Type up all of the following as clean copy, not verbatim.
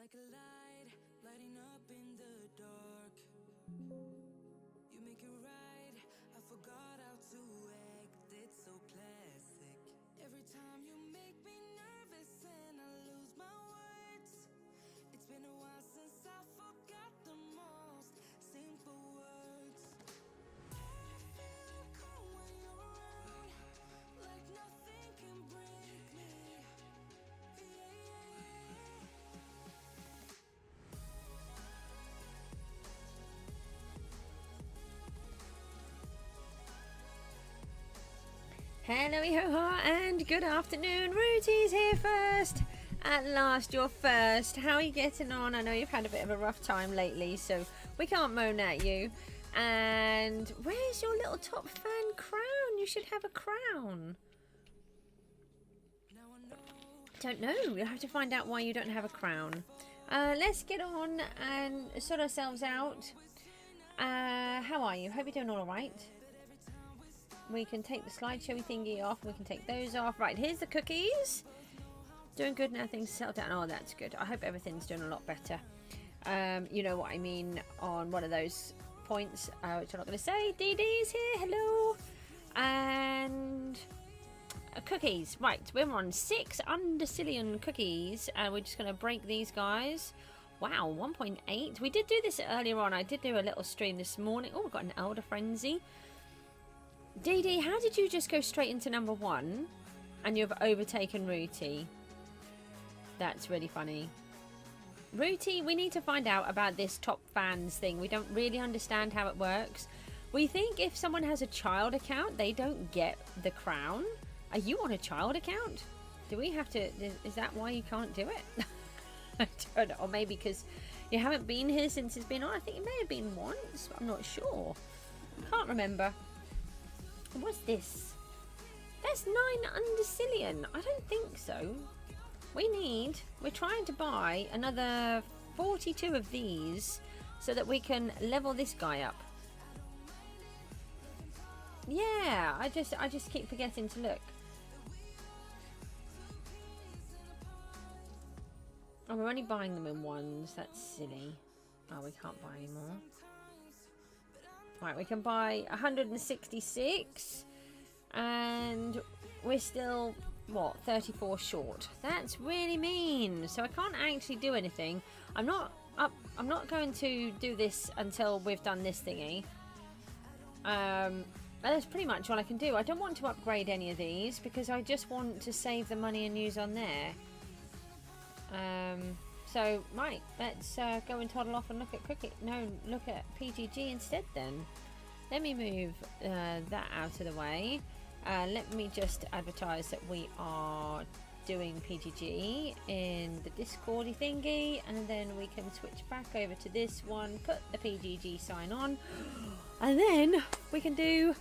like a light, lighting up in the dark. You make it right, I forgot how to act. It's so classic. Every time you make me nervous and I lose my words. It's been a while since I forgot the most simple words. I feel calm when you're around, like nothing can break me. Hello, ho-ha, and good afternoon. Rooty's here first. At last, you're first. How are you getting on? I know you've had a bit of a rough time lately, so we can't moan at you. And where's your little top fan crown? You should have a crown. Don't know. We'll have to find out why you don't have a crown. Let's get on and sort ourselves out. How are you? Hope you're doing all right. We can take the slideshow thingy off. We can take those off. Right, here's the cookies. Doing good now. Things settled down. Oh, that's good. I hope everything's doing a lot better. You know what I mean on one of those points, which I'm not going to say. Dee Dee's here. Hello. And cookies. Right, we're on 6 Undercillion cookies. And we're just going to break these guys. Wow, 1.8. We did do this earlier on. I did do a little stream this morning. Oh, we've got an Elder Frenzy. Dee Dee, how did you just go straight into number 1 and you've overtaken Rooty? That's really funny. Rooty, we need to find out about this top fans thing. We don't really understand how it works. We think if someone has a child account, they don't get the crown. Are you on a child account? Do we have to... Is that why you can't do it? I don't know. Or maybe because you haven't been here since it's been on. I think it may have been once, but I'm not sure. Can't remember. What's this? That's 9 Undercillion. I don't think so. We're trying to buy another 42 of these so that we can level this guy up. Yeah, I just keep forgetting to look. Oh, we're only buying them in ones. That's silly. Oh, we can't buy any more. Right, we can buy 166 and we're still, what, 34 short. That's really mean. So I can't actually do anything. I'm not going to do this until we've done this thingy. That's pretty much all I can do. I don't want to upgrade any of these because I just want to save the money and use on there. So, right, let's go and toddle off and look at cricket. No, look at PGG instead then. Let me move that out of the way. Let me just advertise that we are doing PGG in the Discordy thingy. And then we can switch back over to this one, put the PGG sign on. And then we can do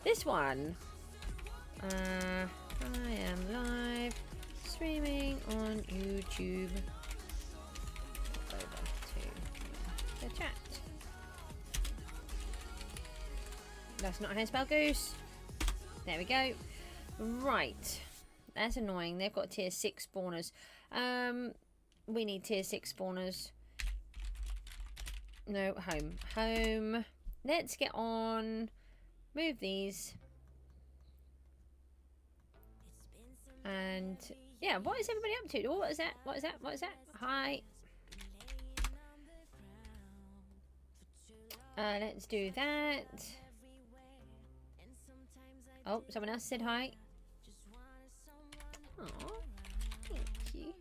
this one. I am live streaming on YouTube. Over to the chat. That's not how to spell goose. There we go. Right. That's annoying. They've got tier 6 spawners. We need tier 6 spawners. No, home. Home. Let's get on. Move these. And yeah, what is everybody up to? What is that? What is that? What is that? Hi. Let's do that. Oh, someone else said hi. Oh, thank you.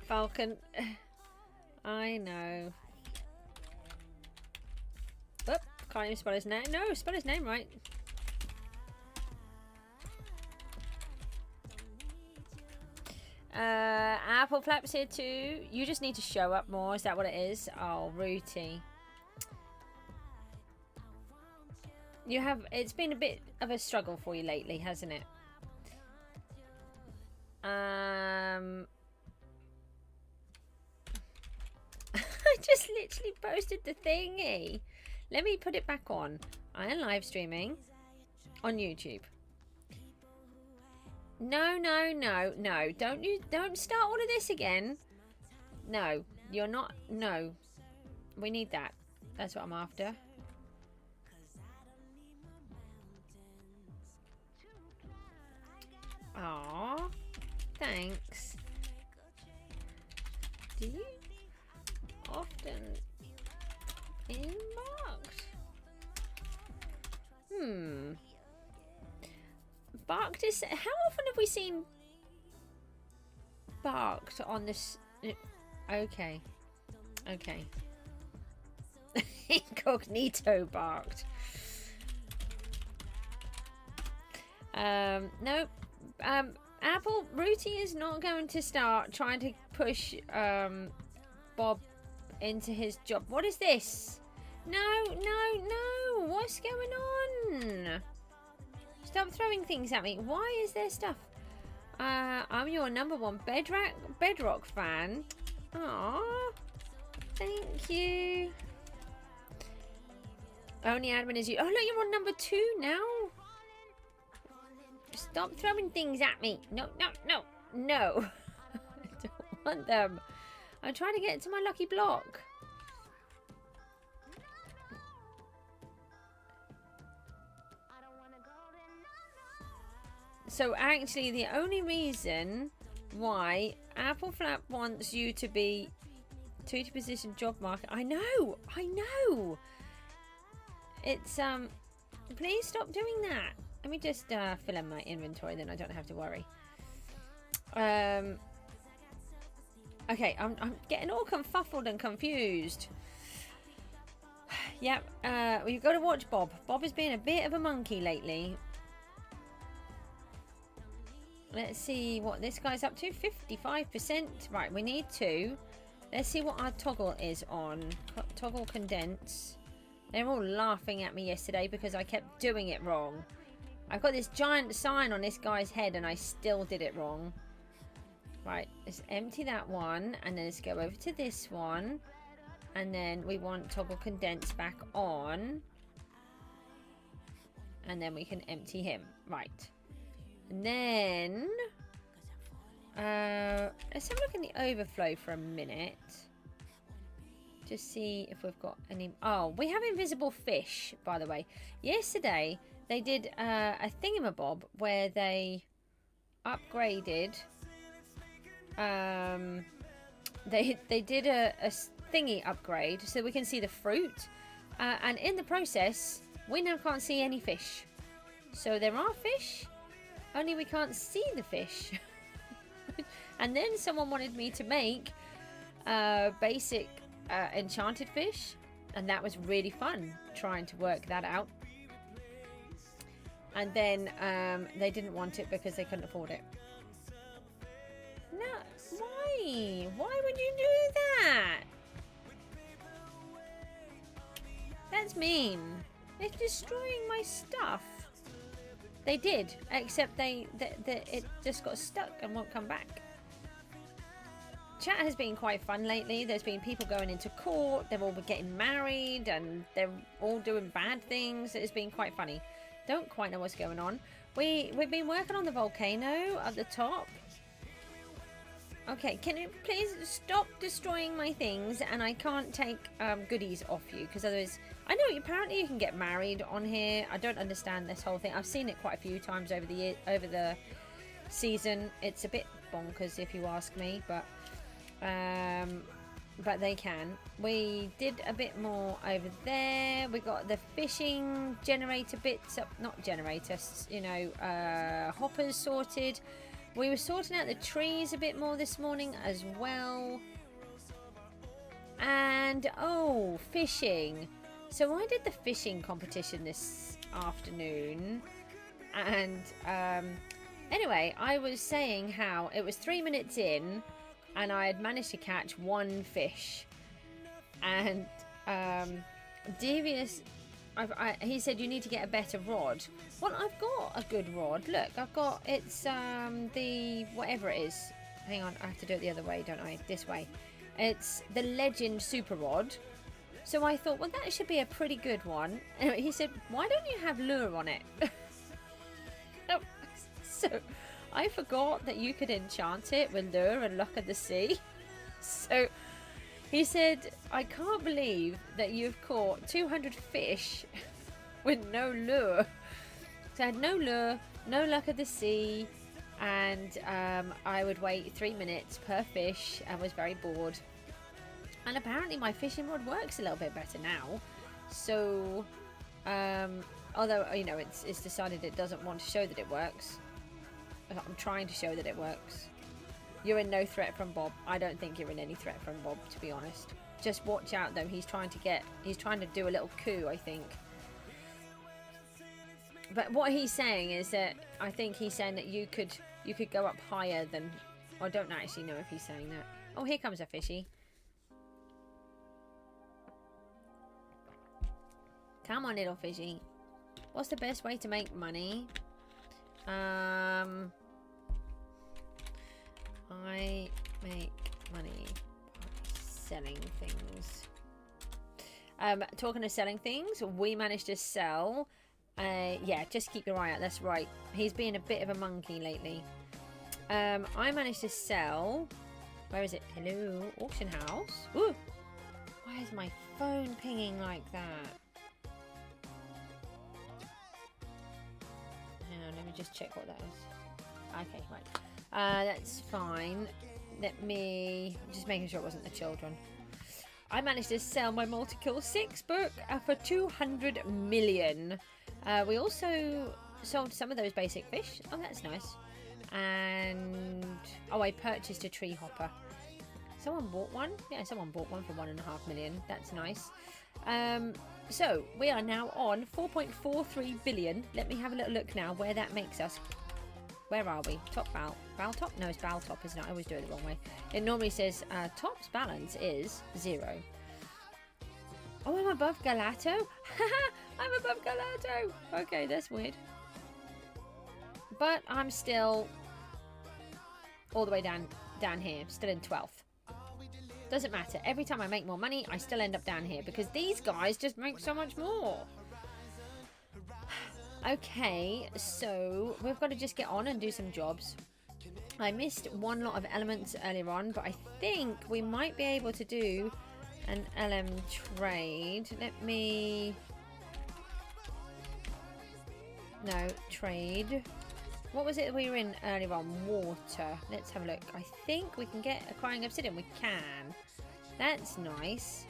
Falcon. I know. Oop, can't even spell his name. No, spell his name right. Apple Flaps here too. You just need to show up more. Is that what it is? Oh, Rooty. You have. It's been a bit of a struggle for you lately, hasn't it? I just literally posted the thingy. Let me put it back on. I am live streaming on YouTube. No, no, no, no. Don't start all of this again. No, you're not. No. We need that. That's what I'm after. Aww. Thanks. Do you often barked? Barked is... How often have we seen barked on this? Okay. Okay. Incognito barked. Nope. Apple Rooty is not going to start trying to push Bob into his job. What is this? No, no, no. What's going on? Stop throwing things at me. Why is there stuff? I'm your #1 Bedrock fan. Aww. Thank you. Only admin is you. Oh, look, you're on #2 now. Stop throwing things at me. No, no, no, no. I don't want them. I'm trying to get to my lucky block. So actually the only reason why Apple Flap wants you to be to position job market. I know. It's please stop doing that. Let me just fill in my inventory, then I don't have to worry. Okay, I'm getting all confuffled and confused. Yep, we've got to watch Bob. Bob has been a bit of a monkey lately. Let's see what this guy's up to. 55%. Right, we need 2. Let's see what our toggle is on. Toggle condense. They're all laughing at me yesterday because I kept doing it wrong. I've got this giant sign on this guy's head and I still did it wrong. Right, let's empty that one and then let's go over to this one. And then we want toggle condense back on. And then we can empty him. Right. And then let's have a look in the overflow for a minute. Just see if we've got any... Oh, we have invisible fish, by the way. Yesterday... They did a thingamabob where they upgraded. They did a thingy upgrade so we can see the fruit, and in the process we now can't see any fish. So there are fish, only we can't see the fish. And then someone wanted me to make basic enchanted fish, and that was really fun trying to work that out. And then they didn't want it because they couldn't afford it. No, why? Why would you do that? That's mean. They're destroying my stuff. They did, except it just got stuck and won't come back. Chat has been quite fun lately. There's been people going into court. They've all been getting married and they're all doing bad things. It's been quite funny. Don't quite know what's going on. We've been working on the volcano at the top. Okay, can you please stop destroying my things, and I can't take goodies off you, because otherwise... I know apparently you can get married on here. I don't understand this whole thing. I've seen it quite a few times over the season. It's a bit bonkers if you ask me, but they can. We did a bit more over there. We got the fishing generator bits up, not generators, you know, hoppers sorted. We were sorting out the trees a bit more this morning as well. And oh, fishing. So I did the fishing competition this afternoon, and anyway, I was saying how it was 3 minutes in and I had managed to catch 1 fish, and Devious, he said you need to get a better rod. Well, I've got a good rod. Look, I've got, it's the whatever it is. Hang on, I have to do it the other way, don't I? This way. It's the Legend Super Rod. So I thought, well, that should be a pretty good one. Anyway, he said, why don't you have lure on it? So I forgot that you could enchant it with lure and luck of the sea. So he said, I can't believe that you've caught 200 fish with no lure. So I had no lure, no luck of the sea, and I would wait 3 minutes per fish and was very bored. And apparently my fishing rod works a little bit better now. So, although, you know, it's decided it doesn't want to show that it works. I'm trying to show that it works. You're in no threat from Bob. I don't think you're in any threat from Bob, to be honest. Just watch out, though. He's trying to do a little coup, I think. But what he's saying is that, I think he's saying that you could go up higher than... I don't actually know if he's saying that. Oh, here comes a fishy. Come on, little fishy. What's the best way to make money? I make money by selling things. Talking of selling things, we managed to sell. Yeah, just keep your eye out. That's right. He's been a bit of a monkey lately. I managed to sell. Where is it? Hello, auction house. Ooh. Why is my phone pinging like that? Let me just check what that is. Okay, right. That's fine. Let me... just making sure it wasn't the children. I managed to sell my Multi-Kill 6 book for 200 million. We also sold some of those basic fish. Oh, that's nice. And... oh, I purchased a tree hopper. Someone bought one? Yeah, someone bought one for 1.5 million. That's nice. So, we are now on 4.43 billion. Let me have a little look now where that makes us. Where are we? Top bow. Bow top? No, it's bow top, isn't it? I always do it the wrong way. It normally says top's balance is 0. Oh, I'm above Galato? I'm above Galato! Okay, that's weird. But I'm still all the way down here. Still in 12th. Doesn't matter. Every time I make more money, I still end up down here because these guys just make so much more. Okay, so we've got to just get on and do some jobs. I missed one lot of elements earlier on, but I think we might be able to do an LM trade. Let me... no, trade. What was it we were in earlier on? Water. Let's have a look. I think we can get acquiring obsidian. We can. That's nice.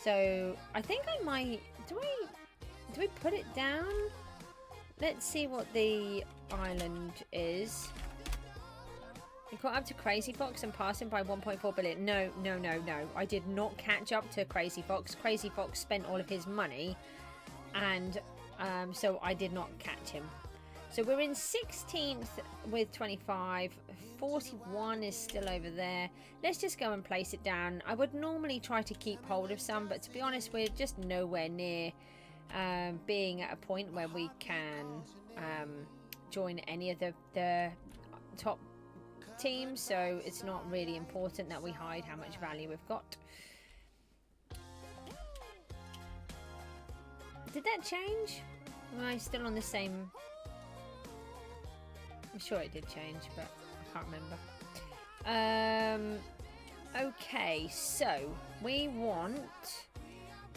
So I think I might... do we put it down? Let's see what the island is. We caught up to Crazy Fox and passed him by 1.4 billion. No. I did not catch up to Crazy Fox. Crazy Fox spent all of his money. And so I did not catch him. So we're in 16th with 25. 41 is still over there. Let's just go and place it down. I would normally try to keep hold of some, but to be honest, we're just nowhere near being at a point where we can join any of the top teams. So it's not really important that we hide how much value we've got. Did that change? Am I still on the same... I'm sure it did change, but I can't remember. Okay, so we want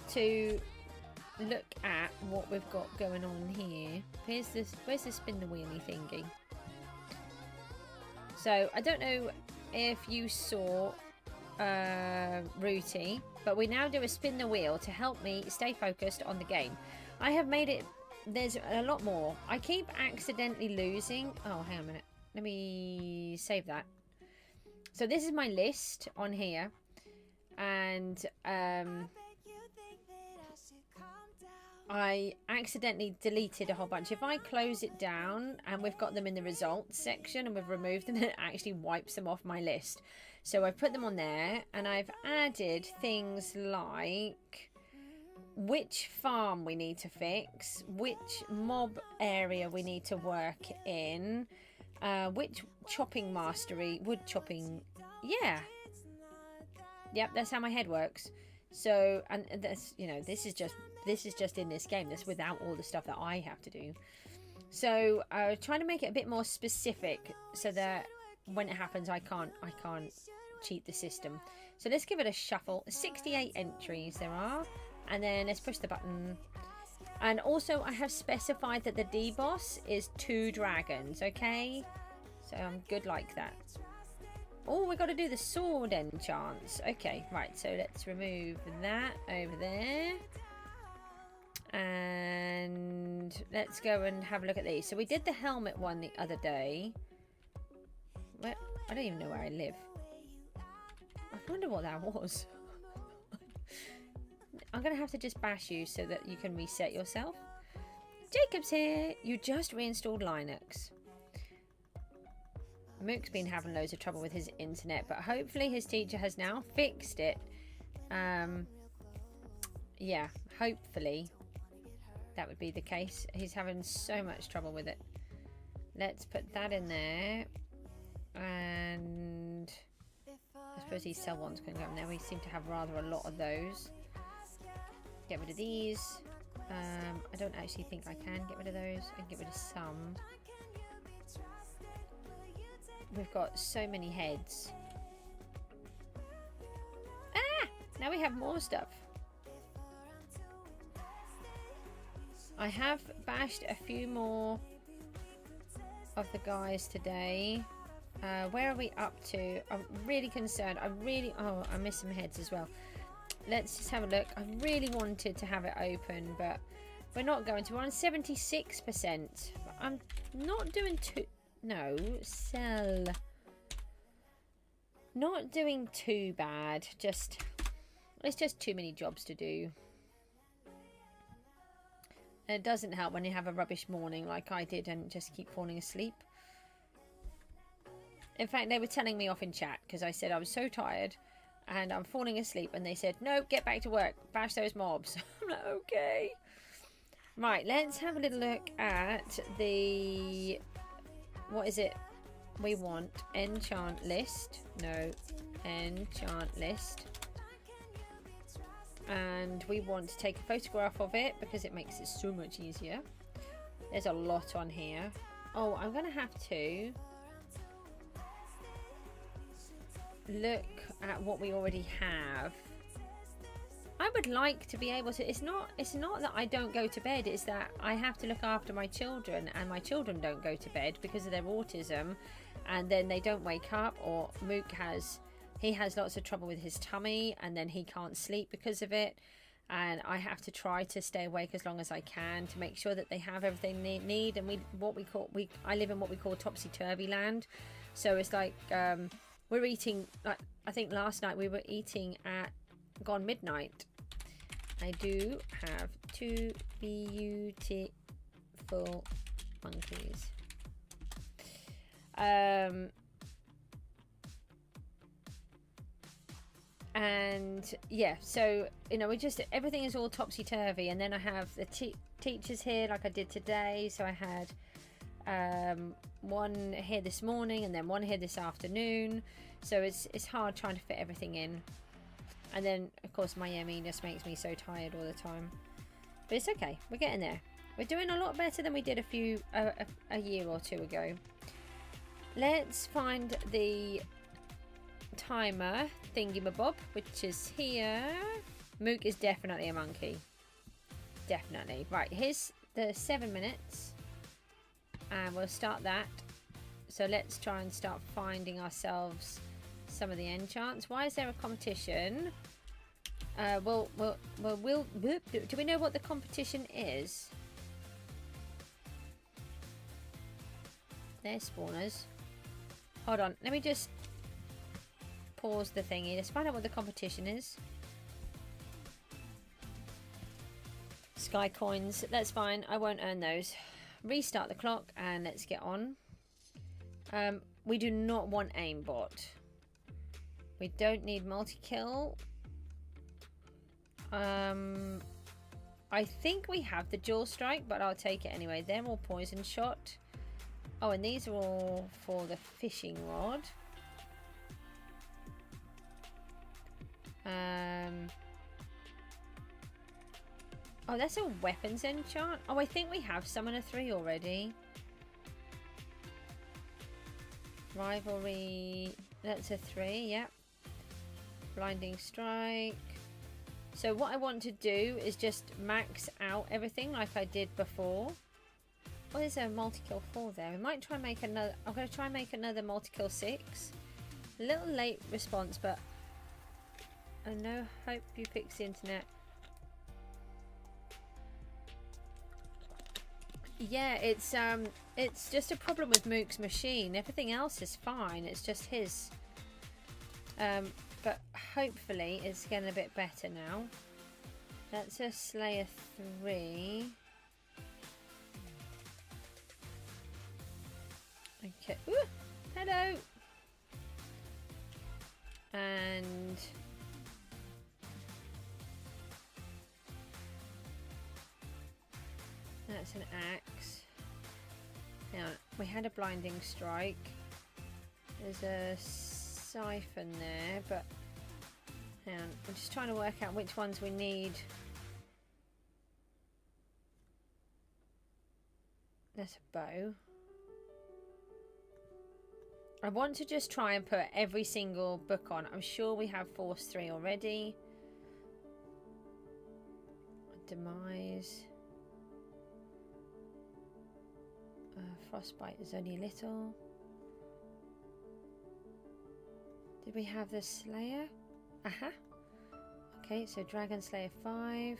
to look at what we've got going on here. Here's this. Where's the spin the wheelie thingy? So I don't know if you saw Rooty, but we now do a spin the wheel to help me stay focused on the game. I have made it. There's a lot more. I keep accidentally losing. Oh, hang on a minute. Let me save that. So this is my list on here. And I accidentally deleted a whole bunch. If I close it down and we've got them in the results section and we've removed them, it actually wipes them off my list. So I've put them on there and I've added things like... which farm we need to fix, which mob area we need to work in, which chopping mastery, wood chopping, yeah. Yep, that's how my head works. So, and that's, you know, this is just in this game. That's without all the stuff that I have to do. So, trying to make it a bit more specific so that when it happens, I can't cheat the system. So let's give it a shuffle. 68 entries there are, and then let's push the button. And also, I have specified that the D boss is 2 dragons. Okay, so I'm good like that. Oh, we got to do the sword enchants. Okay, right. So let's remove that over there. And let's go and have a look at these. So we did the helmet one the other day. Where, I don't even know where I live. I wonder what that was. I'm going to have to just bash you so that you can reset yourself. Jacob's here. You just reinstalled Linux. Mook's been having loads of trouble with his internet, but hopefully his teacher has now fixed it. Yeah, hopefully that would be the case. He's having so much trouble with it. Let's put that in there. And I suppose these cell ones can go in there. We seem to have rather a lot of those. Get rid of these. I don't actually think I can get rid of those. I can get rid of some. We've got so many heads. Ah! Now we have more stuff. I have bashed a few more of the guys today. Where are we up to? I'm really concerned. Oh, I missed some heads as well. Let's just have a look. I really wanted to have it open, but we're not going to. We're on 76%. I'm not doing too... No, sell. Not doing too bad. Just, it's just too many jobs to do. And it doesn't help when you have a rubbish morning like I did and just keep falling asleep. In fact, they were telling me off in chat because I said I was so tired and I'm falling asleep, and they said, no, get back to work, bash those mobs. I'm like, okay. Right, let's have a little look at the... What is it we want? Enchant list. No, enchant list. And we want to take a photograph of it because it makes it so much easier. There's a lot on here. Oh, I'm going to have to look at what we already have. I would like to be able to... It's not that I don't go to bed, it's that I have to look after my children, and my children don't go to bed because of their autism, and then they don't wake up, or Mook has lots of trouble with his tummy, and then he can't sleep because of it, and I have to try to stay awake as long as I can to make sure that they have everything they need. And I live in what we call topsy-turvy land, so it's like we're eating, like, I think last night we were eating at gone midnight. I do have 2 beautiful monkeys. And yeah, so, you know, we just, everything is all topsy-turvy. And then I have the teachers here like I did today. So I had one here this morning and then one here this afternoon. So it's hard trying to fit everything in. And then, of course, Miami just makes me so tired all the time. But it's okay. We're getting there. We're doing a lot better than we did a year or two ago. Let's find the timer thingy-mabob, which is here. Mook is definitely a monkey. Definitely. Right, here's the 7 minutes. And we'll start that. So let's try and start finding ourselves some of the enchants. Why is there a competition? Do we know what the competition is? There's spawners. Hold on, let me just pause the thingy. Let's find out what the competition is. Sky coins, that's fine. I won't earn those. Restart the clock and let's get on. We do not want aimbot. We don't need multi-kill. I think we have the dual strike, but I'll take it anyway. They're all poison shot. Oh, and these are all for the fishing rod. Oh, that's a weapons enchant. Oh, I think we have Summoner 3 already. Rivalry. That's a 3, yep. Blinding Strike. So what I want to do is just max out everything like I did before. Oh, there's a multi-kill 4 there. We might try and make another... I'm going to try and make another multi-kill 6. A little late response, but... I know. Hope you fix the internet. Yeah, it's just a problem with Mook's machine. Everything else is fine. It's just his. But hopefully it's getting a bit better now. That's a Slayer 3. Okay. Ooh, hello. And that's an axe. Now we had a blinding strike. There's a siphon there, but hang on. I'm just trying to work out which ones we need. That's a bow. I want to just try and put every single book on. I'm sure we have Force 3 already. Demise. Frostbite is only a little. Did we have the Slayer? Aha. Okay, so Dragon Slayer 5.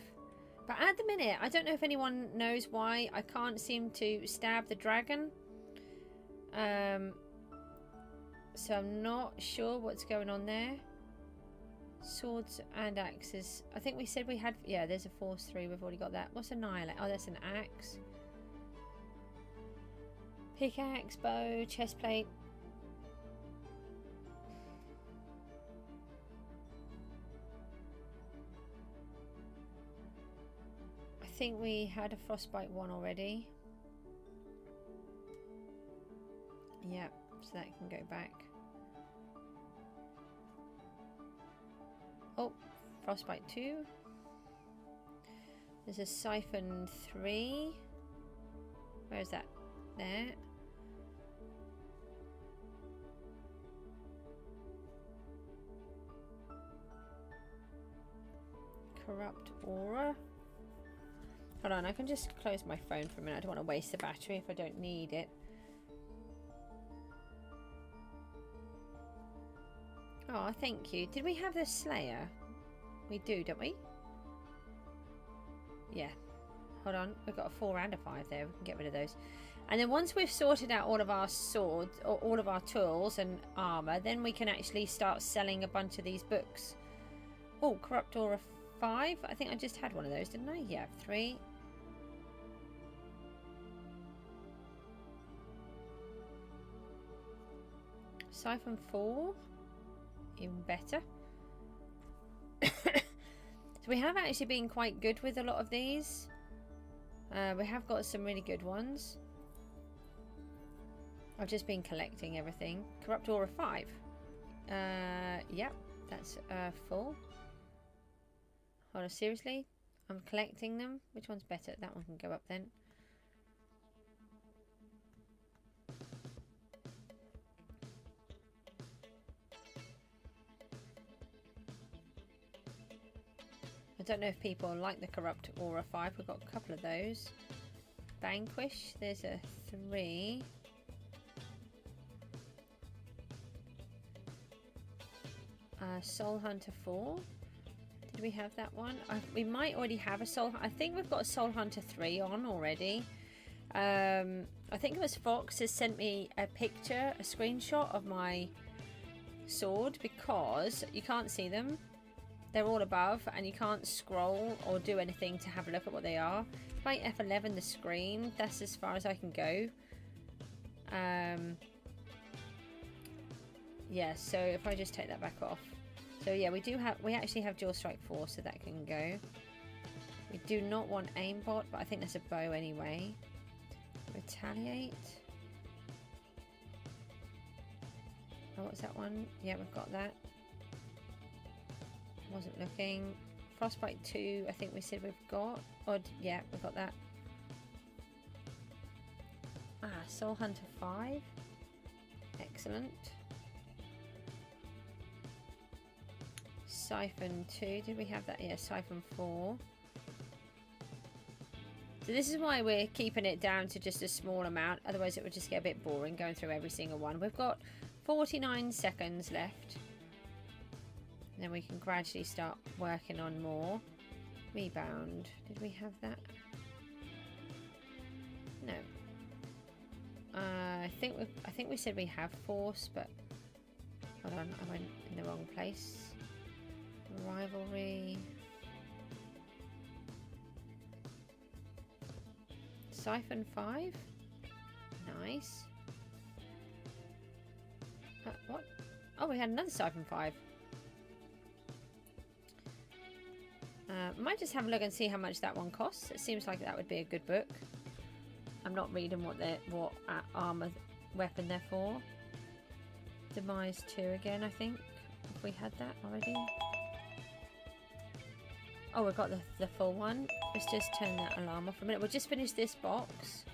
But at the minute, I don't know if anyone knows why I can't seem to stab the dragon. So I'm not sure what's going on there. Swords and axes. I think we said we had... Yeah, there's a Force 3. We've already got that. What's Annihilate? Oh, that's an axe. Pickaxe, bow, chest plate. I think we had a Frostbite 1 already. Yep, so that can go back. Oh, Frostbite 2. There's a Siphon 3. Where is that? There. Corrupt Aura. Hold on, I can just close my phone for a minute. I don't want to waste the battery if I don't need it. Oh, thank you. Did we have the Slayer? We do, don't we? Yeah. Hold on. We've got a 4 and a 5 there. We can get rid of those. And then once we've sorted out all of our swords, or all of our tools and armor, then we can actually start selling a bunch of these books. Oh, Corrupt Aura 5. I think I just had one of those, didn't I? Yeah, 3. Siphon 4. Even better. So we have actually been quite good with a lot of these. We have got some really good ones. I've just been collecting everything. Corrupt Aura 5. Yep, that's full. Hold on, seriously? I'm collecting them. Which one's better? That one can go up then. I don't know if people like the Corrupt Aura 5. We've got a couple of those. Vanquish, there's a 3. Soul Hunter 4. Did we have that one? We might already have a Soul... I think we've got a Soul Hunter 3 on already. I think it was Fox has sent me a picture, a screenshot of my sword, because you can't see them. They're all above and you can't scroll or do anything to have a look at what they are. If I F11 the screen, that's as far as I can go. Yeah, so if I just take that back off. So yeah, we actually have Jaw Strike 4, so that can go. We do not want aimbot, but I think that's a bow anyway. Retaliate. Oh, what's that one? Yeah, we've got that. Wasn't looking. Frostbite 2, I think we said we've got. Or, yeah, we've got that. Ah, Soul Hunter 5. Excellent. Siphon 2. Did we have that? Yeah, Siphon 4. So this is why we're keeping it down to just a small amount. Otherwise it would just get a bit boring going through every single one. We've got 49 seconds left. And then we can gradually start working on more. Rebound. Did we have that? No. I think we said we have force, but hold on, I went in the wrong place. Rivalry. Siphon 5. Nice. What? Oh, we had another Siphon 5. Might just have a look and see how much that one costs. It seems like that would be a good book. I'm not reading what armor weapon they're for. Demise 2 again, I think. If we had that already. Oh, we've got the full one. Let's just turn that alarm off for a minute. We'll just finish this box.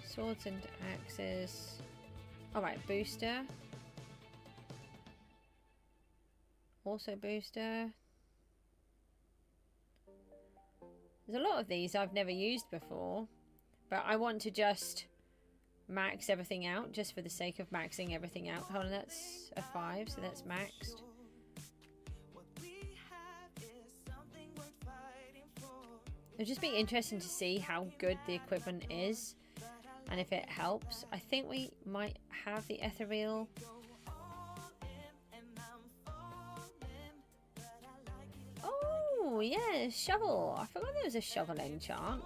Swords and axes. Alright, booster. Also booster. There's a lot of these I've never used before. But I want to just max everything out, just for the sake of maxing everything out. Hold on, that's a 5, so that's maxed. It'll just be interesting to see how good the equipment is, and if it helps. I think we might have the ethereal. Oh, yeah, shovel. I forgot there was a shovel enchant.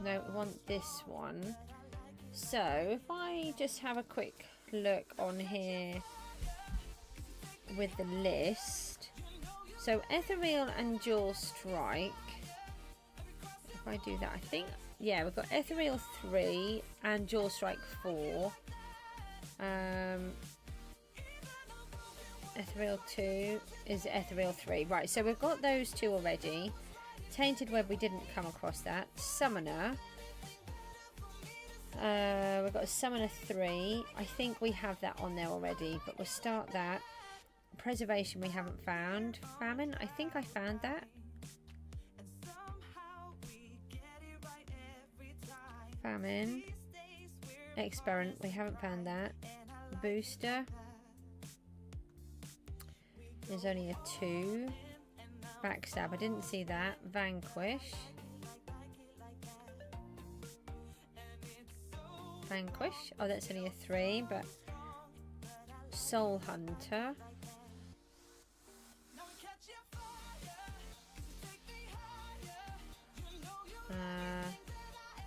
No, we want this one. So, if I just have a quick look on here with the list. So, Ethereal and Dual Strike. If I do that, I think, yeah, we've got Ethereal 3 and Dual Strike 4. Ethereal 2 is Ethereal 3. Right, so we've got those two already. Tainted Web, we didn't come across that. Summoner. We've got a Summoner 3. I think we have that on there already, but we'll start that. Preservation we haven't found. Famine, I think I found that. Famine. Experiment, we haven't found that. Booster. There's only a 2. Backstab, I didn't see that. Vanquish. Vanquish. Oh, that's only a 3, but Soul Hunter.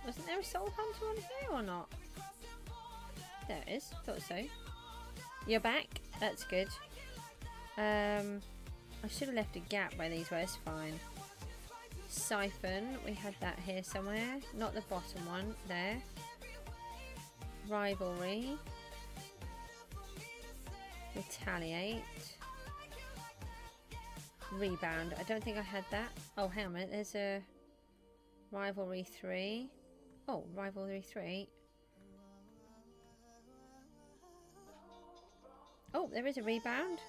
Wasn't there a Soul Hunter on here or not? There it is. Thought so. You're back. That's good. I should have left a gap where these were. It's fine. Siphon. We had that here somewhere. Not the bottom one. There. Rivalry. Retaliate. Rebound. I don't think I had that. Oh, hang on a minute. There's a Rivalry 3. Oh, Rivalry 3. Oh, there is a rebound.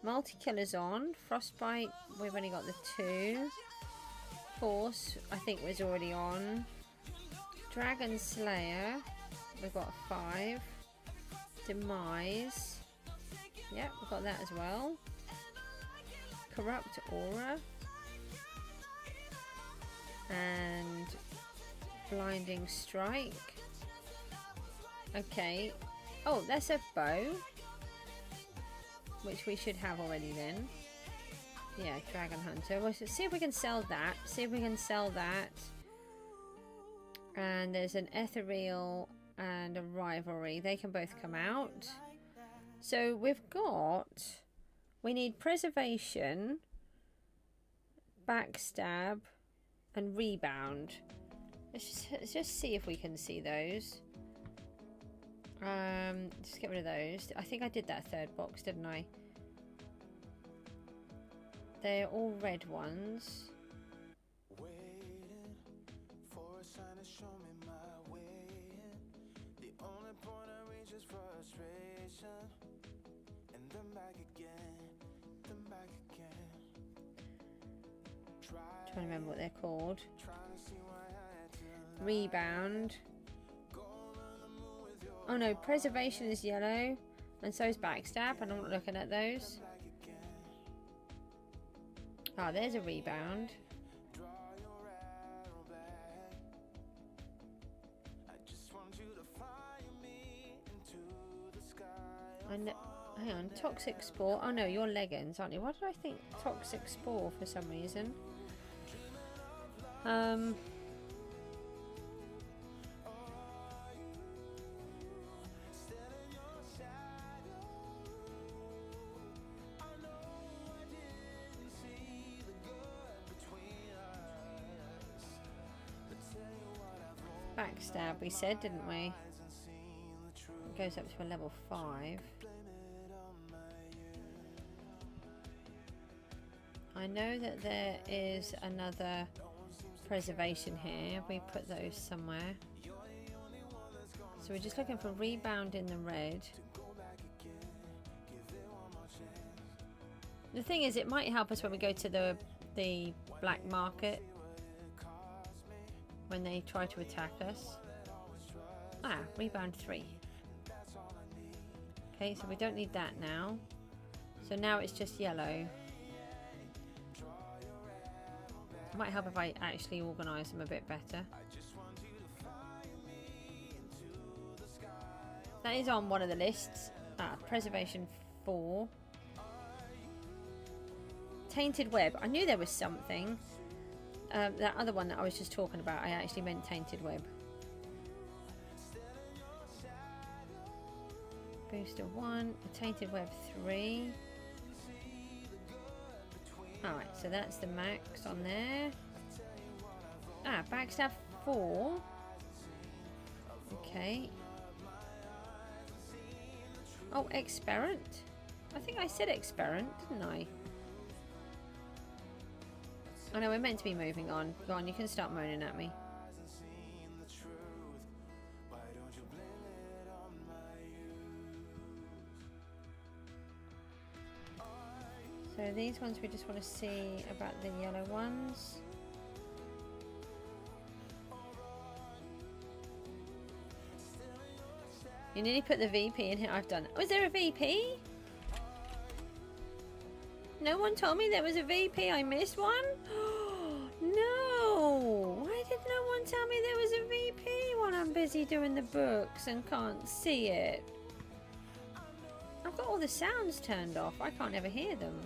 Multi-killer's on. Frostbite, we've only got the 2. Force, I think was already on. Dragon Slayer, we've got a 5. Demise. Yep, we've got that as well. Corrupt Aura. And Blinding Strike. Okay. Oh, that's a bow. Which we should have already then. Yeah, Dragon Hunter. We'll see if we can sell that. See if we can sell that. And there's an Ethereal and a Rivalry. They can both come out. So we've got... We need Preservation, Backstab, and Rebound. Let's just see if we can see those. Just get rid of those. I think I did that third box, didn't I? They're all red ones. Trying to remember what they're called. Rebound. Oh no, preservation is yellow, and so is backstab, and I'm not looking at those. Ah, there's a rebound. Hang on, toxic spore. Oh no, you're leggings, aren't you? Why did I think toxic spore for some reason? Backstab, we said, didn't we? It goes up to a level 5. I know that there is another preservation here. We put those somewhere. So we're just looking for rebound in the red. The thing is, it might help us when we go to the black market, when they try to attack us. Ah, rebound 3. Okay, so we don't need that now. So now it's just yellow. It might help if I actually organise them a bit better. That is on one of the lists. Ah, preservation 4. Tainted web. I knew there was something. That other one that I was just talking about, I actually meant tainted web. Booster 1, a tainted web 3. Alright, so that's the max on there. Ah, backstab 4. Okay. Oh, experiment. I think I said experiment, didn't I? I know we're meant to be moving on. Go on, you can start moaning at me. So these ones we just want to see about the yellow ones. You nearly put the VP in here. I've done. Was there a VP? No one told me there was a VP. I missed one? No! Why did no one tell me there was a VP while I'm busy doing the books and can't see it? I've got all the sounds turned off. I can't ever hear them.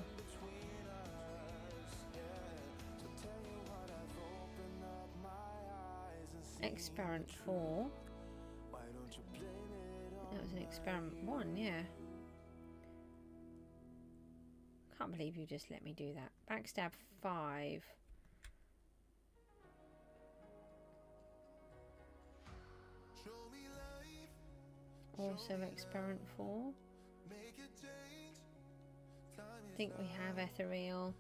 Experiment 4. That was an experiment 1, yeah. Can't believe you just let me do that. Backstab 5. Also experiment 4. I think we have ethereal.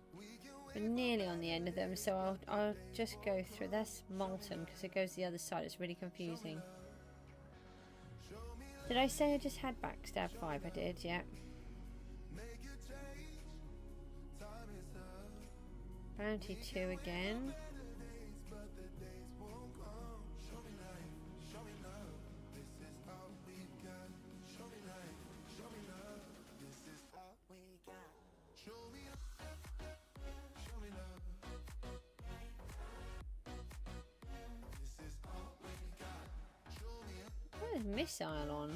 We're nearly on the end of them, so I'll just go through. That's molten because it goes the other side. It's really confusing. Did I say I just had backstab 5? I did, yeah. Bounty 2 again. What is missile on?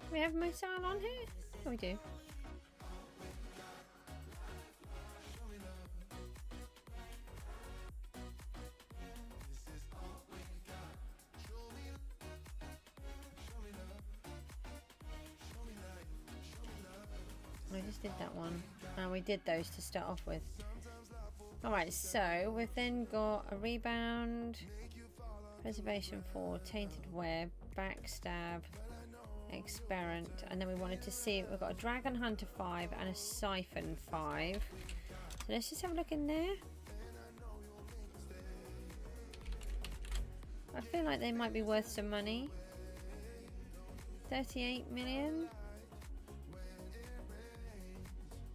Do we have missile on here? Oh, we do. I just did that one. And we did those to start off with. Alright, so we've then got a rebound, preservation 4, tainted web, backstab, experiment, and then we wanted to see, we've got a dragon hunter 5 and a siphon 5. So let's just have a look in there. I feel like they might be worth some money. 38 million.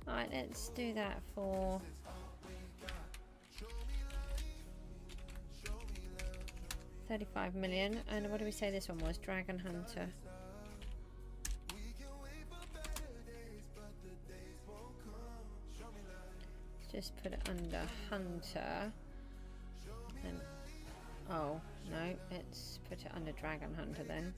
Alright, let's do that for 35 million. And what do we say this one was? Dragon Hunter. Let's just put it under Hunter. And oh, no, let's put it under Dragon Hunter then.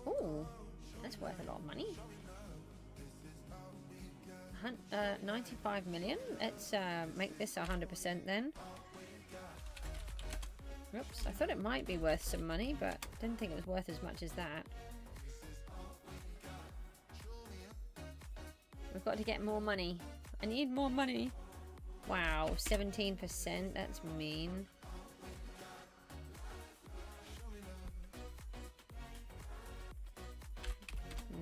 Ooh, that's worth a lot of money. 95 million. Let's make this 100% then. Oops, I thought it might be worth some money, but didn't think it was worth as much as that. We've got to get more money. I need more money. Wow, 17%. That's mean.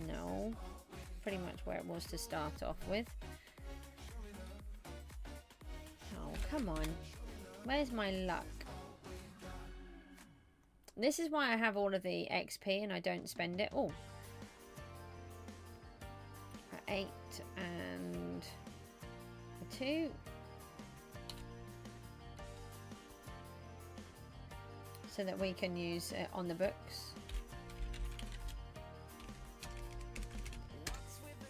No. Pretty much where it was to start off with. Oh, come on. Where's my luck? This is why I have all of the XP and I don't spend it. Oh. 8 and 2. So that we can use it on the books.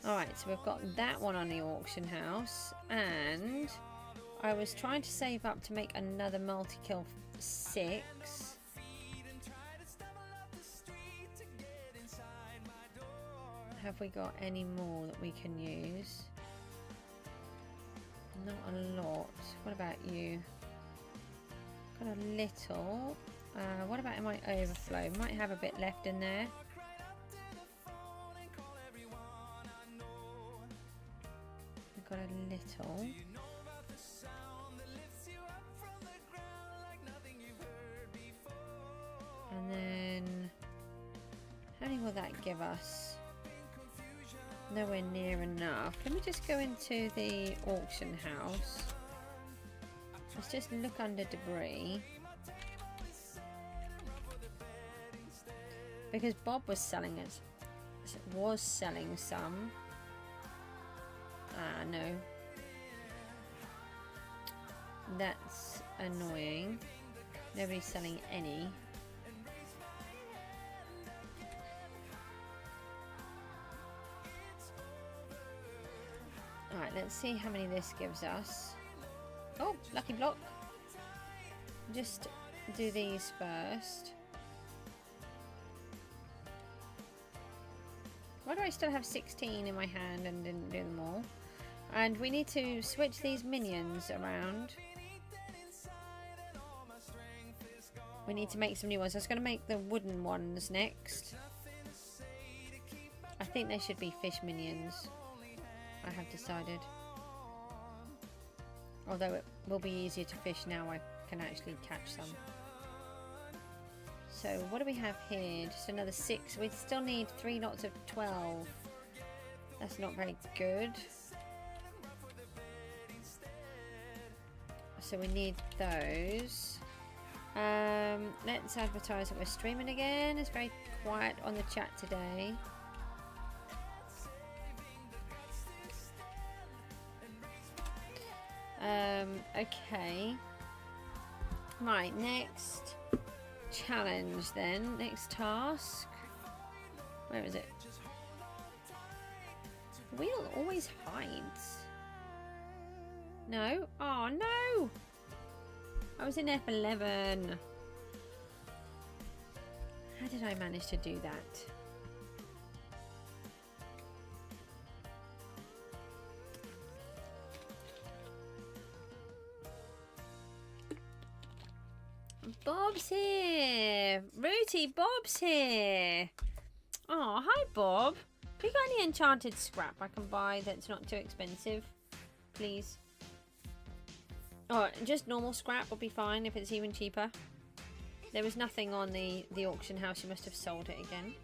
Alright, so we've got that one on the auction house, and I was trying to save up to make another multi-kill 6. Have we got any more that we can use? Not a lot. What about you? Got a little. What about in my overflow? Might have a bit left in there. Got a little. And then how many will that give us? Nowhere near enough. Let me just go into the auction house. Let's just look under debris. Because Bob was selling it. Was selling some. Ah, no. That's annoying. Nobody's selling any. Alright, let's see how many this gives us. Oh, lucky block. Just do these first. Why do I still have 16 in my hand and didn't do them all? And we need to switch these minions around. We need to make some new ones. I was going to make the wooden ones next. I think they should be fish minions. I have decided. Although it will be easier to fish now, I can actually catch some. So what do we have here? Just another 6. We still need 3 lots of 12. That's not very good. So we need those. Let's advertise that we're streaming again. It's very quiet on the chat today. Okay. Right, next challenge then. Next task. Where is it? The wheel always hides. No? Oh no! I was in F11. How did I manage to do that? Bob's here! Rooty, Bob's here! Oh, hi Bob! Have you got any enchanted scrap I can buy that's not too expensive, please? Oh, just normal scrap will be fine if it's even cheaper. There was nothing on the auction house. You must have sold it again.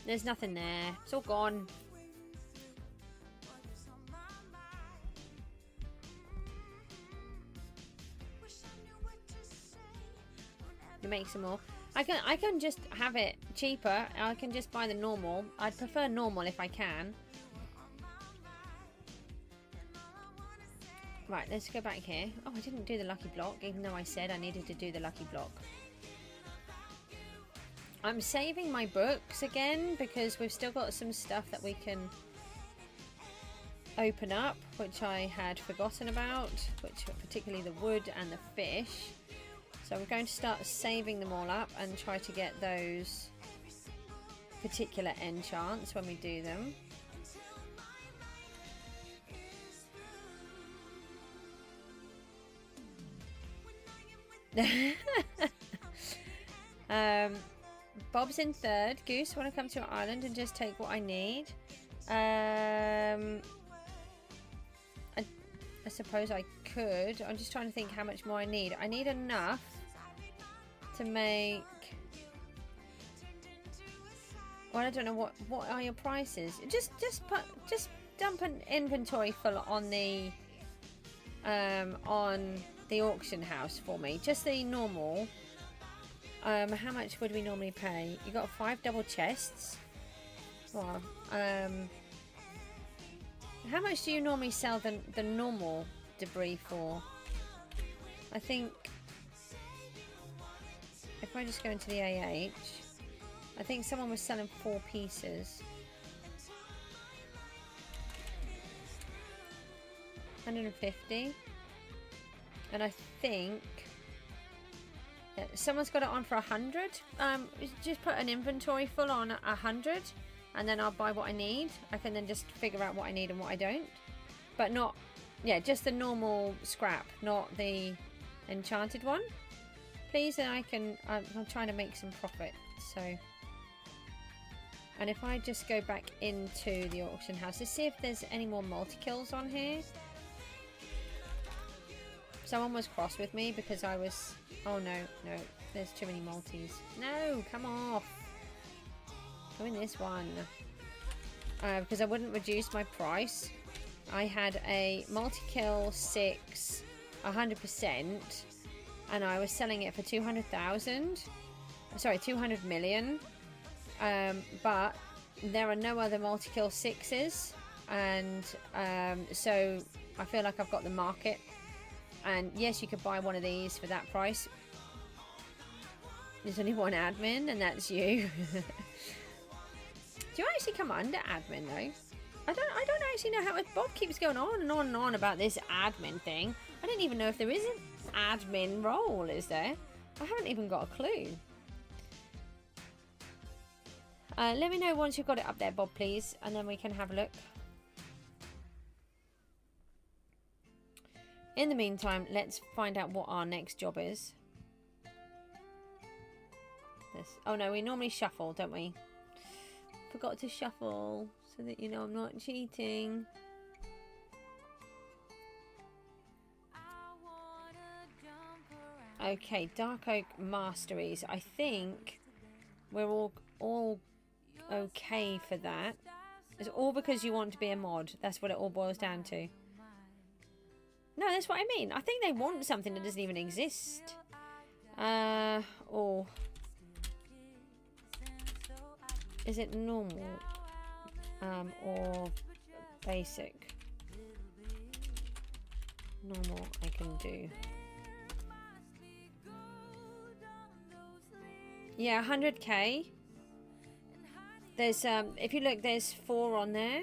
There's nothing there. It's all gone. You make some more. I can just have it cheaper. I can just buy the normal. I'd prefer normal if I can. Right, let's go back here. Oh, I didn't do the lucky block, even though I said I needed to do the lucky block. I'm saving my books again because we've still got some stuff that we can open up, which I had forgotten about, which particularly the wood and the fish. So we're going to start saving them all up and try to get those particular enchants when we do them. Bob's in third. Goose, want to come to your island and just take what I need? I suppose I could. I'm just trying to think how much more I need. I need enough to make... Well, I don't know what are your prices. Just dump an inventory full on the auction house for me. Just the normal. How much would we normally pay? You got 5 double chests. Well, how much do you normally sell the normal debris for? I think if I just go into the AH, I think someone was selling 4 pieces. 150. And I think someone's got it on for 100. Just put an inventory full on 100, and then I'll buy what I need. I can then just figure out what I need and what I don't. But not, yeah, just the normal scrap, not the enchanted one. Please, and I can. I'm trying to make some profit. So, and if I just go back into the auction house to see if there's any more multi-kills on here. Someone was cross with me because I was... Oh, no. There's too many multis. No, come off. Go in this one. Because I wouldn't reduce my price. I had a multi-kill 6, 100%. And I was selling it for 200,000. Sorry, 200 million. But there are no other multi-kill 6s. And so I feel like I've got the market. And yes, you could buy one of these for that price. There's only one admin, and that's you. Do you actually come under admin though? I don't actually know how Bob keeps going on and on and on about this admin thing. I don't even know if there is an admin role, is there? I haven't even got a clue. Let me know once you've got it up there, Bob, please, and then we can have a look. In the meantime, let's find out what our next job is. Oh no, we normally shuffle, don't we? Forgot to shuffle so that you know I'm not cheating. Okay, Dark Oak Masteries. I think we're all okay for that. It's all because you want to be a mod. That's what it all boils down to. No, that's what I mean. I think they want something that doesn't even exist. Or is it normal? Or basic? Normal I can do. Yeah, 100k. There's if you look, there's 4 on there.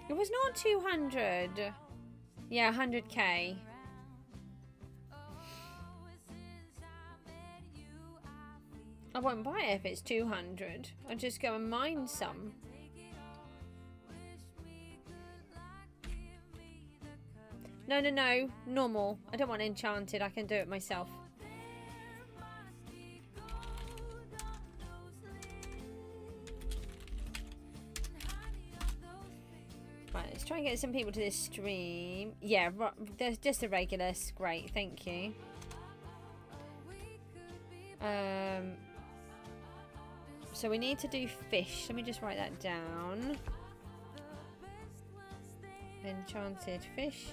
It was not 200. Yeah, 100k. I won't buy it if it's 200. I'll just go and mine some. No, no, no. Normal. I don't want enchanted. I can do it myself. Right, let's try and get some people to this stream. Yeah, there's just a regular. Great, thank you. So we need to do fish. Let me just write that down. Enchanted fish.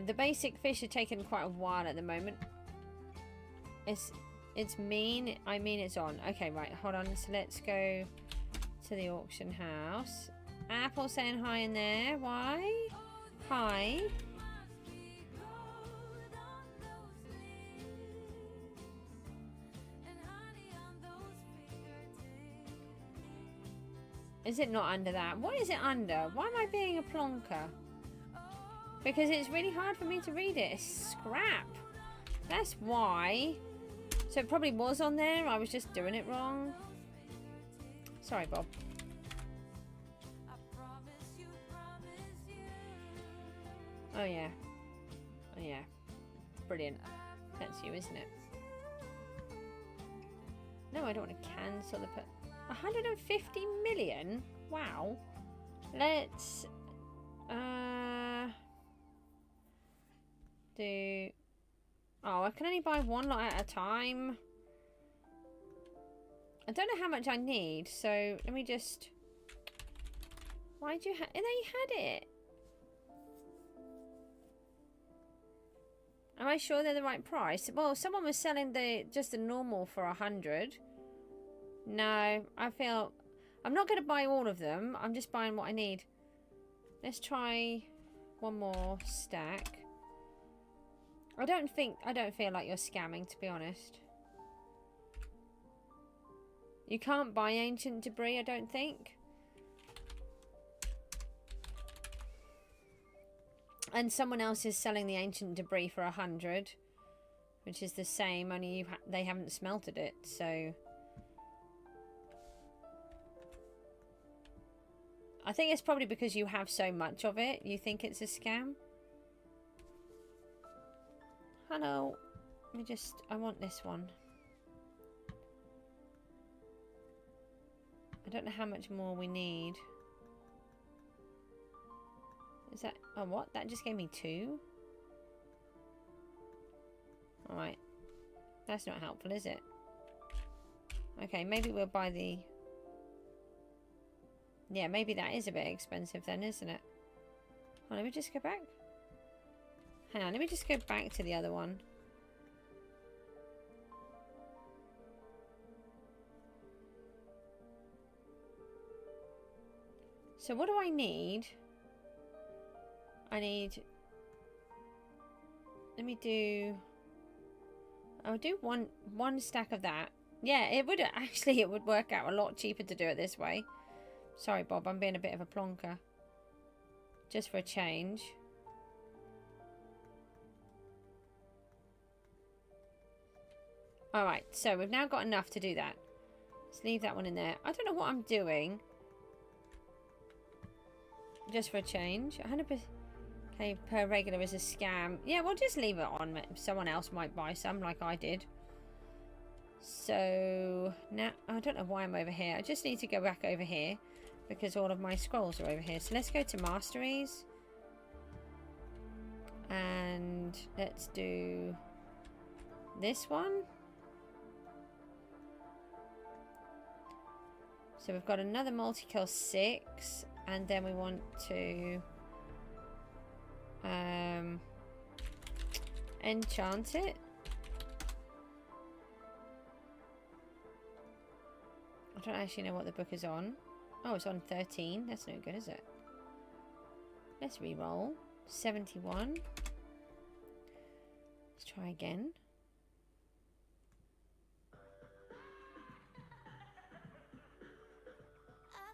The basic fish are taking quite a while at the moment. It's mean. I mean it's on. Okay, right. Hold on. So let's go to the auction house. Apple saying hi in there. Why? Hi. Is it not under that? What is it under? Why am I being a plonker? Because it's really hard for me to read it. It's scrap. That's why. So it probably was on there. I was just doing it wrong. Sorry, Bob. Oh, yeah. Oh, yeah. Brilliant. That's you, isn't it? No, I don't want to cancel the... 150 million? Wow. Let's... do... Oh, I can only buy one lot at a time. I don't know how much I need, so let me just... Why'd you have... They had it. Am I sure they're the right price? Well, someone was selling just the normal for 100. No, I feel... I'm not going to buy all of them. I'm just buying what I need. Let's try one more stack. I don't feel like you're scamming, to be honest. You can't buy ancient debris, I don't think. And someone else is selling the ancient debris for 100, which is the same, only they haven't smelted it, so... I think it's probably because you have so much of it, you think it's a scam. Hello. Let me just... I want this one. I don't know how much more we need. Is that... Oh, what? That just gave me 2? Alright. That's not helpful, is it? Okay, maybe we'll buy the... Yeah, maybe that is a bit expensive then, isn't it? Oh, let me just go back. Hang on, let me just go back to the other one. So what do I need? I need... Let me do... I'll do one stack of that. Yeah, it would actually, it would work out a lot cheaper to do it this way. Sorry, Bob, I'm being a bit of a plonker. Just for a change. Alright, so we've now got enough to do that. Let's leave that one in there. I don't know what I'm doing. Just for a change. 100%. Okay, per regular is a scam. Yeah, we'll just leave it on. Someone else might buy some like I did. So, now, I don't know why I'm over here. I just need to go back over here. Because all of my scrolls are over here. So let's go to Masteries. And let's do this one. So we've got another multi-kill 6. And then we want to enchant it. I don't actually know what the book is on. Oh, it's on 13. That's no good, is it? Let's re-roll. 71. Let's try again.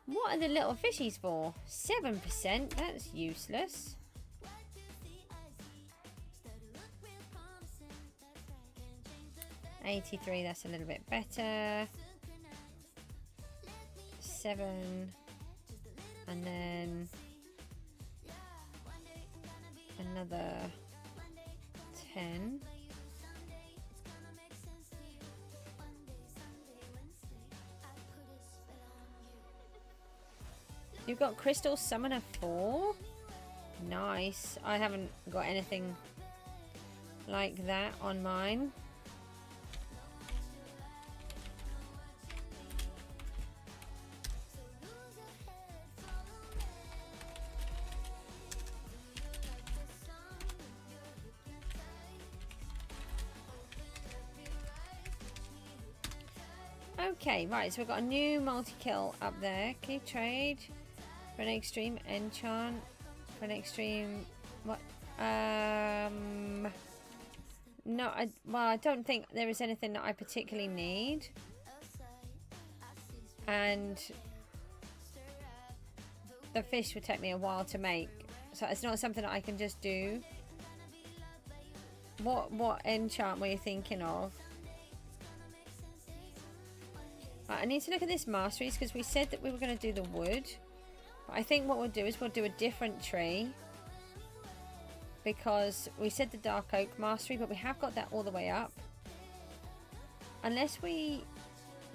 What are the little fishies for? 7%? That's useless. 83, that's a little bit better. 7. And then another 10. You've got Crystal Summoner 4. Nice. I haven't got anything like that on mine. Okay, right, so we've got a new multi-kill up there. Can you trade for an extreme enchant? For an extreme... What? No, I don't think there is anything that I particularly need. And the fish would take me a while to make. So it's not something that I can just do. What enchant were you thinking of? I need to look at this masteries because we said that we were going to do the wood. But I think what we'll do is we'll do a different tree. Because we said the dark oak mastery, but we have got that all the way up. Unless we...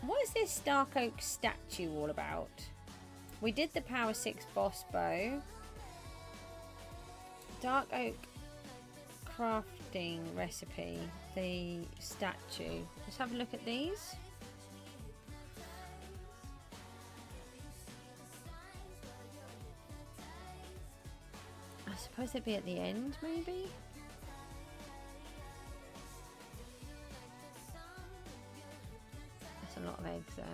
What is this dark oak statue all about? We did the power 6 boss bow. Dark oak crafting recipe. The statue. Let's have a look at these. I suppose they'd be at the end, maybe? That's a lot of eggs there.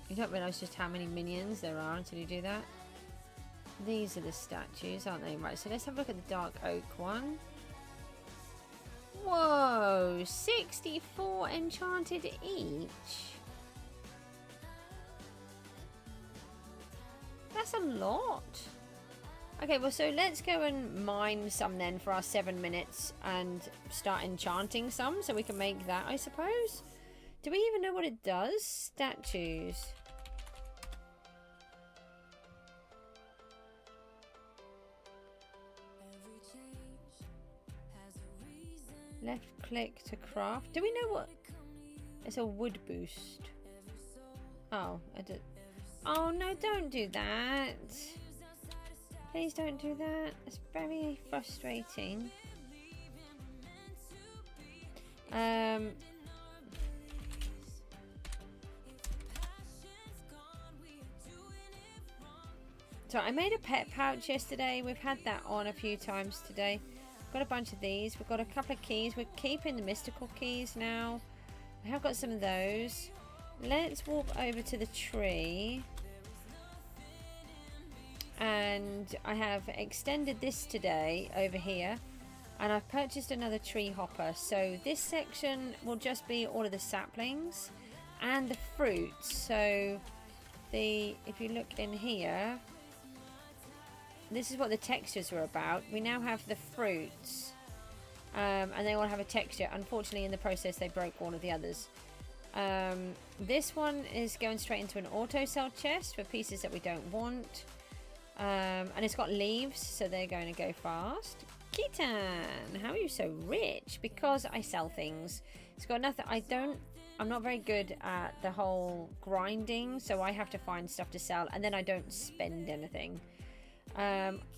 You don't realise just how many minions there are until you do that. These are the statues, aren't they? Right, so let's have a look at the dark oak one. Whoa! 64 enchanted each. That's a lot. Okay, well, so let's go and mine some then for our 7 minutes and start enchanting some so we can make that, I suppose. Do we even know what it does? Statues. Left click to craft. Do we know what? It's a wood boost. Oh, I did. Oh no, don't do that. Please don't do that. It's very frustrating. So I made a pet pouch yesterday. We've had that on a few times today. Got a bunch of these. We've got a couple of keys. We're keeping the mystical keys now. I have got some of those. Let's walk over to the tree. And I have extended this today over here. And I've purchased another tree hopper. So this section will just be all of the saplings and the fruits. So if you look in here, this is what the textures are about. We now have the fruits. And they all have a texture. Unfortunately, in the process, they broke all of the others. This one is going straight into an auto sell chest for pieces that we don't want. And it's got leaves, so they're going to go fast. Kitan, how are you so rich? Because I sell things. It's got nothing. I'm not very good at the whole grinding, so I have to find stuff to sell, and then I don't spend anything.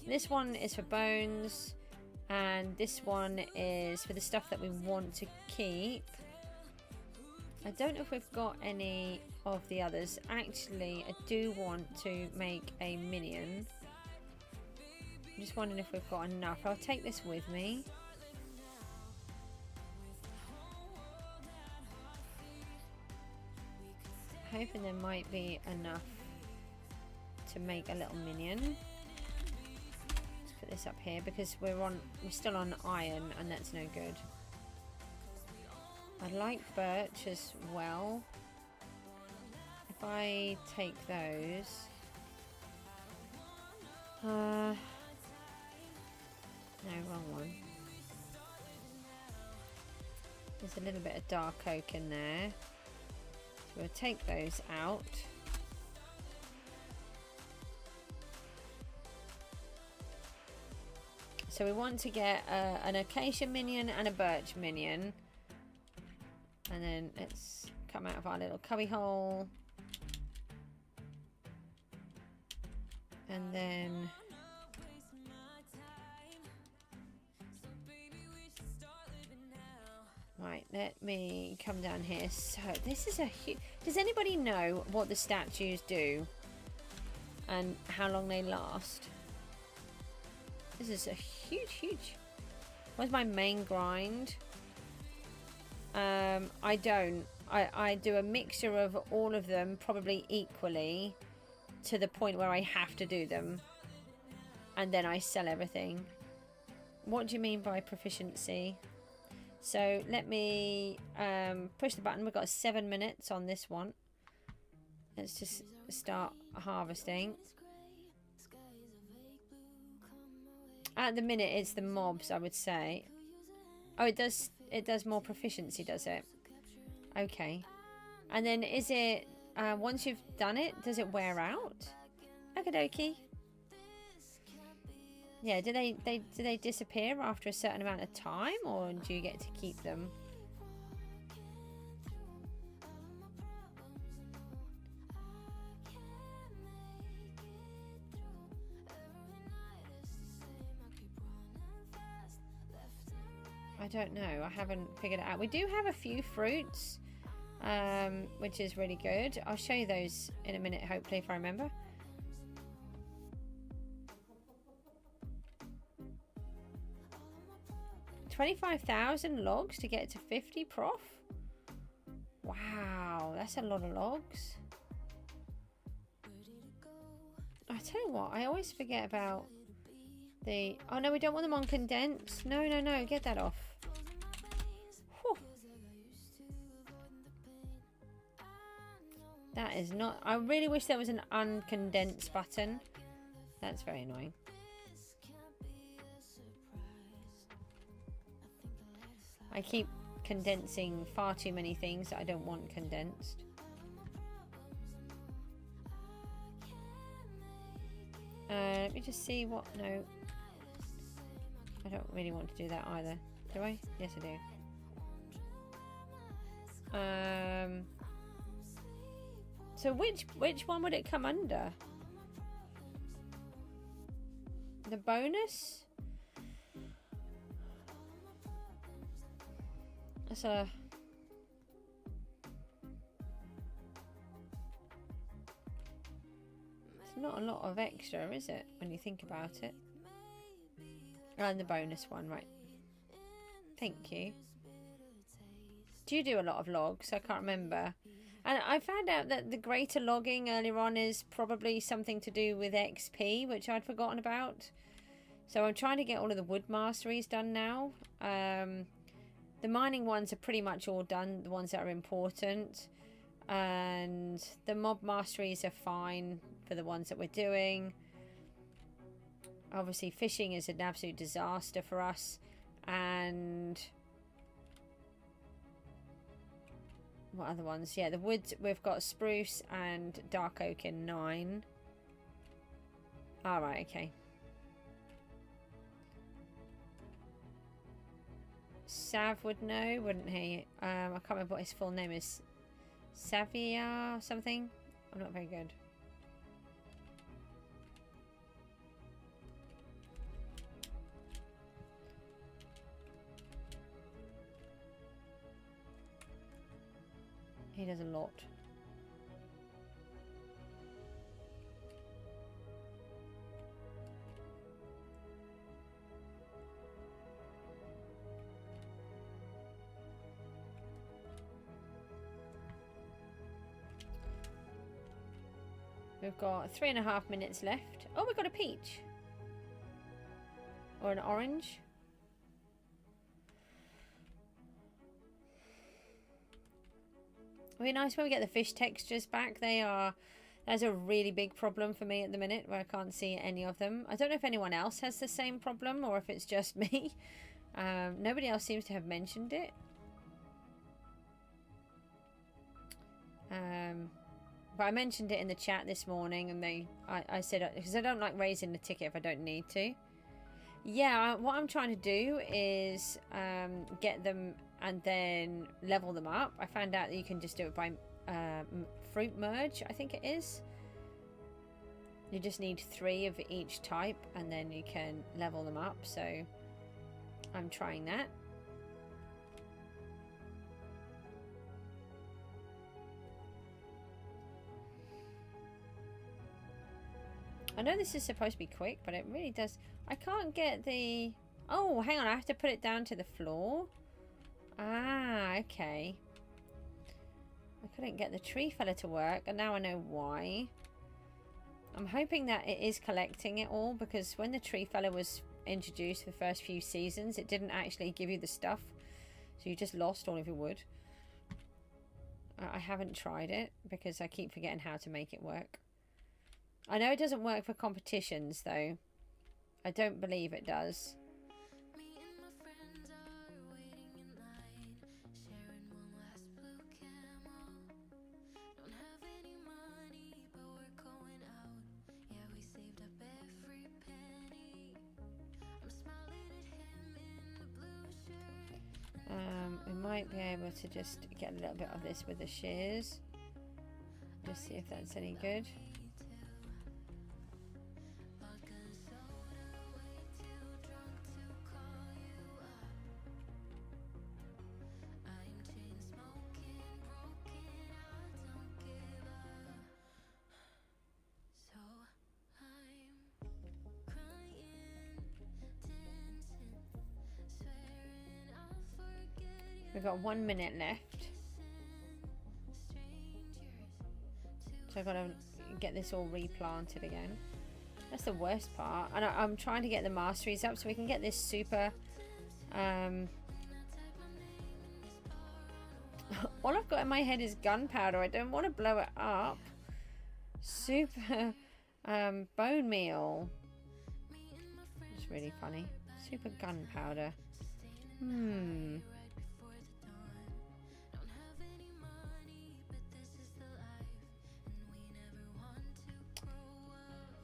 This one is for bones, and this one is for the stuff that we want to keep. I don't know if we've got any of the others. Actually, I do want to make a minion. I'm just wondering if we've got enough. I'll take this with me. Hoping there might be enough to make a little minion. Let's put this up here because we're still on iron, and that's no good. I like birch as well. If I take those, No, wrong one. There's a little bit of dark oak in there. So we'll take those out. So we want to get an acacia minion and a birch minion. And then let's come out of our little cubby hole. And then... Right, let me come down here. So this is a huge... Does anybody know what the statues do? And how long they last? This is a huge... Where's my main grind? I don't. I do a mixture of all of them, probably equally, to the point where I have to do them. And then I sell everything. What do you mean by proficiency? So let me push the button. We've got 7 minutes on this one. Let's just start harvesting. At the minute, it's the mobs, I would say. Oh, it does more proficiency, does it? Okay. And then is it, once you've done it, does it wear out? Okie dokie. Yeah, do they disappear after a certain amount of time, or do you get to keep them? I don't know. I haven't figured it out. We do have a few fruits, which is really good. I'll show you those in a minute, hopefully, if I remember. $25,000 logs to get to 50 prof. Wow, that's a lot of logs. I tell you what, I always forget about the... Oh no, we don't want them on condensed. No, no, no, get that off. Whew. That is not... I really wish there was an uncondensed button. That's very annoying. I keep condensing far too many things that I don't want condensed. Let me just see what... No. I don't really want to do that either. Do I? Yes, I do. So which one would it come under? The bonus? That's a... It's not a lot of extra, is it, when you think about it? And the bonus one, right. Thank you. Do you do a lot of logs? I can't remember. And I found out that the greater logging earlier on is probably something to do with XP, which I'd forgotten about. So I'm trying to get all of the wood masteries done now. The mining ones are pretty much all done, the ones that are important. And the mob masteries are fine for the ones that we're doing. Obviously, fishing is an absolute disaster for us. And... what other ones? Yeah, the woods, we've got spruce and dark oak in 9. Alright, okay. Sav would know, wouldn't he? I can't remember what his full name is. Savia something? I'm not very good. He does a lot. We've got 3.5 minutes left. Oh, we've got a peach. Or an orange. It'll be nice when we get the fish textures back. They are That's a really big problem for me at the minute, where I can't see any of them. I don't know if anyone else has the same problem or if it's just me. Nobody else seems to have mentioned it. But I mentioned it in the chat this morning, and I said, because I don't like raising the ticket if I don't need to. Yeah, what I'm trying to do is get them and then level them up. I found out that you can just do it by fruit merge, I think it is. You just need 3 of each type and then you can level them up. So I'm trying that. I know this is supposed to be quick, but it really does. I can't get the... Oh, hang on. I have to put it down to the floor. Ah, okay. I couldn't get the tree fella to work, and now I know why. I'm hoping that it is collecting it all, because when the tree fella was introduced for the first few seasons, it didn't actually give you the stuff. So you just lost all of your wood. I haven't tried it, because I keep forgetting how to make it work. I know it doesn't work for competitions, though. I don't believe it does. We might be able to just get a little bit of this with the shears. Just see if that's any good. We've got 1 minute left. So I've got to get this all replanted again. That's the worst part. And I'm trying to get the masteries up so we can get this super... all I've got in my head is gunpowder. I don't want to blow it up. Super bone meal. It's really funny. Super gunpowder.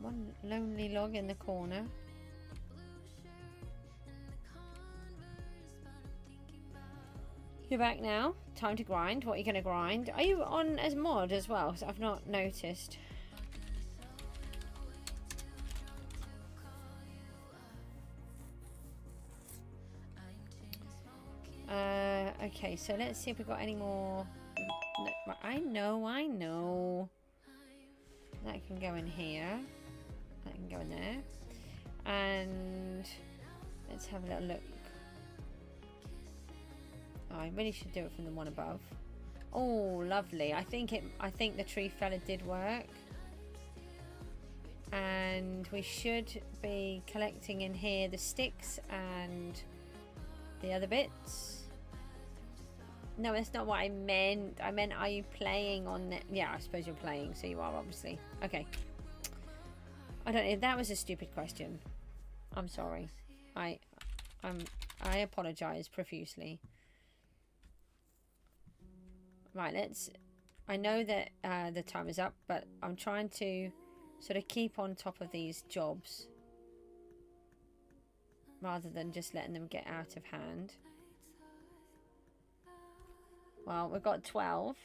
One lonely log in the corner. You're back now. Time to grind. What are you going to grind? Are you on as mod as well? Because I've not noticed. Okay, so let's see if we've got any more. No, I know. That can go in here. That can go in there. And let's have a little look. Oh, I really should do it from the one above. Oh, lovely. I think the tree fella did work. And we should be collecting in here the sticks and the other bits. No, that's not what I meant. I meant, are you playing on the... Yeah, I suppose you're playing, so you are, obviously. Okay. I don't know. That was a stupid question. I'm sorry. I apologize profusely. Right, let's... I know that the time is up, but I'm trying to sort of keep on top of these jobs rather than just letting them get out of hand. Well, we've got 12.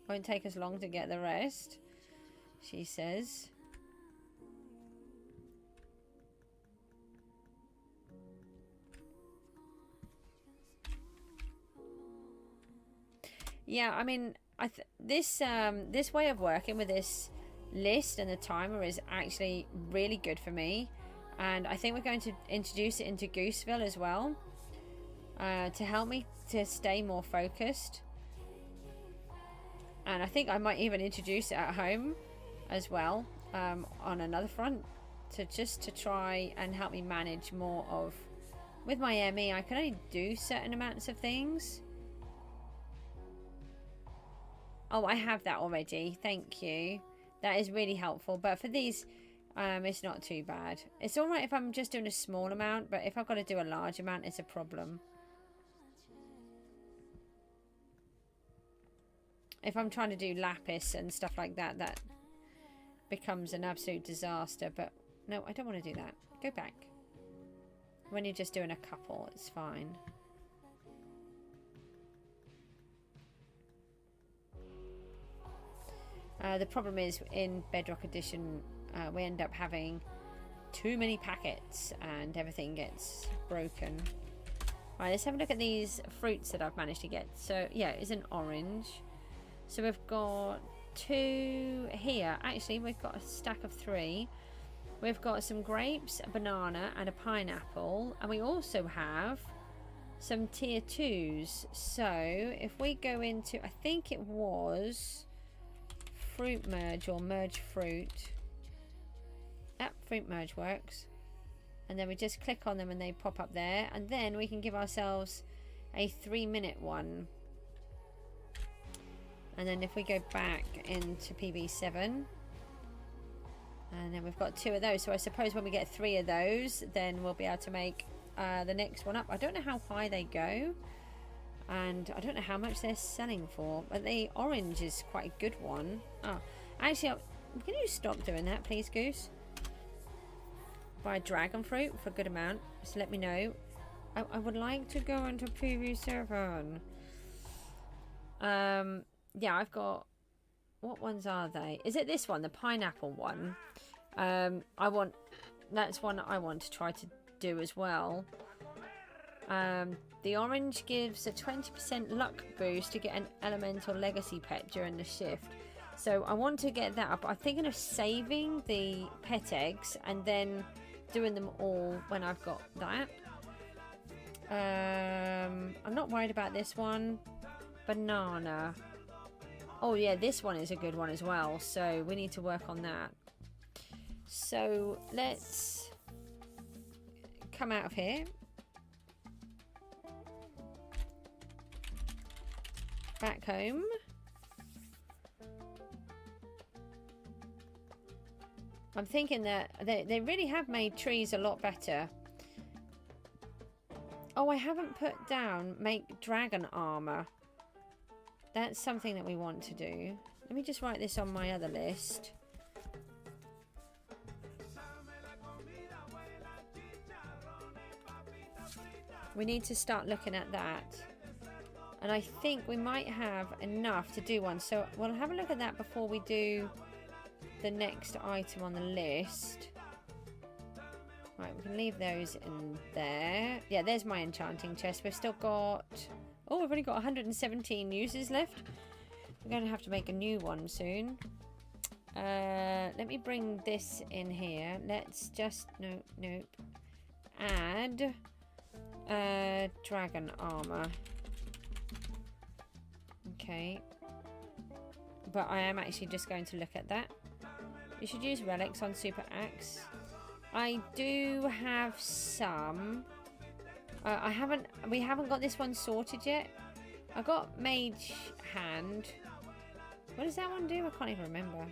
Won't take us long to get the rest, she says. Yeah, I mean, this way of working with this list and the timer is actually really good for me, and I think we're going to introduce it into Gooseville as well, to help me to stay more focused. And I think I might even introduce it at home as well, on another front, to try and help me manage more of... With my ME, I can only do certain amounts of things. Oh, I have that already. Thank you. That is really helpful. But for these, it's not too bad. It's all right if I'm just doing a small amount, but if I've got to do a large amount, it's a problem. If I'm trying to do lapis and stuff like that, that becomes an absolute disaster. But no, I don't want to do that. Go back. When you're just doing a couple, it's fine. The problem is in Bedrock Edition, we end up having too many packets and everything gets broken. Right, let's have a look at these fruits that I've managed to get. So yeah, it's an orange. So we've got 2 here. Actually, we've got a stack of 3. We've got some grapes, a banana and a pineapple. And we also have some tier 2s. So if we go into, I think it was fruit merge or merge fruit. That fruit merge works. And then we just click on them and they pop up there. And then we can give ourselves a 3-minute one. And then if we go back into PB7, and then we've got 2 of those. So I suppose when we get 3 of those, then we'll be able to make the next one up. I don't know how high they go. And I don't know how much they're selling for. But the orange is quite a good one. Oh, actually, can you stop doing that, please, Goose? Buy dragon fruit for a good amount. Just let me know. I would like to go into PB7. Yeah, I've got... What ones are they? Is it this one? The pineapple one? That's one I want to try to do as well. The orange gives a 20% luck boost to get an elemental legacy pet during the shift. So I want to get that up. I'm thinking of saving the pet eggs and then doing them all when I've got that. I'm not worried about this one. Banana. Oh yeah, this one is a good one as well. So we need to work on that. So let's come out of here. Back home. I'm thinking that they really have made trees a lot better. Oh, I haven't put down make dragon armor. That's something that we want to do. Let me just write this on my other list. We need to start looking at that. And I think we might have enough to do one. So we'll have a look at that before we do the next item on the list. Right, we can leave those in there. Yeah, there's my enchanting chest. We've still got... Oh, we've only got 117 uses left. We're going to have to make a new one soon. Let me bring this in here. Let's just... Nope. Add... dragon armor. Okay. But I am actually just going to look at that. You should use relics on Super Axe. I do have some. We haven't got this one sorted yet. I got Mage Hand. What does that one do? I can't even remember.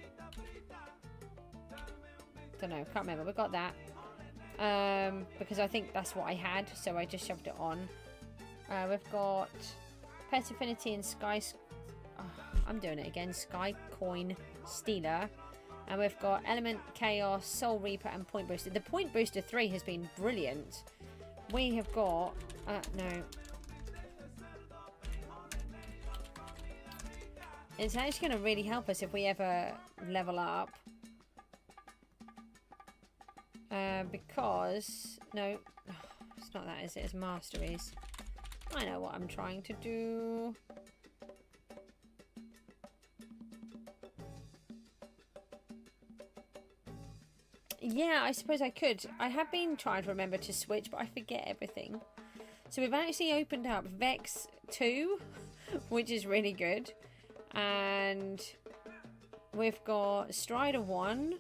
Don't know. Can't remember. We got that. Because I think that's what I had, so I just shoved it on. We've got Pet Affinity and Sky... Oh, I'm doing it again. Sky Coin Stealer. And we've got Element Chaos, Soul Reaper and Point Booster. The Point Booster 3 has been brilliant. We have got... no. It's actually going to really help us if we ever level up. Because... No. It's not that, is it? It's Masteries. I know what I'm trying to do. Yeah, I suppose I could. I have been trying to remember to switch, but I forget everything. So we've actually opened up Vex 2, which is really good. And we've got Strider 1,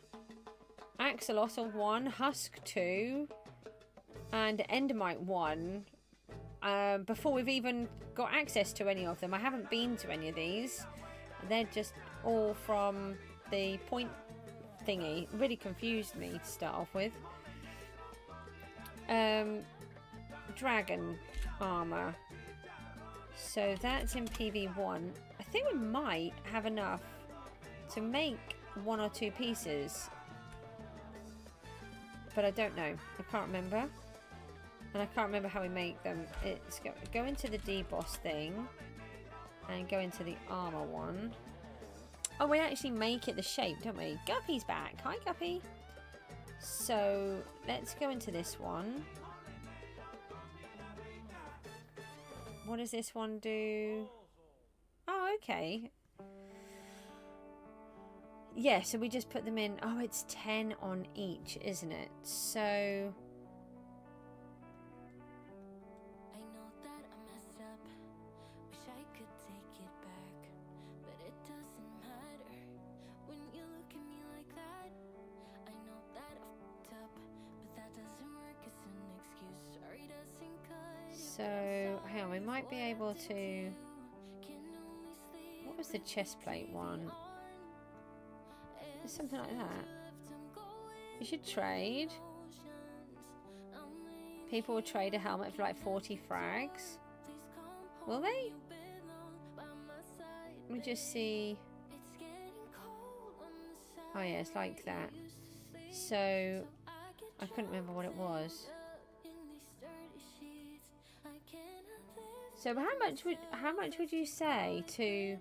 Axolotl 1, Husk 2, and Endermite 1. Before we've even got access to any of them. I haven't been to any of these. they're just all from the point thingy. It really confused me to start off with. Dragon armor. So that's in PV1. I think we might have enough to make 1 or 2 pieces. But I don't know. I can't remember. And I can't remember how we make them. It's go into the deboss thing. And go into the armor one. Oh, we actually make it the shape, don't we? Guppy's back. Hi, Guppy. So, let's go into this one. What does this one do? Oh, okay. Yeah, so we just put them in. Oh, it's 10 on each, isn't it? So... I know that I messed up. Wish I could take it back. But it doesn't matter when you look at me like that. I know that I fucked up, but that doesn't work as an excuse. Sorry doesn't cut. So, hang on, we might be able to... What was the chest plate one? Something like that. You should trade. People will trade a helmet for like 40 frags. Will they? Let me just see. Oh yeah, it's like that. So I couldn't remember what it was. So how much would you say to...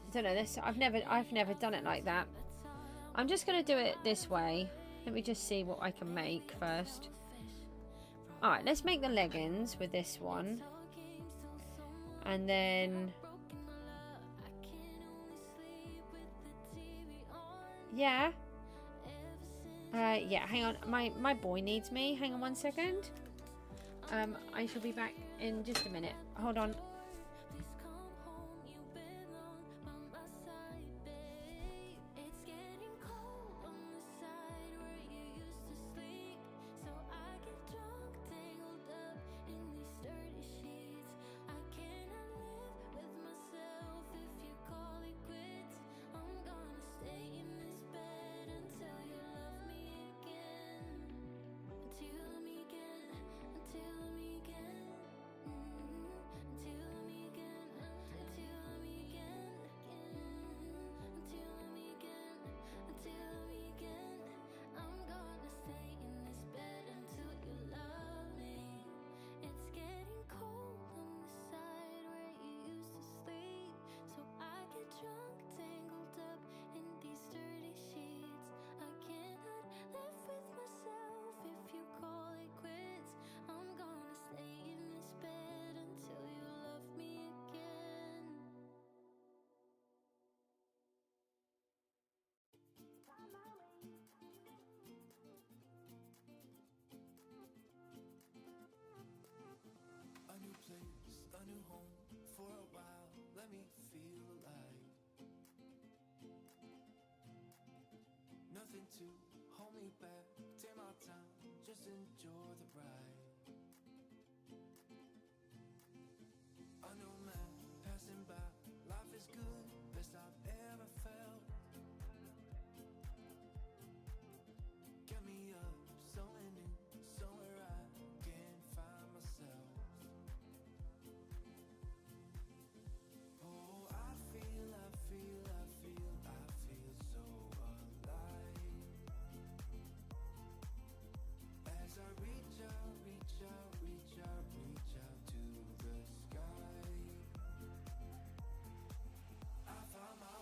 I don't know this. I've never done it like that. I'm just gonna do it this way. Let me just see what I can make first. Alright, let's make the leggings with this one. And then... Yeah. Yeah, hang on. My boy needs me. Hang on 1 second. I shall be back in just a minute. Hold on. To hold me back, take my time, just enjoy the ride. I know man, passing by, life is good, best I've ever felt. Get me up, somewhere new, somewhere I can find myself. Oh, I feel so alive. As I reach out to the sky, I found my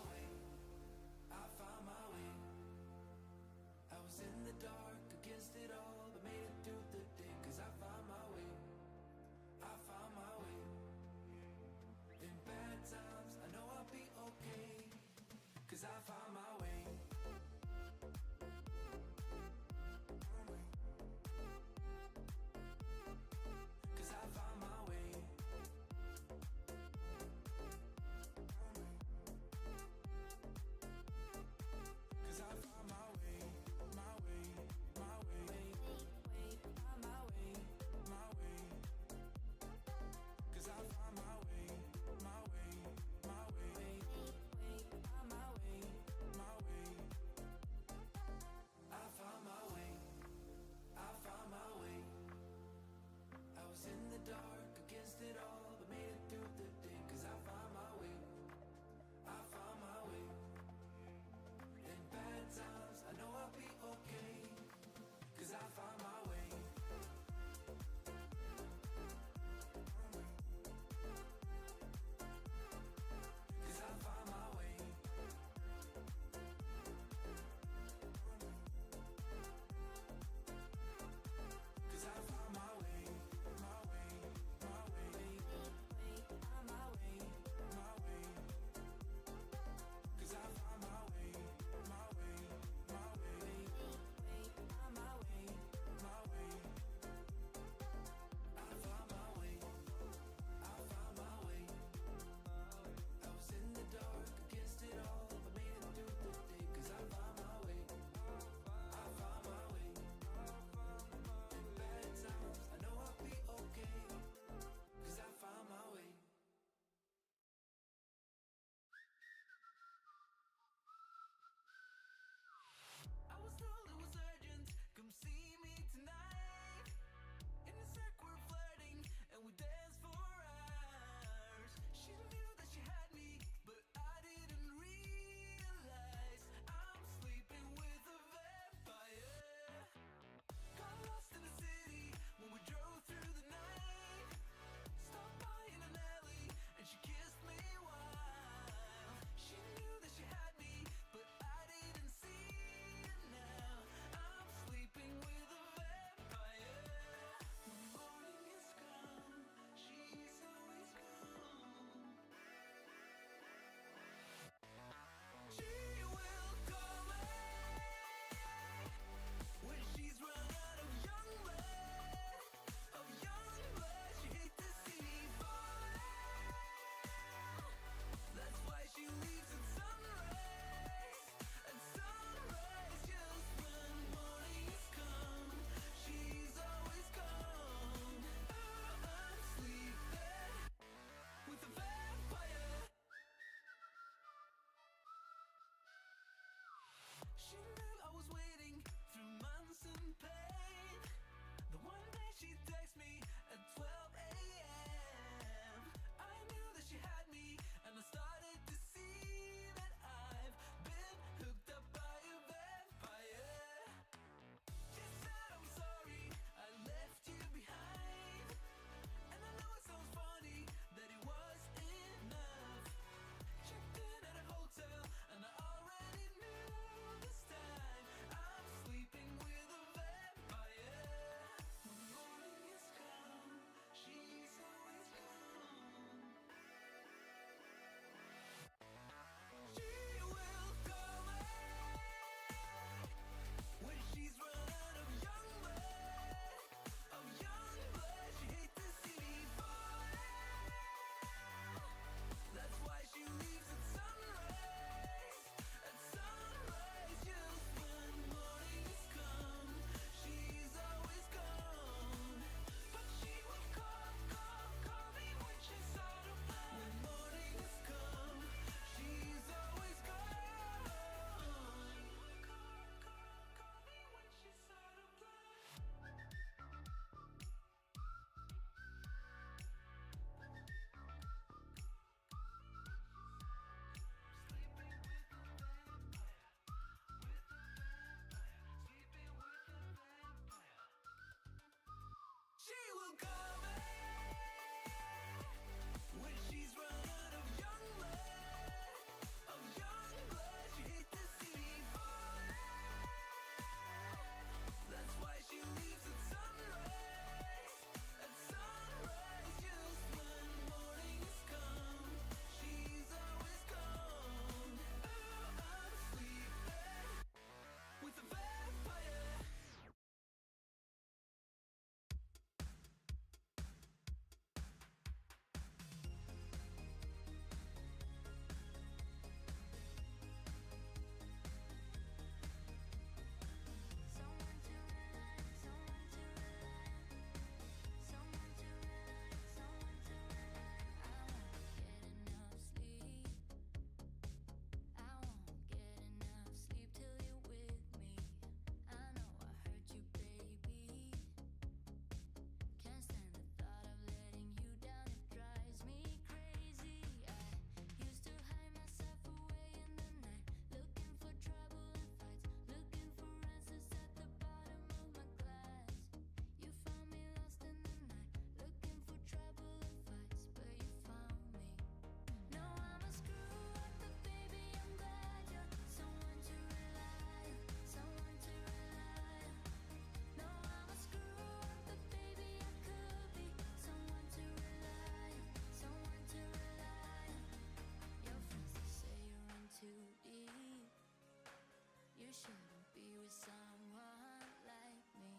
shouldn't be with someone like me.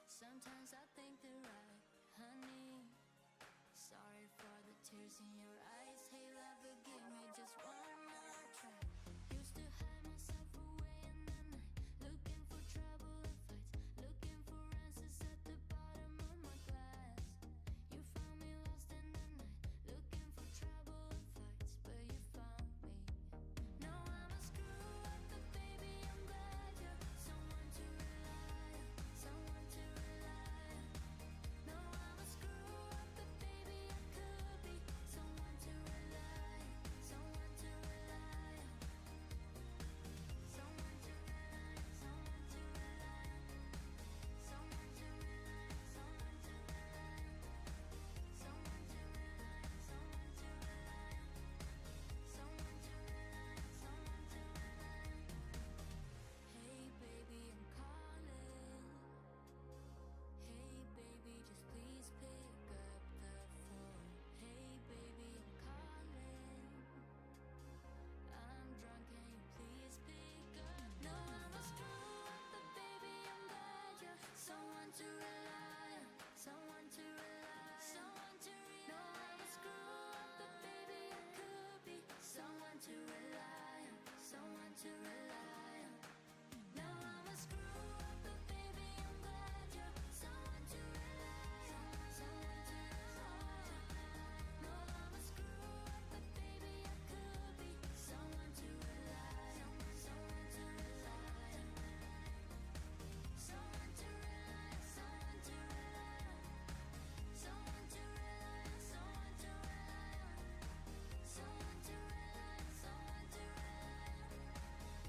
Sometimes I think they're right, honey. Sorry for the tears in your eyes. Hey, love, forgive me just one more try. Used to hide myself away in the night, looking for trouble and fights, looking for answers at the bottom of my glass. You found me lost in the night, looking for trouble and fights, but you found me. Now I'm a screw up, but baby, I'm glad you're someone to rely on, someone to rely on. No, I'm a screw up, but baby, I could be someone to rely on, someone to rely on. Someone to rely on, someone to rely on. Someone to rely on, someone to rely on. Someone to rely on, someone to rely on. Someone to rely on, someone to rely on. Hey baby, I'm calling. Hey baby, just please pick up the phone. Hey baby, I'm calling. I'm drunk, can you please pick up? No, I'm a screw up, but baby, I'm glad you're someone to rely on, someone to rely on, someone to rely on. No, I'm a screw up, but baby, I could be someone to rely on, someone to rely on. Now I'm a screw up, but baby, I'm glad you're someone to rely on, someone to rely on. No, I'm a screw up, but baby, I could be someone to rely on, someone to rely on. Someone to rely on, someone to rely on. Someone to rely on, someone to rely on. Someone to rely on, someone to rely on.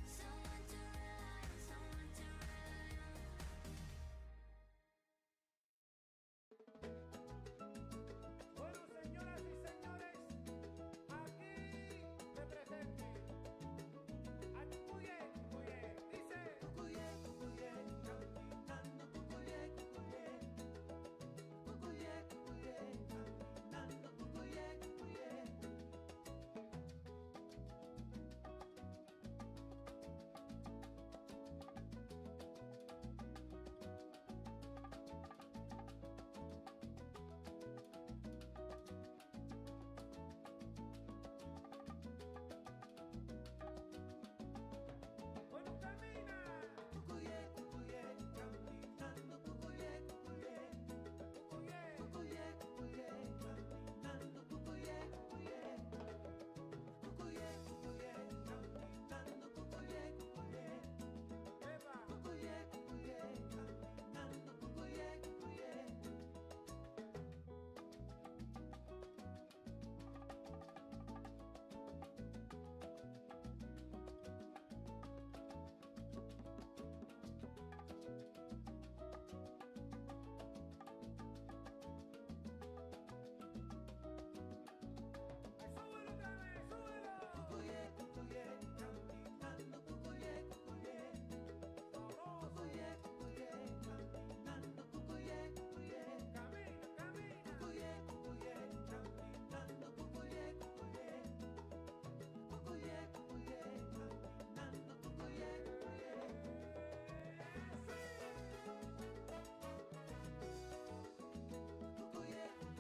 Someone to rely on, someone to rely on. Bueno, señoras y señores, aquí me presento a Cucuye, Cucuye, dice Cucuye, Cucuye, caminando Cucuye, Cucuye, Cucuye, Cucuye, caminando Cucuye, Cucuye. Bueno, camina. Cucuye, Cucuye, caminando Cucuye, Cucuye. Cucuye, Cucuye, Cucuye, caminando Cucuye, Cucuye. Cucuye, Cucuye, caminando Cucuye, Cucuye. Eva. Cucuye, Cucuye, caminando Cucuye, Cucuye. Súbelo, Cami, súbelo. Cucuye, Cucuye, caminando Cucuye, Cucuye. Cucuye, Cucuye, caminando Cucuye, Cucuye. Camina, camina. Cucuye, Cucuye, caminando Cucuye, Cucuye. Cucuye, Cucuye, caminando Cucuye, Cucuye. Cucuye, Cucuye.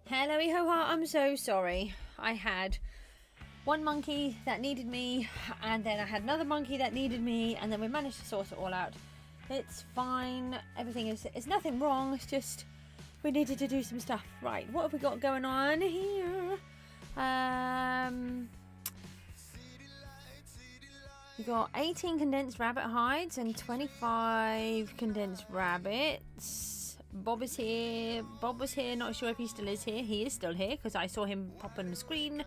Hello, Ihoha. I'm so sorry. I had one monkey that needed me, and then I had another monkey that needed me, and then we managed to sort it all out. It's fine. Everything is... It's nothing wrong. It's just we needed to do some stuff. Right, what have we got going on here? We got 18 condensed rabbit hides and 25 condensed rabbits. Bob is here. Bob was here. Not sure if he still is here. He is still here because I saw him pop on the screen.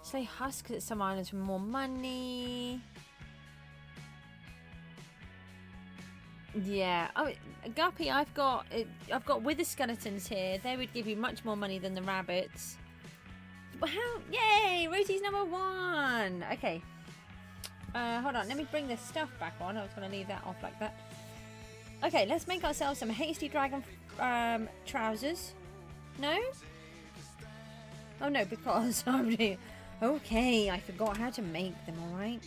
Slay husks at some islands for more money. Yeah. Oh, Guppy, I've got wither skeletons here. They would give you much more money than the rabbits. But how? Yay! Rosie's #1. Okay. Hold on. Let me bring this stuff back on. I was going to leave that off like that. Okay, let's make ourselves some hasty dragon trousers. No? Oh no, because okay, I forgot how to make them. All right.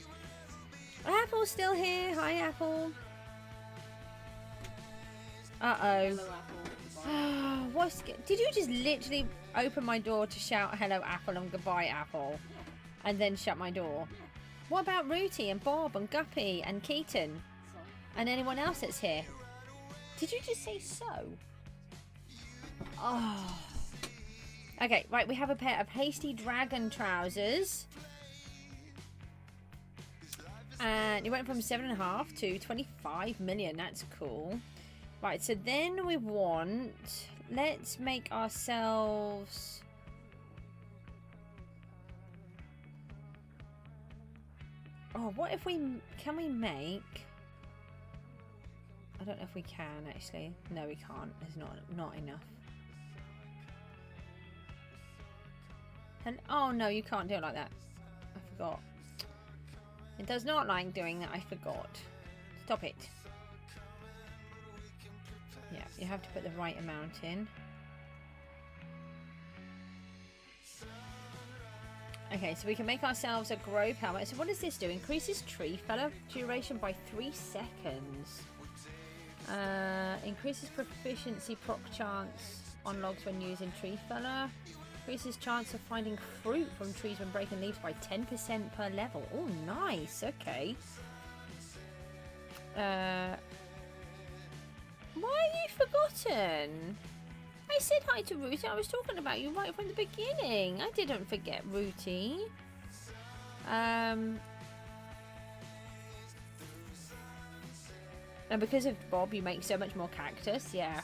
Apple's still here. Hi, Apple. Hello, Apple. Did you just literally open my door to shout hello, Apple, and goodbye, Apple, and then shut my door? What about Rooty and Bob and Guppy and Keaton and anyone else that's here? Did you just say so? Oh. Okay, right, we have a pair of hasty dragon trousers. And it went from 7.5 to 25 million. That's cool. Right, so then we want... Let's make ourselves... Oh, what if we... Can we make... I don't know if we can, actually. No, we can't. There's not enough. And, oh, no, you can't do it like that. I forgot. It does not like doing that. I forgot. Stop it. Yeah, you have to put the right amount in. Okay, so we can make ourselves a grove helmet. So what does this do? Increases tree feller duration by 3 seconds. Increases proficiency proc chance on logs when using tree feller. Increases chance of finding fruit from trees when breaking leaves by 10% per level. Oh, nice. Okay. Why have you forgotten? I said hi to Rooty. I was talking about you right from the beginning. I didn't forget Rooty. And because of Bob, you make so much more cactus. Yeah,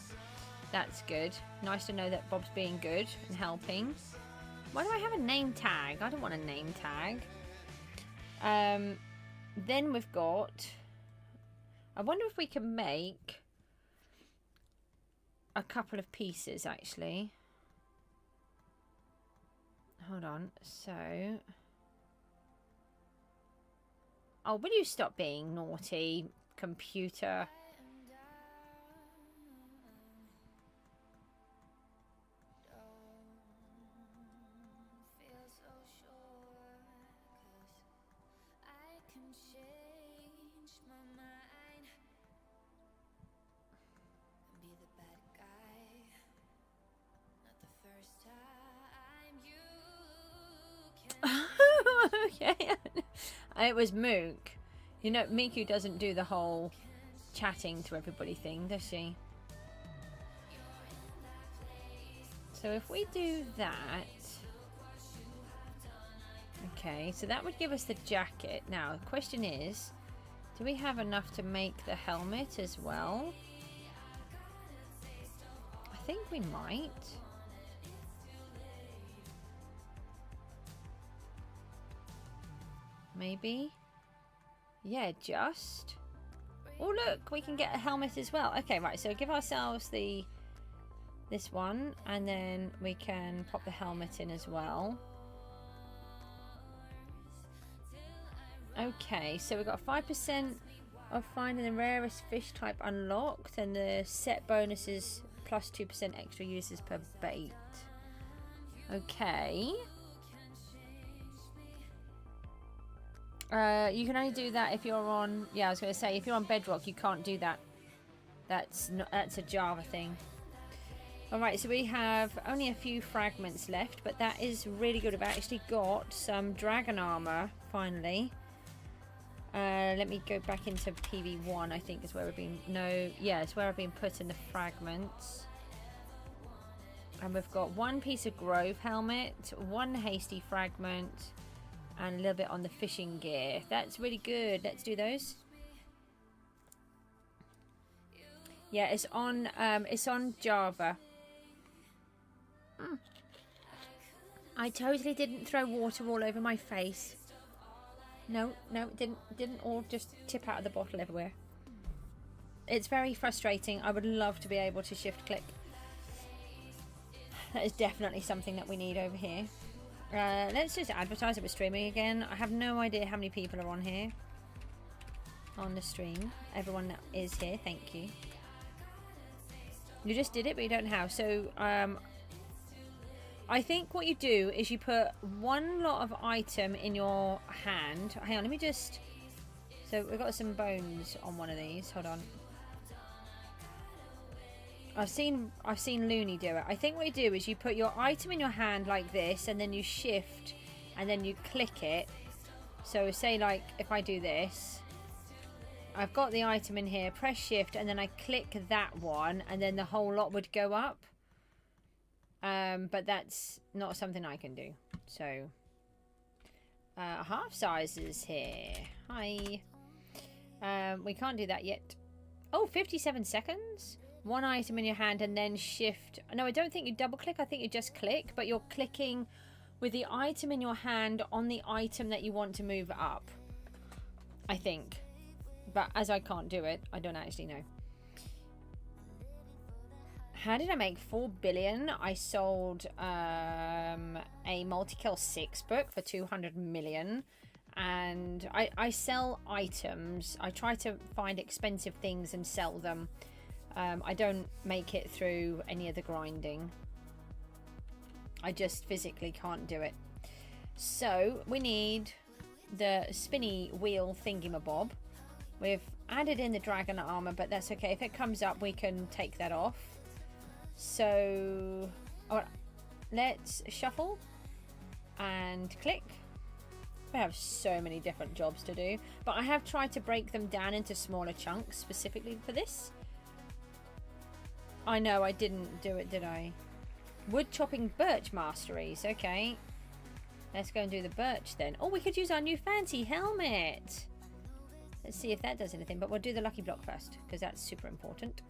that's good. Nice to know that Bob's being good and helping. Why do I have a name tag? I don't want a name tag. Then we've got... I wonder if we can make a couple of pieces, actually. Hold on. So... Oh, will you stop being naughty, computer? Okay. It was Mook. You know, Miku doesn't do the whole chatting to everybody thing, does she? So if we do that... Okay, so that would give us the jacket. Now, the question is, do we have enough to make the helmet as well? I think we might. Maybe. Yeah, just. Oh, look, we can get a helmet as well. Okay, right, so give ourselves this one, and then we can pop the helmet in as well. Okay, so we've got 5% of finding the rarest fish type unlocked, and the set bonus is plus 2% extra uses per bait. Okay. You can only do that if you're on... Yeah, I was going to say, if you're on Bedrock, you can't do that. That's a Java thing. Alright, so we have only a few fragments left, but that is really good. I've actually got some dragon armor, finally. Let me go back into PV1, I think is where we've been... No, yeah, it's where I've been putting the fragments. And we've got one piece of Grove helmet, one hasty fragment, and a little bit on the fishing gear. That's really good. Let's do those. Yeah, it's on Java. I totally didn't throw water all over my face. No, it didn't all just tip out of the bottle everywhere. It's very frustrating. I would love to be able to shift click. That is definitely something that we need over here. Let's just advertise that we're streaming again. I have no idea how many people are on here. On the stream. Everyone that is here, thank you. You just did it, but you don't have. So, I think what you do is you put one lot of item in your hand. Hang on, let me just... So, we've got some bones on one of these. Hold on. I've seen Looney do it. I think what you do is you put your item in your hand like this, and then you shift, and then you click it. So say like if I do this, I've got the item in here, press shift, and then I click that one, and then the whole lot would go up. But that's not something I can do. So half sizes here. Hi. We can't do that yet. Oh, 57 seconds. One item in your hand and then shift. No, I don't think you double click. I think you just click, but you're clicking with the item in your hand on the item that you want to move up, I think. But as I can't do it, I don't actually know. How did I make 4 billion? I sold a multi-kill 6 book for 200 million. And I sell items. I try to find expensive things and sell them. I don't make it through any of the grinding. I just physically can't do it. So we need the spinny wheel thingamabob. We've added in the dragon armor, but that's okay. If it comes up, we can take that off. So let's shuffle and click. We have so many different jobs to do, but I have tried to break them down into smaller chunks specifically for this. I know I didn't do it, did I? Wood chopping birch masteries. Okay. Let's go and do the birch then. Oh, we could use our new fancy helmet. Let's see if that does anything. But we'll do the lucky block first, because that's super important.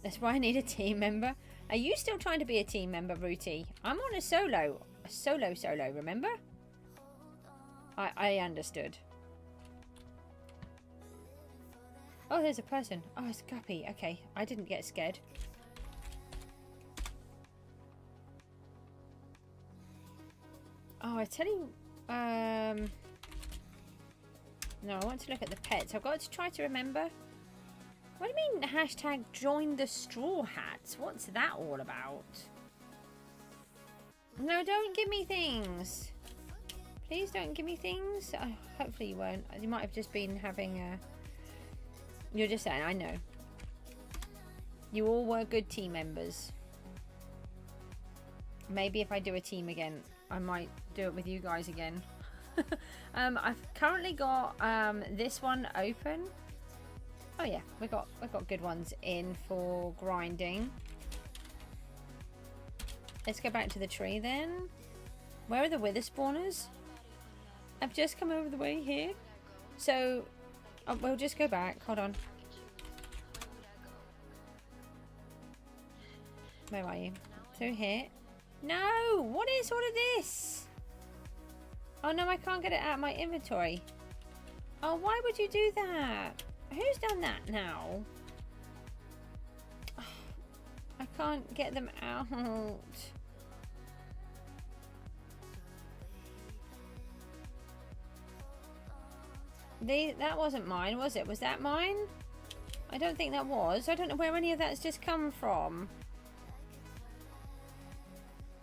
That's why I need a team member. Are you still trying to be a team member, Rooty? I'm on a solo. A solo, remember? I understood. Oh, there's a person. Oh, it's a guppy. Okay, I didn't get scared. Oh, I tell you... No, I want to look at the pets. I've got to try to remember. What do you mean, hashtag join the straw hats? What's that all about? No, don't give me things. Please don't give me things. Hopefully you won't. You might have just been having a... You're just saying, I know. You all were good team members. Maybe if I do a team again, I might do it with you guys again. I've currently got this one open. Oh yeah, we've got good ones in for grinding. Let's go back to the tree then. Where are the wither spawners? I've just come over the way here. So we'll just go back. Hold on. Where are you? Through here. No! What is all of this? Oh no, I can't get it out of my inventory. Oh, why would you do that? Who's done that now? Oh, I can't get them out. That wasn't mine, was it? Was that mine? I don't think that was. I don't know where any of that's just come from.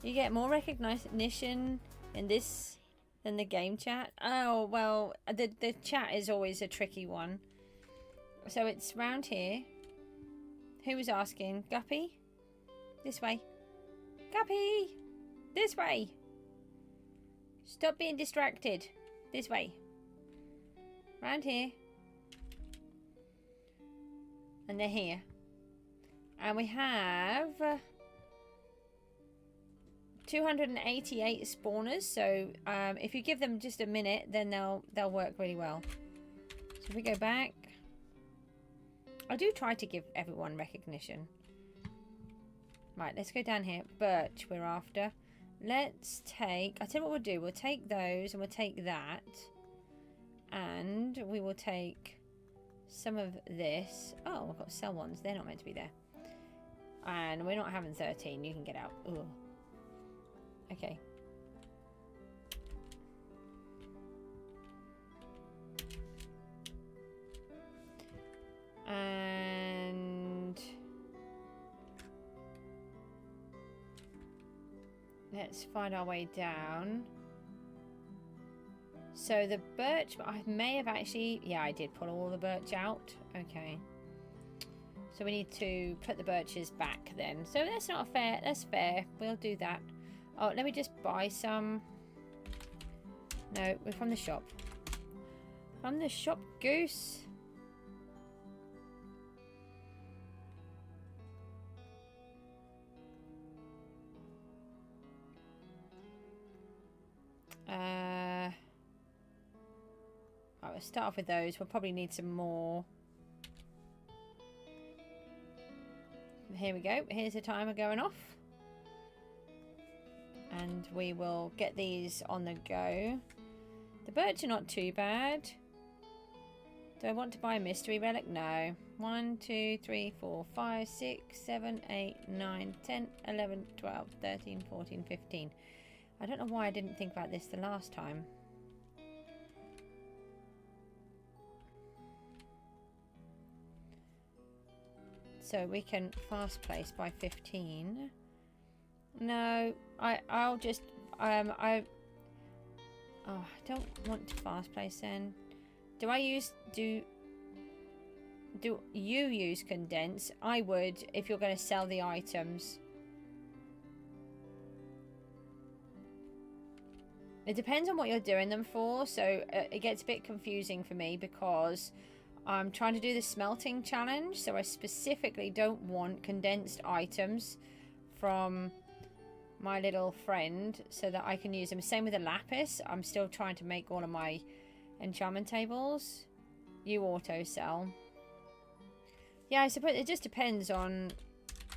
You get more recognition in this than the game chat. Oh, well, the chat is always a tricky one. So it's round here. Who was asking? Guppy? This way. Guppy! This way! Stop being distracted. This way. Round here. And they're here. And we have 288 spawners. So if you give them just a minute, then they'll work really well. So if we go back, I do try to give everyone recognition. Right, let's go down here. Birch, we're after. Let's take... I'll tell you what we'll do. We'll take those and we'll take that. And we will take some of this. Oh, I've got to sell ones. They're not meant to be there. And we're not having 13. You can get out. Ugh. Okay. And let's find our way down. So the birch, I may have actually, yeah, I did pull all the birch out. Okay. So we need to put the birches back then. So that's not fair. That's fair. We'll do that. Oh, let me just buy some. No, we're from the shop. From the shop, Goose. Right, we'll start off with those. We'll probably need some more. Here we go. Here's the timer going off. And we will get these on the go. The birch are not too bad. Do I want to buy a mystery relic? No. 1, 2, 3, 4, 5, 6, 7, 8, 9, 10, 11, 12, 13, 14, 15. I don't know why I didn't think about this the last time. So we can fast place by 15. No, I'll just I don't want to fast place then. Do you use condense? I would if you're going to sell the items. It depends on what you're doing them for, so it gets a bit confusing for me because I'm trying to do the smelting challenge, so I specifically don't want condensed items from my little friend so that I can use them. Same with the lapis. I'm still trying to make all of my enchantment tables. You auto sell. Yeah, I suppose it just depends on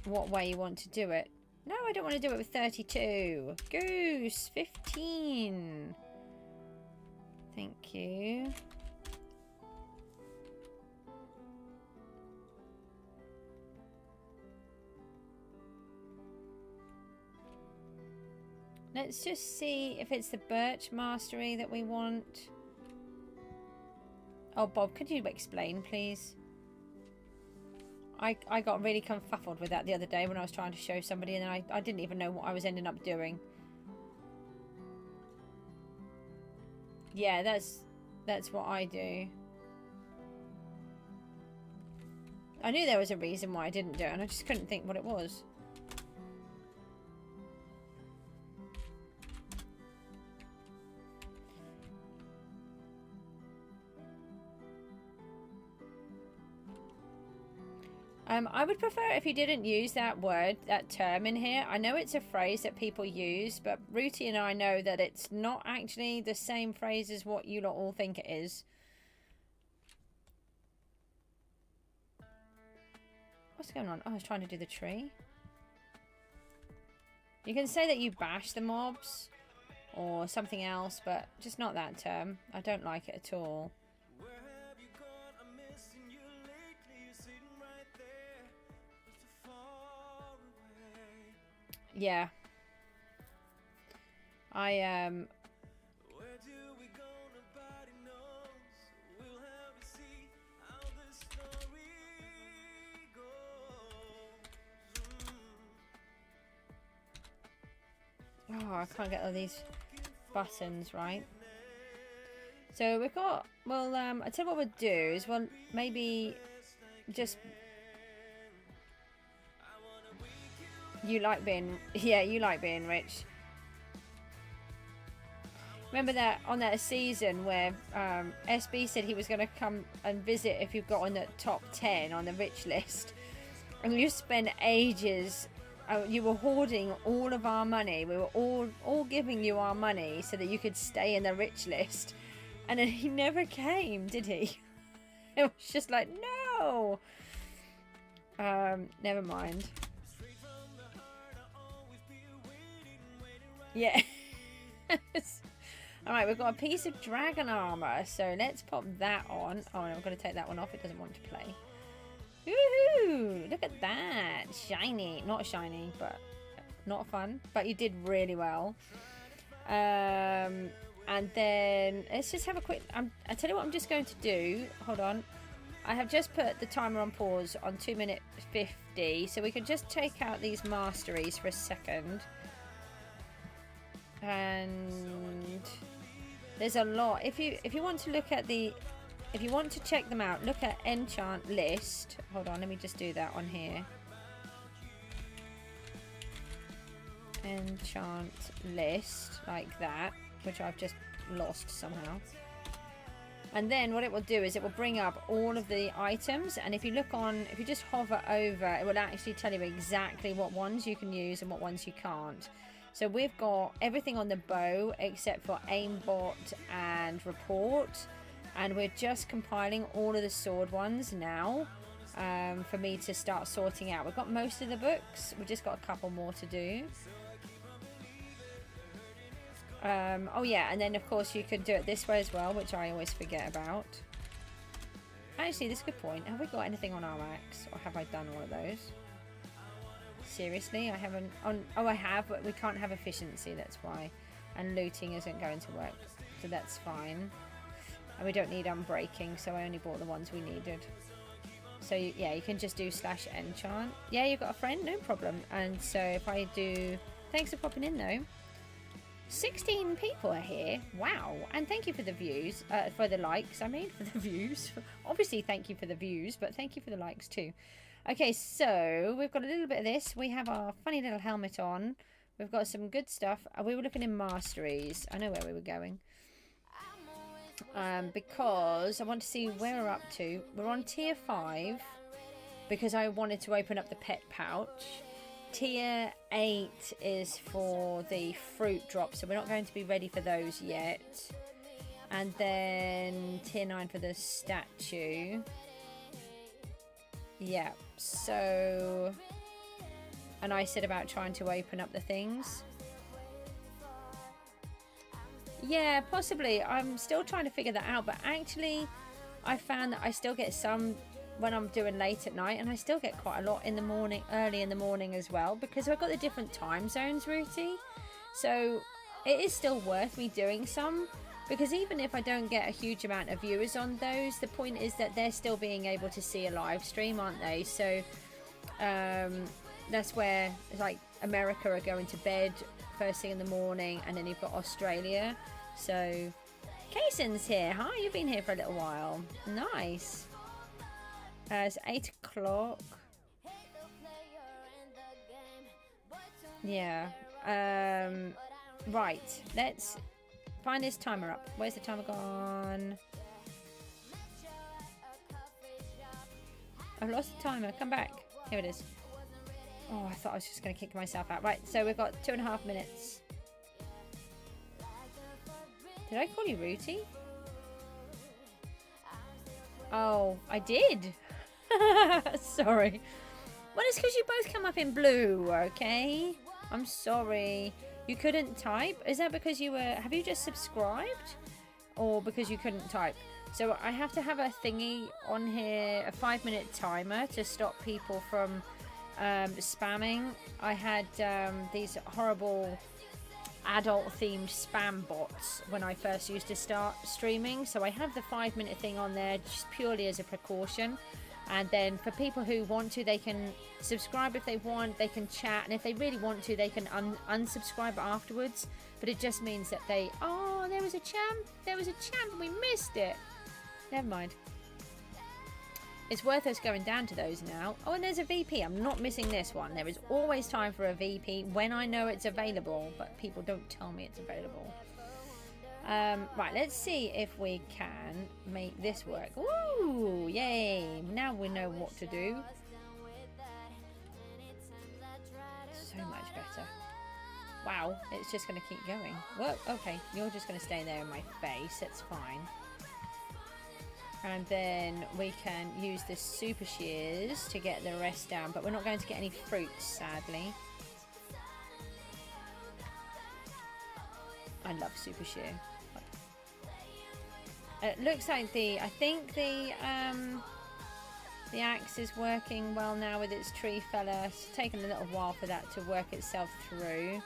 what way you want to do it. No, I don't want to do it with 32. Goose, 15. Thank you. Let's just see if it's the birch mastery that we want. Oh, Bob, could you explain, please? I got really confuffled with that the other day when I was trying to show somebody and I didn't even know what I was ending up doing. Yeah, that's what I do. I knew there was a reason why I didn't do it and I just couldn't think what it was. I would prefer if you didn't use that word, that term in here. I know it's a phrase that people use, but Rooty and I know that it's not actually the same phrase as what you lot all think it is. What's going on? Oh, I was trying to do the tree. You can say that you bash the mobs or something else, but just not that term. I don't like it at all. Yeah. Oh, I can't get all these buttons right. So we've got, well, I tell you what we'll do is, well, maybe just... You like being... Yeah, you like being rich. Remember that on that season where SB said he was going to come and visit if you got on the top 10 on the rich list, and you spent ages. You were hoarding all of our money. We were all giving you our money so that you could stay in the rich list, and then he never came, did he? It was just like, no. Never mind. Yeah. Alright, we've got a piece of dragon armor, so let's pop that on. Oh, no, I'm going to take that one off. It doesn't want to play. Woohoo! Look at that. Shiny. Not shiny, but not fun. But you did really well. And then let's just have a quick... I tell you what I'm just going to do. Hold on. I have just put the timer on pause on 2 minutes 50, so we can just take out these masteries for a second. And there's a lot. If you want to look at the... If you want to check them out, look at enchant list. Hold on, let me just do that on here. Enchant list, like that, which I've just lost somehow. And then what it will do is it will bring up all of the items, and if you look on, if you just hover over, it will actually tell you exactly what ones you can use and what ones you can't. So we've got everything on the bow except for aimbot and report. And we're just compiling all of the sword ones now for me to start sorting out. We've got most of the books. We've just got a couple more to do. Oh yeah, and then of course you can do it this way as well, which I always forget about. Actually, that's a good point. Have we got anything on our axe? Or have I done all of those? Seriously, I haven't... Oh, I have, but we can't have efficiency, that's why. And looting isn't going to work. So that's fine. And we don't need unbreaking, so I only bought the ones we needed. So yeah, you can just do /enchant. Yeah, you've got a friend, no problem. And so if I do... Thanks for popping in though. 16 people are here. Wow. And thank you for the views, for the likes, I mean, for the views. Obviously, thank you for the views, but thank you for the likes too. Okay, so we've got a little bit of this. We have our funny little helmet on. We've got some good stuff. We were looking in masteries. I know where we were going. Because I want to see where we're up to. We're on tier 5 because I wanted to open up the pet pouch. Tier 8 is for the fruit drops, so we're not going to be ready for those yet. And then tier 9 for the statue. Yeah, so... And I said about trying to open up the things. Yeah, possibly. I'm still trying to figure that out, but actually I found that I still get some when I'm doing late at night, and I still get quite a lot in the morning, early in the morning as well, because I've got the different time zones, Ruti. So it is still worth me doing some, because even if I don't get a huge amount of viewers on those, the point is that they're still being able to see a live stream, aren't they? So that's where, like, America are going to bed first thing in the morning, and then you've got Australia. So Kaysen's here. Hi, you've been here for a little while. Nice. It's 8 o'clock. Yeah. Right, let's find this timer up. Where's the timer gone? I've lost the timer. Come back. Here it is. Oh, I thought I was just going to kick myself out. Right, so we've got 2.5 minutes. Did I call you Ruti? Oh, I did. Sorry. Well, it's because you both come up in blue, okay? I'm sorry. You couldn't type? Is that because you were... Have you just subscribed? Or because you couldn't type? So I have to have a thingy on here, a 5-minute timer to stop people from... spamming. I had these horrible adult-themed spam bots when I first used to start streaming, so I have the 5-minute thing on there just purely as a precaution. And then for people who want to, they can subscribe if they want, they can chat, and if they really want to, they can unsubscribe afterwards. But it just means that they... Oh, there was a champ and we missed it. Never mind. it's worth us going down to those now. Oh, and there's a VP. I'm not missing this one. There is always time for a VP when I know it's available, but people don't tell me it's available. Right, let's see if we can make this work. Woo! Yay! Now we know what to do. So much better. Wow, it's just going to keep going. Well, okay, you're just going to stay there in my face. That's fine. And then we can use the super shears to get the rest down, but we're not going to get any fruits, sadly. I love super shear. It looks like I think the axe is working well now with its tree fella. It's taken a little while for that to work itself through.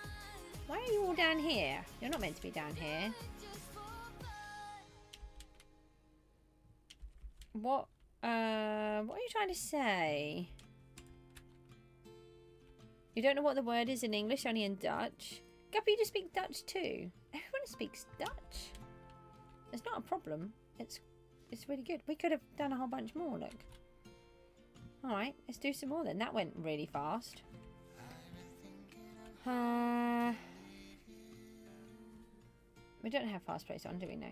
Why are you all down here? You're not meant to be down here. What are you trying to say? You don't know what the word is in English, only in Dutch? Guppy, you just speak Dutch too. Everyone speaks Dutch. It's not a problem. It's really good. We could have done a whole bunch more, look. Alright, let's do some more then. That went really fast. We don't have fast place on, do we? No.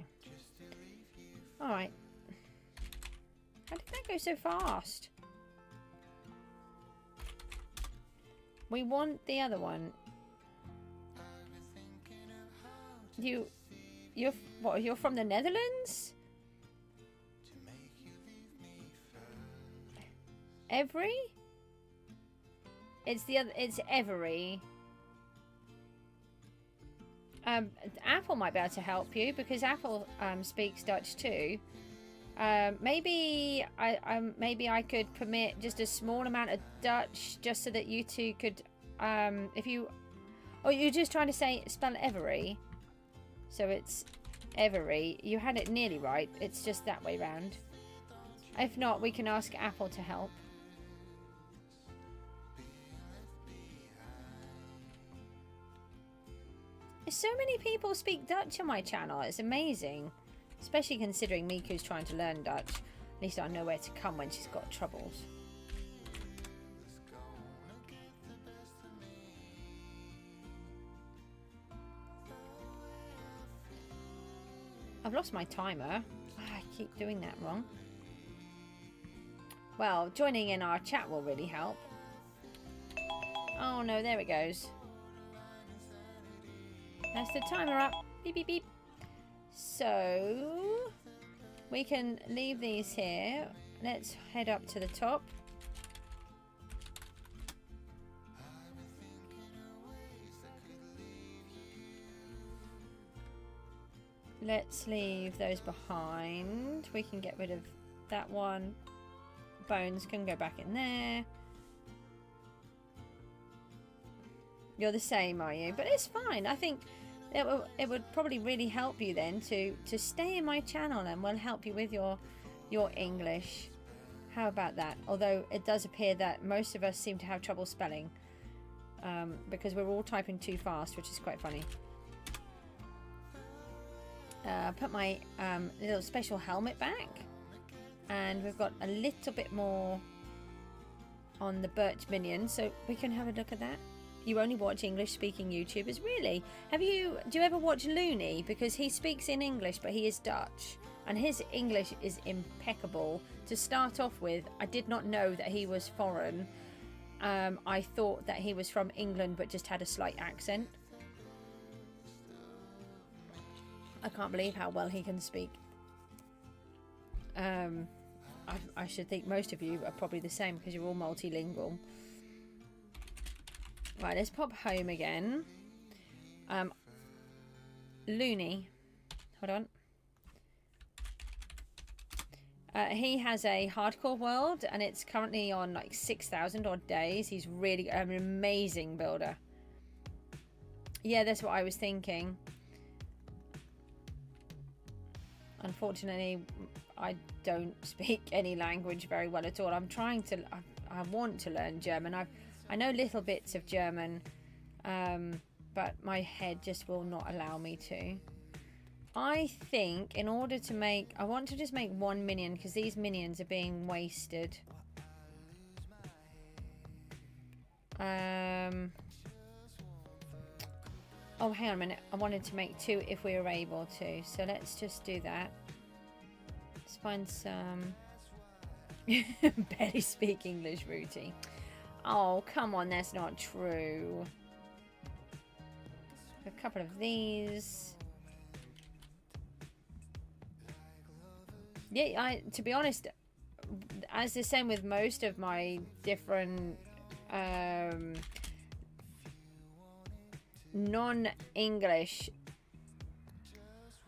Alright. How did that go so fast? We want the other one. You're what? You're from the Netherlands? Every? It's the other. It's Every. Apple might be able to help you because Apple speaks Dutch too. Maybe I could permit just a small amount of Dutch just so that you two could if you. Oh, you're just trying to spell Every. So it's Every. You had it nearly right. It's just that way round. If not, we can ask Apple to help. So many people speak Dutch on my channel. It's amazing. Especially considering Miku's trying to learn Dutch. At least I know where to come when she's got troubles. I've lost my timer. I keep doing that wrong. Well, joining in our chat will really help. Oh no, there it goes. That's the timer up. Beep, beep, beep. So, we can leave these here. Let's head up to the top. Let's leave those behind. We can get rid of that one. Bones can go back in there. You're the same, are you? But it's fine. I think it would probably really help you then to stay in my channel, and we'll help you with your English. How about that? Although it does appear that most of us seem to have trouble spelling because we're all typing too fast, which is quite funny. Put my little special helmet back, and we've got a little bit more on the birch minion, so we can have a look at that. You only watch English speaking YouTubers? Really? Do you ever watch Looney? Because he speaks in English, but he is Dutch, and his English is impeccable. To start off with, I did not know that he was foreign. I thought that he was from England but just had a slight accent. I can't believe how well he can speak. I should think most of you are probably the same because you're all multilingual. Right, let's pop home again. Looney. Hold on. He has a hardcore world and it's currently on like 6,000 odd days. He's really an amazing builder. Yeah, that's what I was thinking. Unfortunately, I don't speak any language very well at all. I'm trying to. I want to learn German. I know little bits of German, but my head just will not allow me to. I think in order to make... I want to just make one minion because these minions are being wasted. Oh, hang on a minute. I wanted to make 2 if we were able to. So let's just do that. Let's find some... Barely speak English, Rooty. Oh, come on. That's not true. A couple of these. Yeah, to be honest, as the same with most of my different non-English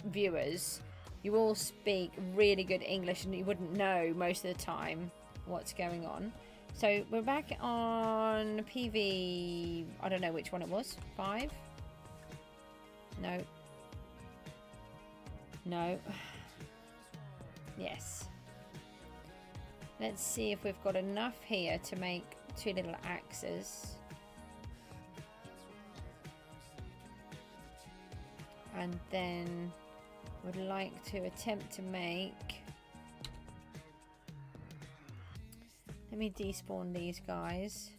viewers, you all speak really good English and you wouldn't know most of the time what's going on. So we're back on PV, I don't know which one it was, 5? No. No. Yes. Let's see if we've got enough here to make 2 little axes. And then would like to attempt to make... Let me despawn these guys.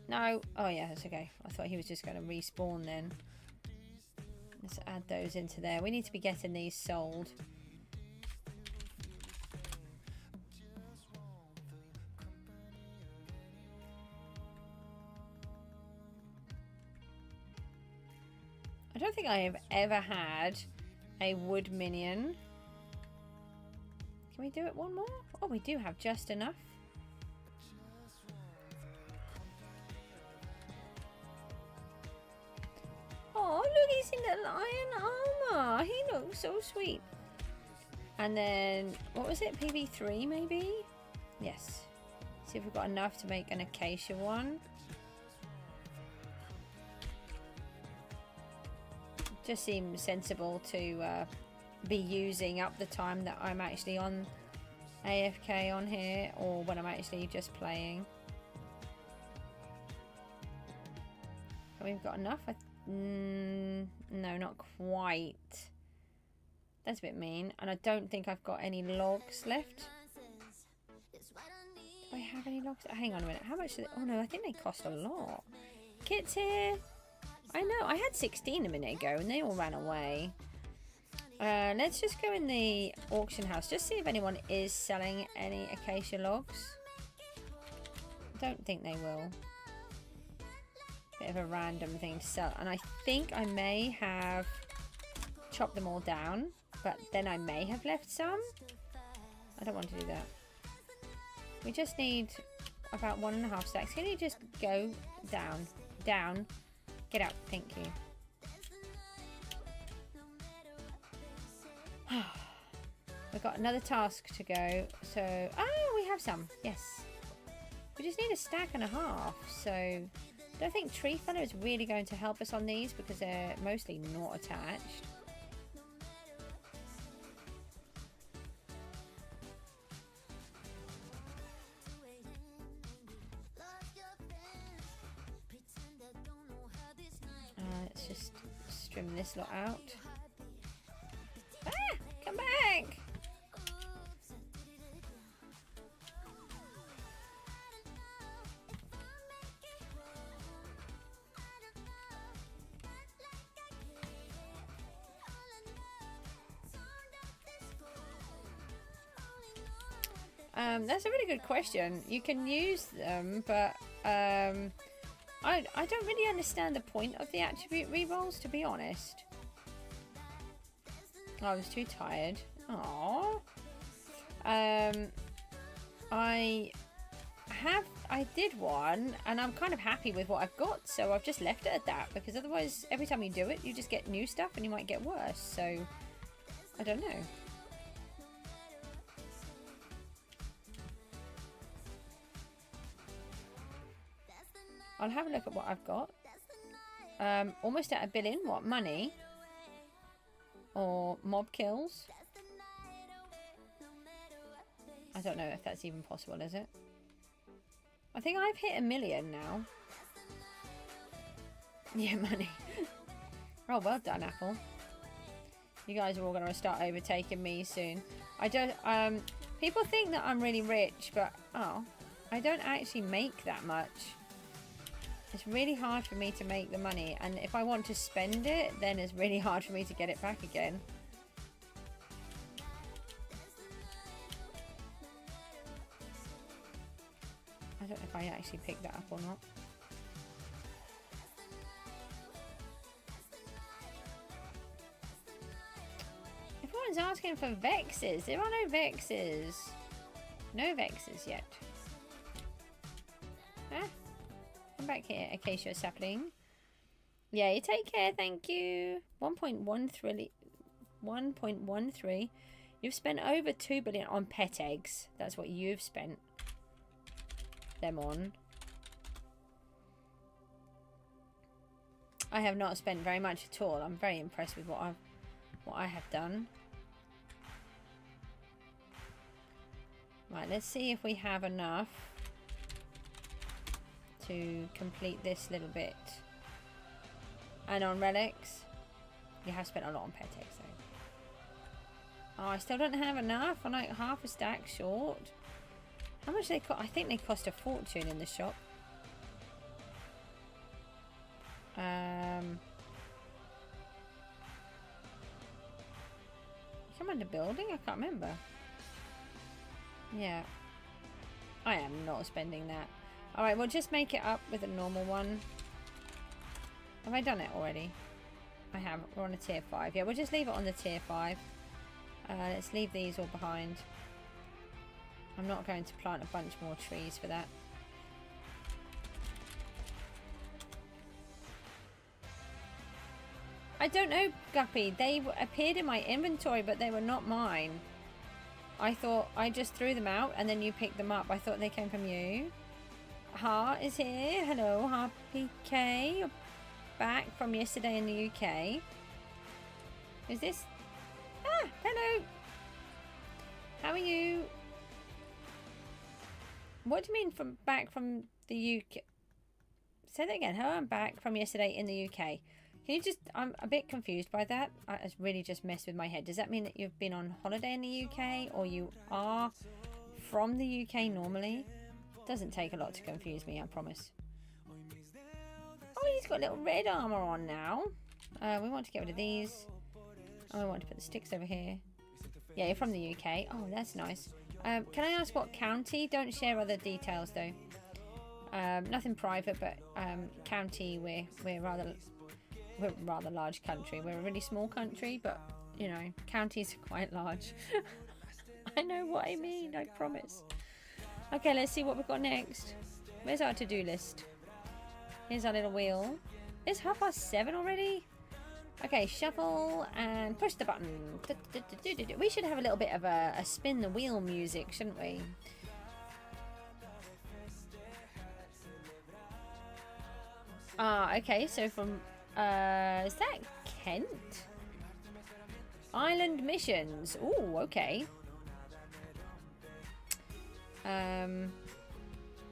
No. Oh yeah, that's okay. I thought he was just going to respawn then. Let's add those into there. We need to be getting these sold. I don't think I have ever had a wood minion. Can we do it one more? Oh, we do have just enough. Oh, look, he's in the lion armor. He looks so sweet. And then, what was it? PV3 maybe? Yes. See if we've got enough to make an acacia one. Just seems sensible to be using up the time that I'm actually on AFK on here, or when I'm actually just playing. We've got enough. No, not quite. That's a bit mean. And I don't think I've got any logs left. Do I have any logs? Hang on a minute. How much do they... Oh no, I think they cost a lot. Kit's here. I know. I had 16 a minute ago and they all ran away. Let's just go in the auction house. Just see if anyone is selling any acacia logs. Don't think they will. Bit of a random thing to sell. And I think I may have chopped them all down. But then I may have left some. I don't want to do that. We just need about 1.5 stacks. Can you just go down? Down. Get out. Thank you. We've got another task to go. So, oh, we have some. Yes. We just need 1.5 stacks. So, I don't think Tree Feller is really going to help us on these because they're mostly not attached. Let's just trim this lot out. Ah! Come back! That's a really good question. You can use them, but I don't really understand the point of the attribute rerolls, to be honest. I was too tired. Aww. I did one, and I'm kind of happy with what I've got, so I've just left it at that, because otherwise, every time you do it, you just get new stuff, and you might get worse, so I don't know. I'll have a look at what I've got. Almost at 1 billion. What? Money? Or mob kills? I don't know if that's even possible, is it? I think I've hit 1 million now. Yeah, money. Oh, well done, Apple. You guys are all going to start overtaking me soon. I don't, people think that I'm really rich, but, oh, I don't actually make that much. It's really hard for me to make the money, and if I want to spend it, then it's really hard for me to get it back again. I don't know if I actually picked that up or not. Everyone's asking for Vexes. There are no Vexes. No Vexes yet. Ah, come back here, Acacia Sapling. Yeah, you take care, thank you. 1.13. You've spent over 2 billion on pet eggs. That's what you've spent them on. I have not spent very much at all. I'm very impressed with what I have done. Right, let's see if we have enough to complete this little bit. And on relics, you have spent a lot on pet eggs though. Oh, I still don't have enough. I'm like half a stack short. How much they cost? I think they cost a fortune in the shop. Come under building? I can't remember. Yeah. I am not spending that. Alright, we'll just make it up with a normal one. Have I done it already? I have. We're on a tier 5. Yeah, we'll just leave it on the tier 5. Let's leave these all behind. I'm not going to plant a bunch more trees for that. I don't know, Guppy. They appeared in my inventory, but they were not mine. I thought I just threw them out and then you picked them up. I thought they came from you. Ha is here. Hello, Ha PK. You're back from yesterday in the UK. Is this? Ah, hello. How are you? What do you mean from back from the UK? Say that again. Hello, I'm back from yesterday in the UK. Can you just, I'm a bit confused by that. It's really just messed with my head. Does that mean that you've been on holiday in the UK or you are from the UK normally? Doesn't take a lot to confuse me, I promise. Oh, he's got little red armor on now. We want to get rid of these. And we want to put the sticks over here. Yeah, you're from the UK. Oh, that's nice. Can I ask what county? Don't share other details though. Nothing private, but county, we're rather large country. We're a really small country, but you know, counties are quite large. I know what I mean, I promise. Okay, let's see what we've got next. Where's our to-do list? Here's our little wheel. It's 7:30 already. Okay, shuffle and push the button. We should have a little bit of a spin the wheel music, shouldn't we? Ah, okay, so from is that Kent? Island missions. Ooh, okay.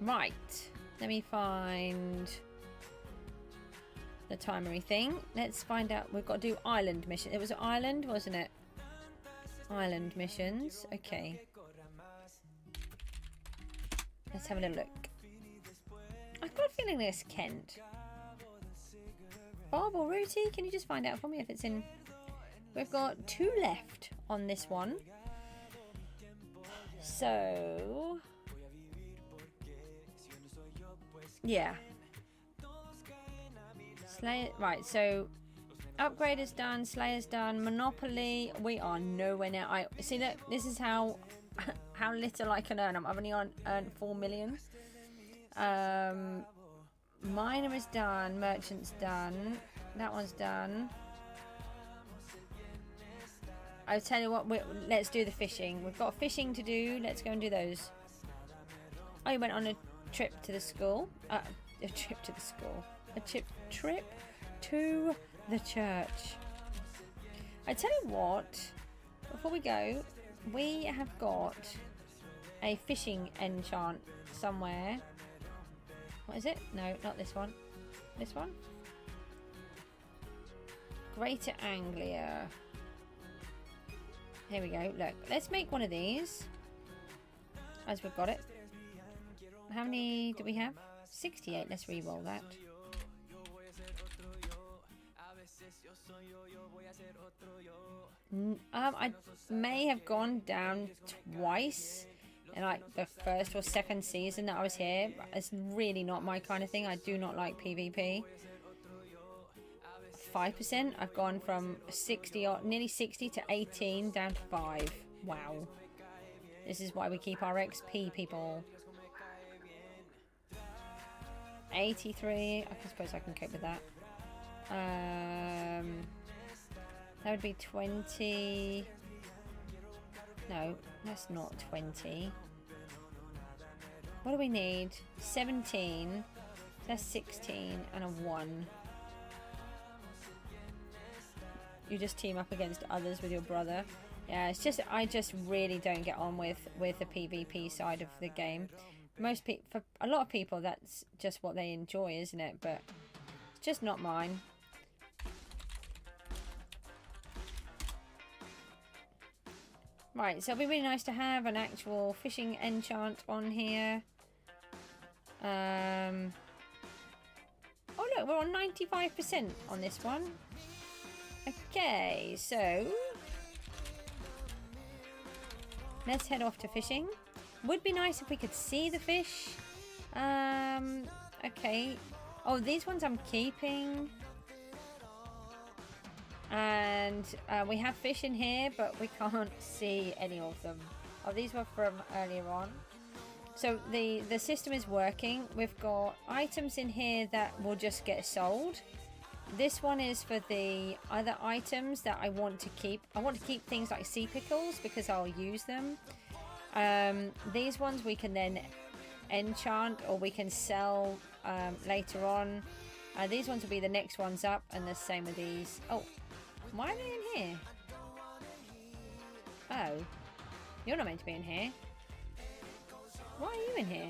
Right. Let me find the timery thing. Let's find out. We've got to do island mission. It was an island, wasn't it? Island missions. Okay. Let's have a little look. I've got a feeling there's Kent. Bob or Rooty, can you just find out for me if it's in... We've got 2 left on this one. So... yeah. Right, so... Upgrade is done, Slayer's done, Monopoly, we are nowhere near... See, look, this is how little I can earn. I've only earned 4 million. Miner is done, merchant's done, that one's done. I'll tell you what, let's do the fishing. We've got fishing to do, let's go and do those. Oh, you went on a trip to the school. A trip to the school. A trip to the church. I tell you what, before we go, we have got a fishing enchant somewhere. What is it? No, not this one. This one? Greater Anglia. Here we go. Look, let's make one of these. As we've got it. How many do we have? 68. Let's re-roll that. I may have gone down twice in like the first or second season that I was here. It's really not my kind of thing. I do not like PvP. 5%. I've gone from 60 or nearly 60 to 18 down to 5. Wow. This is why we keep our XP, people. 83. I suppose I can cope with that. That would be 20. No, that's not 20. What do we need? 17. That's 16 and a 1. You just team up against others with your brother. Yeah, it's just I just really don't get on with the PvP side of the game. Most people, for a lot of people, that's just what they enjoy, isn't it? But it's just not mine. Right, so it'd be really nice to have an actual fishing enchant on here. Oh look, we're on 95% on this one. Okay, so let's head off to fishing. Would be nice if we could see the fish. Okay. Oh, these ones I'm keeping. And we have fish in here, but we can't see any of them. Oh, these were from earlier on. So the system is working. We've got items in here that will just get sold. This one is for the other items that I want to keep. I want to keep things like sea pickles because I'll use them. These ones we can then enchant or we can sell later on. These ones will be the next ones up, and the same with these. Oh, why are they in here? Oh, you're not meant to be in here. Why are you in here?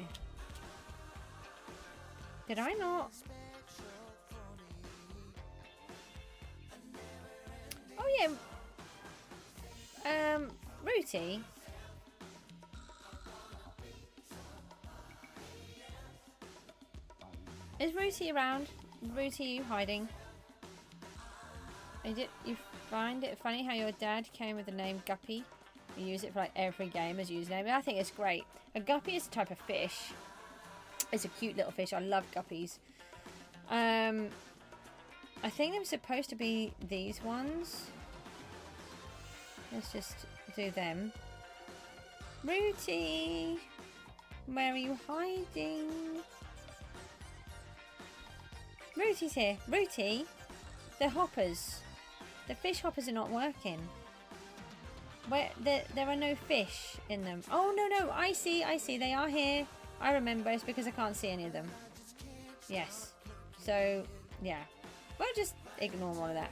Did I not? Oh yeah. Rooty. Is Rooty around? Rooty, you hiding? You find it funny how your dad came with the name Guppy? You use it for like every game as username. I think it's great. A guppy is a type of fish. It's a cute little fish. I love guppies. I think they were supposed to be these ones. Let's just do them. Rooty! Where are you hiding? Rooty's here. Rooty! The hoppers. The fish hoppers are not working. Where there are no fish in them. Oh, no. I see. They are here. I remember. It's because I can't see any of them. Yes. So, yeah. Well, just ignore all of that.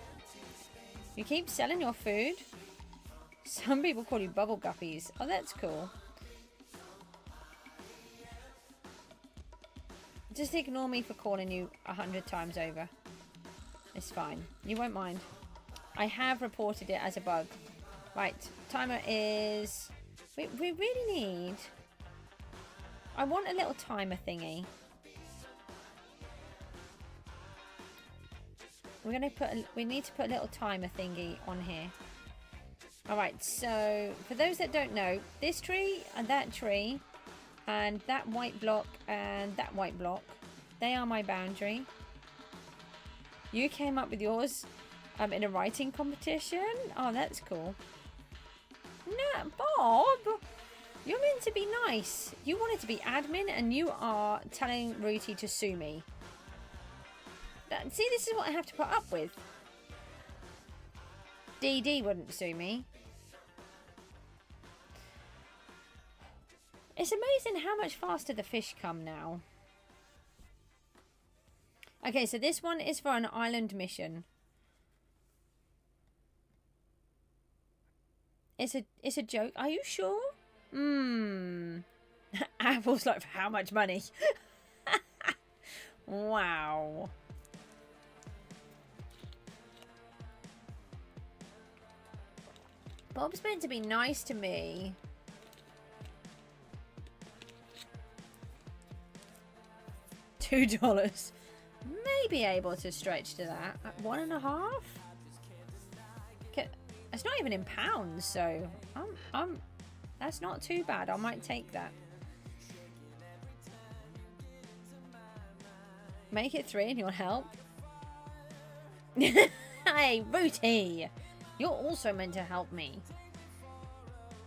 You keep selling your food. Some people call you bubble guppies. Oh, that's cool. Just ignore me for calling you 100 times over. It's fine. You won't mind. I have reported it as a bug. Right. Timer is... We really need... I want a little timer thingy. We're going to put... We need to put a little timer thingy on here. Alright, so for those that don't know, this tree and that tree and that white block and that white block, they are my boundary. You came up with yours in a writing competition. Oh, that's cool. No, Bob, you're meant to be nice. You wanted to be admin and you are telling Rooty to sue me. See, this is what I have to put up with. DD wouldn't sue me. It's amazing how much faster the fish come now. Okay, so this one is for an island mission. It's a joke. Are you sure? Apple's like, for how much money? Wow. Bob's meant to be nice to me. $2. May be able to stretch to that. At 1.5? It's not even in pounds, so that's not too bad. I might take that. Make it 3 and you'll help. Hey, Rooty! You're also meant to help me.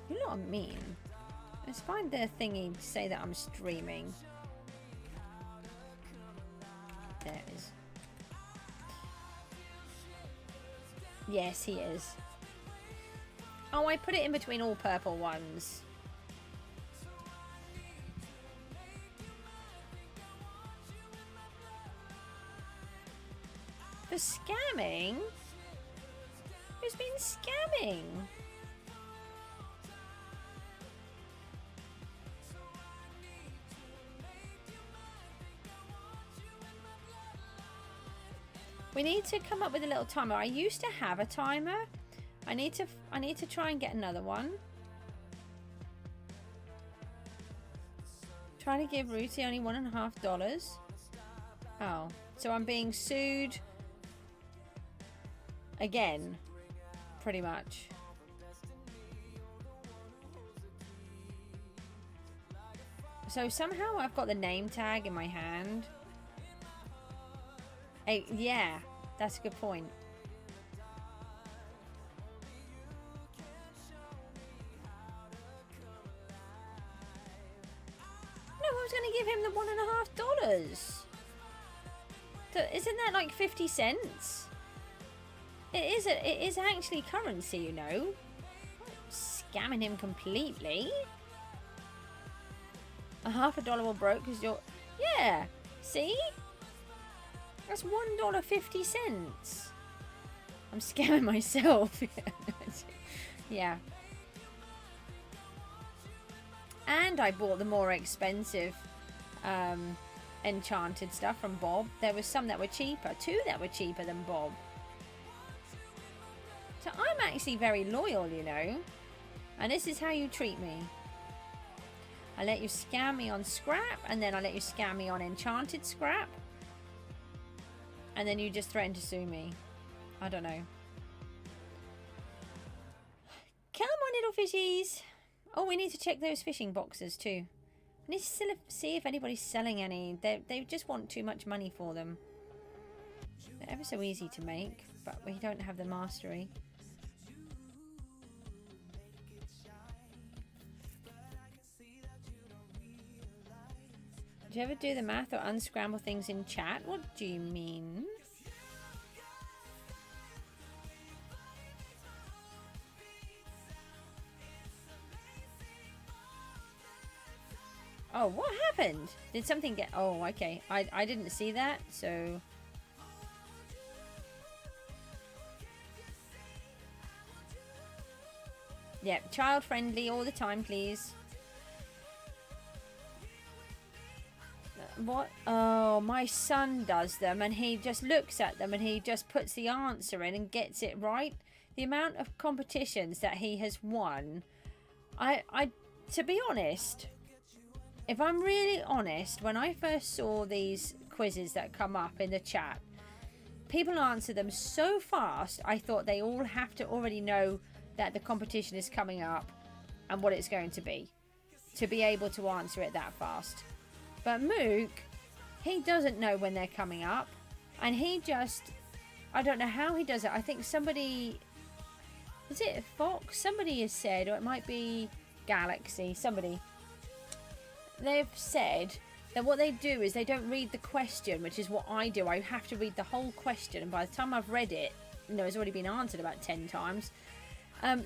You're not mean. Let's find the thingy to say that I'm streaming. There it is. Yes, he is. Oh, I put it in between all purple ones. For scamming? Who's been scamming? We need to come up with a little timer. I used to have a timer. I need to try and get another one. Trying to give Rooty only $1.50. Oh, so I'm being sued again, pretty much. So somehow I've got the name tag in my hand. Hey, yeah, that's a good point. No, I was going to give him the $1.50. Isn't that like 50 cents? It is actually currency, you know. Scamming him completely. $0.50 will broke because you're... Yeah, see? That's $1.50. I'm scamming myself. Yeah. And I bought the more expensive enchanted stuff from Bob. There was some that were cheaper. 2 that were cheaper than Bob. So I'm actually very loyal, you know. And this is how you treat me. I let you scam me on scrap, and then I let you scam me on enchanted scrap. And then you just threaten to sue me. I don't know. Come on, little fishies. Oh, we need to check those fishing boxes too. I need to see if anybody's selling any. They just want too much money for them. They're ever so easy to make, but we don't have the mastery. Do you ever do the math or unscramble things in chat? What do you mean? Oh, what happened? Did something get... Oh, okay. I didn't see that, so... Yeah, child friendly all the time, please. What? Oh, my son does them and he just looks at them and he just puts the answer in and gets it right. The amount of competitions that he has won. To be honest, if I'm really honest, when I first saw these quizzes that come up in the chat, people answer them so fast, I thought they all have to already know that the competition is coming up and what it's going to be able to answer it that fast. But Mook, he doesn't know when they're coming up. And he just... I don't know how he does it. I think somebody... Is it Fox? Somebody has said, or it might be Galaxy. Somebody. They've said that what they do is they don't read the question, which is what I do. I have to read the whole question. And by the time I've read it, you know, it's already been answered about 10 times.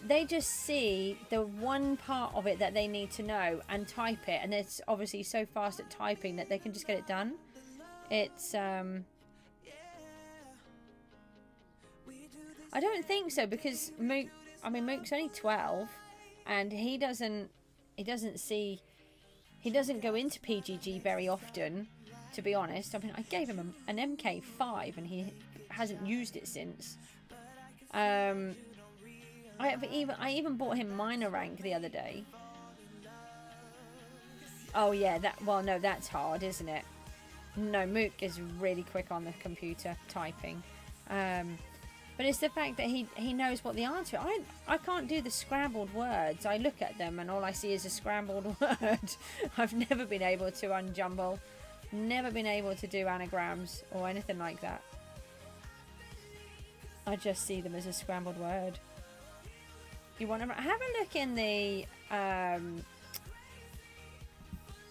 They just see the one part of it that they need to know and type it, and it's obviously so fast at typing that they can just get it done. It's I don't think so, because Mook, I mean, Mook's only 12 and he doesn't go into PGG very often, to be honest. I mean, I gave him an MK5 and he hasn't used it since. I even bought him minor rank the other day. Oh yeah, well no, that's hard, isn't it? No, Mook is really quick on the computer typing. But it's the fact that he knows what the answer is. I can't do the scrambled words. I look at them and all I see is a scrambled word. I've never been able to unjumble. Never been able to do anagrams or anything like that. I just see them as a scrambled word. You want to have a look in the...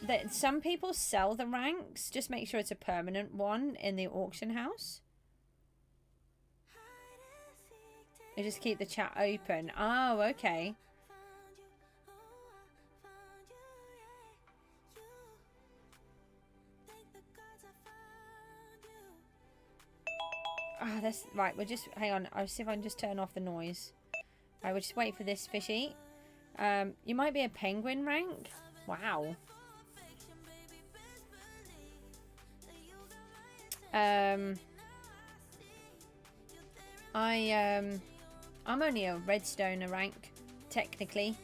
that some people sell the ranks. Just make sure it's a permanent one in the auction house. You just keep the chat open. Oh, okay. Ah, that's right. We'll just hang on. I'll see if I can just turn off the noise. Right, we'll just wait for this fishy. You might be a penguin rank. Wow. I'm only a redstone rank, technically,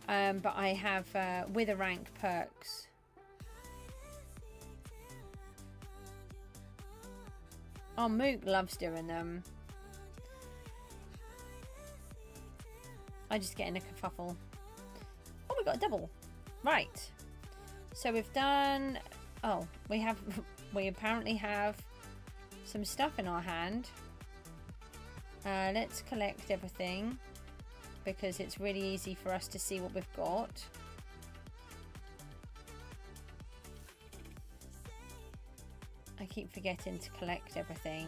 but I have wither rank perks. Oh, Mook loves doing them. I just get in a kerfuffle. Oh, we got a double. Right. So we've done... Oh, we apparently have some stuff in our hand. Let's collect everything because it's really easy for us to see what we've got. I keep forgetting to collect everything.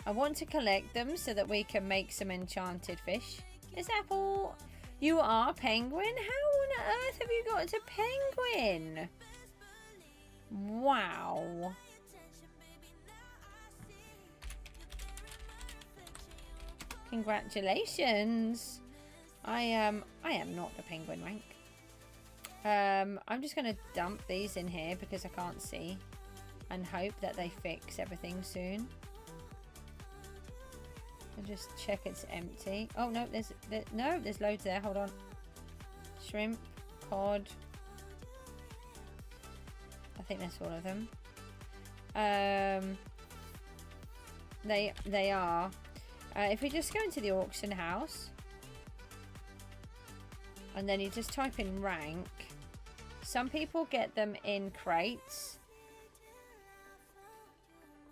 I want to collect them so that we can make some enchanted fish. Is Apple... You are penguin? How on earth have you got to penguin? Wow. Congratulations. I am not a penguin rank. I'm just going to dump these in here because I can't see and hope that they fix everything soon. I'll just check it's empty. Oh no, there's loads there. Hold on. Shrimp, cod. I think that's all of them. They are. If we just go into the auction house and then you just type in rank, some people get them in crates.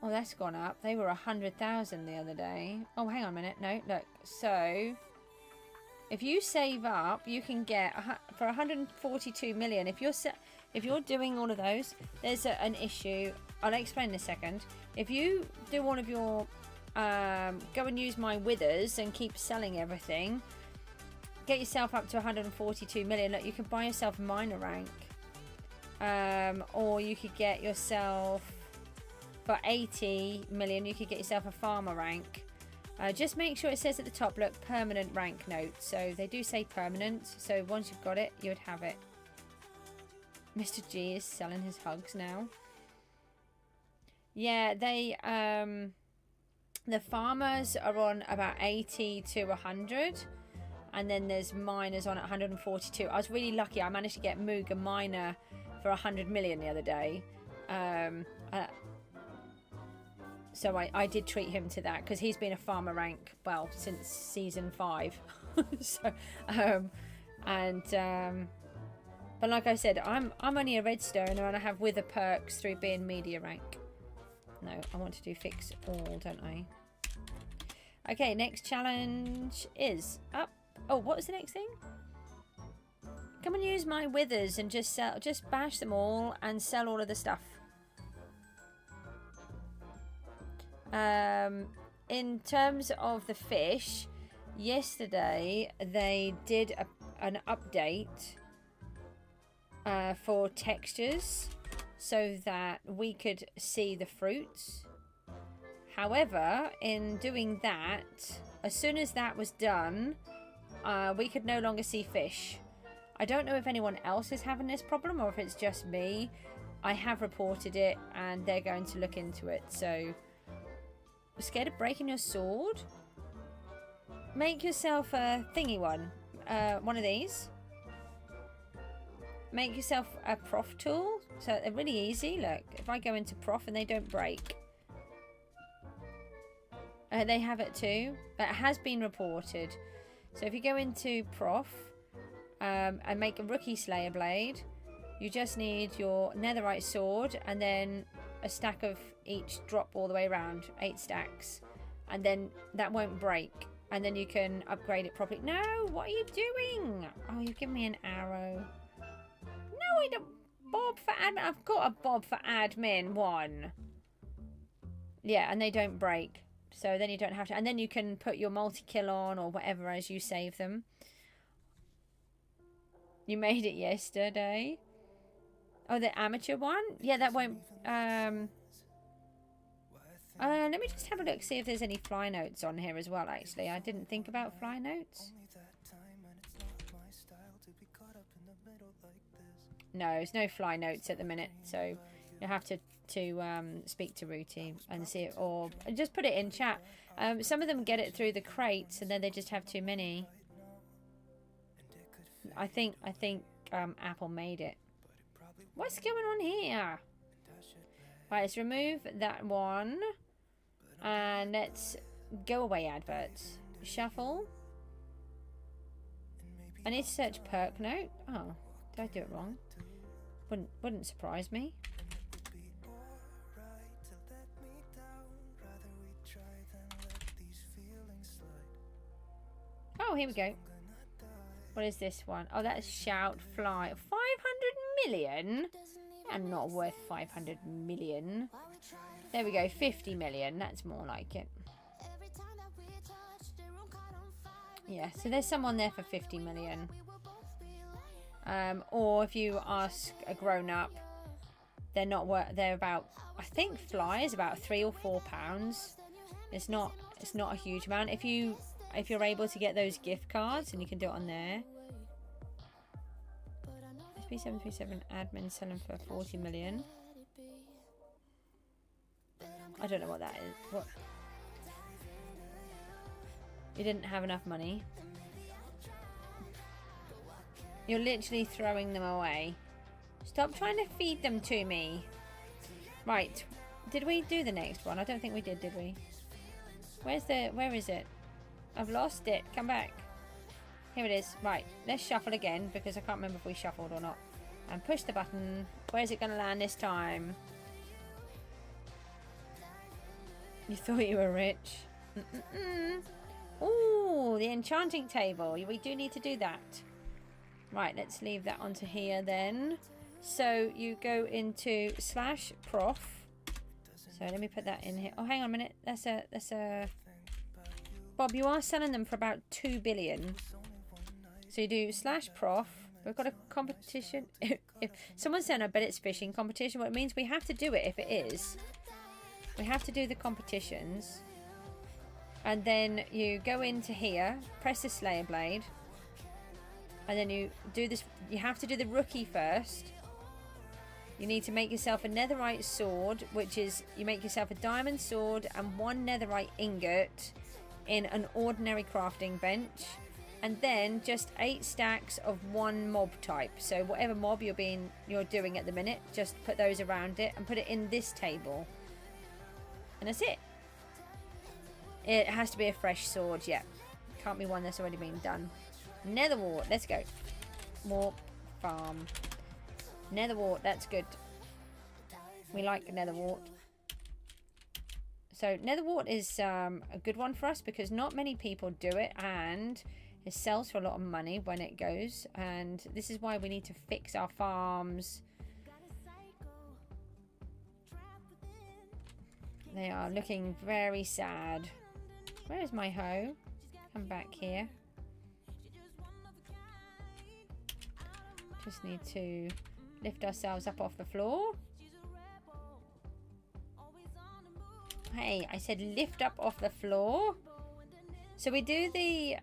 Oh, that's gone up. They were 100,000 the other day. Oh, hang on a minute. No, look. So, if you save up, you can get for 142 million. If you're doing all of those, there's an issue. I'll explain in a second. If you do all of your go and use my withers and keep selling everything, get yourself up to 142 million. Look, you can buy yourself a minor rank, or you could get yourself for 80 million. You could get yourself a farmer rank. Just make sure it says at the top, look, permanent rank note. So they do say permanent. So once you've got it, you would have it. Mr. G is selling his hugs now. Yeah, they the farmers are on about 80 to 100, and then there's miners on at 142. I was really lucky. I managed to get Moog a miner for 100 million the other day. So I did treat him to that because he's been a farmer rank, well, since season 5. So, but like I said, I'm only a redstone and I have wither perks through being media rank. No, I want to do fix all, don't I? Okay, next challenge is up. Oh, what was the next thing? Come and use my withers and just bash them all and sell all of the stuff. In terms of the fish, yesterday they did an update for textures so that we could see the fruits. However, in doing that, as soon as that was done, we could no longer see fish. I don't know if anyone else is having this problem or if it's just me. I have reported it and they're going to look into it, so Scared of breaking your sword? Make yourself a thingy one. One of these. Make yourself a prof tool. So they're really easy. Look, if I go into prof and they don't break. They have it too. But it has been reported. So if you go into prof and make a rookie slayer blade, you just need your netherite sword and then a stack of each drop all the way around. 8 stacks. And then that won't break. And then you can upgrade it properly. No, what are you doing? Oh, you've given me an arrow. No, I don't. Bob for admin. I've got a Bob for admin one. Yeah, and they don't break. So then you don't have to. And then you can put your multi-kill on or whatever as you save them. You made it yesterday. Oh, the amateur one? Yeah, that won't... let me just have a look, see if there's any fly notes on here as well, actually. I didn't think about fly notes. No, there's no fly notes at the minute, so you'll have to speak to Rooty and see it, or just put it in chat. Some of them get it through the crates, and then they just have too many. I think Apple made it. What's going on here? Right, let's remove that one. And let's go away adverts. Shuffle. I need to search perk note. Oh, did I do it wrong? Wouldn't surprise me. Oh, here we go. What is this one? Oh, that's shout fly. 500 million? And not worth 500 million. There we go, 50 million. That's more like it. Yeah, so there's someone there for 50 million. Or if you ask a grown-up, they're not worth. They're about. I think fly is about £3 or £4. It's not a huge amount. If you're able to get those gift cards, and you can do it on there. SB737 admin selling for 40 million. I don't know what that is. What? You didn't have enough money. You're literally throwing them away. Stop trying to feed them to me. Right. Did we do the next one? I don't think we did we? Where is it? I've lost it. Come back. Here it is. Right. Let's shuffle again because I can't remember if we shuffled or not. And push the button. Where's it going to land this time? You thought you were rich. Ooh, the enchanting table. We do need to do that. Right, let's leave that onto here then. So you go into /prof. So let me put that in here. Oh, hang on a minute. That's a. Bob, you are selling them for about 2 billion. So you do /prof. We've got a competition. If someone's saying, I bet it's fishing competition, well, it means we have to do it if it is. We have to do the competitions. And then you go into here, press the Slayer Blade. And then you do this. You have to do the rookie first. You need to make yourself a netherite sword, which is you make yourself a diamond sword and 1 netherite ingot in an ordinary crafting bench. And then just 8 stacks of 1 mob type. So whatever mob you're doing at the minute, just put those around it and put it in this table. And that's it. It has to be a fresh sword, yeah. Can't be one that's already been done. Netherwart, let's go. Warp farm. Netherwart, that's good. We like Netherwart. So Netherwart is a good one for us because not many people do it, and it sells for a lot of money when it goes. And this is why we need to fix our farms. They are looking very sad. Where is my hoe? Come back here. Just need to lift ourselves up off the floor. Hey, I said lift up off the floor. So we do the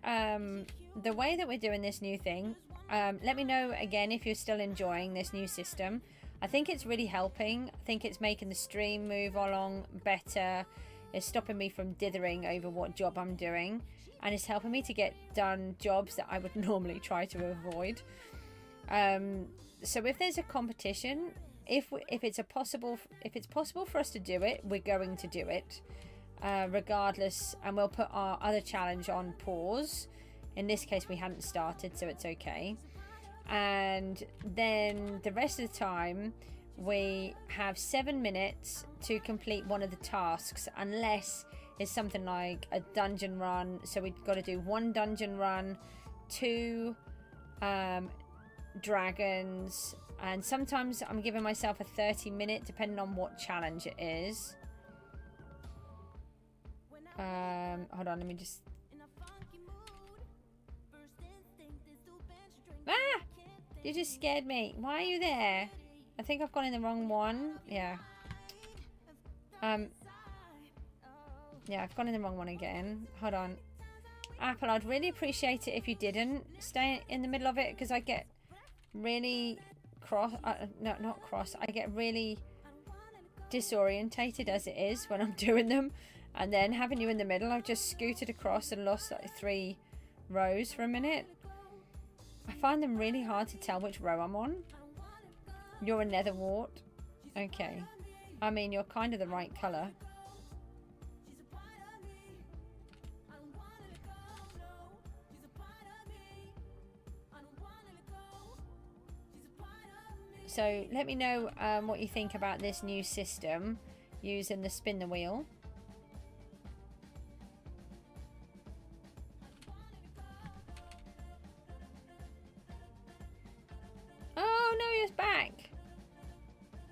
way that we're doing this new thing. Let me know again if you're still enjoying this new system. I think it's really helping. I think it's making the stream move along better. It's stopping me from dithering over what job I'm doing, and it's helping me to get done jobs that I would normally try to avoid. So if there's a competition, if it's possible for us to do it, we're going to do it, regardless, and we'll put our other challenge on pause. In this case, we hadn't started, so it's okay. And then the rest of the time, we have 7 minutes to complete one of the tasks, unless it's something like a dungeon run. So we've got to do 1 dungeon run, 2 dragons, and sometimes I'm giving myself a 30-minute, depending on what challenge it is. Hold on, let me just... Ah! You just scared me. Why are you there? I think I've gone in the wrong one. Yeah. Yeah, I've gone in the wrong one again. Hold on. Apple, I'd really appreciate it if you didn't stay in the middle of it, because I get really cross. No, not cross. I get really disorientated as it is when I'm doing them. And then having you in the middle, I've just scooted across and lost like 3 rows for a minute. I find them really hard to tell which row I'm on. You're a nether wart. Okay. I mean, you're kind of the right colour. So let me know what you think about this new system using the spin the wheel. Oh no, you're back.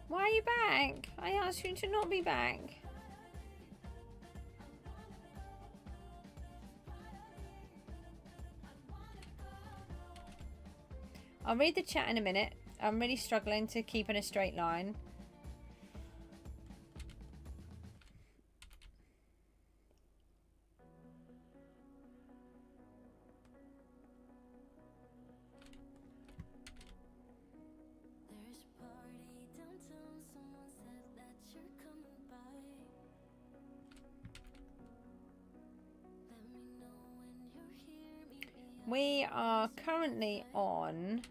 Why are you back? I asked you to not be back. I'll read the chat in a minute. I'm really struggling to keep in a straight line. We are currently on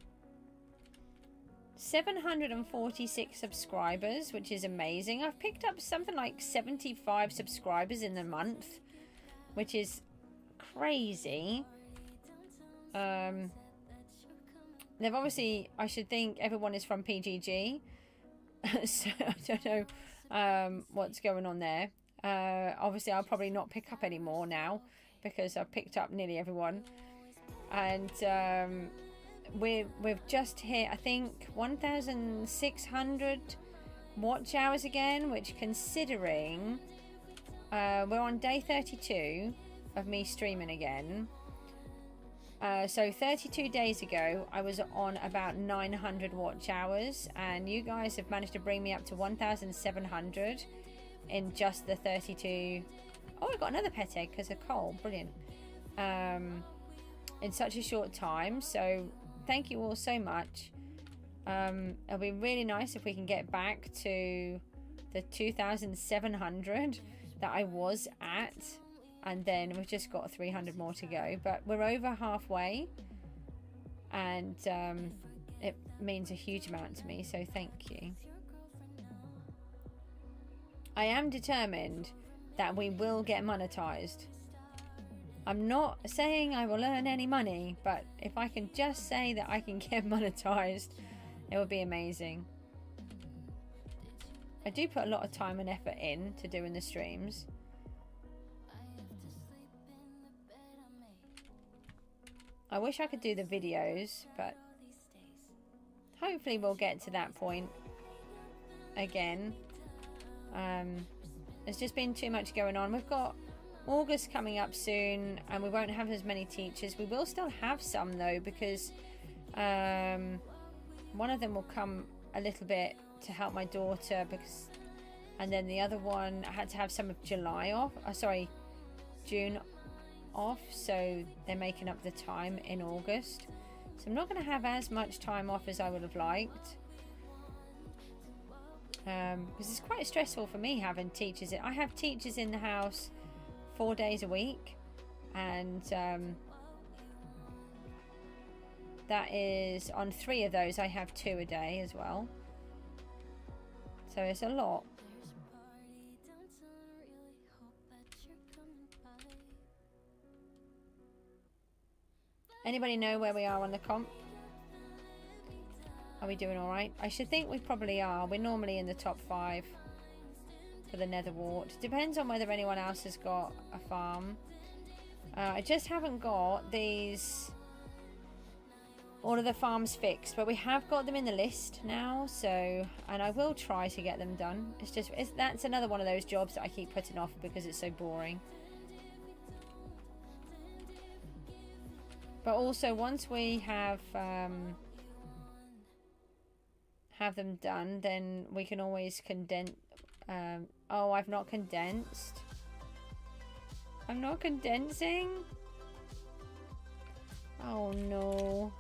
746 subscribers, which is amazing. I've picked up something like 75 subscribers in the month, which is crazy. They've obviously, I should think everyone is from PGG. So I don't know what's going on there. Obviously I'll probably not pick up anymore now, because I've picked up nearly everyone. And we've just hit, I think, 1,600 watch hours again, which, considering we're on day 32 of me streaming again. So 32 days ago, I was on about 900 watch hours, and you guys have managed to bring me up to 1,700 in just the 32. Oh, I got another pet egg because of coal. Brilliant. In such a short time, so thank you all so much. It'll be really nice if we can get back to the 2,700 that I was at, and then we've just got 300 more to go, but we're over halfway, and it means a huge amount to me, so thank you. I am determined that we will get monetized. I'm not saying I will earn any money, but if I can just say that I can get monetized, it would be amazing. I do put a lot of time and effort into doing the streams. I wish I could do the videos, but hopefully we'll get to that point again. There's just been too much going on. We've got August coming up soon, and we won't have as many teachers. We will still have some though, because one of them will come a little bit to help my daughter, because, and then the other one I had to have some of July off. June off, so they're making up the time in August. So I'm not going to have as much time off as I would have liked. Because it's quite stressful for me having teachers. I have teachers in the house 4 days a week, and that is on 3 of those I have 2 a day as well, so it's a lot. Anybody know where we are on the comp? Are we doing alright? I should think we probably are. We're normally in the top 5 for the Netherwart. Depends on whether anyone else has got a farm. I just haven't got these, all of the farms fixed, but we have got them in the list now, so, and I will try to get them done. It's just, that's another one of those jobs that I keep putting off because it's so boring. But also, once we have them done, then we can always condense. Oh, I've not condensed. I'm not condensing. Oh no.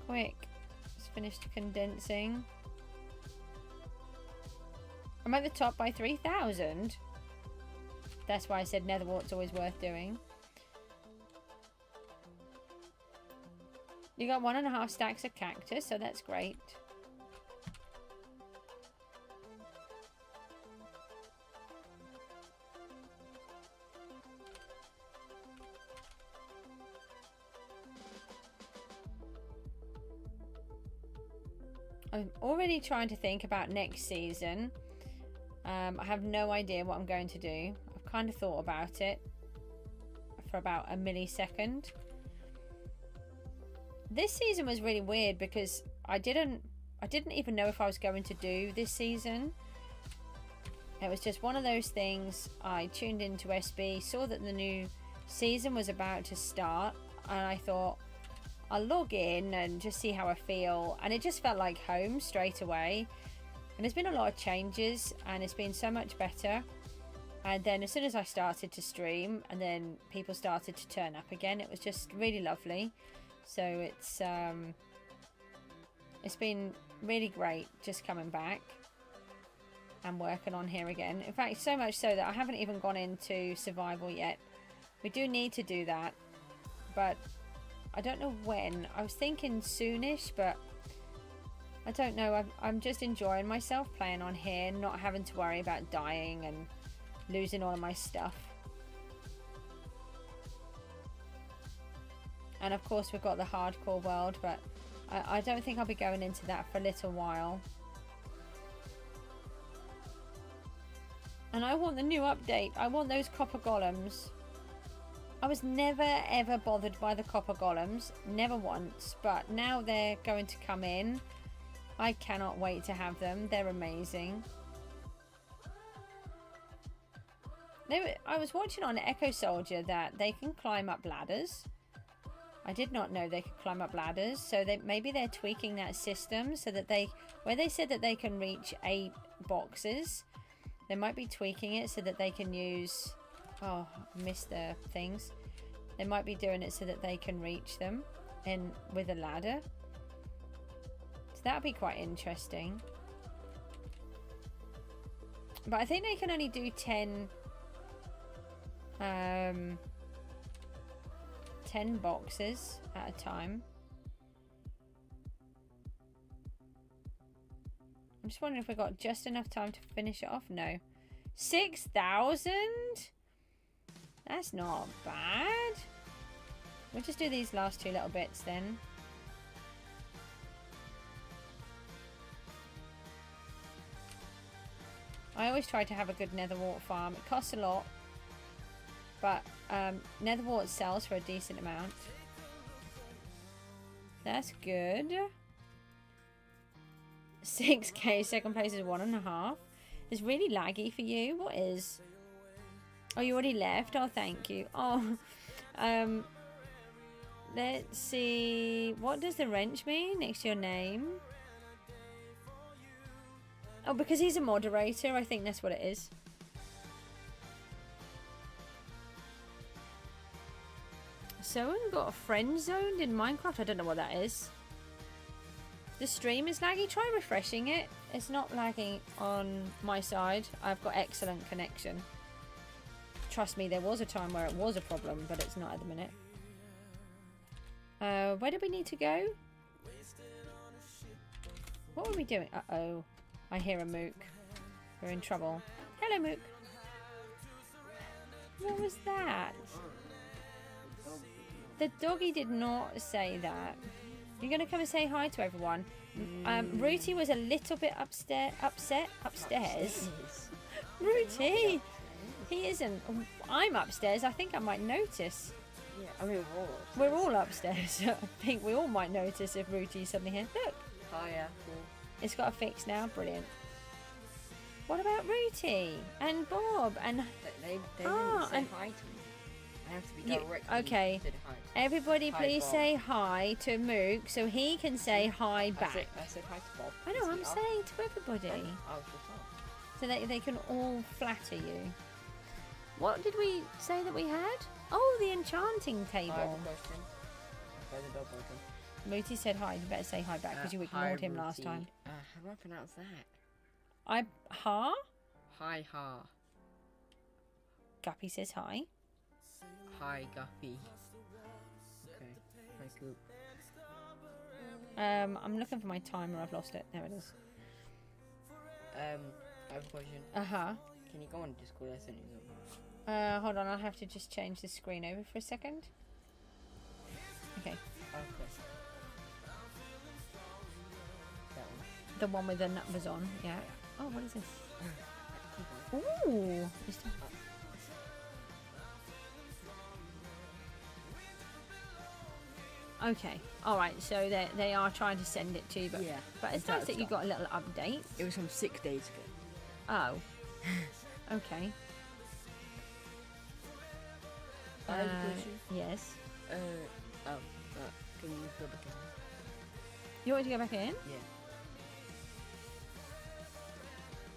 Quick. Let's finish condensing. I'm at the top by 3,000. That's why I said Netherwart's always worth doing. You got 1.5 stacks of cactus, so that's great. I'm already trying to think about next season. I have no idea what I'm going to do. I've kind of thought about it for about a millisecond. This season was really weird because I didn't even know if I was going to do this season. It was just one of those things. I tuned into SB, saw that the new season was about to start, and I thought I'll log in and just see how I feel, and it just felt like home straight away. And there's been a lot of changes, and it's been so much better. And then as soon as I started to stream, and then people started to turn up again, it was just really lovely. So it's been really great just coming back and working on here again. In fact, so much so that I haven't even gone into survival yet. We do need to do that, but I don't know when. I was thinking soonish, but I don't know. I'm just enjoying myself playing on here, not having to worry about dying and losing all of my stuff. And of course we've got the hardcore world, but I don't think I'll be going into that for a little while. And I want the new update. I want those copper golems. I was never ever bothered by the copper golems, never once, but now they're going to come in. I cannot wait to have them. They're amazing. I was watching on Echo Soldier that they can climb up ladders. I did not know they could climb up ladders, so maybe they're tweaking that system so that where they said that they can reach 8 boxes, they might be tweaking it so that they can use, oh, I missed the things. They might be doing it so that they can reach them with a ladder. So that would be quite interesting. But I think they can only do 10 boxes at a time. I'm just wondering if we got just enough time to finish it off. No. 6,000? That's not bad. We'll just do these last 2 little bits then. I always try to have a good Netherwart farm. It costs a lot, but Netherwart sells for a decent amount. That's good. 6k, second place is 1.5. It's really laggy for you. What is? Oh, you already left? Oh, thank you. Oh, let's see. What does the wrench mean next to your name? Oh, because he's a moderator. I think that's what it is. Someone got a friend zoned in Minecraft. I don't know what that is. The stream is laggy. Try refreshing it. It's not lagging on my side. I've got excellent connection. Trust me, there was a time where it was a problem, but it's not at the minute. Where do we need to go? What are we doing? Uh-oh. I hear a mook. We're in trouble. Hello, mook. What was that? The doggy did not say that. You're going to come and say hi to everyone. Rooty was a little bit upstairs. Rooty! He isn't. I'm upstairs. I think I might notice. Yeah, I mean, We're all upstairs. I think we all might notice if Rooty's suddenly here. Look, Hiya. it's got a fix now. Brilliant. What about Rooty and Bob and They Ah, didn't say and- hi to me. I have to be You- directly okay. to the hi. everybody? Hi, Please Bob. say hi to Mook so he can say hi back. I said hi to Bob. I know. Is I'm he up? saying to everybody I was just up. so that they can all flatter you. What did we say that we had? Oh, the enchanting I have a table. question. Where's the dog broken? Rooty said hi. You better say hi back because you ignored him last time. How do I pronounce that? Ha? Hi, ha. Guppy says hi. Hi, Guppy. Okay. Hi, Coop. I'm looking for my timer. I've lost it. There it is. I have a question. Uh-huh. Can you go on Discord? I sent you something. Hold on. I'll have to just change the screen over for a second. Okay. Okay. That one. The one with the numbers on. Yeah. Oh, what is this? Keep on. Ooh. It's the- Okay. All right. So they are trying to send it to you, but Yeah. but it's nice that you got a little update. It was from 6 days ago. Oh. Okay. I have a question. Yes. Can you go back in? You want to go back in? Yeah.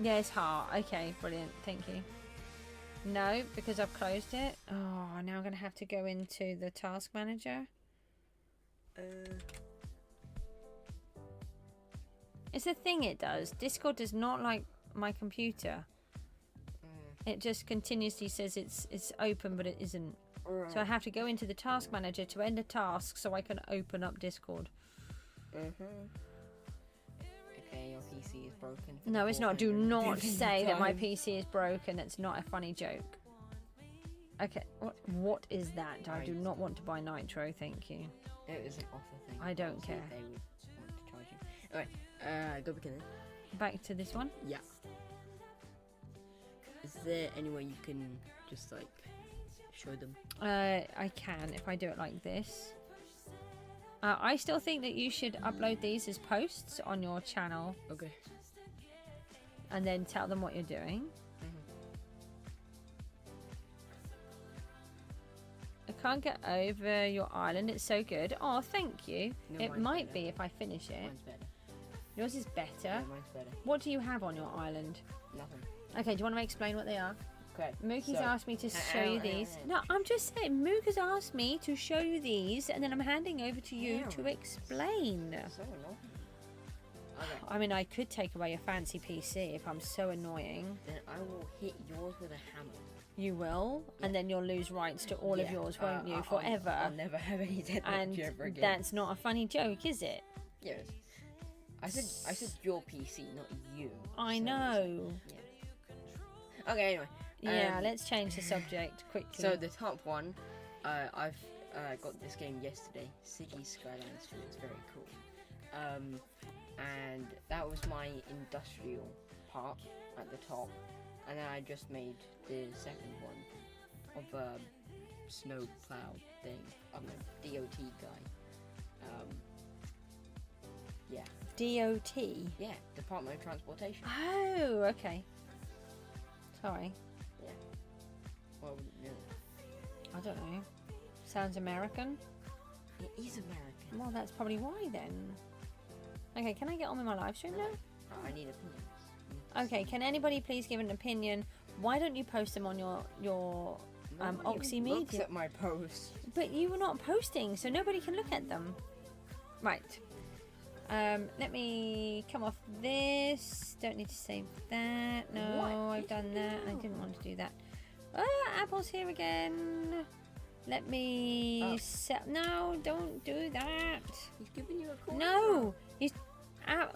Yes, heart. Okay, brilliant. Thank you. No, because I've closed it. Oh, now I'm going to have to go into the task manager. It's a thing it does. Discord does not like my computer. It just continuously says it's open, but it isn't. So I have to go into the task manager to end a task so I can open up Discord. Okay, your PC is broken. for No, the it's not. Do 450th not say that my time. PC is broken. It's not a funny joke. Okay, what is that? I do not want to buy Nitro, thank you. It was an offer thing. I don't See if care. They would want to charge you. Alright, go back in there. Back to this one. Yeah. Is there any way you can just like show them? I can if I do it like this. I still think that you should upload these as posts on your channel Okay. and then tell them what you're doing. I can't get over your island. It's so good. Oh, thank you. No, It mine's might better. be if I finish it. Mine's better. Yours is better. Yeah, mine's better. What do you have on your island? Nothing. Okay, do you want to explain what they are? Okay. Mookie's so- asked me to show Ow, you ow, these. ow. No, I'm just saying, Mook has asked me to show you these, and then I'm handing over to you to Ow. explain. So annoying. Okay. I mean, I could take away your fancy PC if I'm so annoying. Then I will hit yours with a hammer. You will, and then you'll lose rights to all of Yeah, yours, won't you, I'll forever? never have any technology And ever again. that's not a funny joke, is it? Yes. I said your PC, not you. I So- know. Yeah. Okay. Anyway. Yeah, let's change the subject quickly. So the top one, I've got this game yesterday, Cities Skylines 2. It's very cool. And that was my industrial part at the top, and then I just made the second one of a snow plow thing. I'm a DOT guy. Yeah, DOT. yeah, Department of Transportation. Oh, okay. Sorry, Yeah. Well, no, I don't know. Sounds American. it is American. Well, that's probably why then. Okay, can I get on with my live stream now? Oh, I need opinions. Okay, can anybody please give an opinion? Why don't you post them on your Nobody Oxy even looks Media? at my post. But you were not posting, so nobody can look at them. Right. Let me come off this. Don't need to save that. No, What? I've done that. I didn't want to do that. Apple's here again. Let me set. No, don't do that. He's giving you a call. No, he's.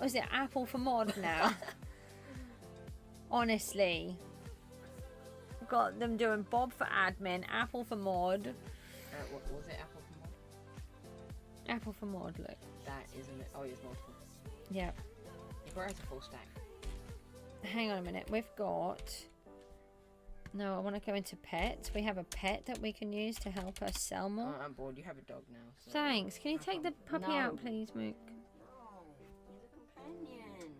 Was it Apple for mod now? Honestly, got them doing Bob for admin, Apple for mod. What was it? Apple for mod? Apple for mod. Look. That isn't it. Oh, it's multiple. Yeah. Where is a full stack? Hang on a minute. We've got. No, I want to go into pets. We have a pet that we can use to help us sell more. I'm bored. You have a dog now. So. Thanks. Can you take the puppy No. out, please, Mook? No, he's a companion.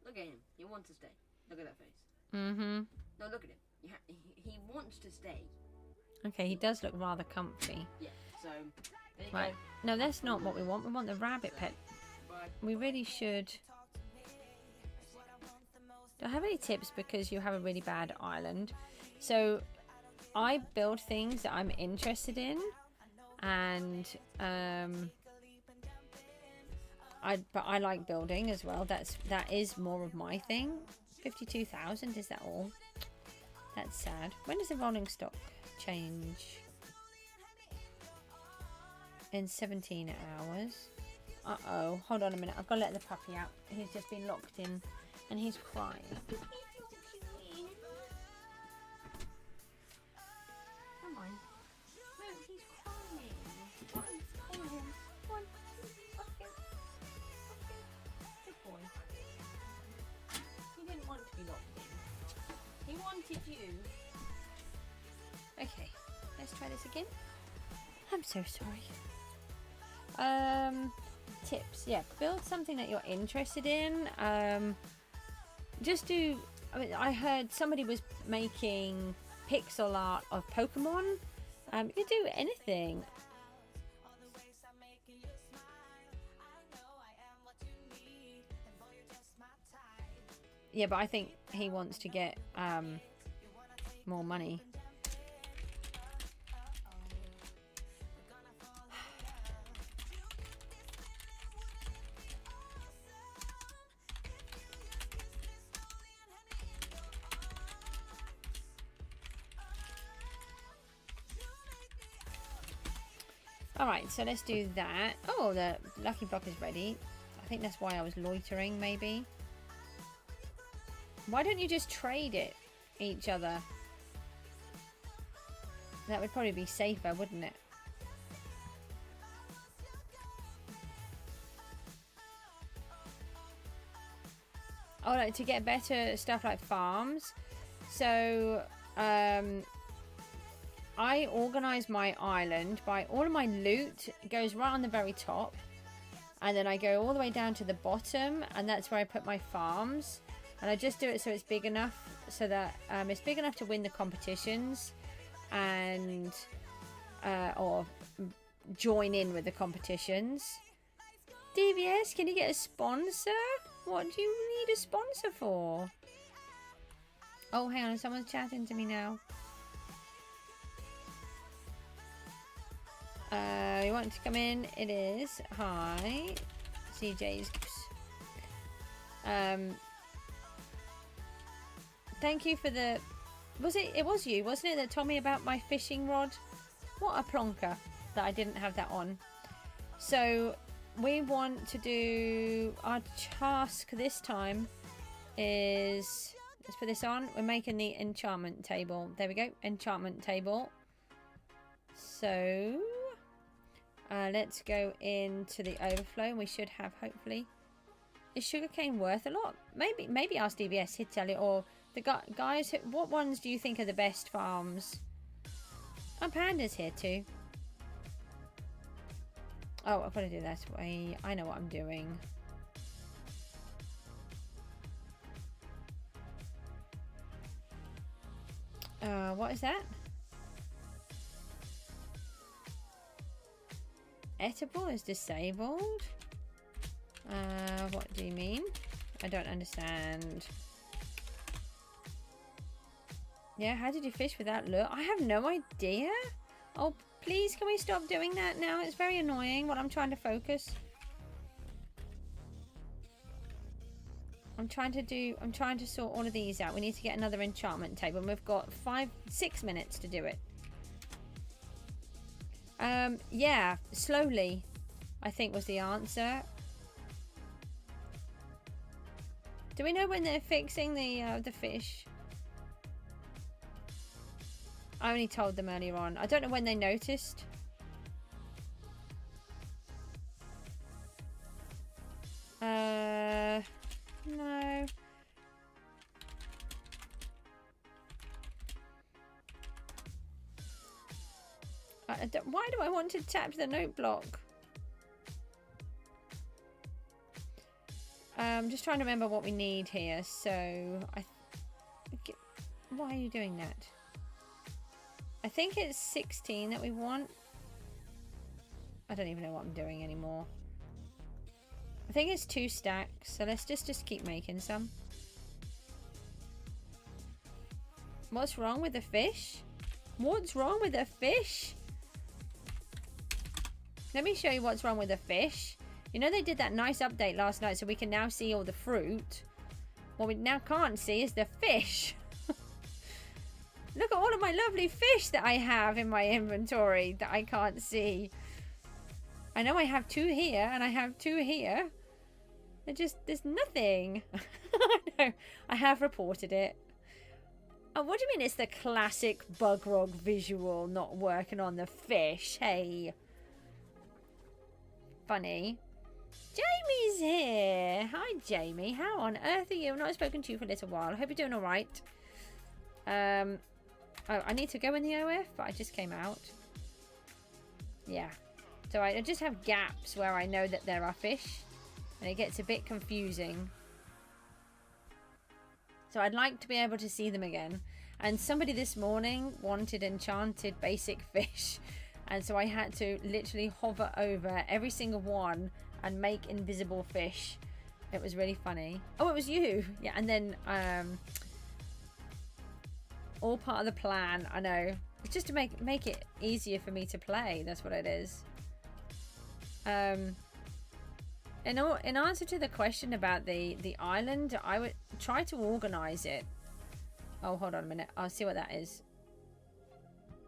Look at him. He wants to stay. Look at that face. Mm-hmm. No, look at him. He wants to stay. Okay, he does look rather comfy. Yeah. So. There you Right. go. No, that's not what we want. We want the rabbit pet. Bye. We really should. Do I have any tips because you have a really bad island? So I build things that I'm interested in, and but I like building as well. That is more of my thing. 52,000, is that all? That's sad. When does the rolling stock change? In 17 hours. Uh-oh, hold on a minute. I've got to let the puppy out. He's just been locked in and he's crying. Come on. No, he's crying. Come on, hold him. Come on. Off you. Off you. Good boy. He didn't want to be locked in. He wanted you. Okay, let's try this again. I'm so sorry. Tips. Yeah, build something that you're interested in. Just do. I heard somebody was making pixel art of Pokemon. You could do anything. Yeah, but I think he wants to get more money. Alright, so let's do that. Oh, the lucky block is ready. I think that's why I was loitering, maybe. Why don't you just trade it each other? That would probably be safer, wouldn't it? Oh, like to get better stuff like farms. So, I organise my island by all of my loot goes right on the very top, and then I go all the way down to the bottom, and that's where I put my farms. And I just do it so it's big enough so that it's big enough to win the competitions, and or join in with the competitions. DVS, can you get a sponsor? What do you need a sponsor for? Oh, hang on, someone's chatting to me now. You want to come in? It is. Hi, Cjsgoose. Thank you for the. It was you, wasn't it, that told me about my fishing rod? What a plonker that I didn't have that on. So we want to do our task this time is, let's put this on. We're making the enchantment table. There we go, enchantment table. So let's go into the overflow. We should have, hopefully. Is sugarcane worth a lot? Maybe ask DBS, he'd tell you. Or the guys, what ones do you think are the best farms? Oh, Panda's here too. Oh, I've got to do that way. I know what I'm doing. What is that? Edible is disabled. What do you mean? I don't understand. Yeah, how did you fish without lure? I have no idea. Oh, please, can we stop doing that now? It's very annoying when I'm trying to focus. I'm trying to sort all of these out. We need to get another enchantment table, and we've got 6 minutes to do it. Yeah, slowly, I think was the answer. Do we know when they're fixing the fish? I only told them earlier on. I don't know when they noticed. No. Why do I want to tap the note block? I'm just trying to remember what we need here. So, why are you doing that? I think it's 16 that we want. I don't even know what I'm doing anymore. I think it's 2 stacks, so let's just keep making some. What's wrong with the fish? What's wrong with the fish? Let me show you what's wrong with the fish. You know they did that nice update last night so we can now see all the fruit. What we now can't see is the fish. Look at all of my lovely fish that I have in my inventory that I can't see. I know I have 2 here and I have 2 here. There's nothing. No, I have reported it. Oh, what do you mean it's the classic Bugrog visual not working on the fish? Hey. Funny. Jamie's here. Hi, Jamie. How on earth are you? I've not spoken to you for a little while. I hope you're doing all right. Oh, I need to go in the OF, but I just came out. Yeah. So I just have gaps where I know that there are fish. And it gets a bit confusing. So I'd like to be able to see them again. And somebody this morning wanted enchanted basic fish. And so I had to literally hover over every single one and make invisible fish. It was really funny. Oh, it was you. Yeah, and then all part of the plan. I know. It's just to make it easier for me to play. That's what it is. In answer to the question about the island, I would try to organize it. Oh, hold on a minute. I'll see what that is.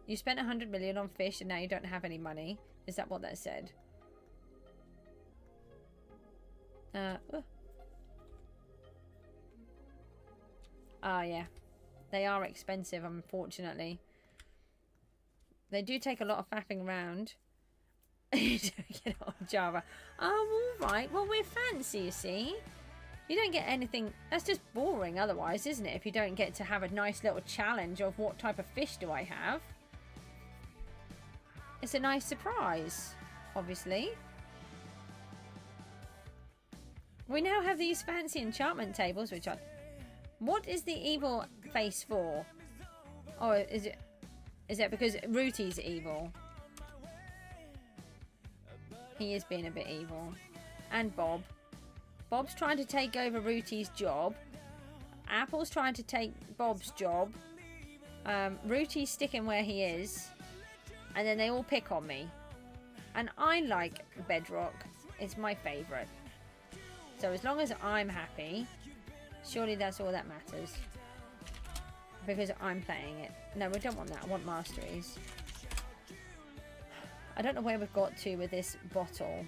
You spent 100 million on fish and now you don't have any money. Is that what that said? Oh, yeah. They are expensive, unfortunately. They do take a lot of faffing around. You don't get on Java. Oh, alright. Well, we're fancy, you see. You don't get anything. That's just boring otherwise, isn't it? If you don't get to have a nice little challenge of what type of fish do I have. It's a nice surprise, obviously. We now have these fancy enchantment tables, which are... What is the evil face for? Oh, is it because Rooty's evil? He is being a bit evil. And Bob. Bob's trying to take over Rooty's job. Apple's trying to take Bob's job. Rooty's sticking where he is. And then they all pick on me. And I like Bedrock. It's my favourite. So as long as I'm happy, surely that's all that matters. Because I'm playing it. No, we don't want that. I want masteries. I don't know where we've got to with this bottle.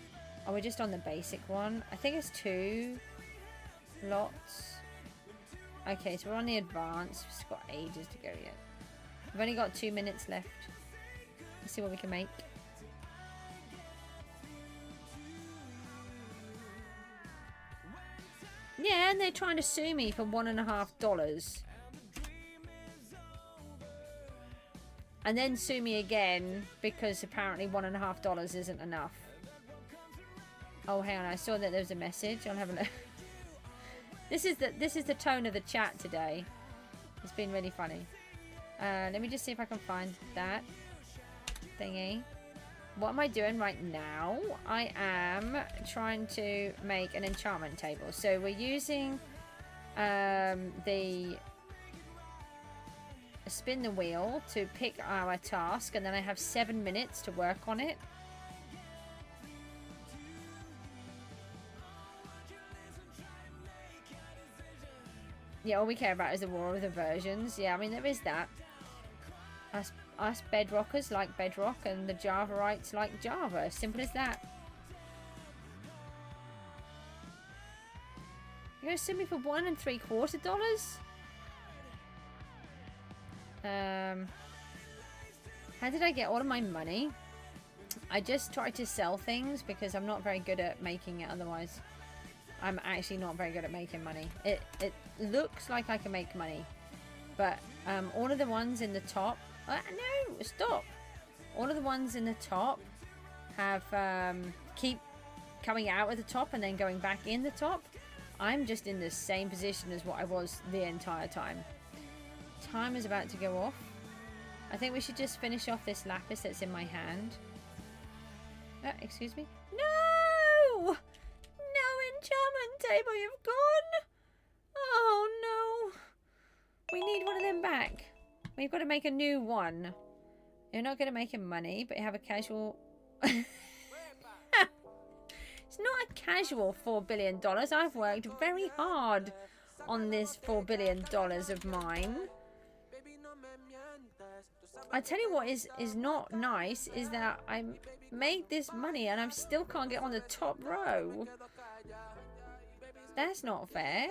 Are we just on the basic one? I think it's 2 lots. Okay, so we're on the advanced. We've got ages to go yet. We've only got 2 minutes left. Let's see what we can make. Yeah, and they're trying to sue me for $1.50. And then sue me again because apparently $1.50 isn't enough. Oh, hang on! I saw that there was a message. I'll have a look. This is the tone of the chat today. It's been really funny. Let me just see if I can find that thingy. What am I doing right now? I am trying to make an enchantment table. So we're using the spin the wheel to pick our task, and then I have 7 minutes to work on it. Yeah, all we care about is the war of the versions. Yeah, I mean, there is that. Us bedrockers like bedrock, and the Javaites like Java. Simple as that. You're going to sue me for $1 3/4? How did I get all of my money? I just tried to sell things because I'm not very good at making it otherwise. I'm actually not very good at making money. It looks like I can make money. But all of the ones in the top... no, stop! All of the ones in the top have keep coming out of the top and then going back in the top. I'm just in the same position as what I was the entire time. Time is about to go off. I think we should just finish off this lapis that's in my hand. Excuse me? No! No enchantment table, you've gone! Oh no! We need one of them back. We've got to make a new one. You're not going to make him money, but you have a casual... It's not a casual $4 billion. I've worked very hard on this $4 billion of mine. I tell you what is not nice is that I made this money and I still can't get on the top row. That's not fair.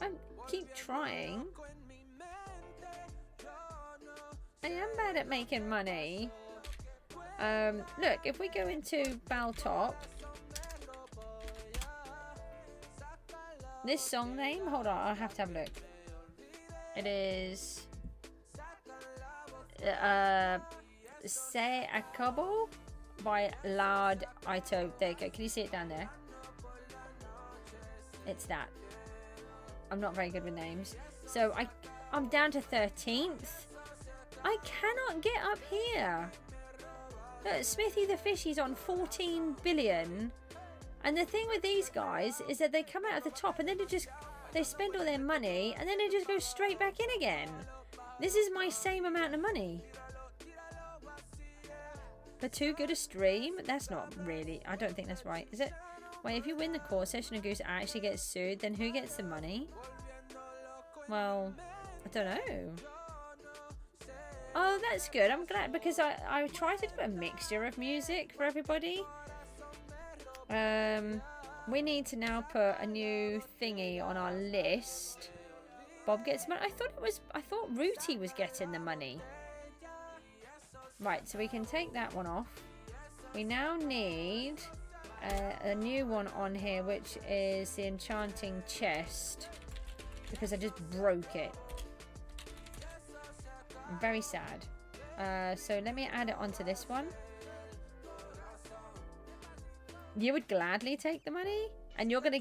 I keep trying. I am bad at making money. Look, if we go into Baltop, this song name, hold on, I'll have to have a look. It is Se Acabo by Lard Ito. There you go. Can you see it down there? It's that. I'm not very good with names. So I'm down to 13th. I cannot get up here. Look, Smithy the Fishy's on 14 billion. And the thing with these guys is that they come out of the top and then they spend all their money and then they just go straight back in again. This is my same amount of money. For too good a stream? That's not really... I don't think that's right. Is it? Wait, if you win the course, Cjsgoose actually gets sued, then who gets the money? Well, I don't know. Oh, that's good. I'm glad because I tried to do a mixture of music for everybody. We need to now put a new thingy on our list. Bob gets money. I thought Rooty was getting the money. Right, so we can take that one off. We now need a new one on here, which is the enchanting chest, because I just broke it. I'm very sad. So let me add it onto this one. You would gladly take the money, and you're gonna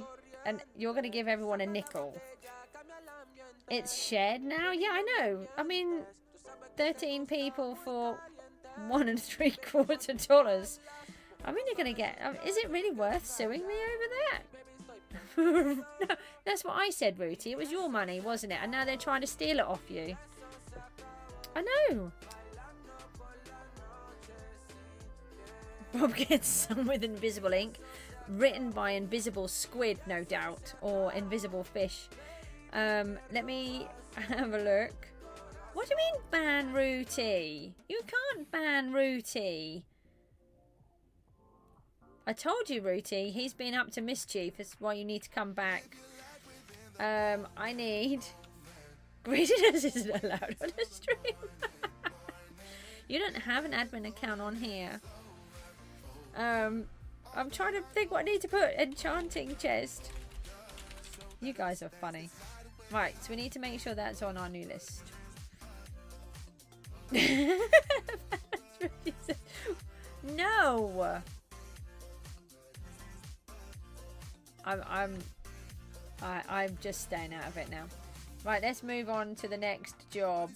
give everyone a nickel. It's shared now. Yeah, I know. I mean, 13 people for $1 3/4. I mean, you're gonna get. Is it really worth suing me over that? No, that's what I said, Rooty. It was your money, wasn't it? And now they're trying to steal it off you. I know. Bob gets some with invisible ink, written by invisible squid, no doubt, or invisible fish. Let me have a look. What do you mean ban Rooty? You can't ban Rooty. I told you, Rooty. He's been up to mischief. That's why you need to come back. I need... Greediness isn't allowed on a stream. You don't have an admin account on here. I'm trying to think what I need to put. Enchanting chest. You guys are funny. Right, so we need to make sure that's on our new list. No. I'm just staying out of it now. Right, let's move on to the next job.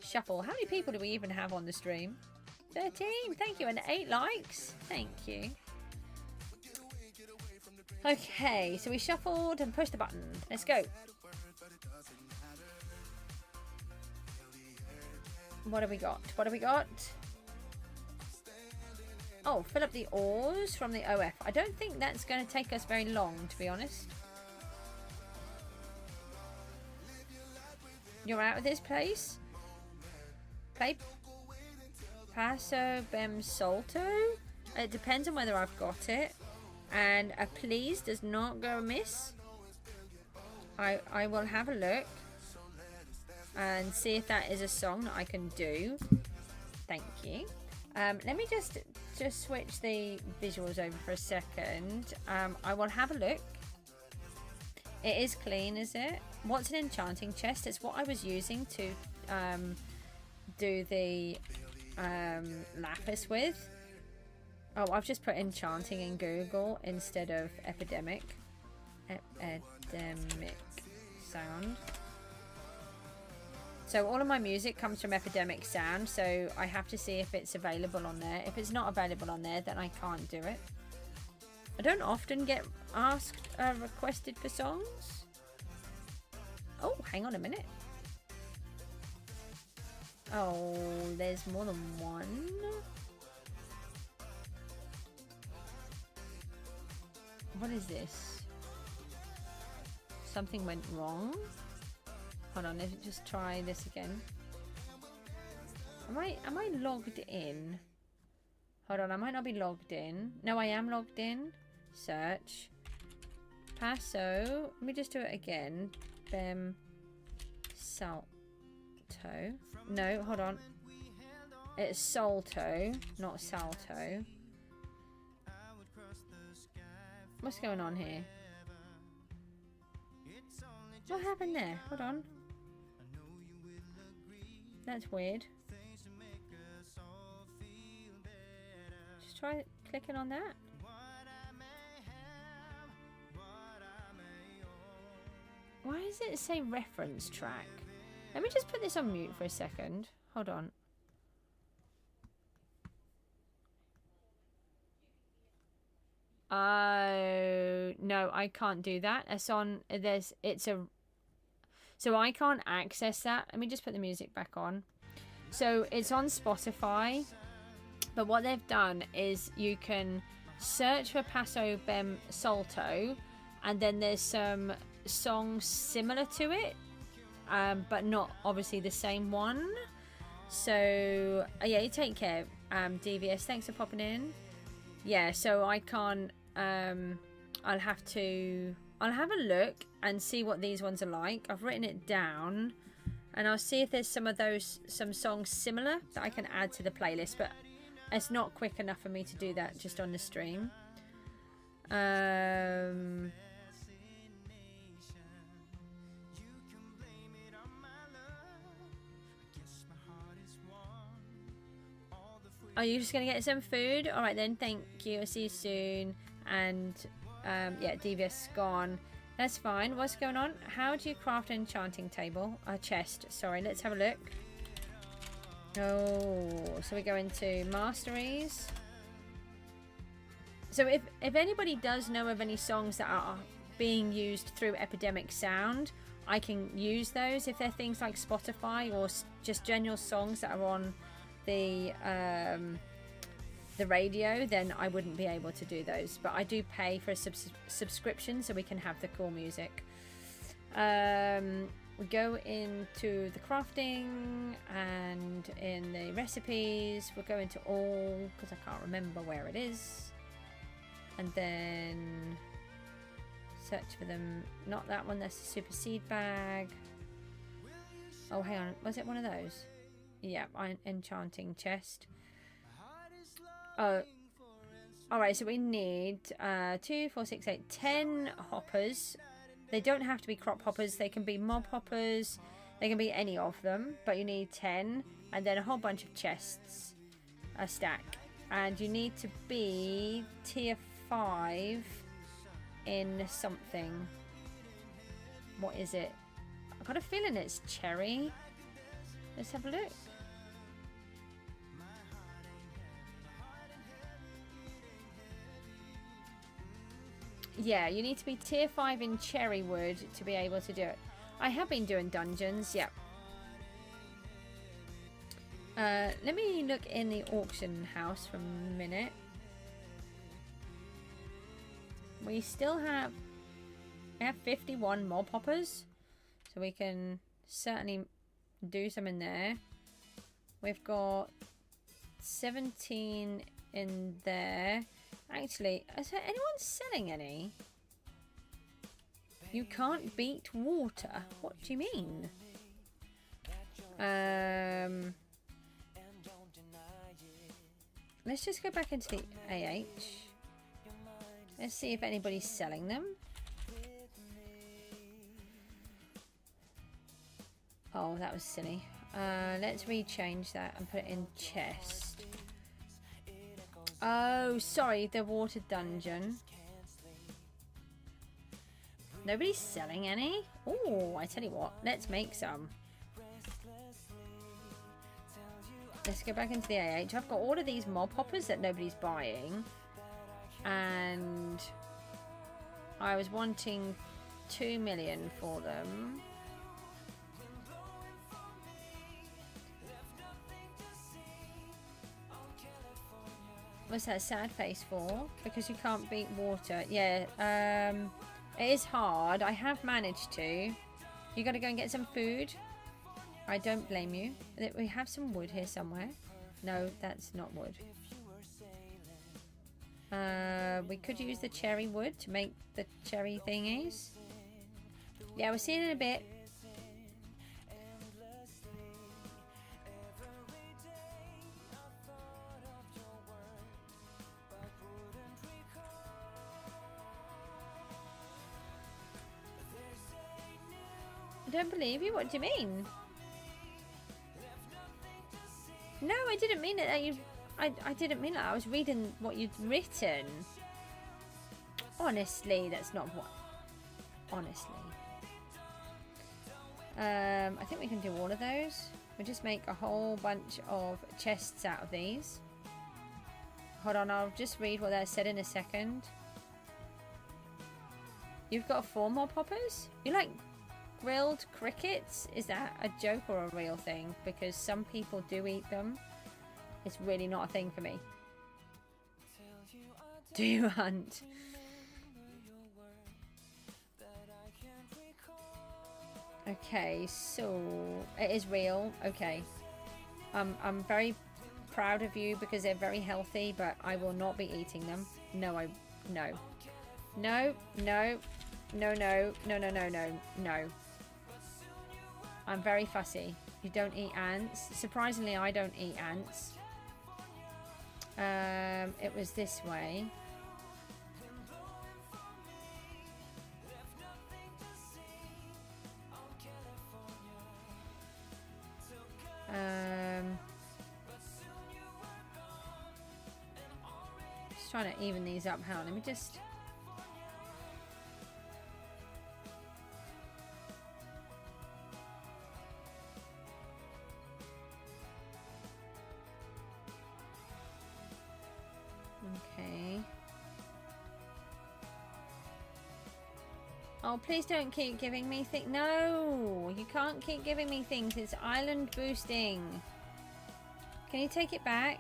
Shuffle. How many people do we even have on the stream? 13. Thank you. And 8 likes. Thank you. Okay, so we shuffled and pushed the button. Let's go. What have we got? What have we got? Oh, fill up the ores from the OF. I don't think that's going to take us very long, to be honest. You're out of this place? Play Paso Bem Solto? It depends on whether I've got it. And a please does not go amiss. I will have a look and see if that is a song that I can do. Thank you. Let me just switch the visuals over for a second. I will have a look. It is clean, is it? What's an enchanting chest? It's what I was using to do the lapis with. Oh, I've just put enchanting in Google instead of epidemic. Epidemic sound. So all of my music comes from Epidemic Sound, so I have to see if it's available on there. If it's not available on there, then I can't do it. I don't often get asked, requested for songs. Oh, hang on a minute. Oh, there's more than one. What is this? Something went wrong. Hold on, let's just try this again. Am I logged in? Hold on, I might not be logged in. No, I am logged in. Search. Paso. Let me just do it again. Bem Salto. No, hold on. It's Salto, not Salto. What's going on here? What happened there? Hold on. That's weird. Just try clicking on that. Why does it say reference track? Let me just put this on mute for a second. Hold on. Oh, no, I can't do that. It's on, so I can't access that. Let me just put the music back on. So it's on Spotify, but what they've done is you can search for Paso Bem Solto, and then there's some songs similar to it, but not obviously the same one. So yeah, you take care, DVS. Thanks for popping in. Yeah, so I can't. I'll have a look and see what these ones are like. I've written it down, and I'll see if there's some songs similar that I can add to the playlist, but it's not quick enough for me to do that just on the stream. Are you just gonna get some food? All right then, thank you. I'll see you soon. And yeah, DVS gone. That's fine. What's going on? How do you craft an enchanting table? A chest. Sorry, let's have a look. Oh, so we go into masteries. So if anybody does know of any songs that are being used through Epidemic Sound, I can use those. If they're things like Spotify or just general songs that are on the radio, then I wouldn't be able to do those, but I do pay for a subscription so we can have the cool music. We go into the crafting, and in the recipes we'll go into all, because I can't remember where it is, and then search for them. Not that one, that's the super seed bag. Oh, hang on, was it one of those? Yeah, enchanting chest. Oh, alright, so we need 2, 4, 6, 8, 10 hoppers. They don't have to be crop hoppers, they can be mob hoppers, they can be any of them, but you need 10, and then a whole bunch of chests, a stack. And you need to be tier 5 in something. What is it? I've got a feeling it's cherry. Let's have a look. Yeah, you need to be tier 5 in Cherrywood to be able to do it. I have been doing dungeons, yeah. Let me look in the auction house for a minute. We still have 51 mob hoppers, so we can certainly do some in there. We've got 17 in there. Actually, is there anyone selling any? You can't beat water. What do you mean? Let's just go back into the AH. Let's see if anybody's selling them. Oh, that was silly. Let's rechange that and put it in chest. Oh, sorry, the water dungeon. Nobody's selling any? Oh, I tell you what, let's make some. Let's go back into the AH. I've got all of these mob hoppers that nobody's buying. And I was wanting 2 million for them. What's that sad face for? Because you can't beat water. Yeah, it is hard. I have managed to. You got to go and get some food. I don't blame you. We have some wood here somewhere. No, that's not wood. We could use the cherry wood to make the cherry thingies. Yeah, we'll see you in a bit. I don't believe you. What do you mean? No, I didn't mean it. I didn't mean it. I was reading what you'd written. Honestly, that's not what. Honestly. I think we can do all of those. We'll just make a whole bunch of chests out of these. Hold on, I'll just read what that said in a second. You've got 4 more poppers? You like grilled crickets? Is that a joke or a real thing? Because some people do eat them. It's really not a thing for me. Do you hunt? Okay, so it is real. Okay, I'm very proud of you because they're very healthy, but I will not be eating them. No. I'm very fussy. You don't eat ants. Surprisingly, I don't eat ants. It was this way. Just trying to even these up. Hang on, let me just. Okay. Oh, please don't keep giving me things. No, you can't keep giving me things. It's island boosting. Can you take it back?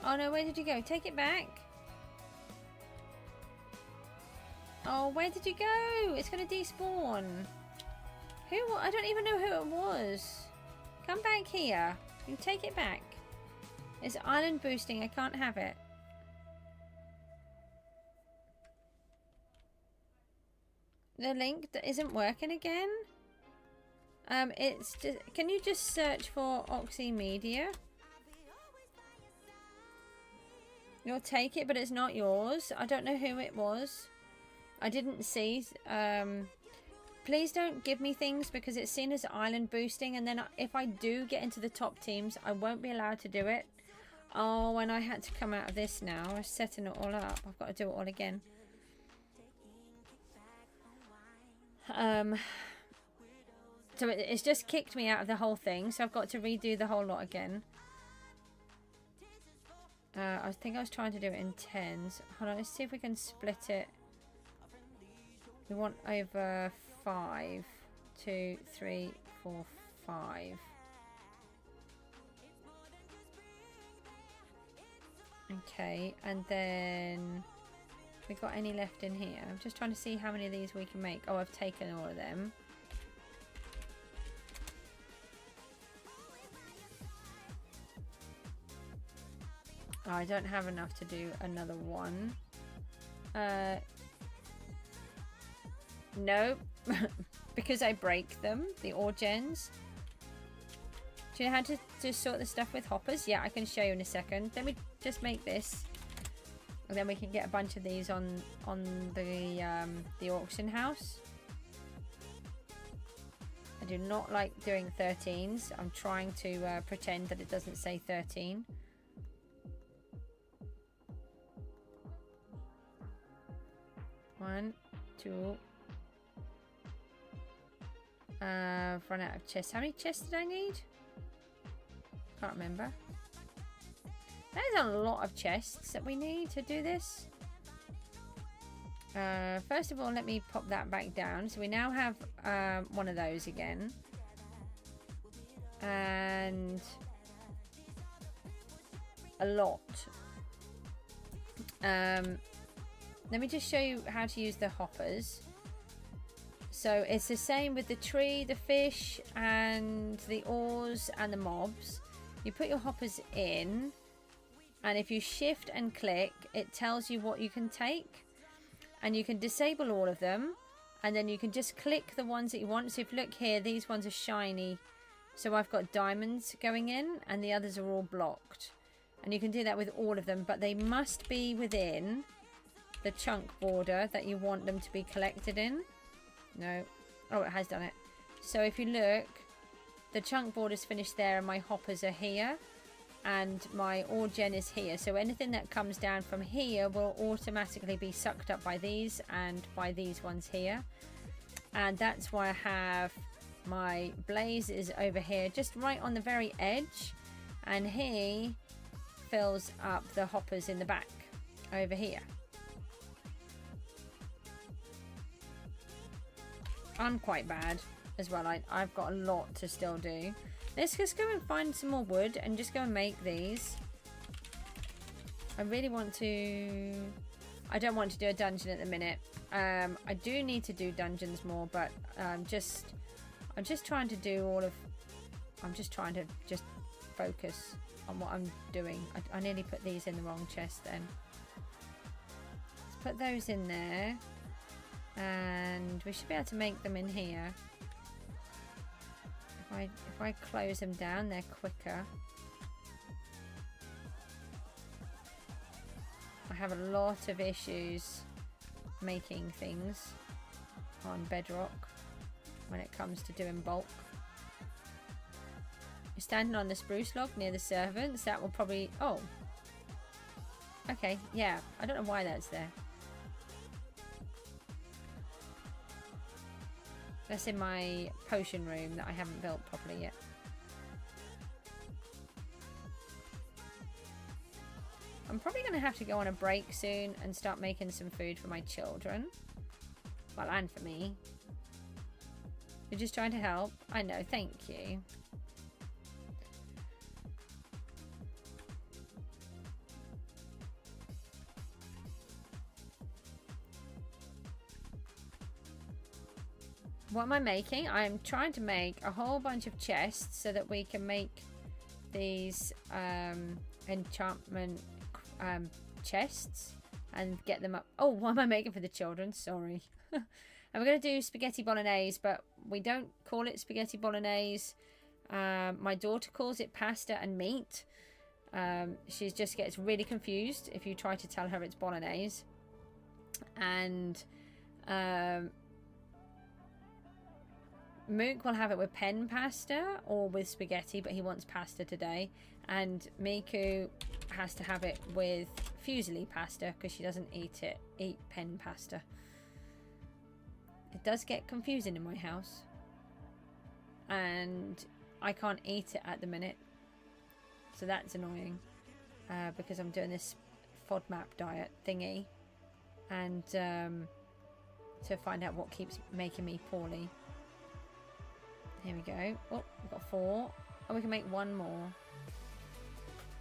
Oh no, where did you go? Take it back. Oh, where did you go? It's going to despawn. Who? I don't even know who it was. Come back here. You take it back. It's island boosting. I can't have it. The link that isn't working again. It's just. Can you just search for Oxy Media? You'll take it, but it's not yours. I don't know who it was. I didn't see. Please don't give me things because it's seen as island boosting, and then if I do get into the top teams, I won't be allowed to do it. Oh, and I had to come out of this now. I was setting it all up. I've got to do it all again. So it's just kicked me out of the whole thing, so I've got to redo the whole lot again. I think I was trying to do it in 10s. Hold on, let's see if we can split it. We want over 5. 2, 3, 4, 5. Okay, and then we got any left in here? I'm just trying to see how many of these we can make. Oh, I've taken all of them. Oh, I don't have enough to do another one. No, because I break them, the ore gens. Do you know how to sort the stuff with hoppers? Yeah, I can show you in a second. Let me just make this, and then we can get a bunch of these on the auction house. I do not like doing 13s. I'm trying to pretend that it doesn't say 13. One, two. I've run out of chests. How many chests did I need? Can't remember. There's a lot of chests that we need to do this. First of all, let me pop that back down. So we now have one of those again. And a lot. Let me just show you how to use the hoppers. So it's the same with the tree, the fish, and the ores and the mobs. You put your hoppers in, and if you shift and click, it tells you what you can take. And you can disable all of them, and then you can just click the ones that you want. So if you look here, these ones are shiny. So I've got diamonds going in, and the others are all blocked. And you can do that with all of them, but they must be within the chunk border that you want them to be collected in. No. Oh, it has done it. So if you look, the chunk border's finished there, and my hoppers are here. And my ore gen is here. So anything that comes down from here will automatically be sucked up by these and by these ones here. And that's why I have my blaze is over here, just right on the very edge. And he fills up the hoppers in the back over here. I'm quite bad as well. I've got a lot to still do. Let's just go and find some more wood and just go and make these. I really want to... I don't want to do a dungeon at the minute. I do need to do dungeons more, but I'm just trying to do all of... I'm just trying to just focus on what I'm doing. I nearly put these in the wrong chest then. Let's put those in there. And we should be able to make them in here. If I close them down, they're quicker. I have a lot of issues making things on bedrock when it comes to doing bulk. You're standing on the spruce log near the servants. That will probably... Oh. Okay, yeah. I don't know why that's there. That's in my potion room that I haven't built properly yet. I'm probably going to have to go on a break soon and start making some food for my children. Well, and for me. You're just trying to help? I know, thank you. What am I making? I'm trying to make a whole bunch of chests so that we can make these enchantment chests and get them up. Oh, what am I making for the children? Sorry. And we're going to do spaghetti bolognese, but we don't call it spaghetti bolognese. My daughter calls it pasta and meat. She just gets really confused if you try to tell her it's bolognese. And... Mook will have it with pen pasta or with spaghetti, but he wants pasta today. And Miku has to have it with fusilli pasta because she doesn't eat pen pasta. It does get confusing in my house. And I can't eat it at the minute. So that's annoying. Because I'm doing this FODMAP diet thingy. And to find out what keeps making me poorly. Here we go. Oh, we've got 4. Oh, we can make 1 more.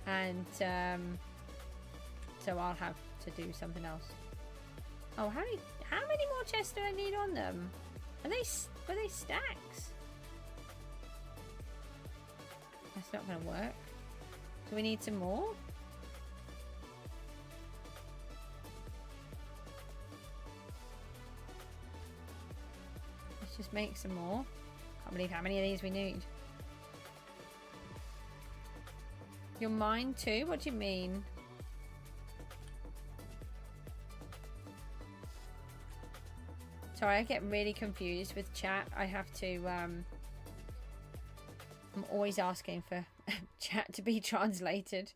And so I'll have to do something else. Oh, how many more chests do I need on them? Were they stacks? That's not going to work. Do we need some more? Let's just make some more. Can't believe how many of these we need. You're mine too? What do you mean? Sorry, I get really confused with chat. I have to, I'm always asking for chat to be translated.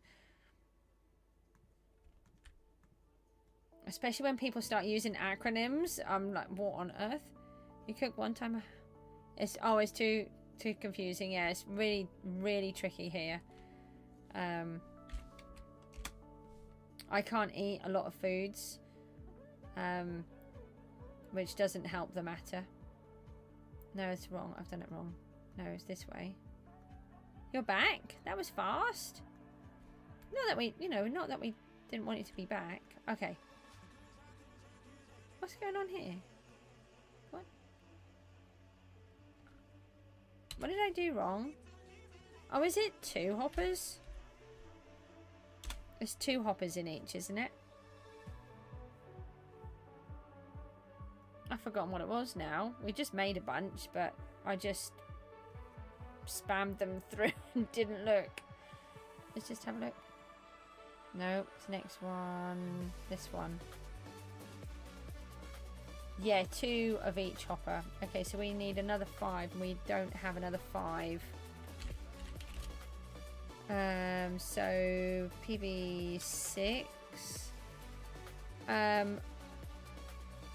Especially when people start using acronyms. I'm like, what on earth? You cook one time? It's always too confusing. Yeah, it's really, really tricky here. I can't eat a lot of foods. Which doesn't help the matter. No, it's wrong. I've done it wrong. No, it's this way. You're back? That was fast. Not that we, you know, not that we didn't want you to be back. Okay. What's going on here? What? What did I do wrong? Oh, is it 2 hoppers? There's 2 hoppers in each, isn't it? I've forgotten what it was now. We just made a bunch, but I just spammed them through and didn't look. Let's just have a look. No, it's the next one. This one. Yeah, 2 of each hopper. Okay, so we need another 5, and we don't have another 5. So PB6.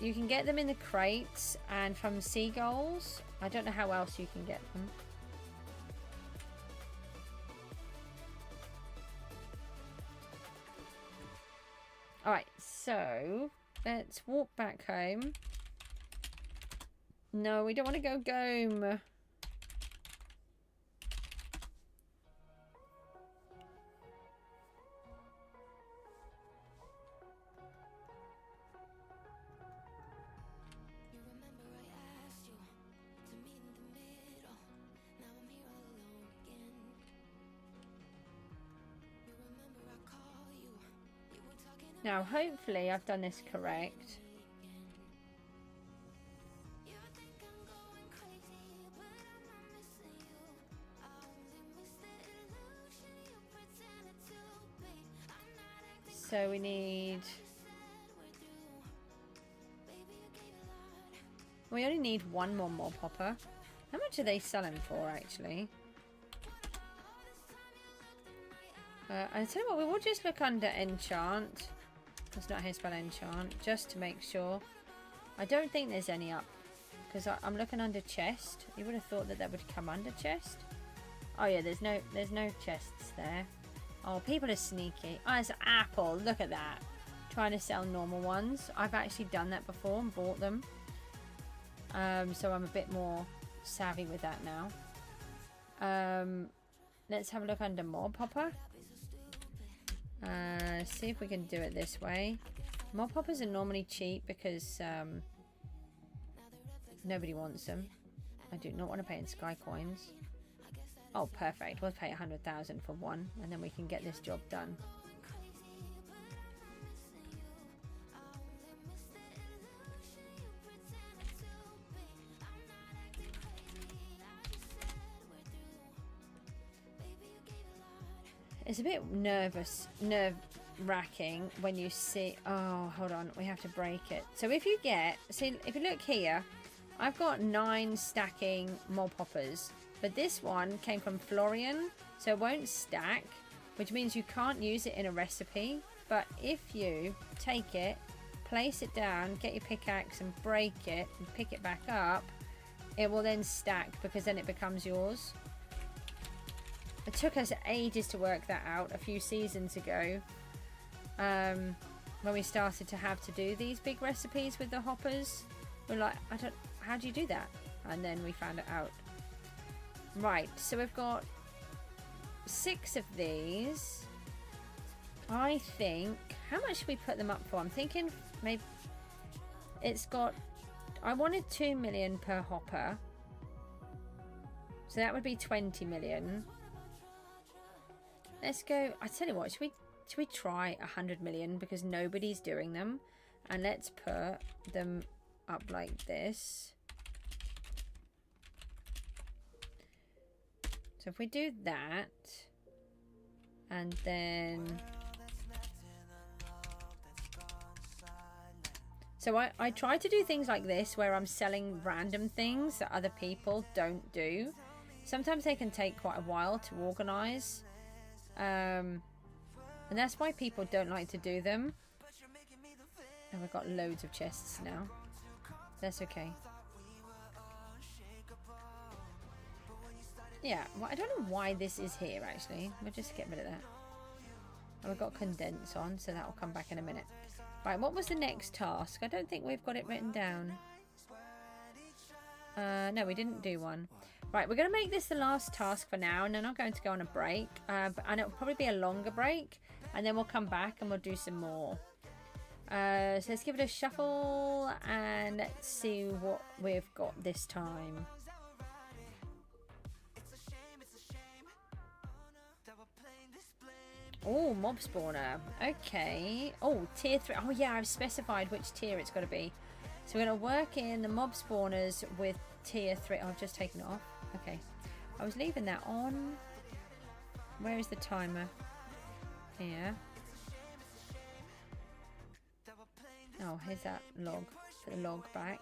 You can get them in the crates and from seagulls. I don't know how else you can get them. Alright, so let's walk back home. No, we don't want to go home. Now, hopefully I've done this correct. So we need... We only need 1 more popper. How much are they selling for, actually? I tell you what, we will just look under enchant. That's not how you spell enchant, just to make sure. I don't think there's any up, because I'm looking under chest. You would have thought that would come under chest. Oh yeah, there's no chests there. Oh, people are sneaky. Oh, it's an apple. Look at that. Trying to sell normal ones. I've actually done that before and bought them. So I'm a bit more savvy with that now. Let's have a look under mob hopper. See if we can do it this way. Mob hoppers are normally cheap because nobody wants them. I do not want to pay in sky coins. Oh, perfect. We'll pay 100,000 for one, and then we can get this job done. It's a bit nerve-wracking when you see... Oh, hold on. We have to break it. So if you get... See, if you look here, I've got 9 stacking mob hoppers. But this one came from Florian, so it won't stack, which means you can't use it in a recipe. But if you take it, place it down, get your pickaxe and break it, and pick it back up, it will then stack, because then it becomes yours. It took us ages to work that out a few seasons ago, when we started to have to do these big recipes with the hoppers. We're like, how do you do that? And then we found it out. Right, so we've got 6 of these. I think, how much should we put them up for? I'm thinking maybe it's got, I wanted 2 million per hopper, so that would be 20 million. Let's go, I tell you what, should we try 100 million, because nobody's doing them, and let's put them up like this. So if we do that, and then... So I try to do things like this where I'm selling random things that other people don't do. Sometimes they can take quite a while to organize. And that's why people don't like to do them. And we've got loads of chests now. That's okay. Yeah, well, I don't know why this is here actually. We'll just get rid of that. And we've got condense on, so that will come back in a minute. Right, what was the next task? I don't think we've got it written down. No, we didn't do one. Right, we're going to make this the last task for now, and then I'm going to go on a break. And it'll probably be a longer break, and then we'll come back and we'll do some more. So let's give it a shuffle, and let's see what we've got this time. Oh, mob spawner. Okay. Oh, tier 3. Oh, yeah, I've specified which tier it's got to be. So we're going to work in the mob spawners with tier 3. Oh, I've just taken it off. Okay. I was leaving that on. Where is the timer? Here. Oh, here's that log. Put the log back.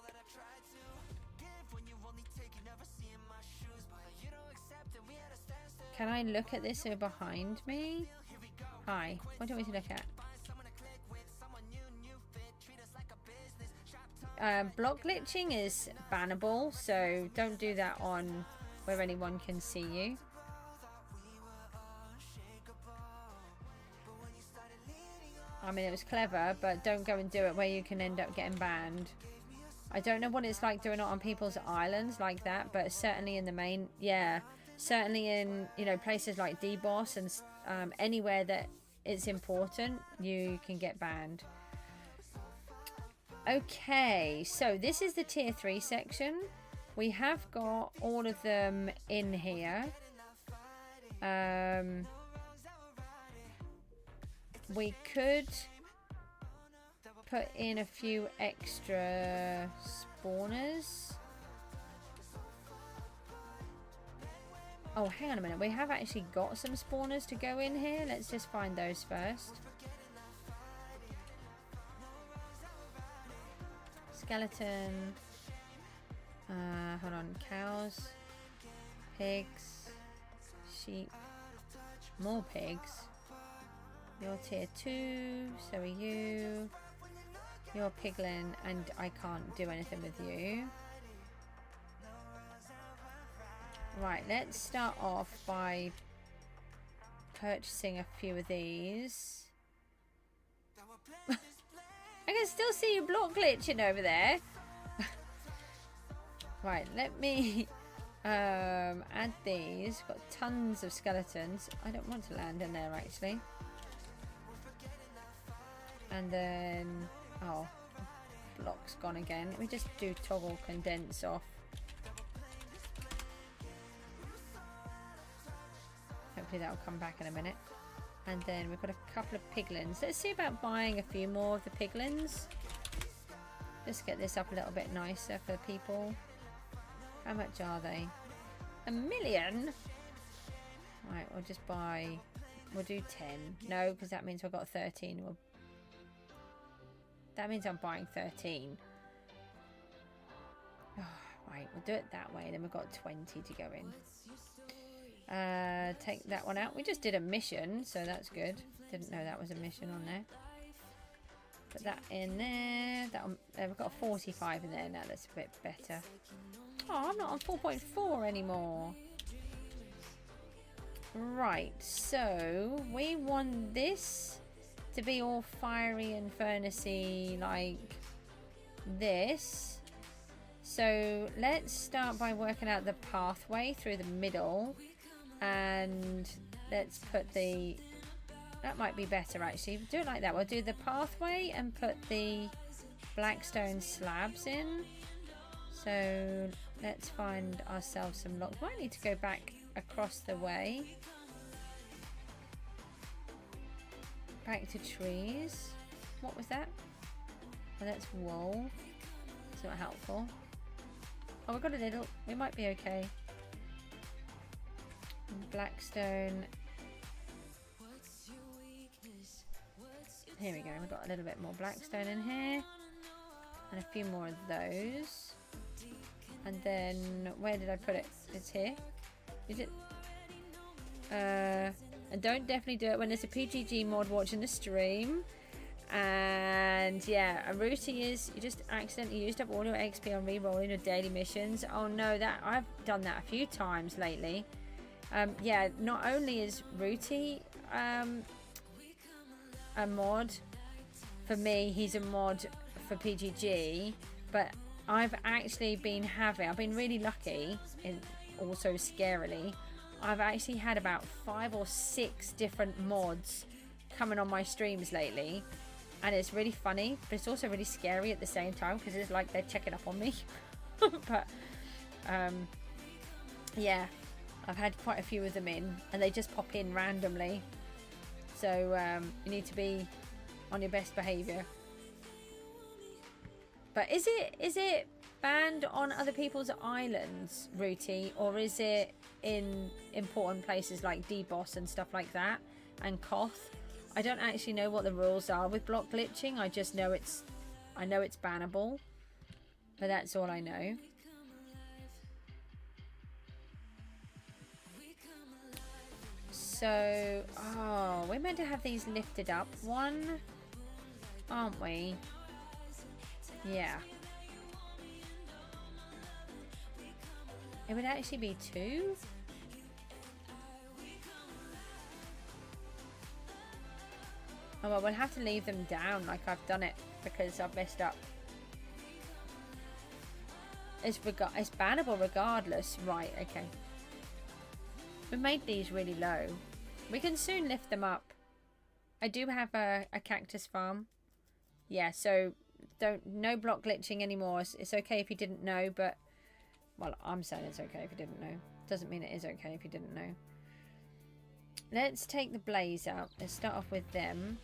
Can I look at this behind me? Hi, what do you want me to look at? Block glitching is bannable, so don't do that on where anyone can see you. I mean, it was clever, but don't go and do it where you can end up getting banned. I don't know what it's like doing it on people's islands like that, but certainly in the main, yeah, certainly in, you know, places like DBoss and anywhere that it's important, you can get banned. Okay, so this is the tier 3 section. We have got all of them in here. We could put in a few extra spawners. Oh, hang on a minute. We have actually got some spawners to go in here. Let's just find those first. Skeleton. Hold on. Cows. Pigs. Sheep. More pigs. You're tier 2. So are you. You're piglin. And I can't do anything with you. Right, let's start off by purchasing a few of these. I can still see you block glitching over there. Right, let me add these. Got tons of skeletons. I don't want to land in there actually. And then, oh, block's gone again. Let me just do toggle condense off. Hopefully that will come back in a minute. And then we've got a couple of piglins. Let's see about buying a few more of the piglins. Just get this up a little bit nicer for people. How much are they? 1 million? Right, we'll just buy... We'll do 10. No, because that means we've got 13. That means I'm buying 13. Oh, right, we'll do it that way. Then we've got 20 to go in. Take that one out. We just did a mission, so that's good. Didn't know that was a mission on there. Put that in there. We've got a 45 in there now. That's a bit better. Oh, I'm not on 4.4 anymore. Right, so we want this to be all fiery and furnace-y like this. So let's start by working out the pathway through the middle. And let's put the... That might be better actually. Do it like that. We'll do the pathway and put the blackstone slabs in. So let's find ourselves some logs. Might need to go back across the way. Back to trees. What was that? Oh, that's wool. It's not helpful. Oh, we've got a little... We might be okay. Blackstone. Here we go. We've got a little bit more Blackstone in here. And a few more of those. And then, where did I put it? It's here. Is it? And don't definitely do it when there's a PGG mod watching the stream. And yeah, a routine is you just accidentally used up all your XP on re-rolling your daily missions. Oh no, that I've done that a few times lately. Yeah, not only is Rooty a mod for me, he's a mod for PGG, but I've actually been I've been really lucky, and also scarily, I've actually had about 5 or 6 different mods coming on my streams lately, and it's really funny, but it's also really scary at the same time because it's like they're checking up on me. But yeah, I've had quite a few of them in, and they just pop in randomly, so you need to be on your best behavior. But is it banned on other people's islands, Rooty, or is it in important places like DBoss and stuff like that, and Koth? I don't actually know what the rules are with block glitching. I just know I know it's bannable, but that's all I know. So, oh, we're meant to have these lifted up one, aren't we? Yeah. It would actually be 2. Oh well, we'll have to leave them down like I've done it because I've messed up. It's bannable regardless. Right, okay. We made these really low. We can soon lift them up. I do have a cactus farm. Yeah, so no block glitching anymore. It's okay if you didn't know, but well, I'm saying it's okay if you didn't know. Doesn't mean it is okay if you didn't know. Let's take the blaze out. Let's start off with them.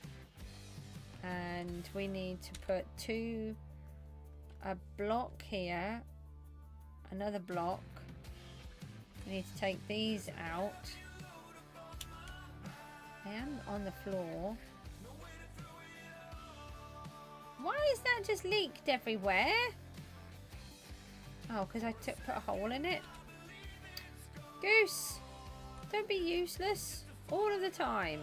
And we need to put a block here, another block. We need to take these out. I am on the floor. Why is that just leaked everywhere? Oh, because I put a hole in it. Goose, don't be useless all of the time.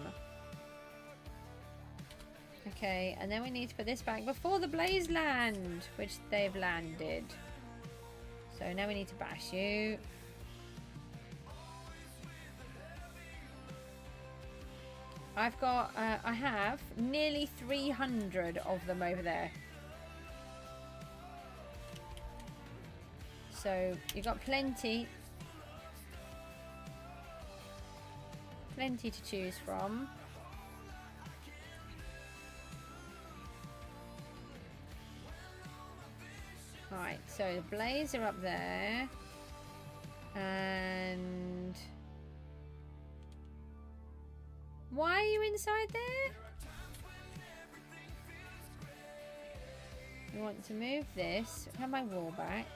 Okay, and then we need to put this back before the blaze land, which they've landed. So now we need to bash you. I've got, I have nearly 300 of them over there. So you've got plenty to choose from. Right, so the blaze are up there, and why are you inside there? You want to move this. Have my wall back.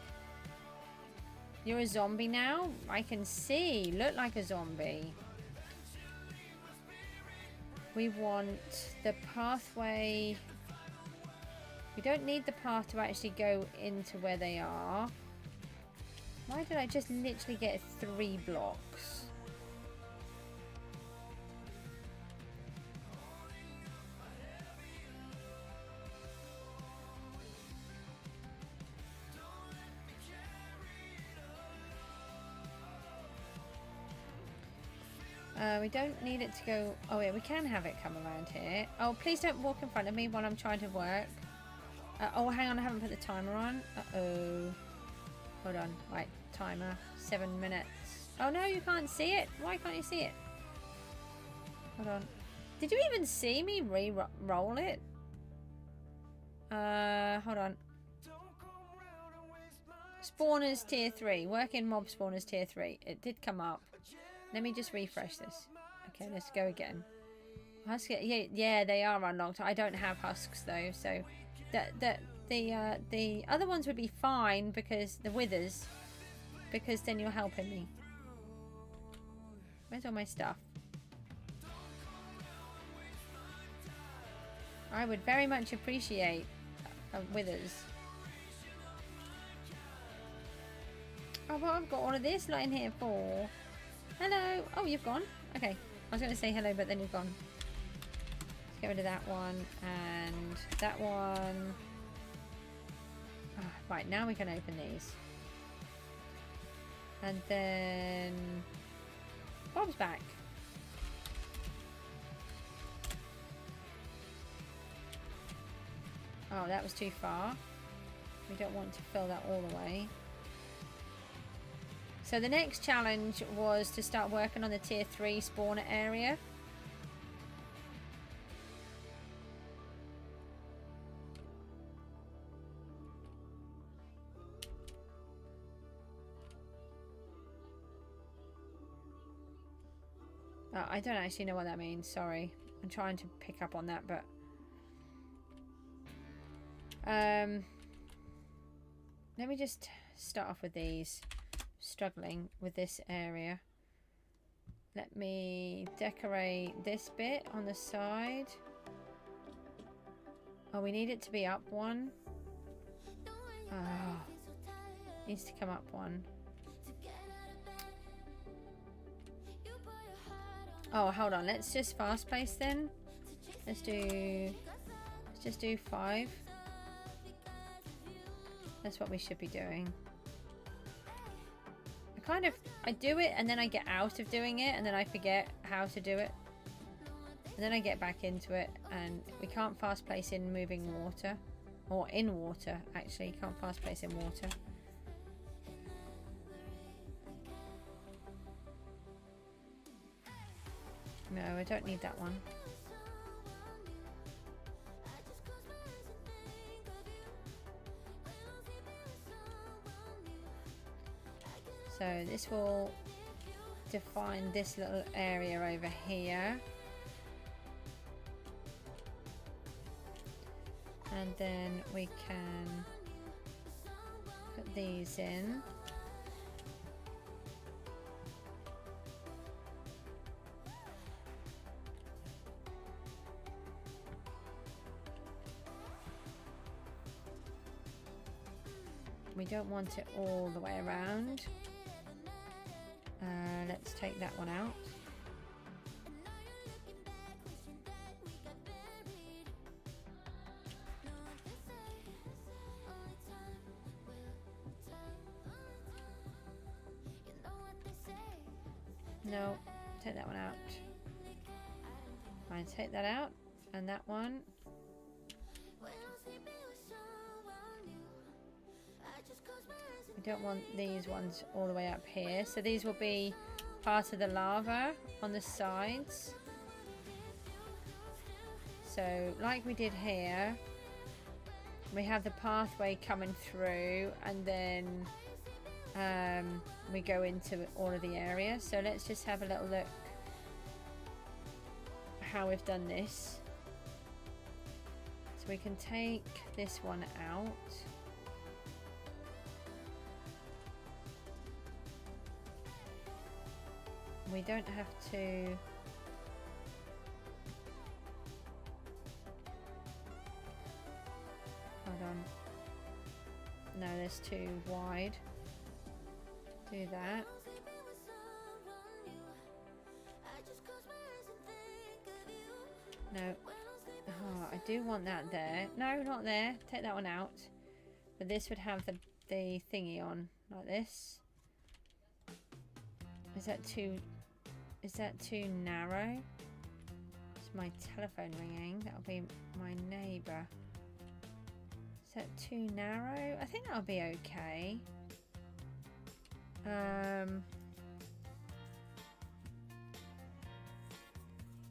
You're a zombie now? I can see. Look like a zombie. We want the pathway. We don't need the path to actually go into where they are. Why did I just literally get 3 blocks? We don't need it to go. Oh yeah, we can have it come around here. Oh, please don't walk in front of me while I'm trying to work. Oh, hang on, I haven't put the timer on. Uh-oh. Hold on. Right, timer. 7 minutes. Oh no, you can't see it. Why can't you see it? Hold on. Did you even see me re-roll it? Hold on. Spawners tier 3. Working mob spawners tier 3. It did come up. Let me just refresh this. Okay, let's go again. Husk, yeah, they are unlocked. I don't have husks though, so the other ones would be fine because the withers, because then you're helping me. Where's all my stuff? I would very much appreciate withers. Oh, well, I've got all of this lying here for. Hello. Oh, you've gone. Okay. I was going to say hello, but then you've gone. Let's get rid of that one and that one. Oh, right, now we can open these. And then Bob's back. Oh, that was too far. We don't want to fill that all the way. So the next challenge was to start working on the tier 3 spawner area. I don't actually know what that means, sorry. I'm trying to pick up on that, but let me just start off with these. Struggling with this area. Let me decorate this bit on the side. Oh, we need it to be up one. Oh, needs to come up one. Oh, hold on. Let's just fast pace then. Let's just do 5. That's what we should be doing. I do it and then I get out of doing it and then I forget how to do it. And then I get back into it and we can't fast place in moving water. Or in water, actually. You can't fast place in water. No, I don't need that one. So this will define this little area over here. And then we can put these in. We don't want it all the way around. Let's take that one out. No, take that one out. Fine, take that out. And that one. We don't want these ones all the way up here. So these will be part of the lava on the sides. So like we did here, we have the pathway coming through and then we go into all of the areas. So let's just have a little look how we've done this. So we can take this one out. We don't have to hold on. No, that's too wide. Do that. No. Oh, I do want that there. No, not there. Take that one out. But this would have the thingy on like this. Is that too narrow? It's my telephone ringing. That'll be my neighbour. Is that too narrow? I think that'll be okay.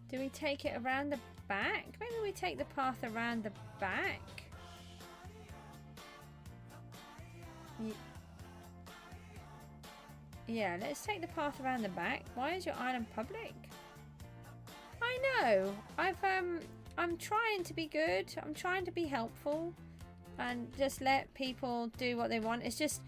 Do we take it around the back? Maybe we take the path around the back. Yeah, let's take the path around the back. Why is your island public? I know. I'm trying to be good. I'm trying to be helpful and just let people do what they want. It's just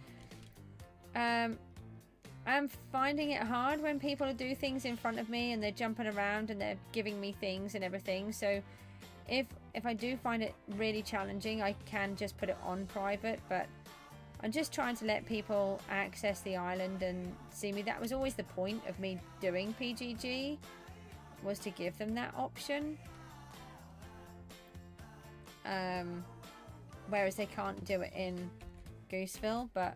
I'm finding it hard when people do things in front of me and they're jumping around and they're giving me things and everything. So if I do find it really challenging, I can just put it on private, but I'm just trying to let people access the island and see me. That was always the point of me doing PGG, was to give them that option. Whereas they can't do it in Gooseville, but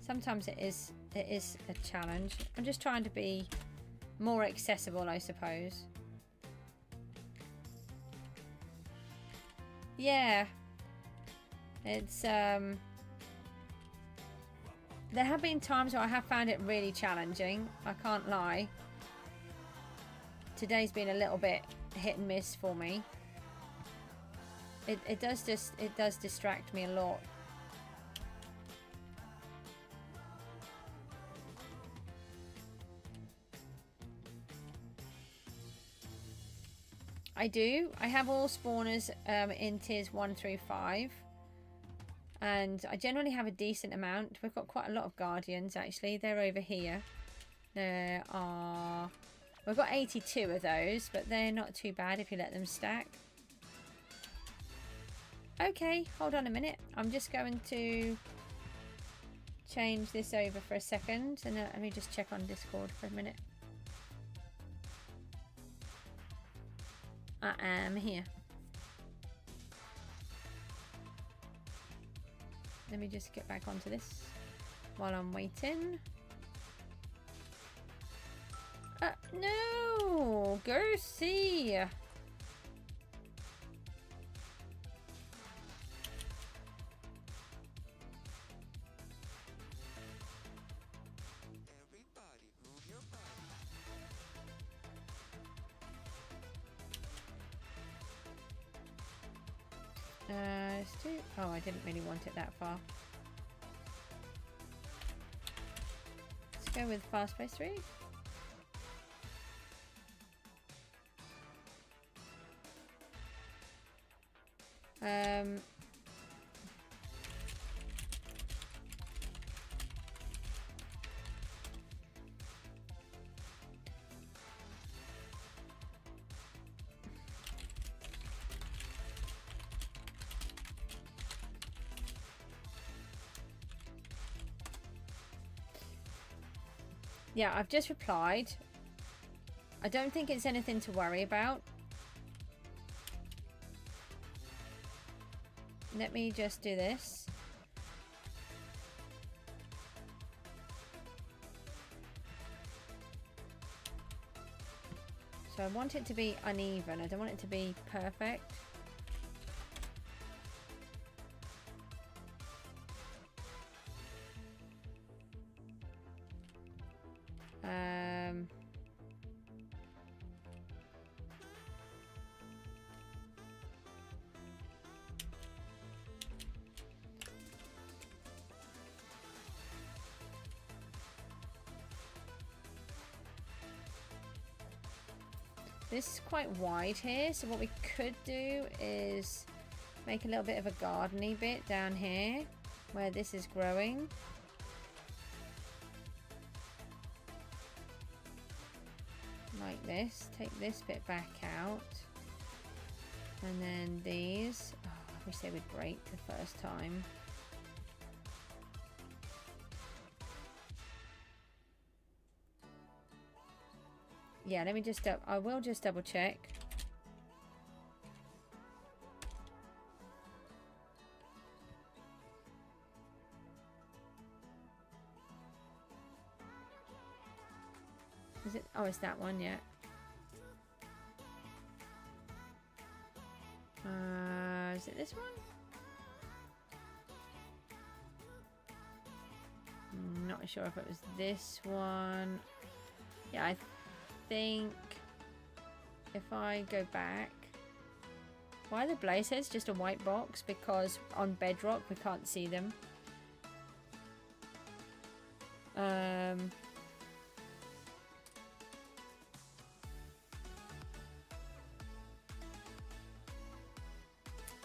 sometimes it is a challenge. I'm just trying to be more accessible, I suppose. Yeah, it's there have been times where I have found it really challenging, I can't lie. Today's been a little bit hit and miss for me. It does distract me a lot. I do. I have all spawners in tiers 1 through 5. And I generally have a decent amount. We've got quite a lot of guardians actually. They're over here. There are... We've got 82 of those, but they're not too bad if you let them stack. Okay, hold on a minute. I'm just going to change this over for a second. And let me just check on Discord for a minute. I am here. Let me just get back onto this while I'm waiting. No! Goosey! Oh, I didn't really want it that far. Let's go with fast pace 3. Yeah, I've just replied. I don't think it's anything to worry about. Let me just do this. So I want it to be uneven. I don't want it to be perfect. This is quite wide here, so what we could do is make a little bit of a gardeny bit down here where this is growing. Like this. Take this bit back out. And then these. Oh, I wish they would break the first time. Yeah, let me just, I will just double check. Is it, oh, it's that one, yeah. Is it this one? Not sure if it was this one. Yeah, I think if I go back, why are the blaze heads just a white box? Because on bedrock we can't see them.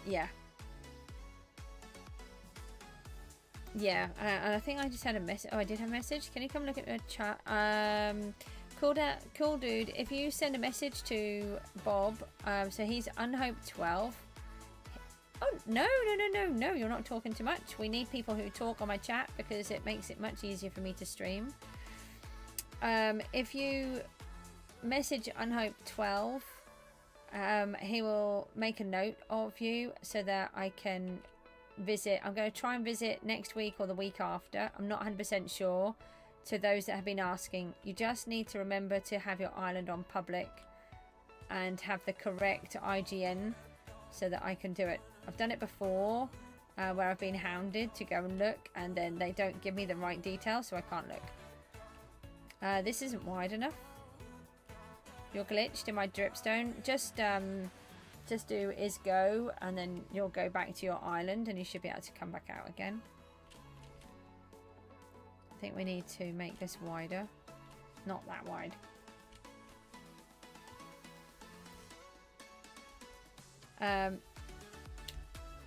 Yeah. Yeah, and I think I just had a message. Oh, I did have a message. Can you come look at the chat? Cool dude. If you send a message to Bob, so he's Unhope12. Oh no! You're not talking too much. We need people who talk on my chat because it makes it much easier for me to stream. If you message Unhope12, he will make a note of you so that I can visit. I'm going to try and visit next week or the week after. I'm not 100% sure. To those that have been asking, you just need to remember to have your island on public and have the correct IGN so that I can do it. I've done it before where I've been hounded to go and look, and then they don't give me the right details, so I can't look. This isn't wide enough. You're glitched in my dripstone. Just do is go, and then you'll go back to your island, and you should be able to come back out again. I think we need to make this wider. Not that wide.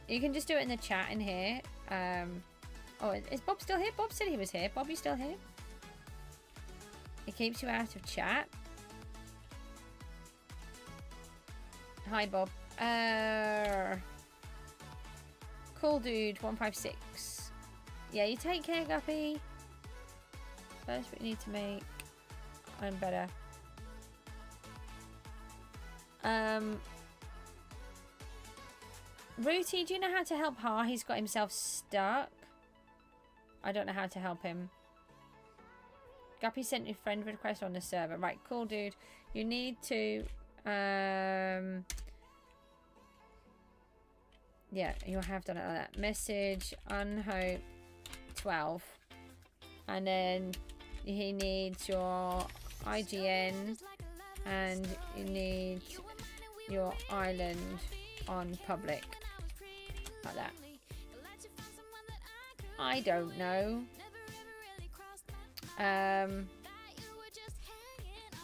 You can just do it in the chat in here. Oh, is Bob still here? Bob said he was here. Bob, you still here? It keeps you out of chat. Hi, Bob. Cool dude 156. Yeah, you take care, Guppy. First we need to make I'm better. Rooty, do you know how to help Ha? He's got himself stuck. I don't know how to help him. Guppy sent you friend request on the server. Right, cool dude. You need to yeah, you have done it like that. Message Unhope 12. And then he needs your IGN and you need your island on public. Like that. I don't know.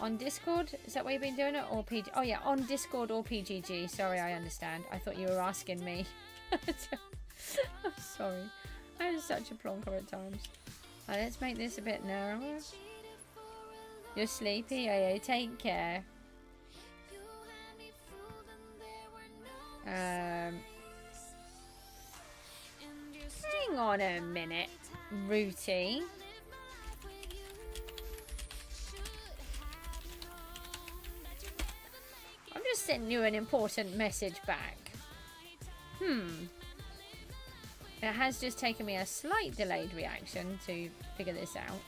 On Discord? Is that what you've been doing it? Or PG? Oh yeah, on Discord or PGG. Sorry, I understand. I thought you were asking me. I'm sorry. I'm such a plonker at times. Right, let's make this a bit narrower. You're sleepy? Yeah, take care. Hang on a minute, Rooty. I'm just sending you an important message back. It has just taken me a slight delayed reaction to figure this out.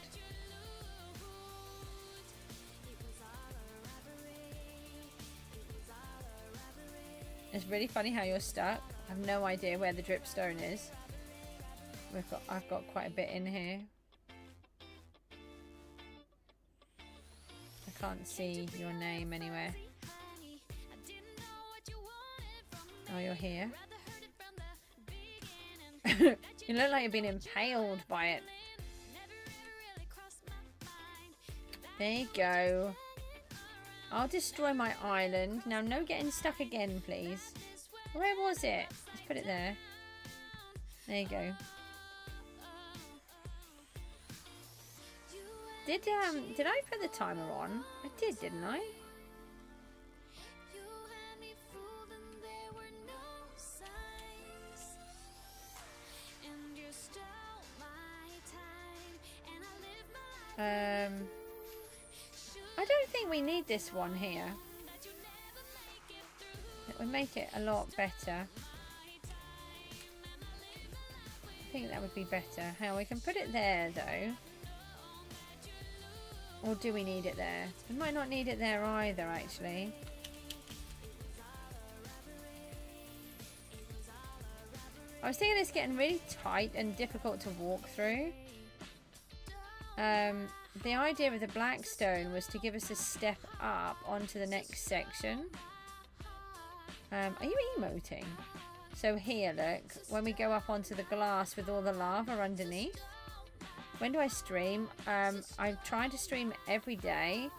It's really funny how you're stuck. I have no idea where the dripstone is. I've got quite a bit in here. I can't see your name anywhere. Oh, you're here. You look like you've been impaled by it. There you go. I'll destroy my island. Now, no getting stuck again, please. Where was it? Let's put it there. There you go. Did I put the timer on? I did, didn't I? I don't think we need this one here. It would make it a lot better. I think that would be better. How we can put it there though. Or do we need it there? We might not need it there either actually. I was thinking it's getting really tight and difficult to walk through. The idea of the black stone was to give us a step up onto the next section. Are you emoting? So here, look, when we go up onto the glass with all the lava underneath. When do I stream? I'm trying to stream every day,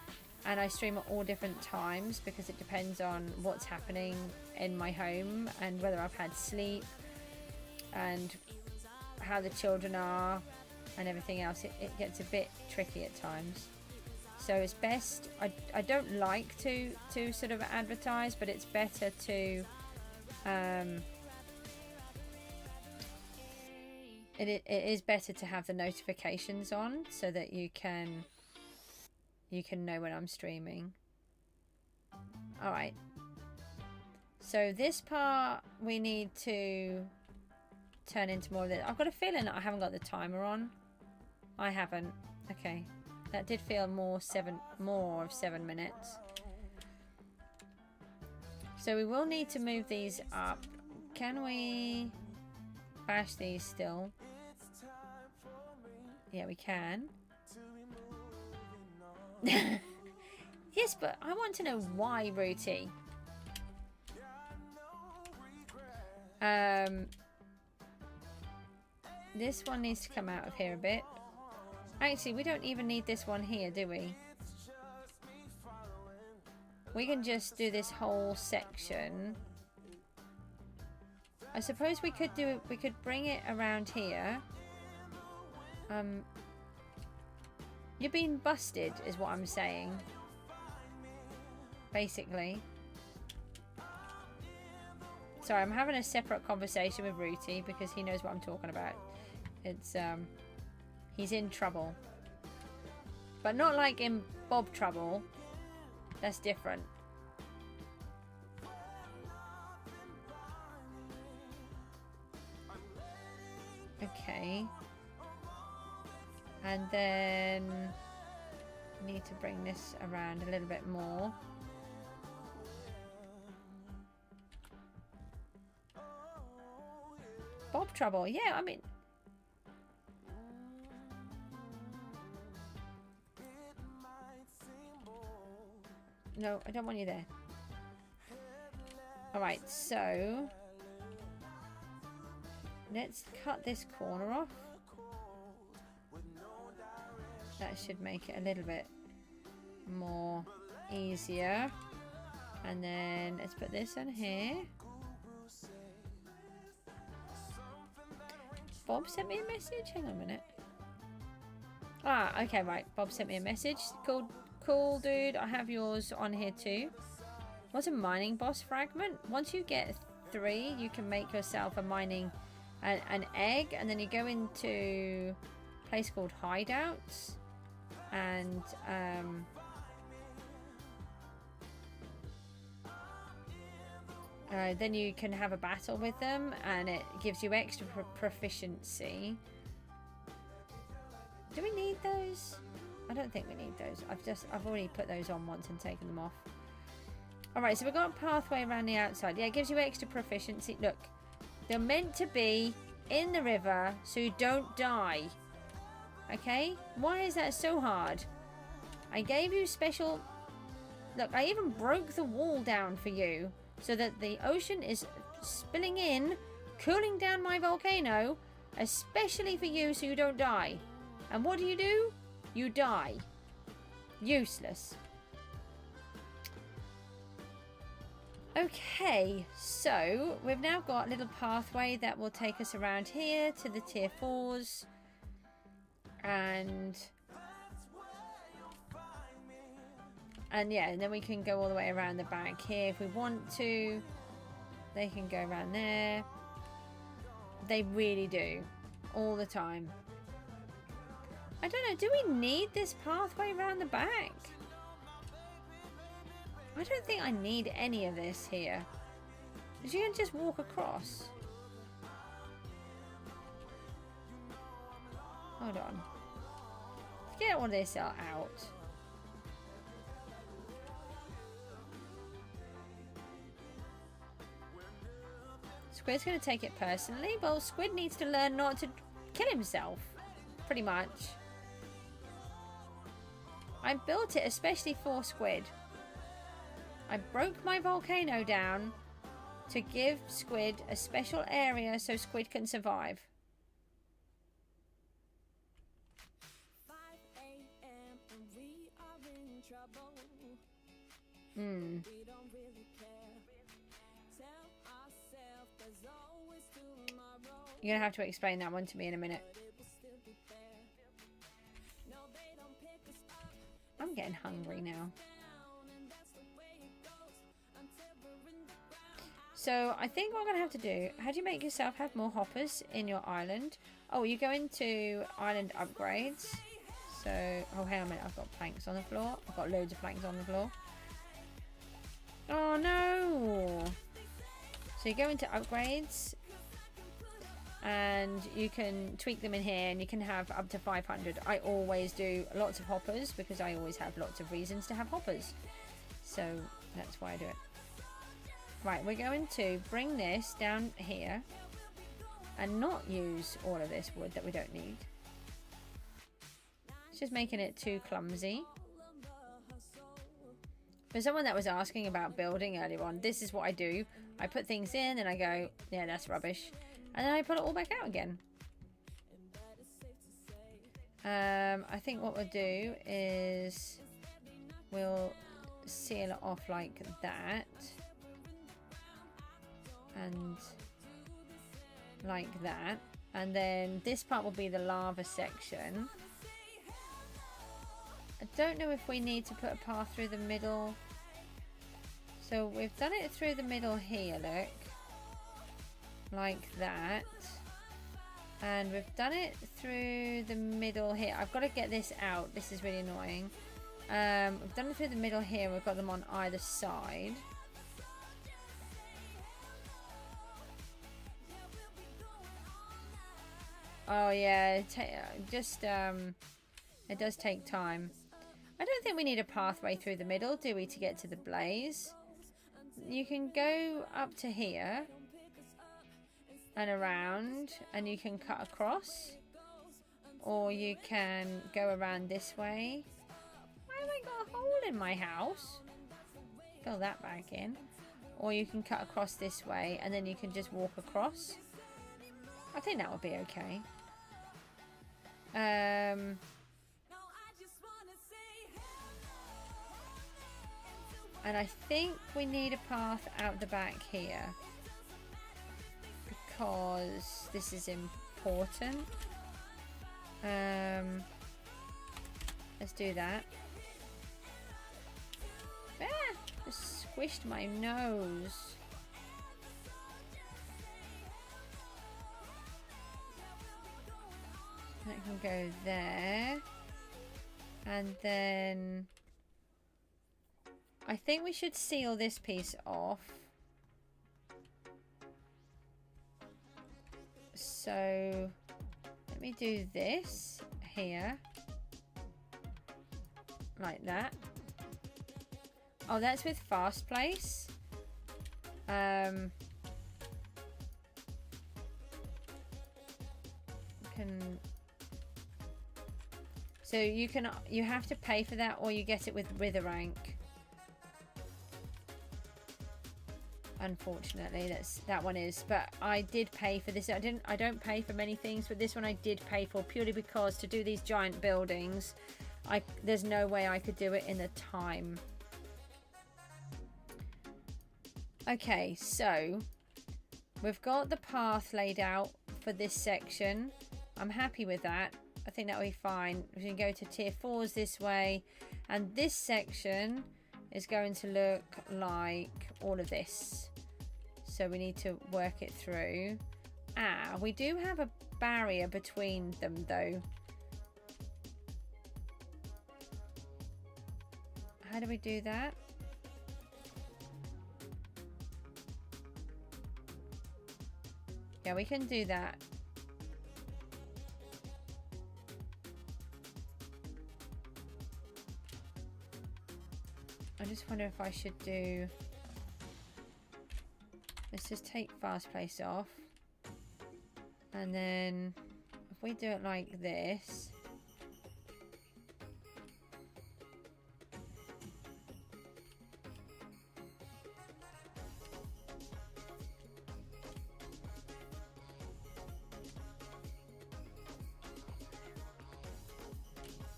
and I stream at all different times because it depends on what's happening in my home and whether I've had sleep and how the children are and everything else, it gets a bit tricky at times. So it's best, I don't like to sort of advertise, but it's better to it is better to have the notifications on so that you can know when I'm streaming. All right. So this part we need to turn into more of this. I've got a feeling that I haven't got the timer on. I haven't. Okay. That did feel more of 7 minutes. So we will need to move these up. Can we bash these still? Yeah, we can. Yes, but I want to know why, Rooty. This one needs to come out of here a bit. Actually, we don't even need this one here, do we? We can just do this whole section. I suppose we could bring it around here. You're being busted, is what I'm saying. Basically. Sorry, I'm having a separate conversation with Rooty because he knows what I'm talking about. It's, he's in trouble. But not like in Bob trouble. That's different. Okay. And then need to bring this around a little bit more. Bob trouble, yeah, I mean. No, I don't want you there. Alright, so let's cut this corner off. That should make it a little bit more easier. And then let's put this on here. Bob sent me a message? Hang on a minute. Ah, okay, right. Bob sent me a message. Cool, dude. I have yours on here too. What's a mining boss fragment? Once you get 3, you can make yourself a mining an egg, and then you go into a place called hideouts, and then you can have a battle with them, and it gives you extra proficiency. Do we need those? I don't think we need those. I've already put those on once and taken them off. Alright, so we've got a pathway around the outside. Yeah, it gives you extra proficiency. Look, they're meant to be in the river so you don't die. Okay? Why is that so hard? I gave you special... Look, I even broke the wall down for you so that the ocean is spilling in, cooling down my volcano, especially for you so you don't die. And what do? You die. Useless. Okay, so we've now got a little pathway that will take us around here to the tier 4s. And yeah, and then we can go all the way around the back here if we want to. They can go around there. They really do. All the time. I don't know, do we need this pathway around the back? I don't think I need any of this here. Because you can just walk across. Hold on. Let's get all this out. Squid's going to take it personally. Well, Squid needs to learn not to kill himself. Pretty much. I built it especially for Squid. I broke my volcano down to give Squid a special area so Squid can survive. 5 a.m. and we are in trouble. We don't really care. Tell ourselves there's always tomorrow. You're gonna have to explain that one to me in a minute. I'm getting hungry now. So I think what I'm gonna have to do, how do you make yourself have more hoppers in your island? Oh, you go into island upgrades. So, oh, hang on a minute, I've got planks on the floor. I've got loads of planks on the floor. Oh no! So you go into upgrades and you can tweak them in here and you can have up to 500. I always do lots of hoppers because I always have lots of reasons to have hoppers. So that's why I do it. Right, we're going to bring this down here and not use all of this wood that we don't need. It's just making it too clumsy. For someone that was asking about building earlier on, this is what I do. I put things in and I go, yeah, that's rubbish. And then I put it all back out again. I think what we'll do is we'll seal it off like that. And like that. And then this part will be the lava section. I don't know if we need to put a path through the middle. So we've done it through the middle here, look. Like that. And we've done it through the middle here. I've got to get this out. This is really annoying. We've done it through the middle here. We've got them on either side. Oh yeah, it does take time. I don't think we need a pathway through the middle, do we, to get to the blaze? You can go up to here and around, and you can cut across, or you can go around this way. Why have I got a hole in my house? Fill that back in. Or you can cut across this way, and then you can just walk across. I think that would be okay. And I think we need a path out the back here because this is important. Let's do that. Ah, just squished my nose. That can go there. And then I think we should seal this piece off. So let me do this here. Like that. Oh, that's with fast place. So you have to pay for that, or you get it with Wither rank. Unfortunately, that one is. But I did pay for this. I don't pay for many things, but this one I did pay for purely because to do these giant buildings, there's no way I could do it in the time. Okay, so we've got the path laid out for this section. I'm happy with that. I think that'll be fine. We can go to tier 4s this way, and this section is going to look like all of this. So we need to work it through. We do have a barrier between them though. How do we do that? Yeah, we can do that. I just wonder if I should do... Let's just take fast place off. And then if we do it like this...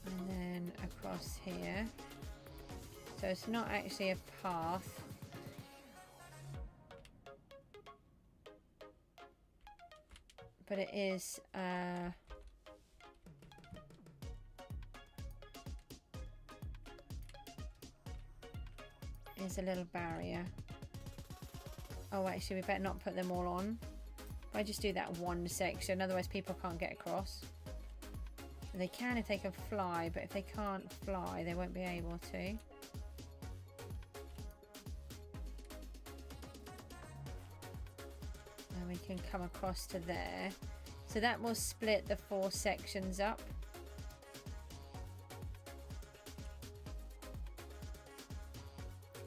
And then across here. So it's not actually a path. but it is a little barrier. Oh, actually, we better not put them all on. If I just do that one section, otherwise people can't get across. They can if they can fly, but if they can't fly, they won't be able to. And we can come across to there. So that will split the 4 sections up.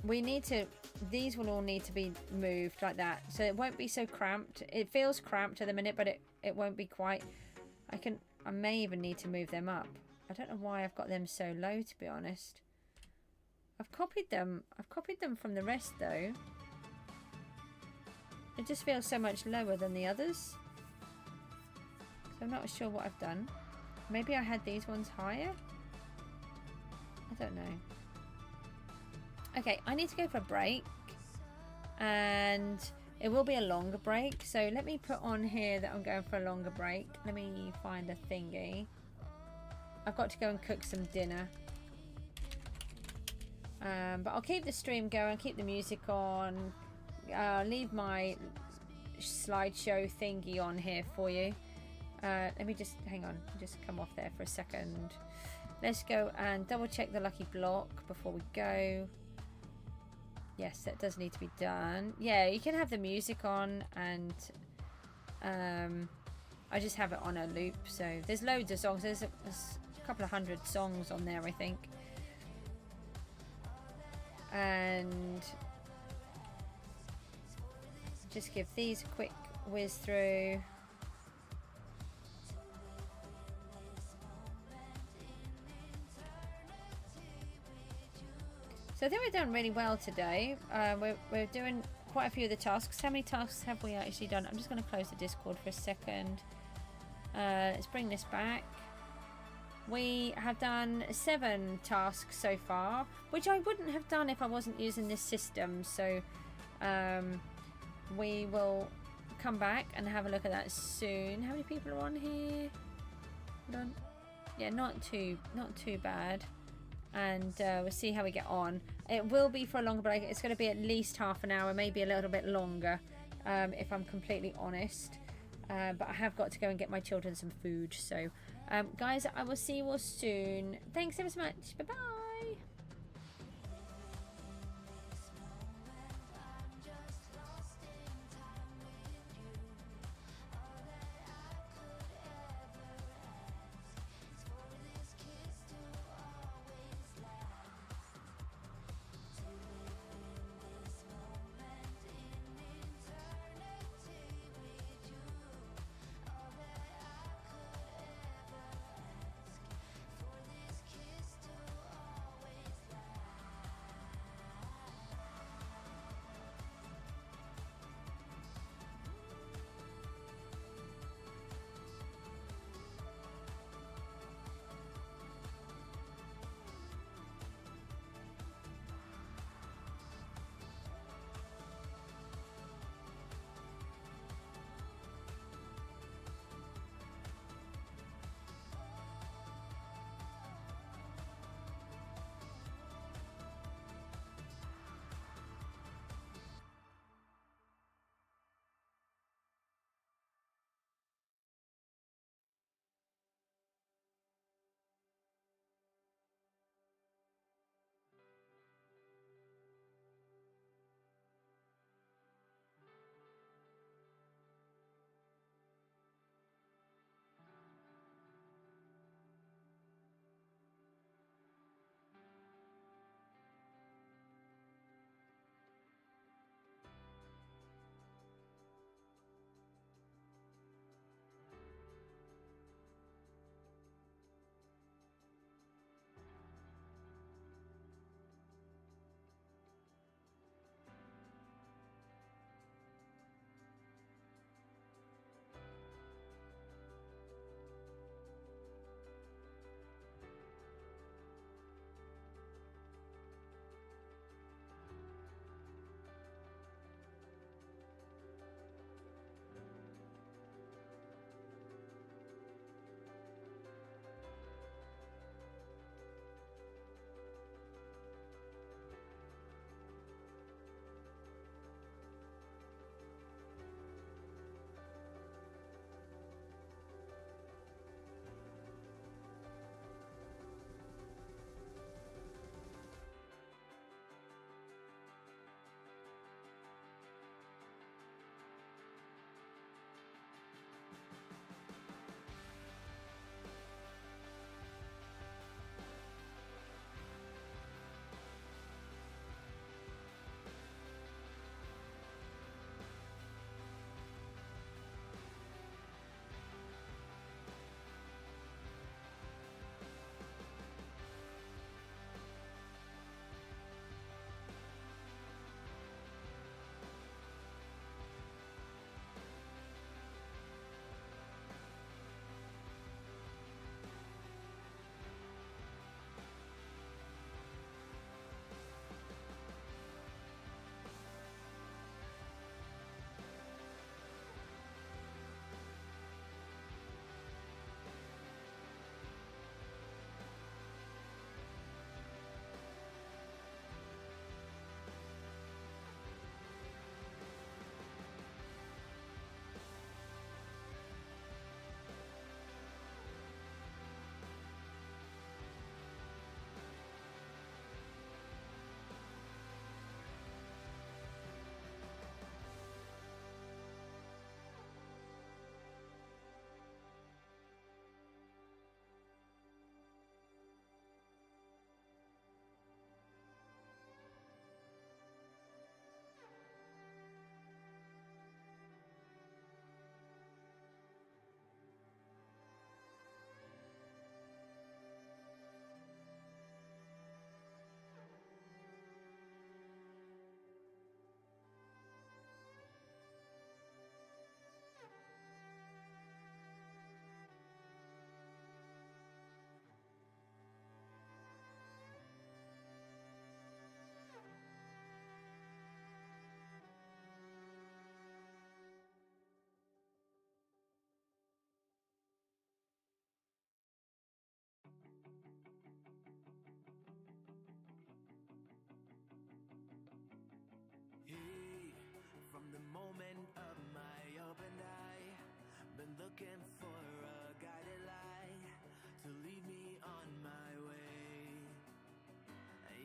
We need to, these will all need to be moved like that. So it won't be so cramped. It feels cramped at the minute, but it won't be quite. I may even need to move them up. I don't know why I've got them so low, to be honest. I've copied them from the rest though. It just feels so much lower than the others. So I'm not sure what I've done. Maybe I had these ones higher? I don't know. Okay, I need to go for a break. And it will be a longer break. So let me put on here that I'm going for a longer break. Let me find a thingy. I've got to go and cook some dinner. But I'll keep the stream going, keep the music on. Leave my slideshow thingy on here for you. Let me just, hang on, just come off there for a second. Let's go and double check the lucky block before we go. Yes, that does need to be done. Yeah, you can have the music on, and I just have it on a loop. So there's loads of songs. There's a couple of 100 songs on there, I think. And just give these a quick whiz through. So I think we've done really well today. We're doing quite a few of the tasks. How many tasks have we actually done? I'm just going to close the Discord for a second. Let's bring this back. We have done 7 tasks so far, which I wouldn't have done if I wasn't using this system. So we will come back and have a look at that soon. How many people are on here? Hold on. Yeah, not too bad. And we'll see how we get on. It will be for a longer break. It's going to be at least half an hour, maybe a little bit longer, if I'm completely honest. But I have got to go and get my children some food. So, guys, I will see you all soon. Thanks ever so much. Bye-bye. looking for a guided light to lead me on my way.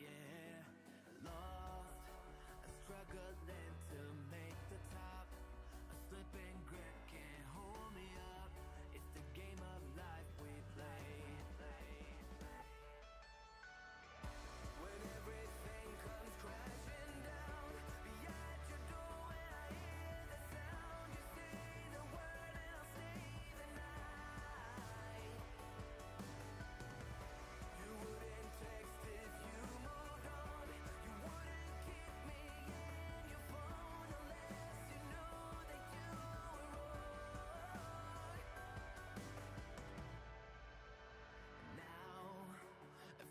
Yeah, lost, struggling to make the top. A slipping grip can't hold me up. It's the game of life we play. When everything comes crashing down behind your door, when I hear the sound, you say the word and I'll stay the night. You wouldn't text if you moved on. You wouldn't keep me in your phone unless you knew that you were wrong. Now,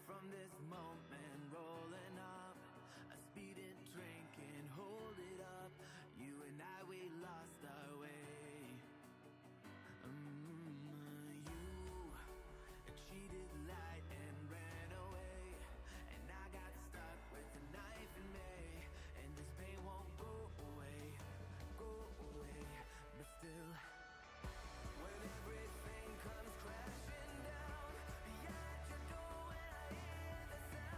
from this moment rolling up, a speeding train can hold it up. You and I, we lost our way. You cheated, lied, and ran away, and I got stuck with a knife in me, and this pain won't go away, but still. When everything comes crashing down behind your door, when I hear the sound.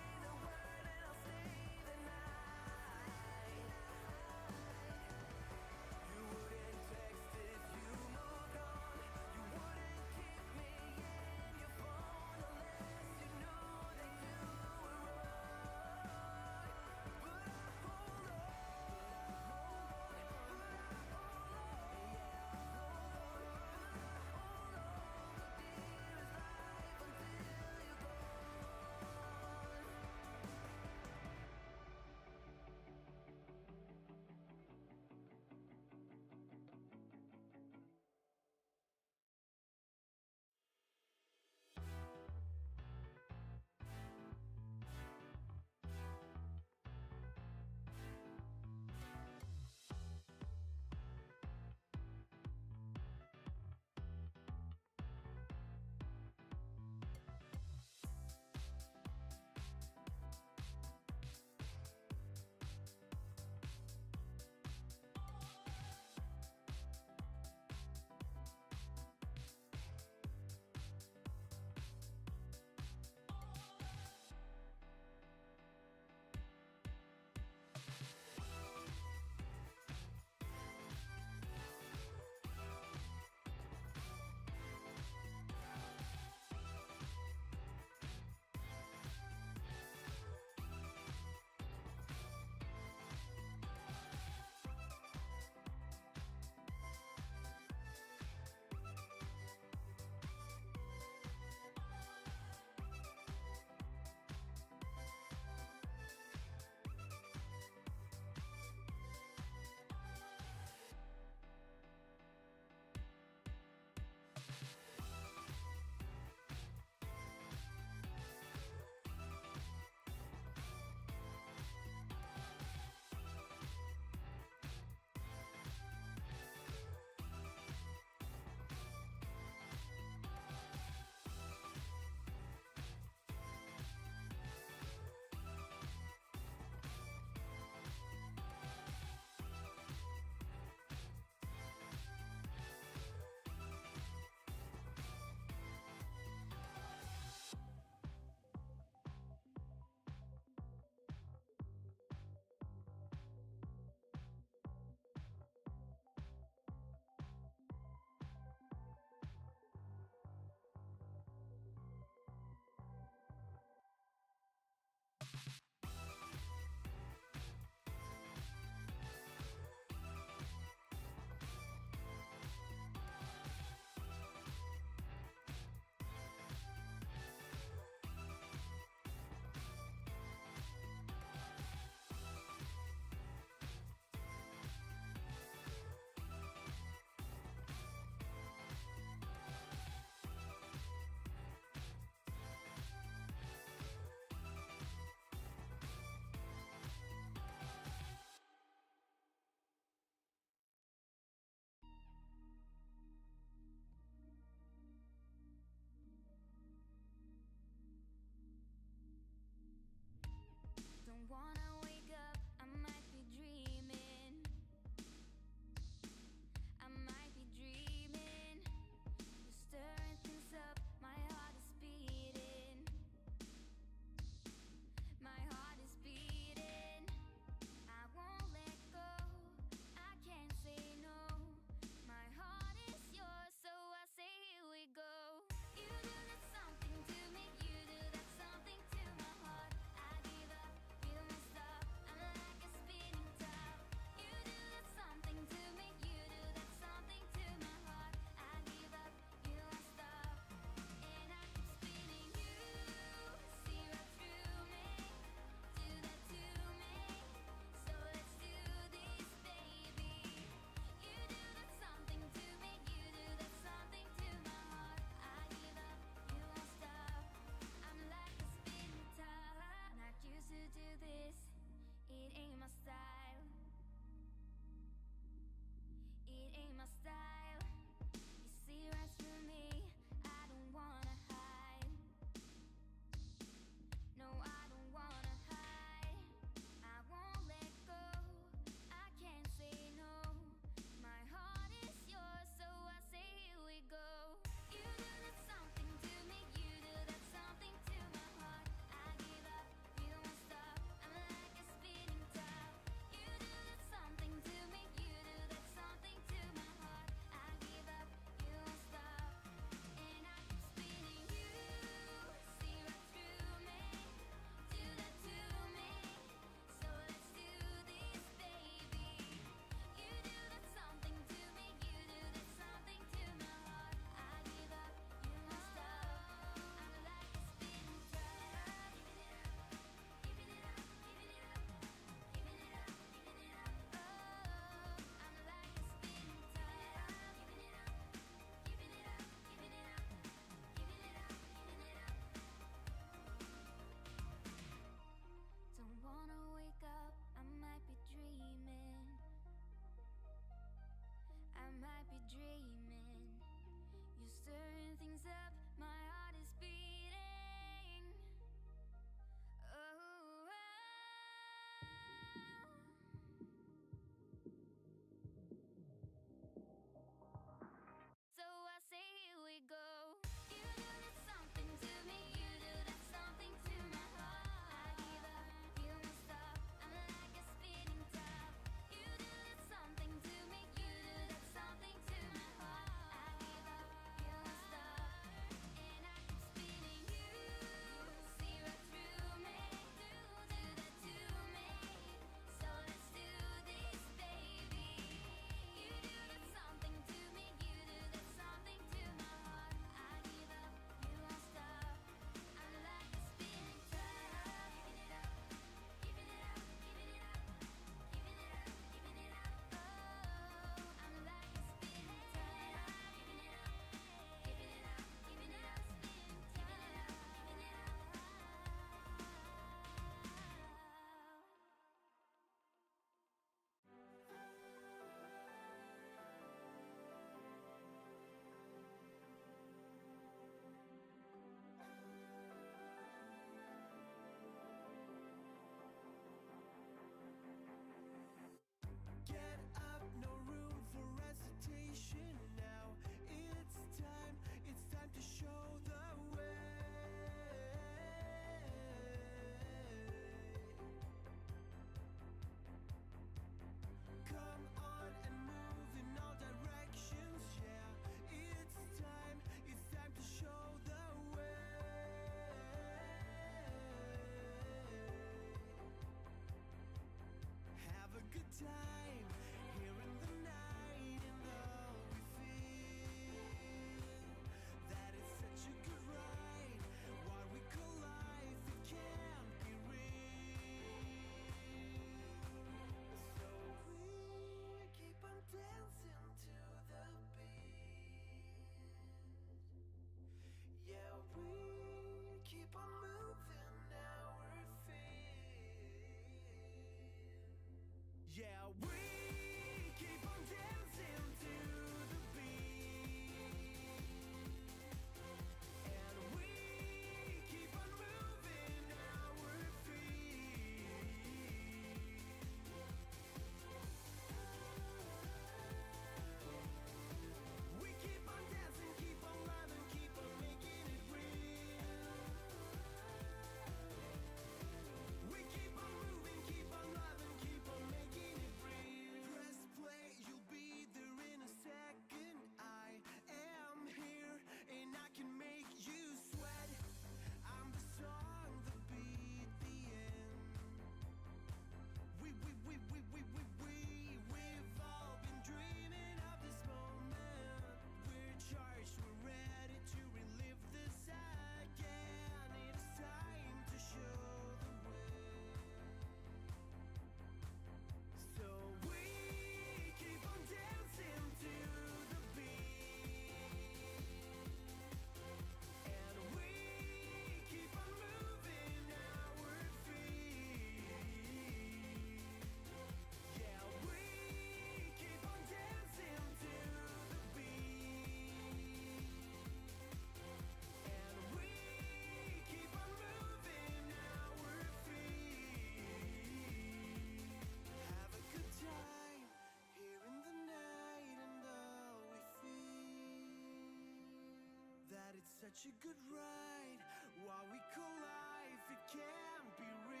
such a good ride. What we call life, it can't be real.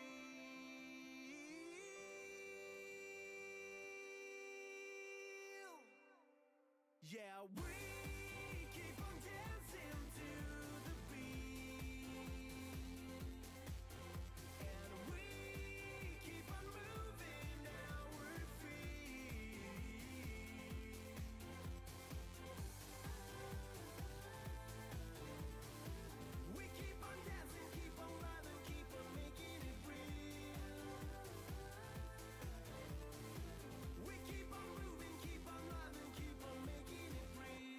Yeah, we keep on dancing to the beat, and we keep on moving our feet. We keep on dancing, keep on loving, keep on making it real. We keep on moving, keep on loving, keep on making it real.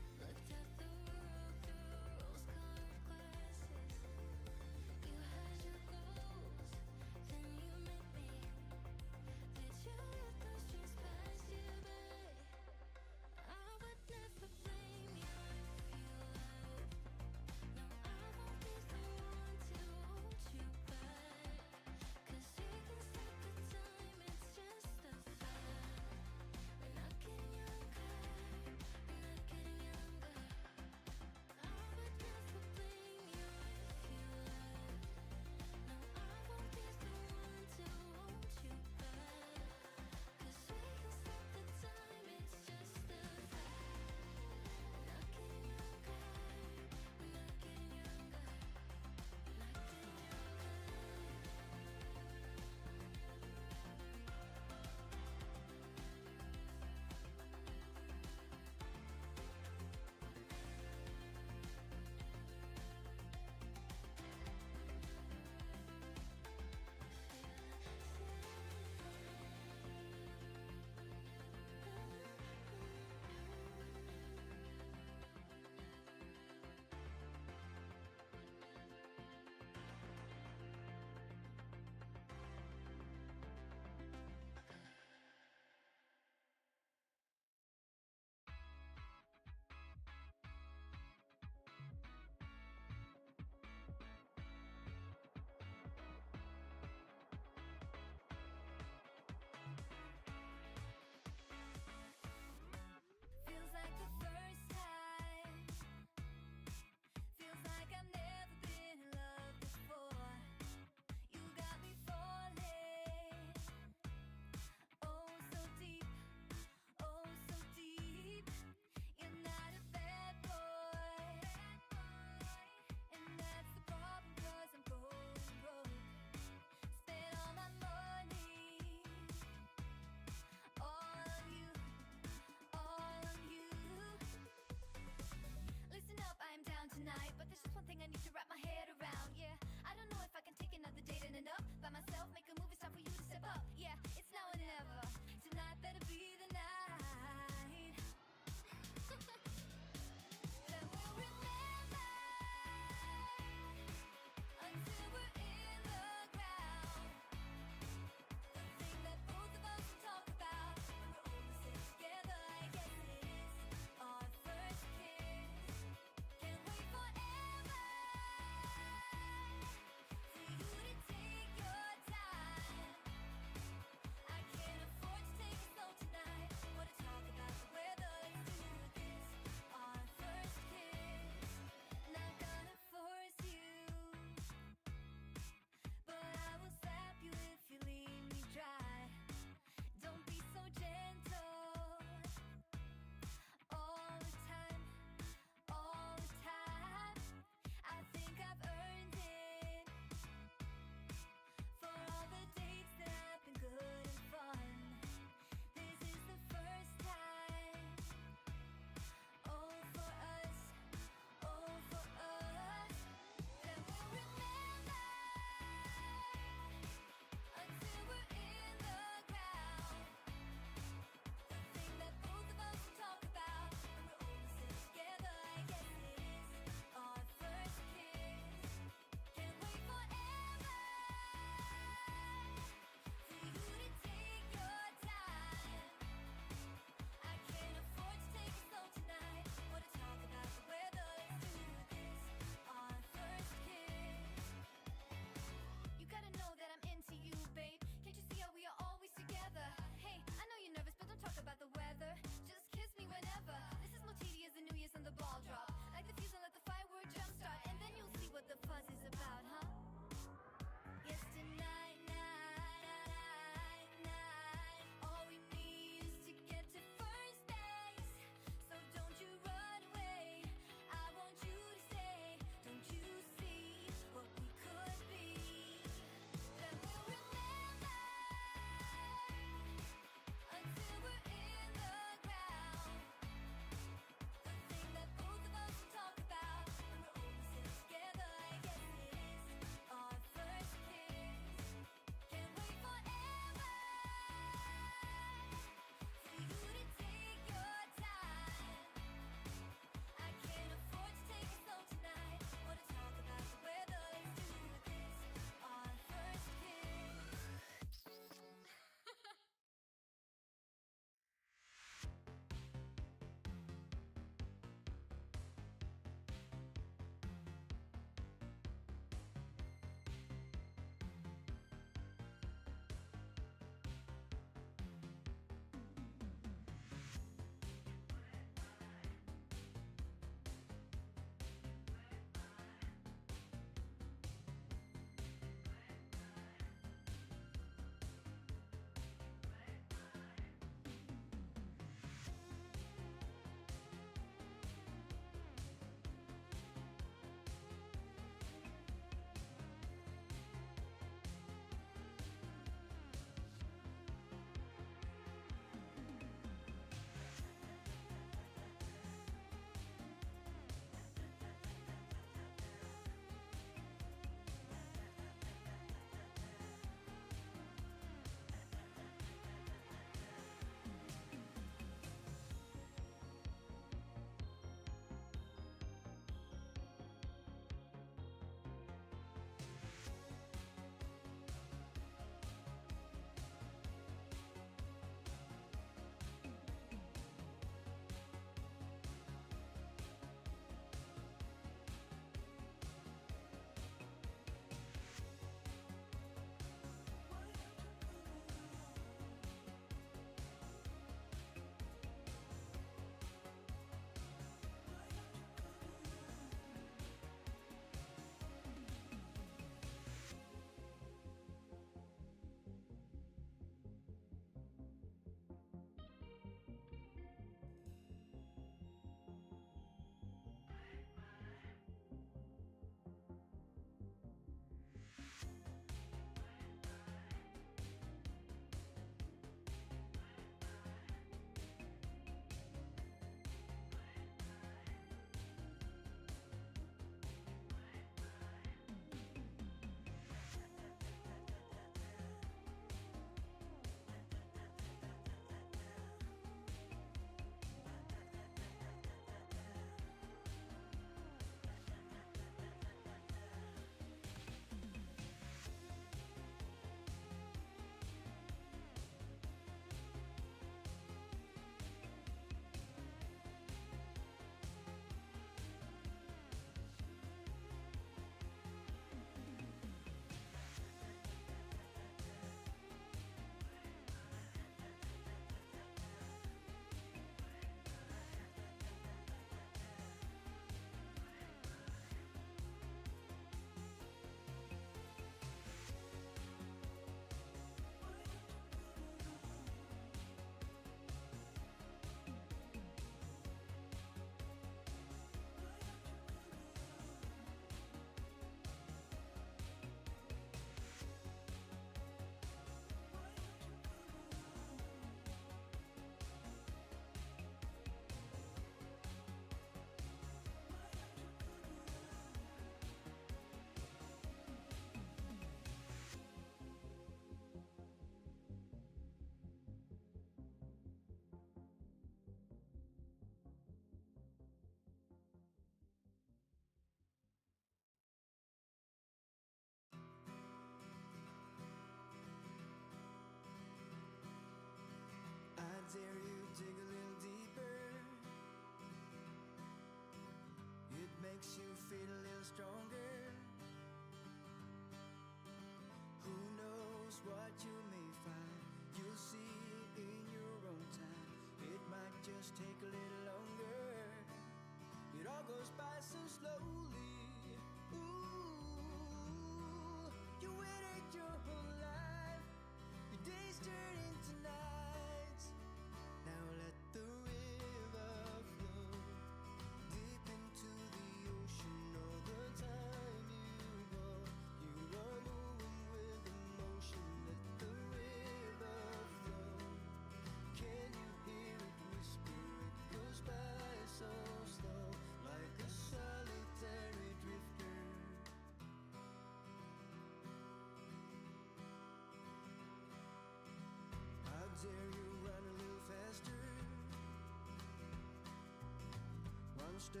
step,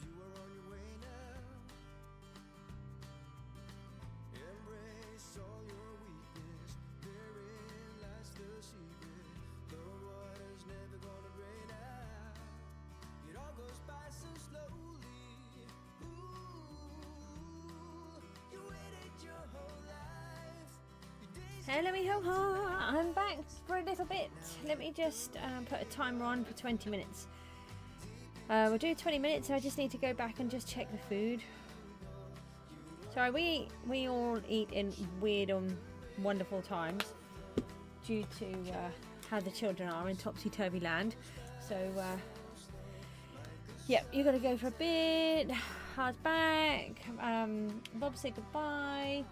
you are on your way now. Embrace all your weakness, therein lies the secret. The water's never gonna drain out. It all goes by so slowly. Ooh, you waited your whole life. Your days Hello, ho ho! I'm back for a little bit. Let me just put a timer on for 20 minutes. We'll do 20 minutes. I just need to go back and just check the food. Sorry, we all eat in weird and wonderful times due to how the children are in topsy-turvy land. So, yeah, you got to go for a bit. Hard's back. Bob said goodbye.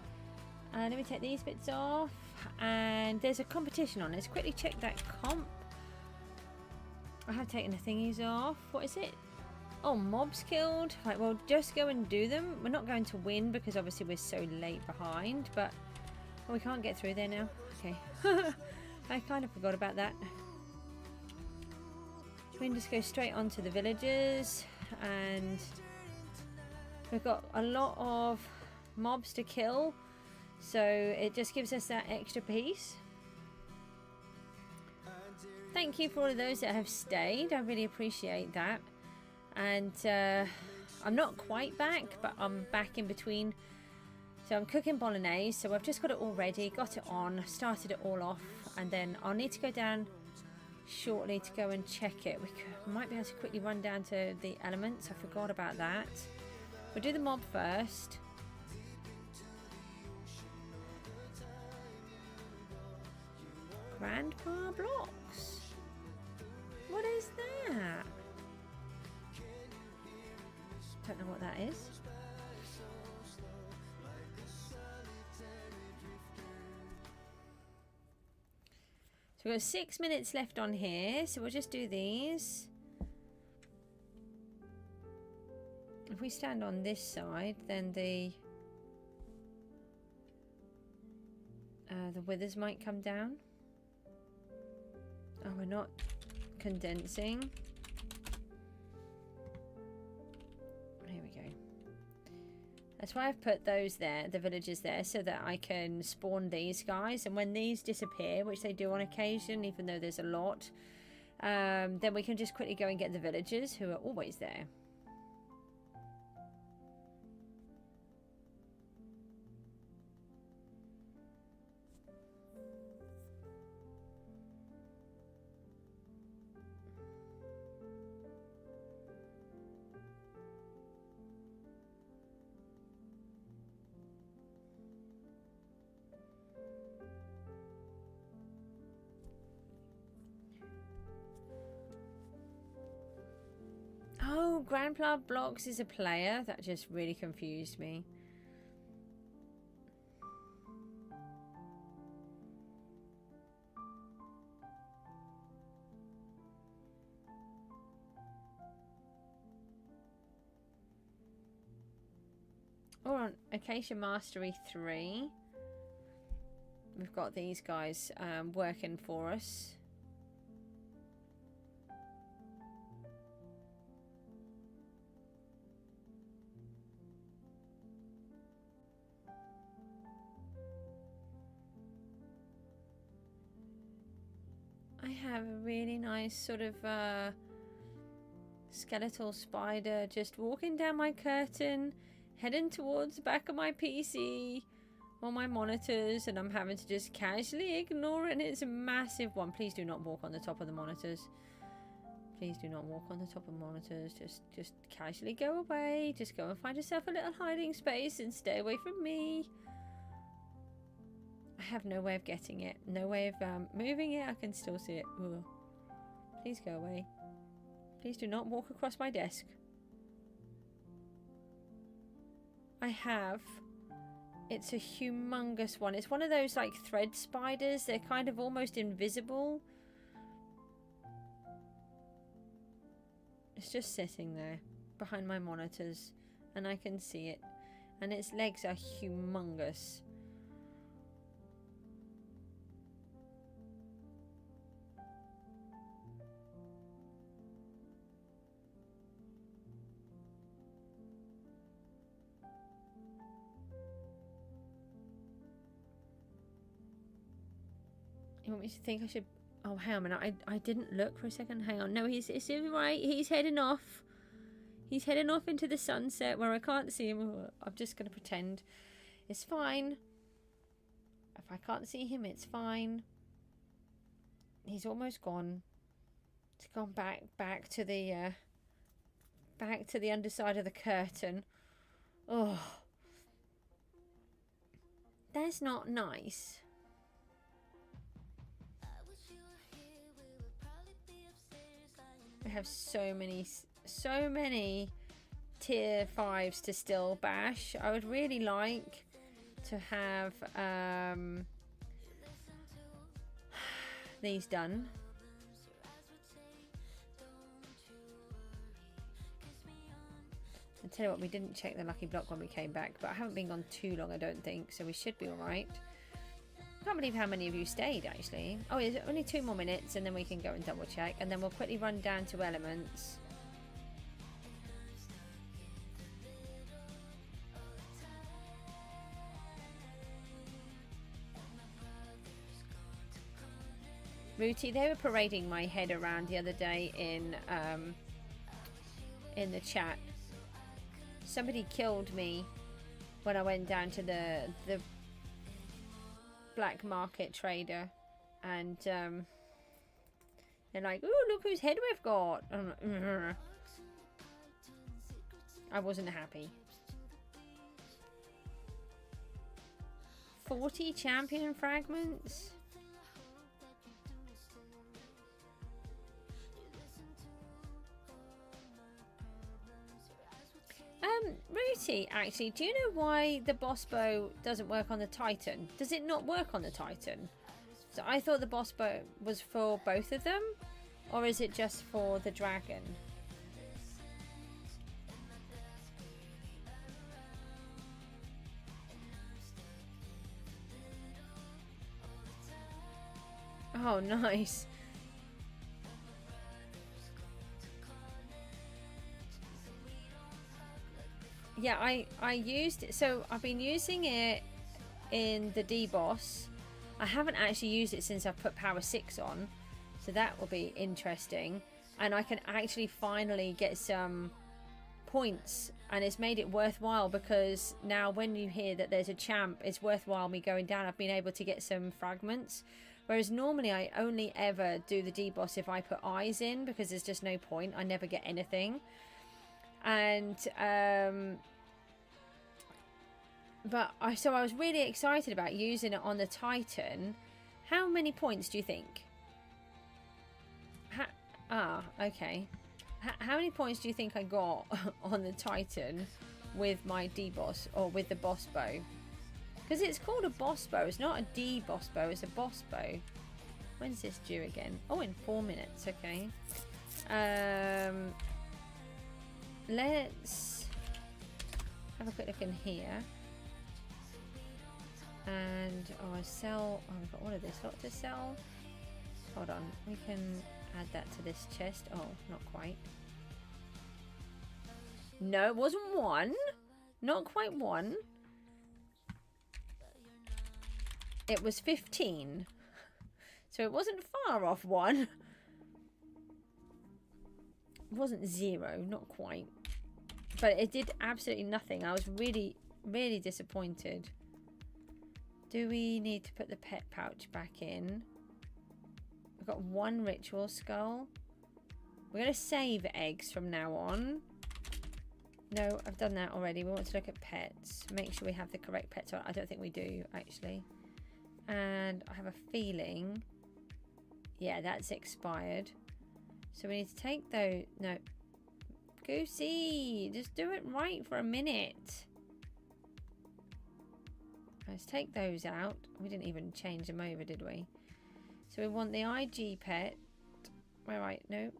Let me take these bits off. And there's a competition on. Let's quickly check that comp. I have taken the thingies off. What is it? Oh, mobs killed. Right, well, just go and do them. We're not going to win because obviously we're so late behind. But oh, we can't get through there now. Okay. I kind of forgot about that. We can just go straight on to the villages. And we've got a lot of mobs to kill. So it just gives us that extra piece. Thank you for all of those that have stayed. I really appreciate that. And I'm not quite back, but I'm back in between. So I'm cooking bolognese. So I've just got it all ready, got it on, started it all off. And then I'll need to go down shortly to go and check it. We might be able to quickly run down to the elements. I forgot about that. We'll do the mob first. Grandpa blocks. What is that? Don't know what that is. So we've got 6 minutes left on here, so we'll just do these. If we stand on this side, then the withers might come down. Oh, we're not condensing. Here we go. That's why I've put those there, the villagers there, so that I can spawn these guys. And when these disappear, which they do on occasion, even though there's a lot, then we can just quickly go and get the villagers who are always there. Oh, Grandpa Blocks is a player? That just really confused me. We're on Acacia Mastery 3. We've got these guys working for us. I have a really nice sort of skeletal spider just walking down my curtain, heading towards the back of my PC or my monitors, and I'm having to just casually ignore it, and it's a massive one. Please do not walk on the top of the monitors. Please do not walk on the top of the monitors. Just casually go away. Just go and find yourself a little hiding space and stay away from me. I have no way of getting it. No way of moving it. I can still see it. Ugh. Please go away. Please do not walk across my desk. I have. It's a humongous one. It's one of those like thread spiders. They're kind of almost invisible. It's just sitting there behind my monitors and I can see it. And its legs are humongous. want me to think I should... Oh, hang on a minute. I didn't look for a second. Hang on. No, it's right. He's heading off. He's heading off into the sunset where I can't see him. I'm just going to pretend. It's fine. If I can't see him, it's fine. He's almost gone. He's gone back to the underside of the curtain. Oh, that's not nice. I have so many tier 5s to still bash. I would really like to have these done. I tell you what, we didn't check the lucky block when we came back, but I haven't been gone too long, I don't think, so we should be alright. I can't believe how many of you stayed, actually. Oh, there's only 2 more minutes, and then we can go and double check, and then we'll quickly run down to elements. Rooty, they were parading my head around the other day in the chat. Somebody killed me when I went down to the black market trader, and they're like, "Ooh, look whose head we've got!" I'm like, "Ugh." I wasn't happy. 40 champion fragments. Rooty, actually, do you know why the boss bow doesn't work on the Titan? Does it not work on the Titan? So I thought the boss bow was for both of them, or is it just for the dragon? Oh, nice. Yeah, I used it. So I've been using it in the D-Boss. I haven't actually used it since I've put Power 6 on. So that will be interesting. And I can actually finally get some points. And it's made it worthwhile, because now when you hear that there's a champ, it's worthwhile me going down. I've been able to get some fragments. Whereas normally I only ever do the D-Boss if I put eyes in, because there's just no point. I never get anything. And so I was really excited about using it on the Titan. How many points do you think? Okay. How many points do you think I got on the Titan with my D-Boss, or with the boss bow? Because it's called a boss bow. It's not a D-Boss bow, it's a boss bow. When's this due again? Oh, in 4 minutes. Okay. Let's have a quick look in here. And I sell. Oh, we've got all of this lot to sell. Hold on, we can add that to this chest. Oh, not quite. No, it wasn't 1. Not quite 1. It was 15. So it wasn't far off 1. It wasn't 0, not quite. But it did absolutely nothing. I was really, really disappointed. Do we need to put the pet pouch back in? We've got 1 ritual skull. We're going to save eggs from now on. No, I've done that already. We want to look at pets. Make sure we have the correct pets on. I don't think we do, actually. And I have a feeling... Yeah, that's expired. So we need to take those... No. Goosey, just do it right for a minute. Let's take those out. We didn't even change them over, did we? So we want the IG pet. Where right? No.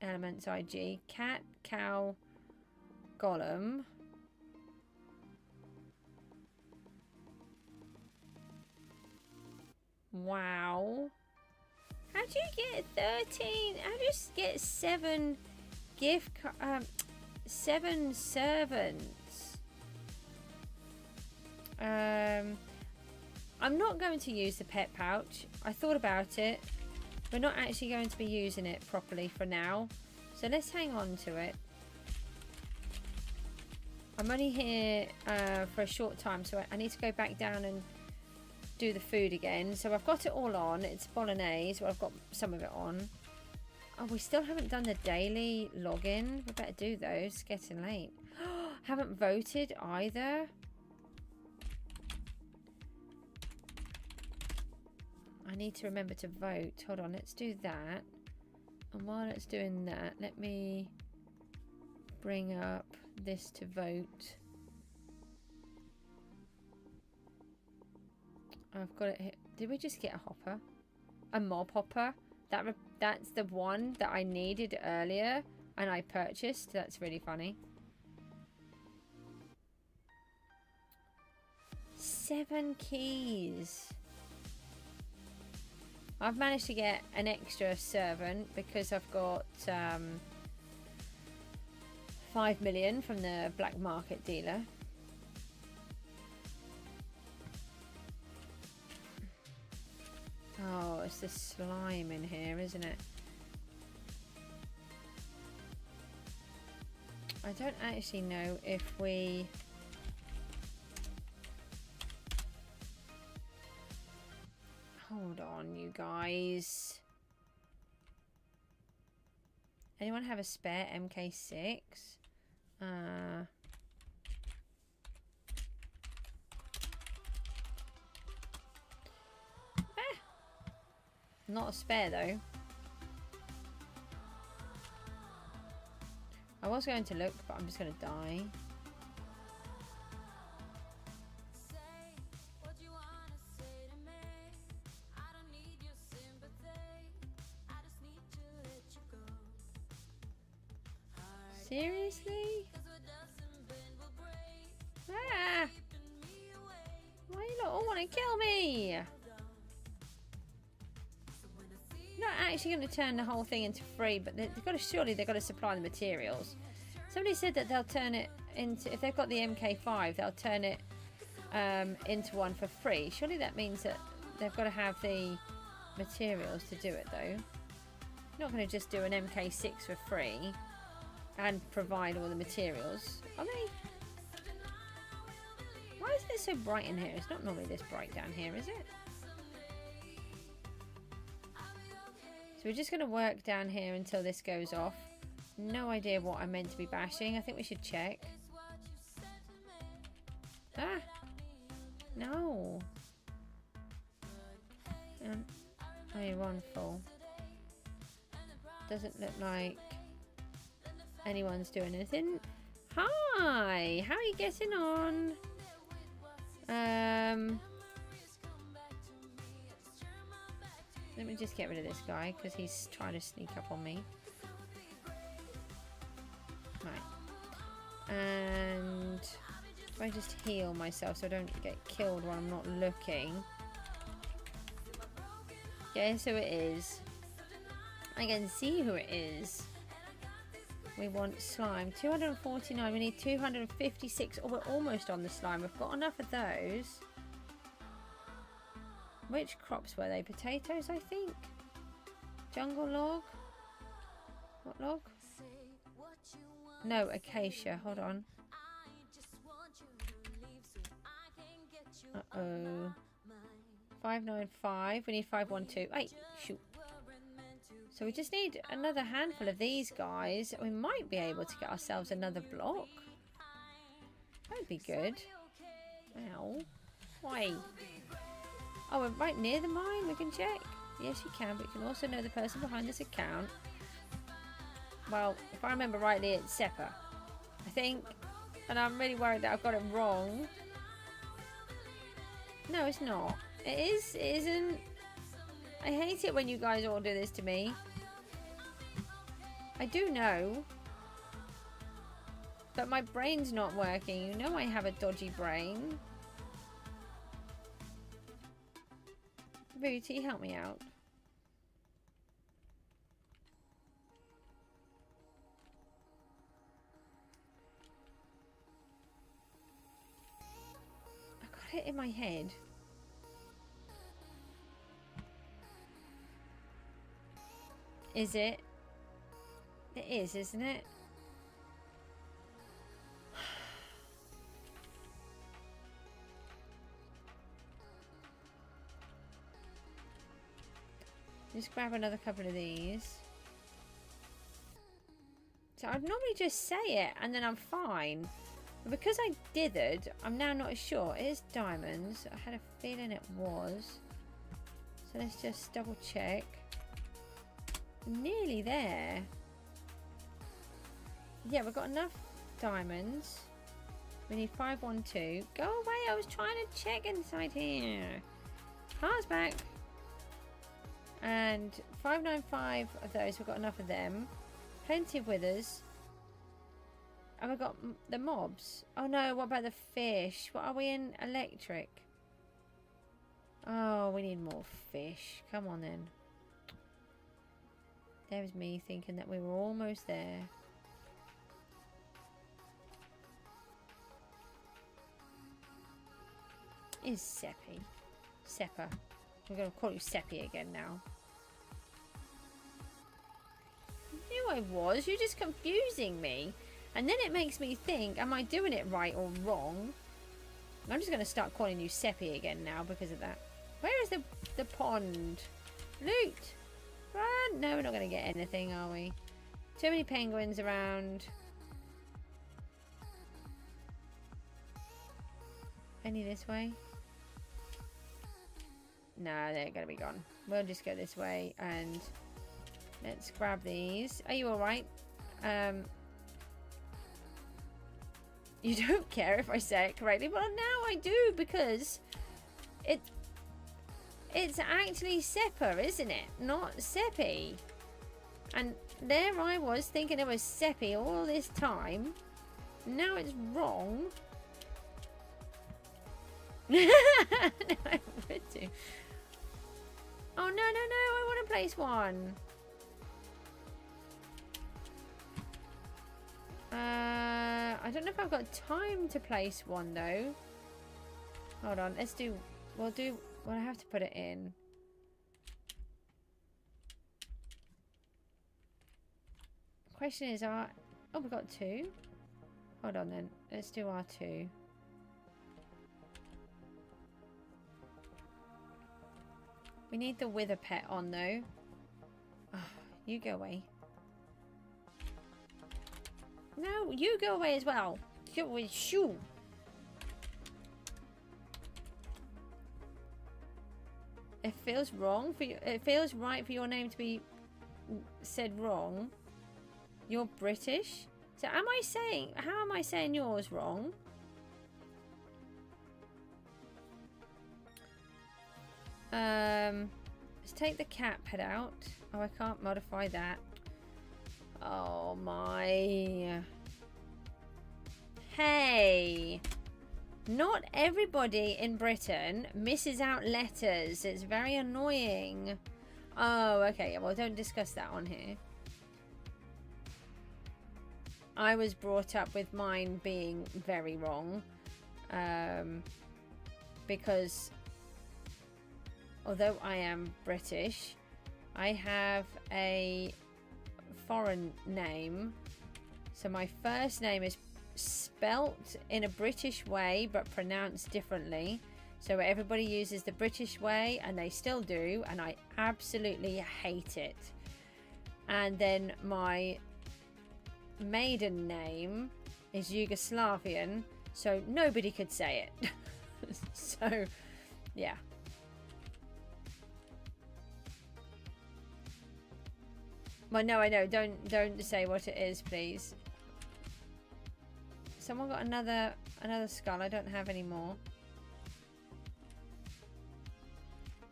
Elements IG. Cat, cow, golem. Wow. How do you get 13? How do you get 7 gift 7 servants? I'm not going to use the pet pouch. I thought about it. We're not actually going to be using it properly for now. So let's hang on to it. I'm only here for a short time, so I need to go back down and do the food again. So I've got it all on. It's bolognese. Well, I've got some of it on. Oh, we still haven't done the daily login. We better do those. It's getting late. Haven't voted either. I need to remember to vote. Hold on, let's do that. And while it's doing that, let me bring up this to vote. I've got it here. Did we just get a hopper? A mob hopper? That's the one that I needed earlier and I purchased. That's really funny. 7 keys. I've managed to get an extra servant because I've got 5 million from the black market dealer. Oh, it's the slime in here, isn't it? I don't actually know if we... Hold on, you guys. Anyone have a spare MK6? Not a spare though. I was going to look, but I'm just going to die. Seriously? Ah! Why you lot all want to kill me? Not actually going to turn the whole thing into free, but they've got to, surely they've got to supply the materials. Somebody said that they'll turn it into, if they've got the MK5, they'll turn it into one for free. Surely that means that they've got to have the materials to do it though. You're not going to just do an MK6 for free and provide all the materials, are they? Why is it so bright in here? It's not normally this bright down here, is it? So we're just going to work down here until this goes off. No idea what I'm meant to be bashing. I think we should check. Ah! No! Only one full. Doesn't look like anyone's doing anything. Hi! How are you getting on? Let me just get rid of this guy because he's trying to sneak up on me. Right. And if I just heal myself so I don't get killed while I'm not looking. Guess who it is. I can see who it is. We want slime. 249. We need 256. Oh, we're almost on the slime. We've got enough of those. Which crops were they? Potatoes, I think. Jungle log. What log? No, acacia. Hold on. Uh-oh. 595. We need 512. Hey, shoot. So we just need another handful of these guys. We might be able to get ourselves another block. That'd be good. Ow. Why? Oh, we're right near the mine. We can check. Yes, you can. But you can also know the person behind this account. Well, if I remember rightly, it's Seppa, I think. And I'm really worried that I've got it wrong. No, it's not. It is. It isn't. I hate it when you guys all do this to me. I do know. But my brain's not working. You know I have a dodgy brain. Booty, help me out. I got it in my head. Is it? It is, isn't it? Just grab another couple of these. So I'd normally just say it and then I'm fine. But because I dithered, I'm now not sure. It is diamonds. I had a feeling it was. So let's just double check. Nearly there. Yeah, we've got enough diamonds. We need 512. Go away, I was trying to check inside here. Hearts back. And 595 of those, we've got enough of them. Plenty of withers. And we've got the mobs. Oh no, what about the fish? What are we in? Electric. Oh, we need more fish. Come on then. There was me thinking that we were almost there. Is Seppi. Seppa. We're going to call you Seppi again now. I knew I was. You're just confusing me. And then it makes me think, am I doing it right or wrong? I'm just going to start calling you Seppi again now because of that. Where is the pond? Loot! Run! No, we're not going to get anything, are we? Too many penguins around. Any this way? No, they're going to be gone. We'll just go this way and let's grab these. Are you alright? You don't care if I say it correctly. Well, now I do because it's actually Seppa, isn't it? Not Seppi. And there I was thinking it was Seppi all this time. Now it's wrong. No, I would do. Oh, no, I want to place one. I don't know if I've got time to place one, though. Hold on, let's do... Well, I have to put it in. Question is, oh, we've got two. Hold on, then. Let's do our two. We need the wither pet on, though. Oh, you go away. No, you go away as well. Go away, shoo. It feels wrong for you. It feels right for your name to be said wrong. You're British. So am I saying? How am I saying yours wrong? Let's take the cat pet out. Oh, I can't modify that. Oh my. Hey. Not everybody in Britain misses out letters. It's very annoying. Oh, okay. Well, don't discuss that on here. I was brought up with mine being very wrong. Because although I am British, I have a foreign name. So my first name is spelt in a British way but pronounced differently. So everybody uses the British way and they still do, and I absolutely hate it. And then my maiden name is Yugoslavian, so nobody could say it. So yeah. Well, no, I know. Don't say what it is, please. Someone got another skull. I don't have any more.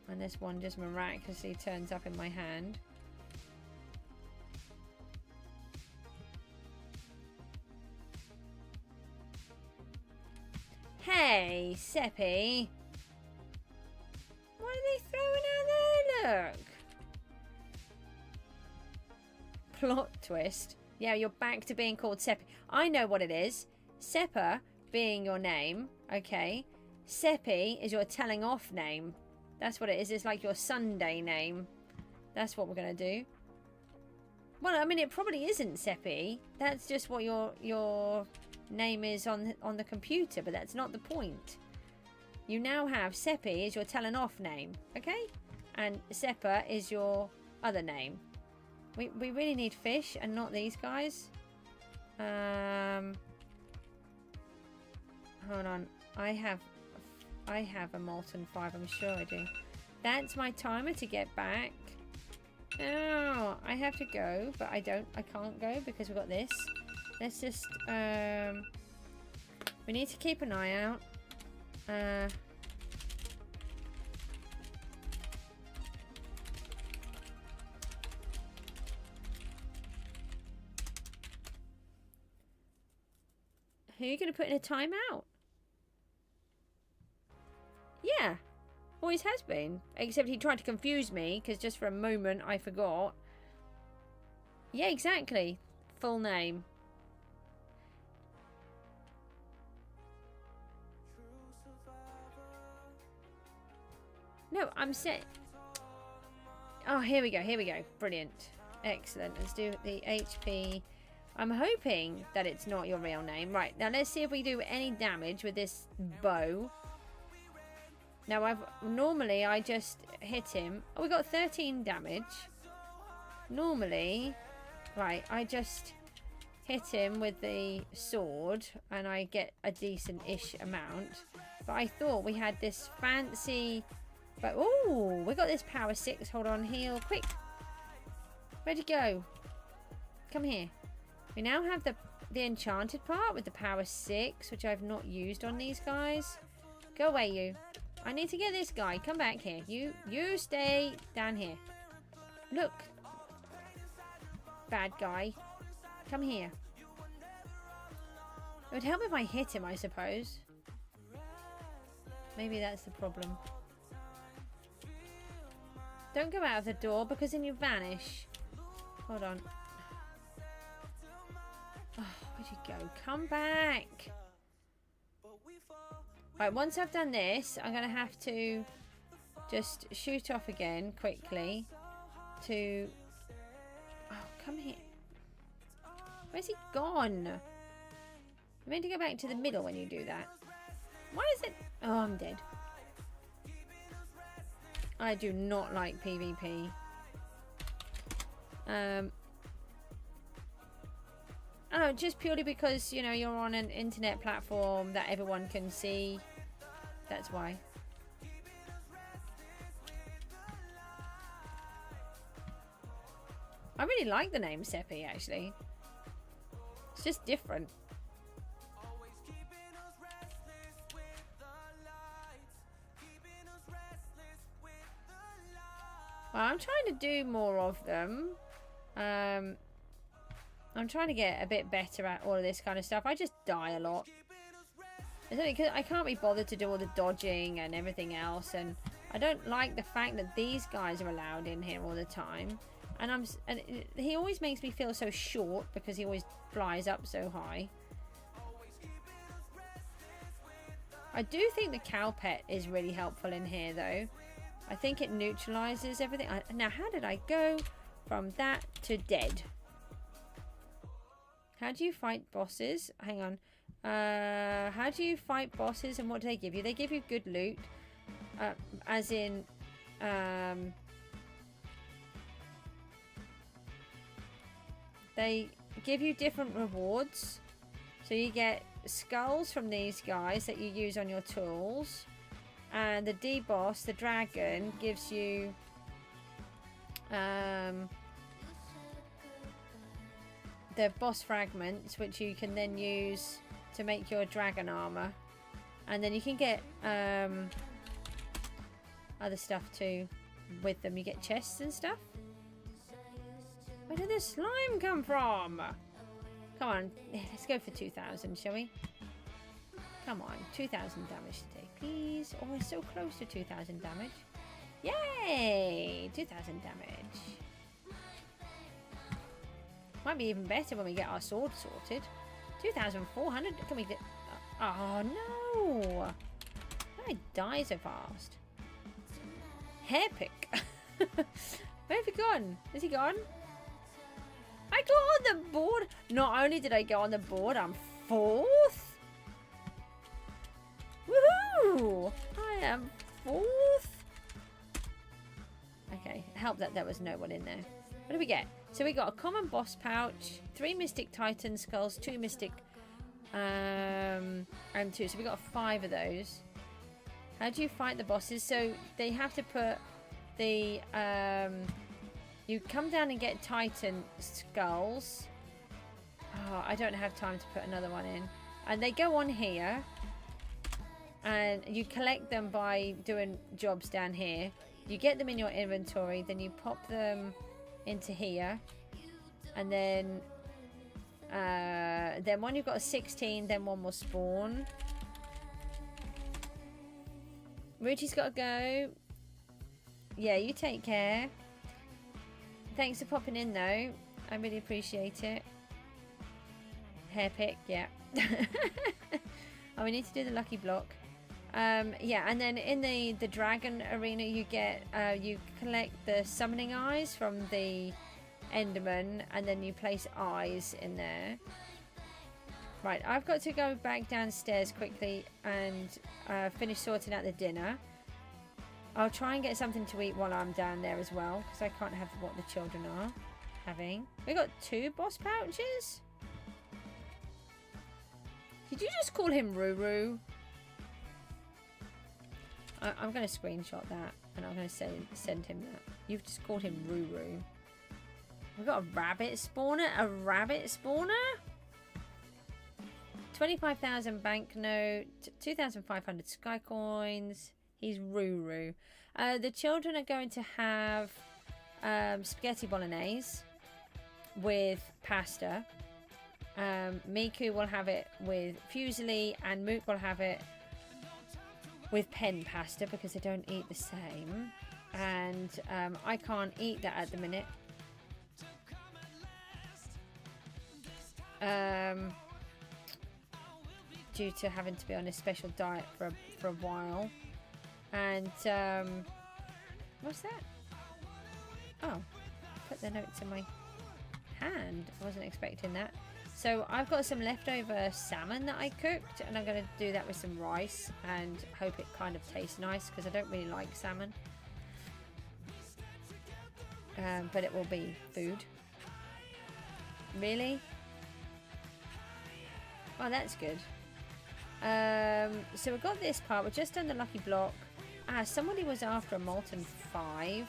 And this one just miraculously turns up in my hand. Hey, Seppi. What are they throwing out there? Look. Plot twist. Yeah, you're back to being called Seppi. I know what it is. Seppa being your name. Okay. Seppi is your telling off name. That's what it is. It's like your Sunday name. That's what we're going to do. Well, I mean, it probably isn't Seppi. That's just what your name is on the computer, but that's not the point. You now have Seppi is your telling off name, okay? And Seppa is your other name. We really need fish and not these guys. Hold on. I have a molten 5, I'm sure I do. That's my timer to get back. Oh, I have to go, but I can't go because we've got this. Let's just, we need to keep an eye out. Who are you going to put in a timeout? Yeah. Always has been. Except he tried to confuse me, because just for a moment I forgot. Yeah, exactly. Full name. No, I'm set. Oh, here we go, here we go. Brilliant. Excellent. Let's do the HP. I'm hoping that it's not your real name. Right, now let's see if we do any damage with this bow. Now, normally I just hit him. Oh, we got 13 damage. Normally, right, I just hit him with the sword and I get a decent-ish amount. But I thought we had this fancy... But, oh, we got this power 6. Hold on, heal, quick. Where'd you go? Come here. We now have the enchanted part with the power 6, which I've not used on these guys. Go away, you. I need to get this guy. Come back here. You stay down here. Look. Bad guy. Come here. It would help if I hit him, I suppose. Maybe that's the problem. Don't go out of the door because then you vanish. Hold on. Oh, where'd you go? Come back. Right, once I've done this, I'm going to have to just shoot off again quickly to... Oh, come here. Where's he gone? You're meant to go back to the middle when you do that. Why is it... Oh, I'm dead. I do not like PvP. Oh, just purely because, you know, you're on an internet platform that everyone can see. That's why. I really like the name Seppi, actually. It's just different. Well, I'm trying to do more of them. I'm trying to get a bit better at all of this kind of stuff. I just die a lot. It's only because I can't be bothered to do all the dodging and everything else, and I don't like the fact that these guys are allowed in here all the time. And he always makes me feel so short because he always flies up so high. I do think the cow pet is really helpful in here, though. I think it neutralizes everything. Now, how did I go from that to dead? How do you fight bosses? Hang on. How do you fight bosses and what do they give you? They give you good loot. As in... they give you different rewards. So you get skulls from these guys that you use on your tools. And the D-boss, the dragon, gives you... the boss fragments, which you can then use to make your dragon armor. And then you can get other stuff too with them. You get chests and stuff. Where did the slime come from? Come on, let's go for 2,000, shall we? Come on, 2,000 damage today, please. Oh, we're so close to 2,000 damage. Yay! 2,000 damage. Might be even better when we get our sword sorted. 2,400. Can we do... Oh, no! I die so fast. Hairpick. Where have you gone? Is he gone? I got on the board. Not only did I go on the board, I'm 4th. Woohoo! I am 4th. Okay, help that there was no one in there. What do we get? So we got a common boss pouch, 3 Mystic Titan skulls, 2 Mystic, and 2. So we got 5 of those. How do you fight the bosses? So they have to put the, you come down and get Titan skulls. Oh, I don't have time to put another one in. And they go on here. And you collect them by doing jobs down here. You get them in your inventory, then you pop them into here. And then when you've got a 16, then one will spawn. Ruchi's got to go. Yeah, you take care. Thanks for popping in, though. I really appreciate it. Hair pick, yeah. Oh, we need to do the lucky block. Yeah, and then in the dragon arena, you get you collect the summoning eyes from the Enderman, and then you place eyes in there. Right, I've got to go back downstairs quickly and finish sorting out the dinner. I'll try and get something to eat while I'm down there as well, because I can't have what the children are having. We got 2 boss pouches. Did you just call him Ruru? I'm going to screenshot that, and I'm going to send him that. You've just called him Ruru. We've got a rabbit spawner. A rabbit spawner? 25,000 banknote. 2,500 sky coins. He's Ruru. The children are going to have spaghetti bolognese with pasta. Miku will have it with fusilli, and Mook will have it with pen pasta because they don't eat the same. And I can't eat that at the minute. Due to having to be on a special diet for a while. And what's that? Oh, put the notes in my hand. I wasn't expecting that. So I've got some leftover salmon that I cooked, and I'm going to do that with some rice and hope it kind of tastes nice, because I don't really like salmon. But it will be food. Really? Oh, that's good. So we've got this part. We're just done the lucky block. Somebody was after a molten 5.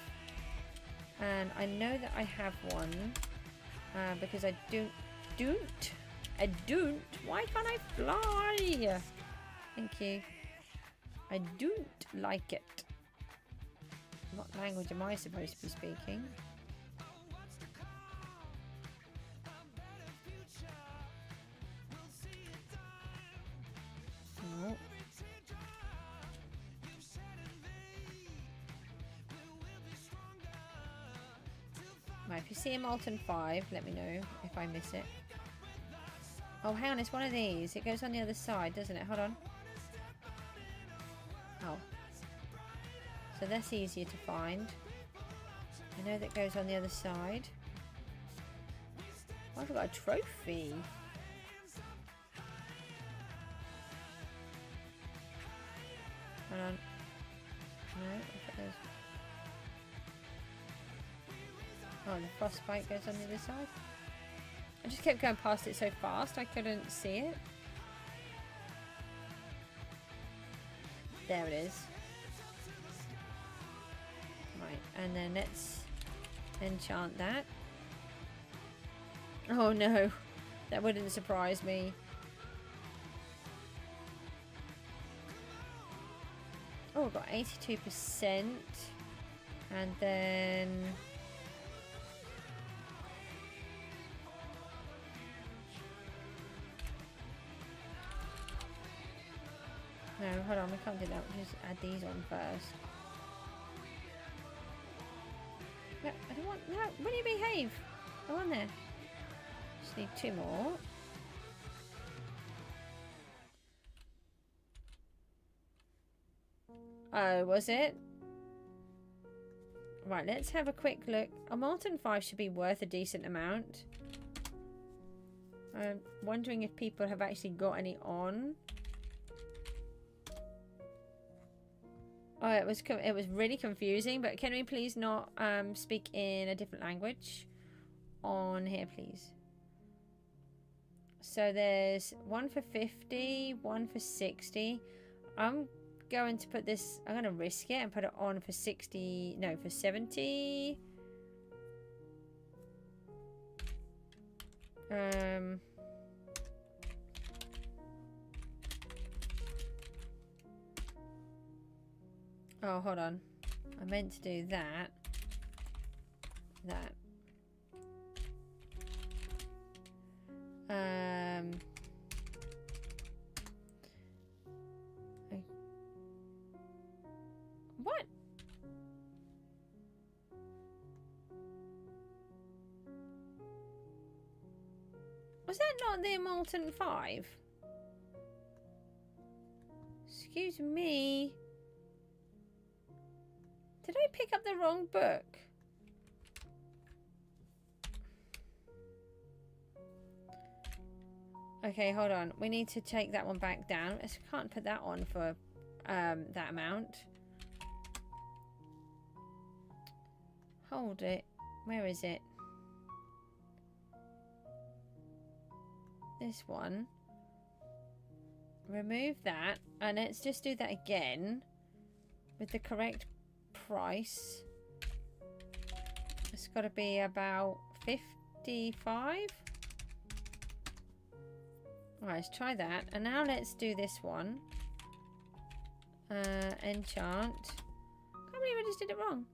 And I know that I have one. Because I don't. Why can't I fly? Thank you. I don't like it. What language am I supposed to be speaking? No. Right, if you see a molten 5, let me know if I miss it. Oh, hang on, it's one of these. It goes on the other side, doesn't it? Hold on. Oh. So that's easier to find. I know that goes on the other side. Oh, I've got a trophy. Hold on. No, I thought there's... Oh, the frostbite goes on the other side. I just kept going past it so fast I couldn't see it. There it is. Right, and then let's enchant that. Oh no, that wouldn't surprise me. Oh, we've got 82%. And then... No, hold on, we can't do that. We'll just add these on first. No, I don't want... No, will you behave? Go on there. Just need 2 more. Oh, was it? Right, let's have a quick look. A Molten 5 should be worth a decent amount. I'm wondering if people have actually got any on. Oh, it was really confusing, but can we please not speak in a different language on here, please? So there's one for 50, one for 60. I'm going to put this, I'm going to risk it and put it on for 60, no, for 70. Oh, hold on. I meant to do that. That. What? Was that not the Molten 5? Excuse me. Did I pick up the wrong book? Okay, hold on. We need to take that one back down. I can't put that on for that amount. Hold it. Where is it? This one. Remove that. And let's just do that again. With the correct price. It's got to be about 55. Alright, let's try that. And now let's do this one. Enchant. Can't believe I just did it wrong.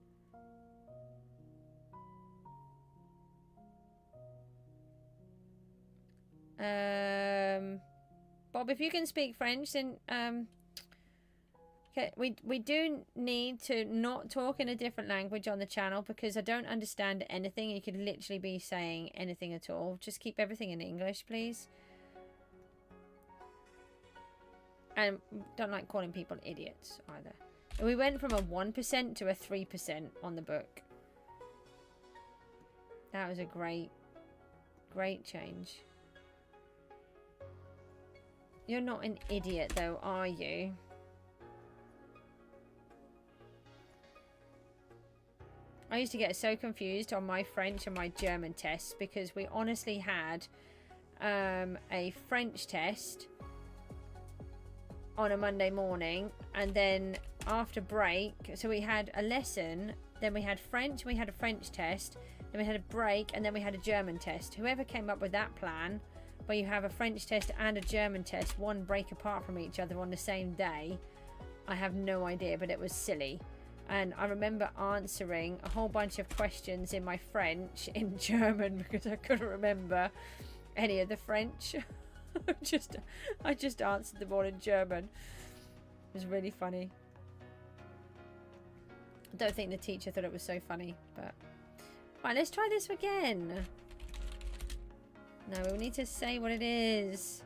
Bob, if you can speak French, then okay, we do need to not talk in a different language on the channel because I don't understand anything. You could literally be saying anything at all. Just keep everything in English, please. And don't like calling people idiots either. We went from a 1% to a 3% on the book. That was a great change. You're not an idiot though, are you? I used to get so confused on my French and my German tests because we honestly had a French test on a Monday morning, and then after break, so we had a lesson, then we had French, we had a French test, then we had a break, and then we had a German test. Whoever came up with that plan where you have a French test and a German test, one break apart from each other on the same day, I have no idea, but it was silly. And I remember answering a whole bunch of questions in my French in German because I couldn't remember any of the French. I just answered them all in German. It was really funny. I don't think the teacher thought it was so funny, but right, let's try this again. No, we need to say what it is.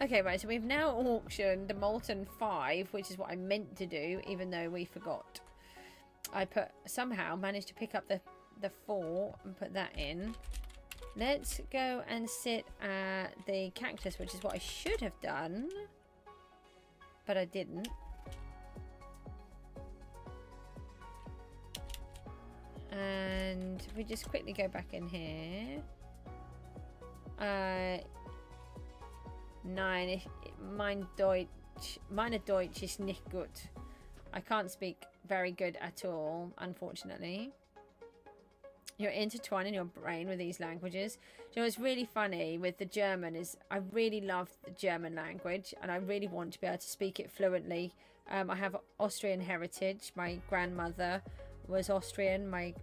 Okay, right, so we've now auctioned the Molten 5, which is what I meant to do, even though we forgot. I somehow managed to pick up the 4 and put that in. Let's go and sit at the cactus, which is what I should have done, but I didn't. And we just quickly go back in here. Nein, meine Deutsch ist nicht gut. I can't speak very good at all, unfortunately. You're intertwining your brain with these languages. You know what's really funny with the German is I really love the German language and I really want to be able to speak it fluently. I have Austrian heritage. My grandmother was Austrian. Meine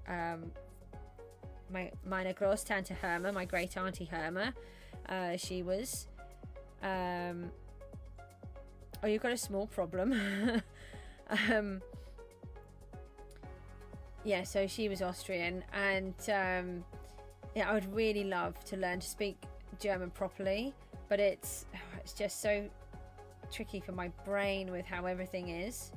Großtante Herma, my great auntie Herma, she was. Oh, you've got a small problem. yeah, so she was Austrian, and yeah, I would really love to learn to speak German properly, but it's just so tricky for my brain with how everything is.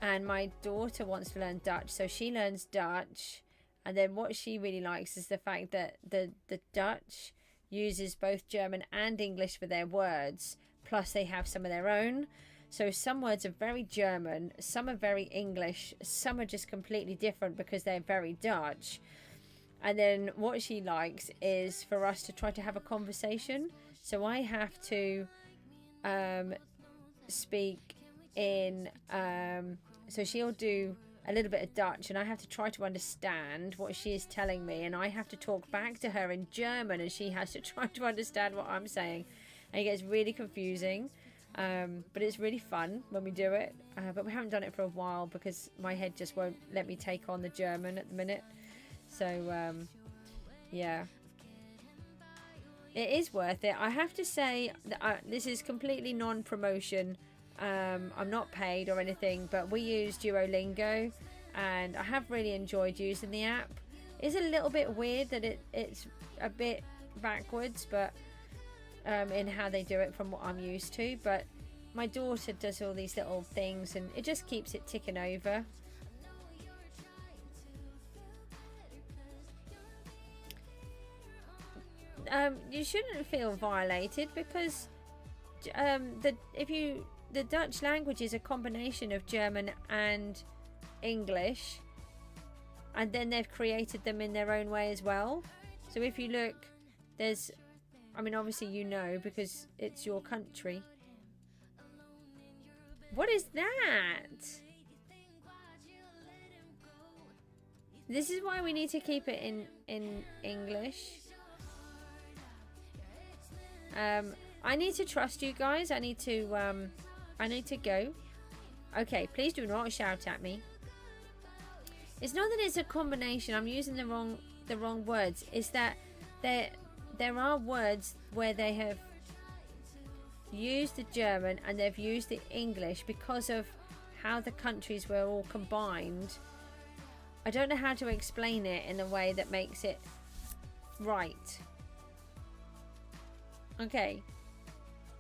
And my daughter wants to learn Dutch, so she learns Dutch, and then what she really likes is the fact that the Dutch uses both German and English for their words, plus they have some of their own. So some words are very German, some are very English, some are just completely different because they're very Dutch. And then what she likes is for us to try to have a conversation. So I have to speak in, so she'll do a little bit of Dutch, and I have to try to understand what she is telling me, and I have to talk back to her in German, and she has to try to understand what I'm saying. And it gets really confusing. But it's really fun when we do it, but we haven't done it for a while because my head just won't let me take on the German at the minute. So yeah, it is worth it. I have to say that this is completely non-promotion. I'm not paid or anything, but we use Duolingo and I have really enjoyed using the app. It's a little bit weird that it's a bit backwards, but in how they do it from what I'm used to, but my daughter does all these little things and it just keeps it ticking over. You shouldn't feel violated because the Dutch language is a combination of German and English, and then they've created them in their own way as well. So if you look, there's, I mean, obviously you know because it's your country. What is that? This is why we need to keep it in English. I need to trust you guys. I need to go. Okay, please do not shout at me. It's not that it's a combination. I'm using the wrong words. It's that there are words where they have used the German and they've used the English because of how the countries were all combined. I don't know how to explain it in a way that makes it right. Okay.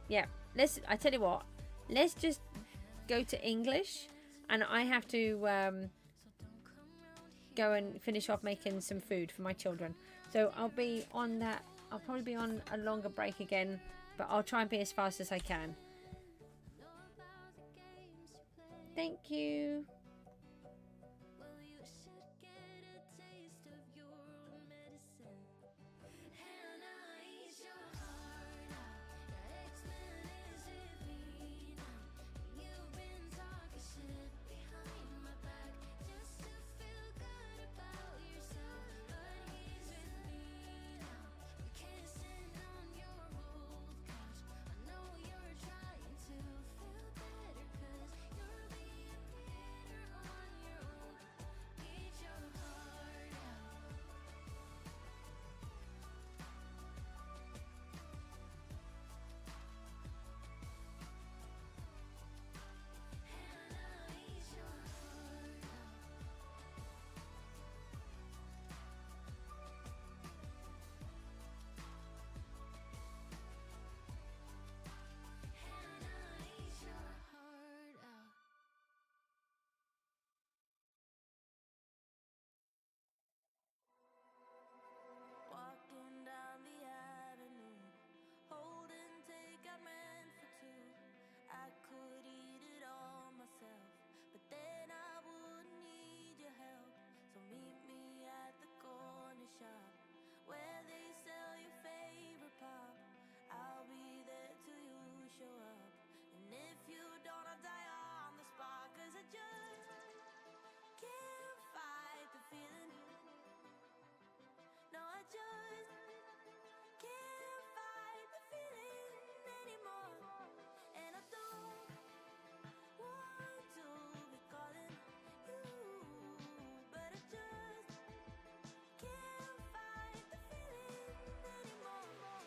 Yeah. I tell you what. Let's just go to English, and I have to go and finish off making some food for my children. So I'll be on that. I'll probably be on a longer break again, but I'll try and be as fast as I can. Thank you. Walking down the avenue, holding takeout meant for two. I could eat it all myself, but then I wouldn't need your help. So meet me at the corner shop where they sell your favorite pop. I'll be there till you show up, and if you don't, I'll die on the spot. 'Cause I just can't fight the feeling. No, I just can't fight the feeling anymore. And I don't want to be calling you, but I just can't fight the feeling anymore.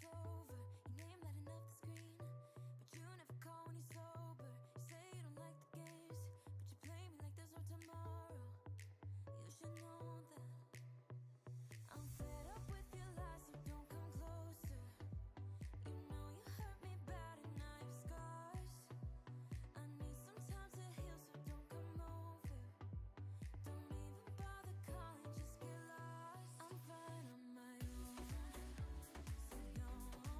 it's over. Your name lighting up the screen, but you never call when you're sober. You say you don't like the games, but you play me like there's no tomorrow. You should know that I'm fed up with your lies, so don't come closer. You know you hurt me bad and I have scars. I need some time to heal, so don't come over. Don't even bother calling, just get lost. I'm fine on my own, so don't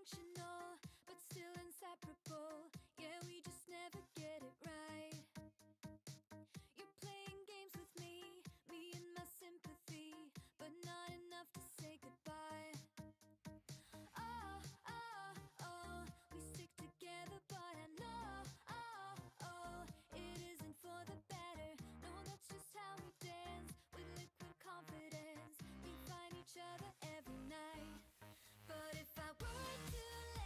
dysfunctional, but still inseparable. Yeah, we just never get it right. You're playing games with me and my sympathy, but not enough to say goodbye. Oh, oh, oh, we stick together, but I know, oh, oh, it isn't for the better. No, that's just how we dance, with liquid confidence. We find each other every night. But if I were to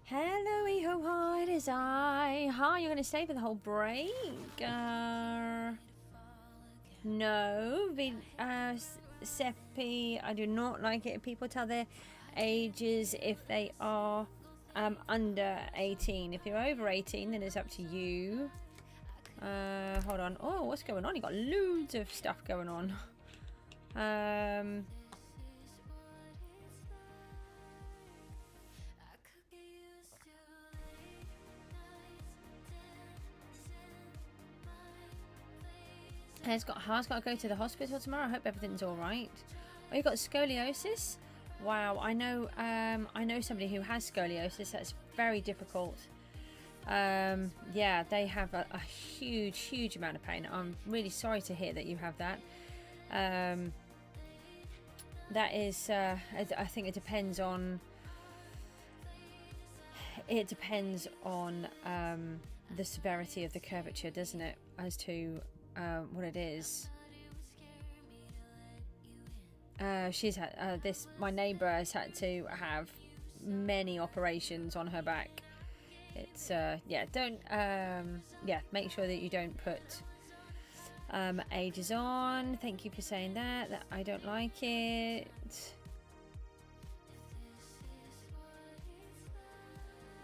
Hello, Eho Hide, is I. Hi, you're going to stay for the whole break? No, Seppi, I do not like it if people tell their ages if they are under 18. If you're over 18, then it's up to you. Hold on. Oh, what's going on? You got loads of stuff going on. Has got to go to the hospital tomorrow. I hope everything's all right. Oh, you got scoliosis? Wow, I know somebody who has scoliosis. That's very difficult. Yeah, they have a huge amount of pain. I'm really sorry to hear that you have that. That is, I think it depends on the severity of the curvature, doesn't it, as to what it is. She's had my neighbour has had to have many operations on her back. It's yeah, don't yeah, make sure that you don't put ages on. Thank you for saying that I don't like it.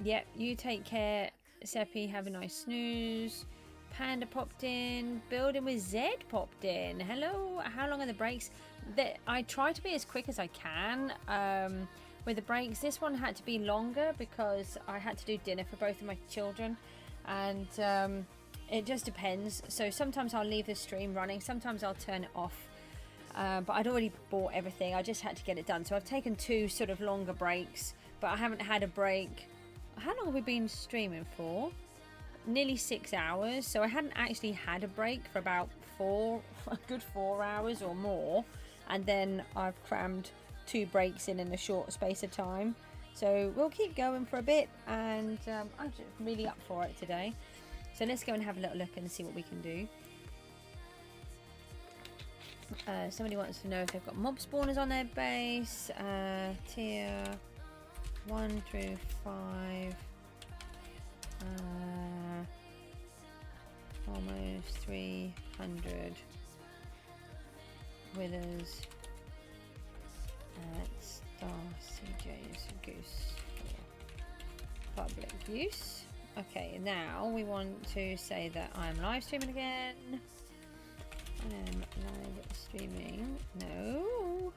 Yep, you take care, Seppi. Have a nice snooze. Panda popped in. Building with Z popped in. Hello. How long are the breaks? I try to be as quick as I can with the breaks. This one had to be longer because I had to do dinner for both of my children, and it just depends. So sometimes I'll leave the stream running, sometimes I'll turn it off, but I'd already bought everything. I just had to get it done. So I've taken 2 sort of longer breaks, but I haven't had a break. How long have we been streaming for? Nearly 6 hours. So I hadn't actually had a break for about a good 4 hours or more, and then I've crammed 2 breaks in a short space of time. So we'll keep going for a bit, and I'm just really up for it today. So let's go and have a little look and see what we can do. Somebody wants to know if they've got mob spawners on their base. Tier 1 through 5. Almost 300 withers at Star Cjsgoose for public use. Okay, now we want to say that I'm live streaming again. I am live streaming. No.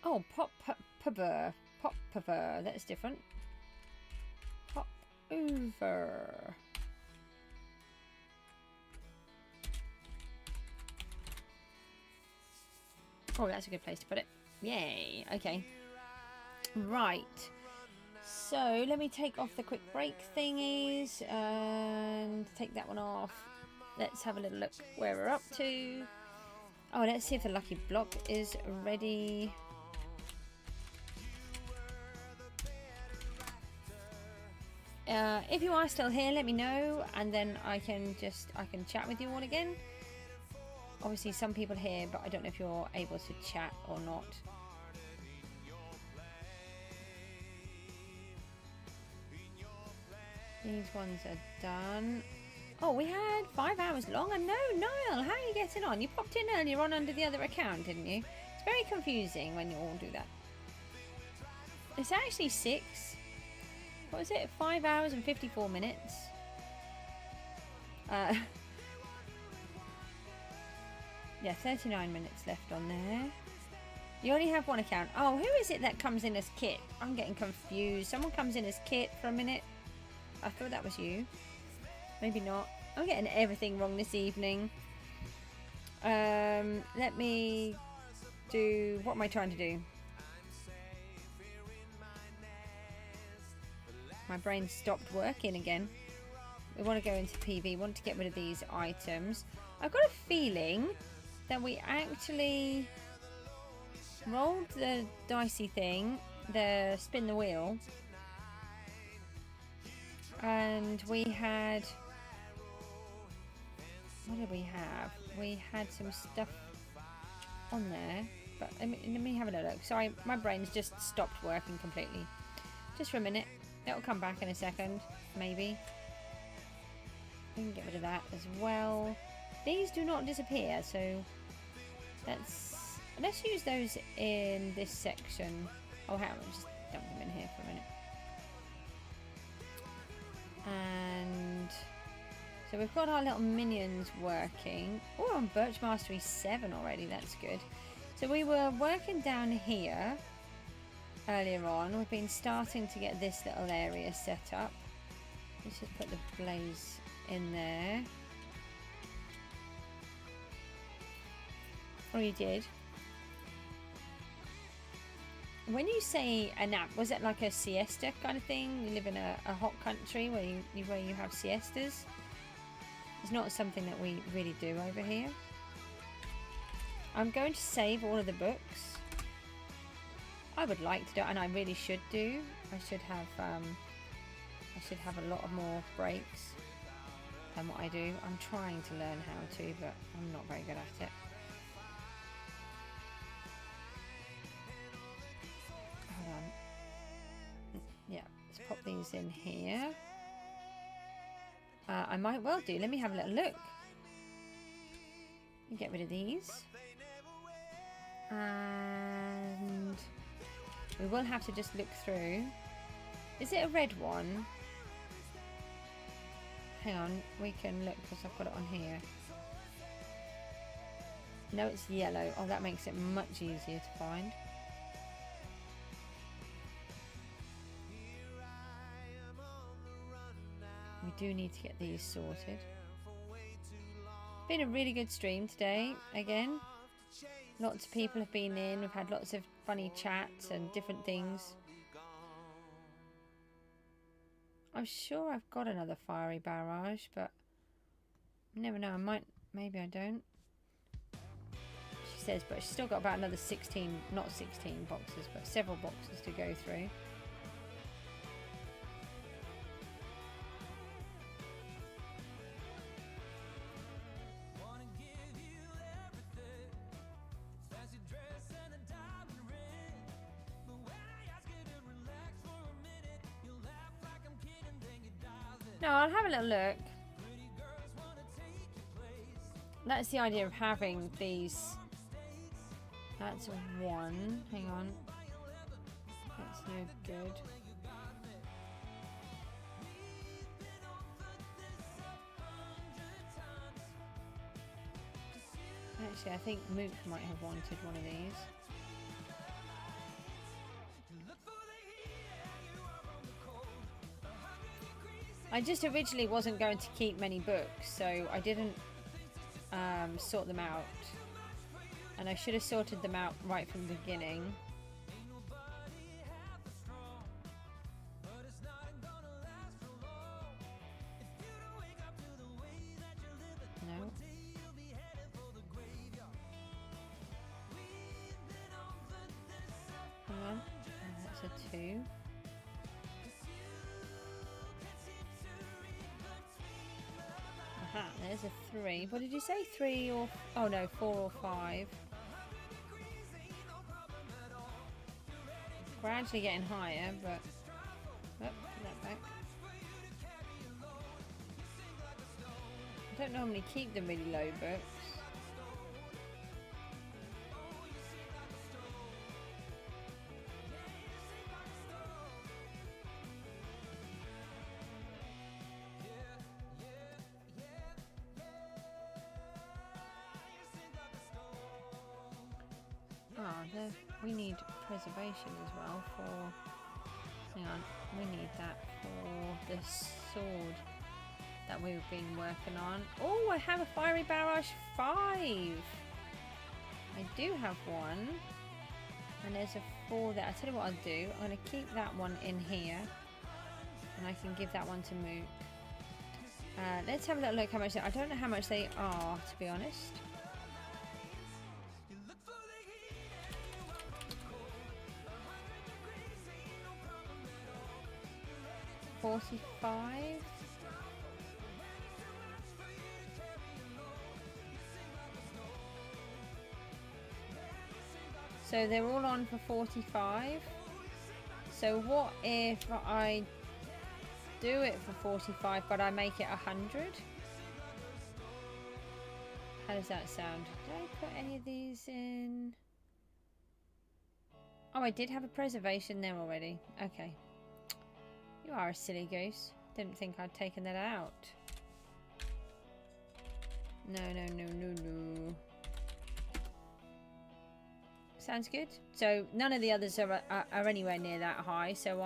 Oh, pop-over. That's different. Pop over. Oh, that's a good place to put it. Yay. Okay. Right. So let me take off the quick break thingies and take that one off. Let's have a little look where we're up to. Oh, let's see if the lucky block is ready. If you are still here, let me know, and then I can chat with you all again. Obviously some people here, but I don't know if you're able to chat or not. These ones are done. Oh, we had 5 hours long. And no, Niall, how are you getting on? You popped in earlier on under the other account, didn't you? It's very confusing when you all do that. It's actually 6. What was it? 5 hours and 54 minutes. Yeah, 39 minutes left on there. You only have one account. Oh, who is it that comes in as Kit? I'm getting confused. Someone comes in as Kit for a minute. I thought that was you. Maybe not. I'm getting everything wrong this evening. Let me do... What am I trying to do? My brain stopped working again. We want to go into PV. We want to get rid of these items. I've got a feeling that we actually rolled the dicey thing, the spin the wheel, And we had, what did we have? We had some stuff on there, but let me have a look. Sorry, my brain's just stopped working completely. Just for a minute. It'll come back in a second, maybe. We can get rid of that as well. These do not disappear, so let's use those in this section. Oh, hang on, just dump them in here for a minute. And so we've got our little minions working. Oh, we're on Birch Mastery 7 already. That's good. So we were working down here earlier on. We've been starting to get this little area set up. Let's just put the blaze in there. Oh, you did. When you say a nap, was it like a siesta kind of thing? You live in a hot country where you have siestas. It's not something that we really do over here. I'm going to save all of the books. I would like to do, and I really should do. I should have a lot of more breaks than what I do. I'm trying to learn how to, but I'm not very good at it. Hold on. Yeah, let's pop these in here. I might well do. Let me have a little look. Get rid of these. And we will have to just look through. Is it a red one? Hang on, we can look because I've got it on here. No, it's yellow. Oh, that makes it much easier to find. We do need to get these sorted. Been a really good stream today, again. Lots of people have been in. We've had lots of funny chats and different things. I'm sure I've got another fiery barrage, but you never know. I might, maybe I don't. She says, but she's still got about another 16, not 16 boxes, but several boxes to go through. No, I'll have a little look. That's the idea of having these. That's one. Hang on. That's no good. Actually, I think Mook might have wanted one of these. I just originally wasn't going to keep many books, so I didn't sort them out. And I should have sorted them out right from the beginning. No. Hang on. That's a 2. Aha, there's a 3. What did you say? 3 or... Oh no, 4 or 5. Gradually getting higher, but... Oh, put that back. I don't normally keep the really low books. We need preservation as well for... Hang on, we need that for the sword that we've been working on. Oh, I have a fiery barrage 5! I do have one. And there's a 4 there. I'll tell you what I'll do. I'm going to keep that one in here. And I can give that one to Mook. Let's have a little look how much... I don't know how much they are, to be honest. 45. So they're all on for 45. So what if I do it for 45 but I make it 100? How does that sound? Did I put any of these in? Oh, I did have a preservation there already. Okay. You are a silly goose. Didn't think I'd taken that out. No, no, no, no, no. Sounds good. So none of the others are anywhere near that high. So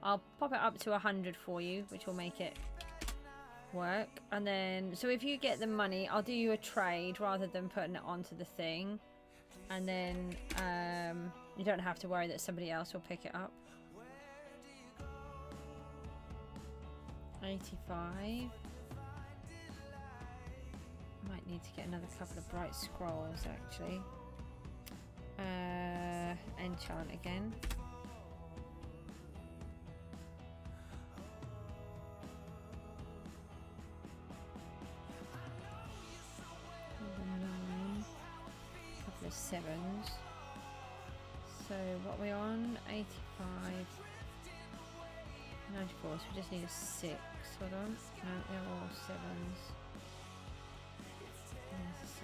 I'll pop it up to 100 for you, which will make it work. And then, so if you get the money, I'll do you a trade rather than putting it onto the thing. And then you don't have to worry that somebody else will pick it up. 85. Might need to get another couple of bright scrolls actually. Enchant again. Couple of 7s. So what are we on? 85. 94, so we just need a 6. Hold on. No, they're all 7s. There's a 6.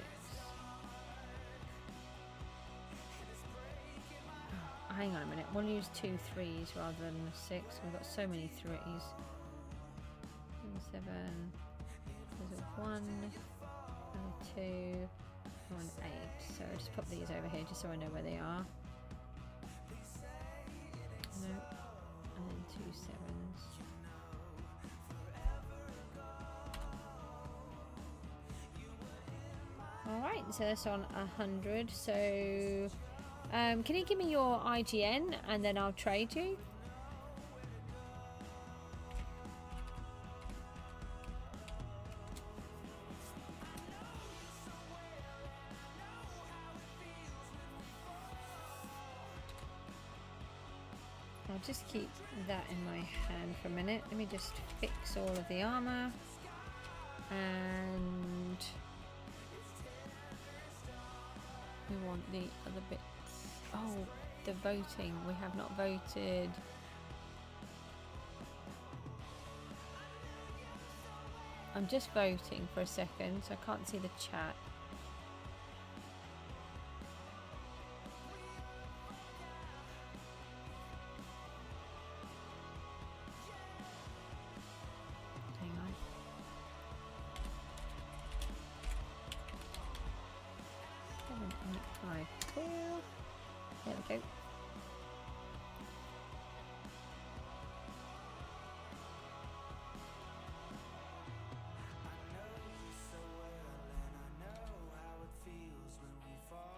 Oh, hang on a minute. We'll use 2 3s rather than a 6. We've got so many 3s. 7. There's a 1 and a 2 and an 8. So I'll just put these over here just so I know where they are. No. And then 2 7s. Alright, so that's on 100. So can you give me your IGN and then I'll trade you? I'll just keep that in my hand for a minute. Let me just fix all of the armor. And we want the other bits. Oh, the voting. We have not voted. I'm just voting for a second, so I can't see the chat. Hang on. 7, 8, 5, 2. There we go.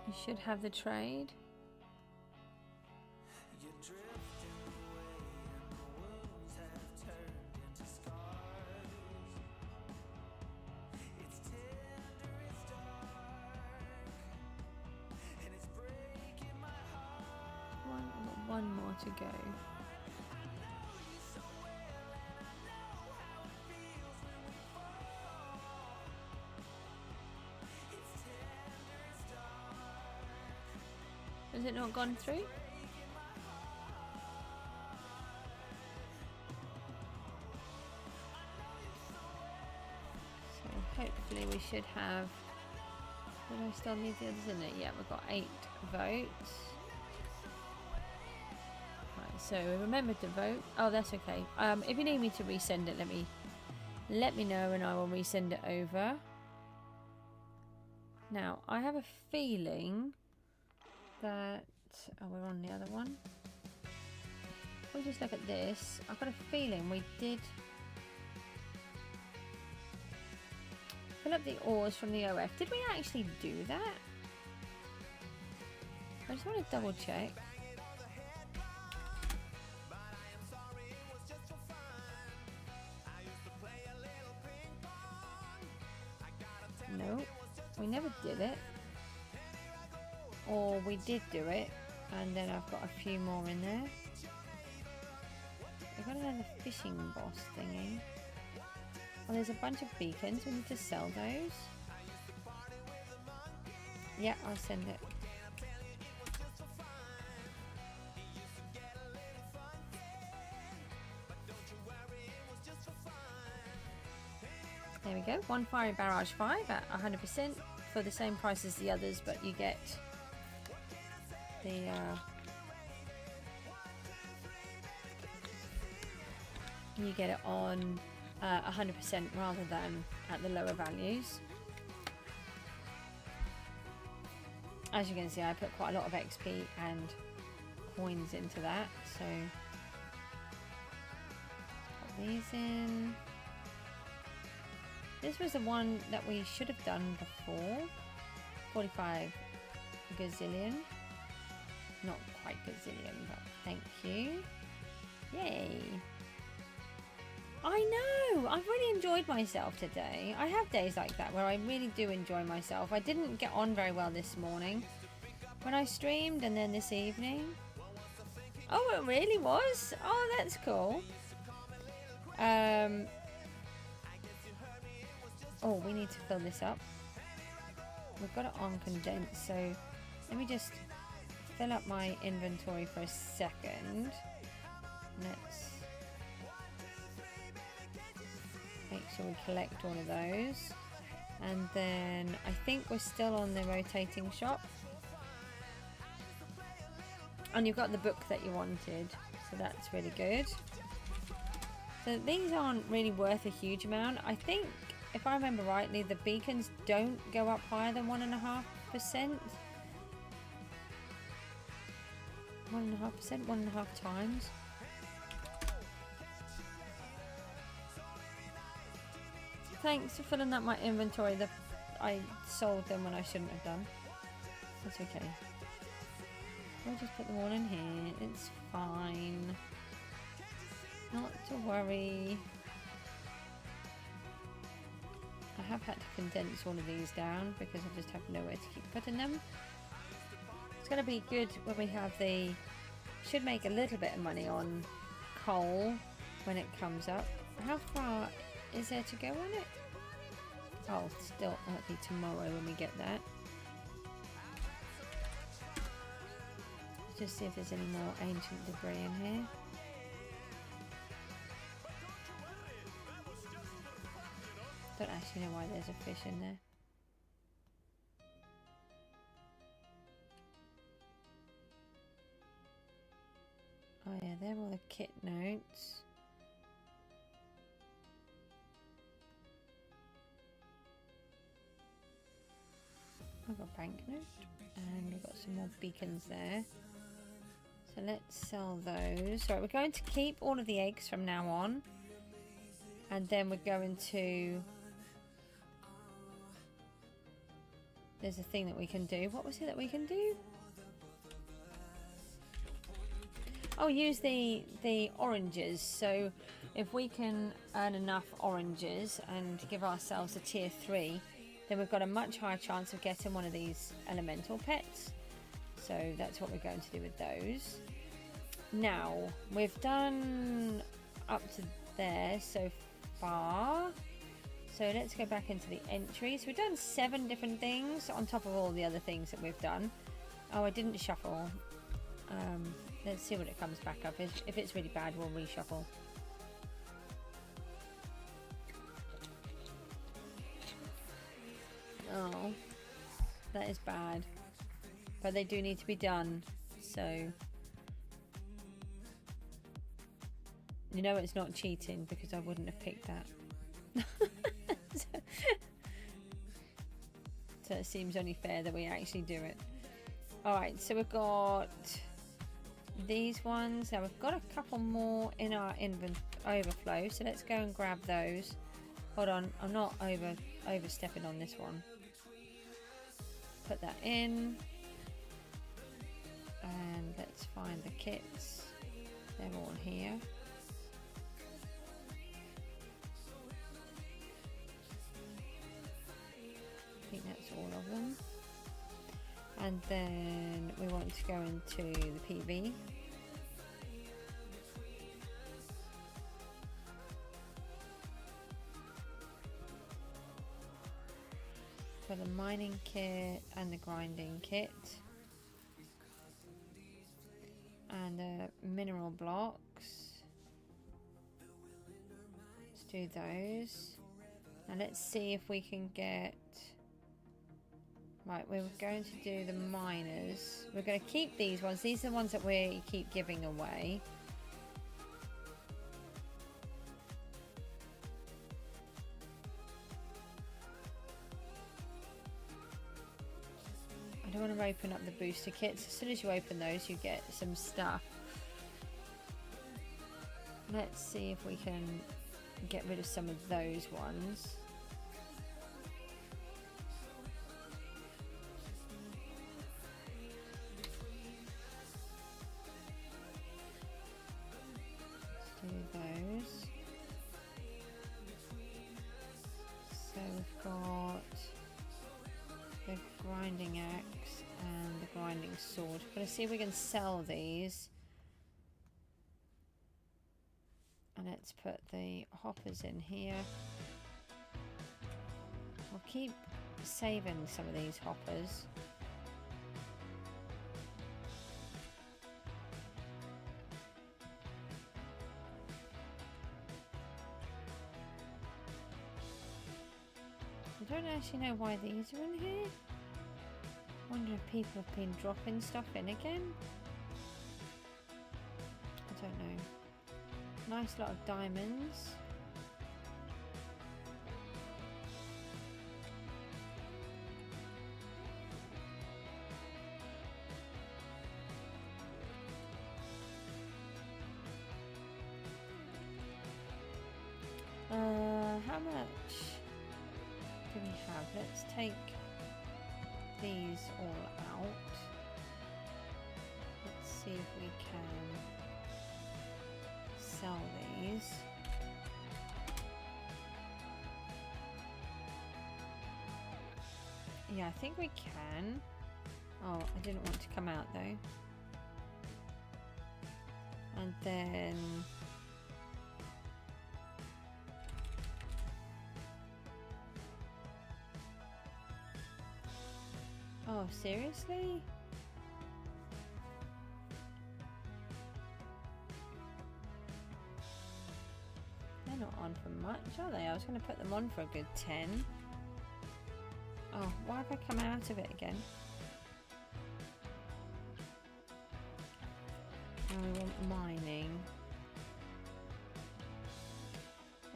You should have the trade. One more to go. Has it not gone through? So hopefully we should have. Did I still need the others in it? Yeah, we've got 8 votes. So remember to vote. Oh, that's okay. If you need me to resend it, let me know and I will resend it over. Now I have a feeling that we're on the other one. If we just look at this, I've got a feeling we did fill up the ores from the OF. Did we actually do that? I just want to double check. No, we never did it. Or we did do it, and then I've got a few more in there. If got another fishing boss thingy. Oh, there's a bunch of beacons. We need to sell those. Yeah, I'll send it. There we go. One Fiery Barrage 5 at 100% for the same price as the others, but you get the you get it on 100% rather than at the lower values. As you can see, I put quite a lot of XP and coins into that, so put these in. This was the one that we should have done before. 45 gazillion. Not quite gazillion, but thank you. Yay. I know! I've really enjoyed myself today. I have days like that where I really do enjoy myself. I didn't get on very well this morning when I streamed, and then this evening. Oh, it really was? Oh, that's cool. Oh, we need to fill this up. We've got it on condensed, so let me just fill up my inventory for a second. Let's make sure we collect all of those. And then I think we're still on the rotating shop. And you've got the book that you wanted, so that's really good. So these aren't really worth a huge amount. I think, if I remember rightly, the beacons don't go up higher than 1.5%. 1.5%, 1.5 times. Thanks for filling up my inventory. I sold them when I shouldn't have done. That's okay. I'll just put them all in here. It's fine. Not to worry. I have had to condense all of these down because I just have nowhere to keep putting them. It's going to be good when we have the... Should make a little bit of money on coal when it comes up. How far is there to go on it? Oh, still, that'll be tomorrow when we get that. Just see if there's any more ancient debris in here. Don't actually know why there's a fish in there. Oh yeah, they're all the kit notes. I've got banknote and we've got some more beacons there. So let's sell those. So we're going to keep all of the eggs from now on. And then we're going to... There's a thing that we can do. What was it that we can do? Oh, use the oranges. So if we can earn enough oranges and give ourselves a tier 3, then we've got a much higher chance of getting one of these elemental pets. So that's what we're going to do with those. Now, we've done up to there so far. So let's go back into the entries. We've done 7 different things on top of all the other things that we've done. Oh, I didn't shuffle. Let's see what it comes back up. If it's really bad, we'll reshuffle. Oh, that is bad. But they do need to be done. So, you know it's not cheating because I wouldn't have picked that. So it seems only fair that we actually do it. Alright, so we've got these ones. Now we've got a couple more in our overflow, so let's go and grab those. Hold on, I'm not overstepping on this one. Put that in. And let's find the kits. They're all here. I think that's all of them. And then we want to go into the PV. for the mining kit and the grinding kit. And the mineral blocks. Let's do those. And let's see if we can get... Right, we're going to do the miners. We're going to keep these ones. These are the ones that we keep giving away. I don't want to open up the booster kits. As soon as you open those, you get some stuff. Let's see if we can get rid of some of those ones. Let's do those. So we've got the grinding axe and the grinding sword. We're going to see if we can sell these. And let's put the hoppers in here. We'll keep saving some of these hoppers. I don't actually know why these are in here. I wonder if people have been dropping stuff in again. I don't know. Nice lot of diamonds. How much do we have? Let's take these all out. Let's see if we can sell these. Yeah, I think we can. Oh, I didn't want to come out though. And then oh, seriously? They're not on for much, are they? I was going to put them on for a good 10. Oh, why have I come out of it again? Now we want mining.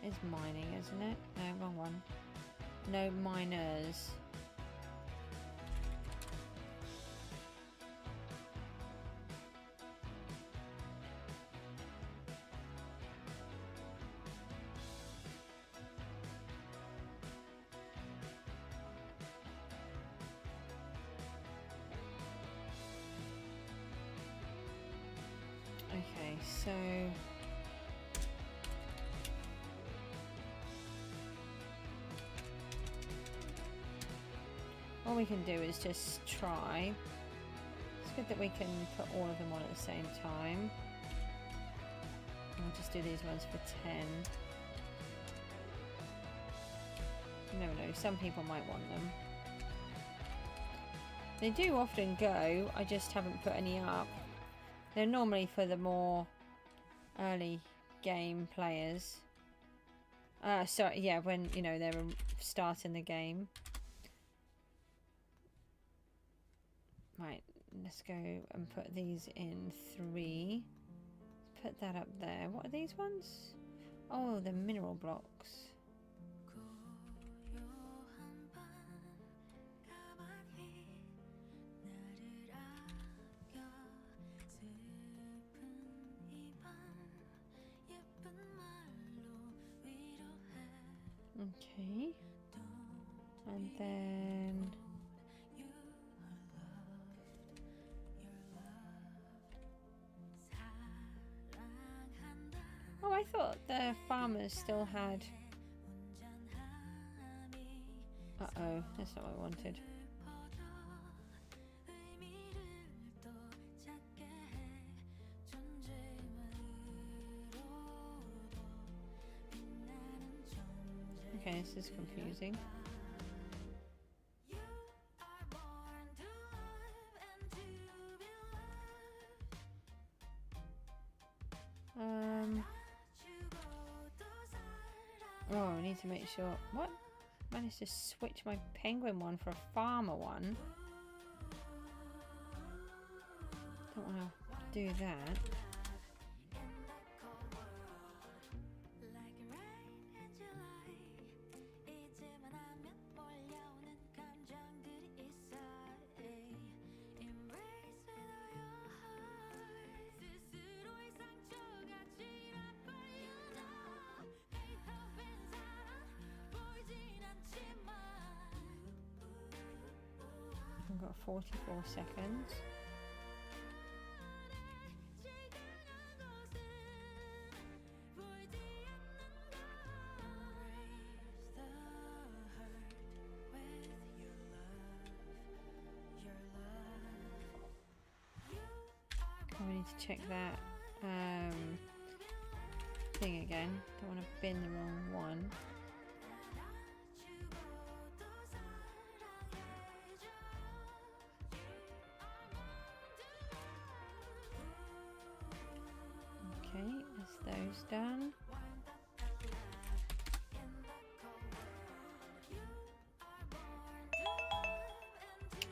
It is mining, isn't it? No, wrong one. No miners. Okay, so all we can do is just try. It's good that we can put all of them on at the same time. I'll just do these ones for 10. You never know, some people might want them. They do often go, I just haven't put any up. They're normally for the more early game players. Sorry, yeah, when, you know, they're starting the game. Right, let's go and put these in 3. Let's put that up there. What are these ones? Oh, the mineral blocks. Okay, and then oh, I thought the farmers still had. Uh-oh, that's not what I wanted. Okay, this is confusing. Oh, I need to make sure. What? Managed to switch my penguin one for a farmer one. Don't want to do that. I've got 44 seconds. Oh, we need to check that thing again. Don't want to bin the wrong one. Okay, that's those done.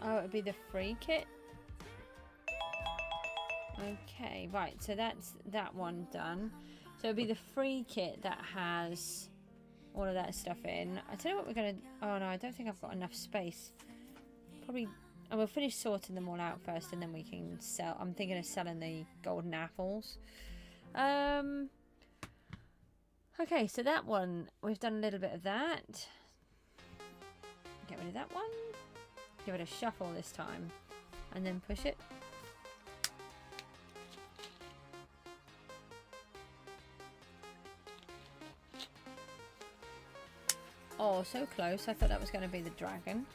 Oh, it would be the free kit. Okay, right, so that's that one done. So it'll be the free kit that has all of that stuff in. I don't know what we're gonna. Oh no, I don't think I've got enough space. Probably. And we'll finish sorting them all out first, and then we can sell. I'm thinking of selling the golden apples. Okay, so that one we've done a little bit of that. Get rid of that one. Give it a shuffle this time, and then push it. Oh, so close. I thought that was going to be the dragon.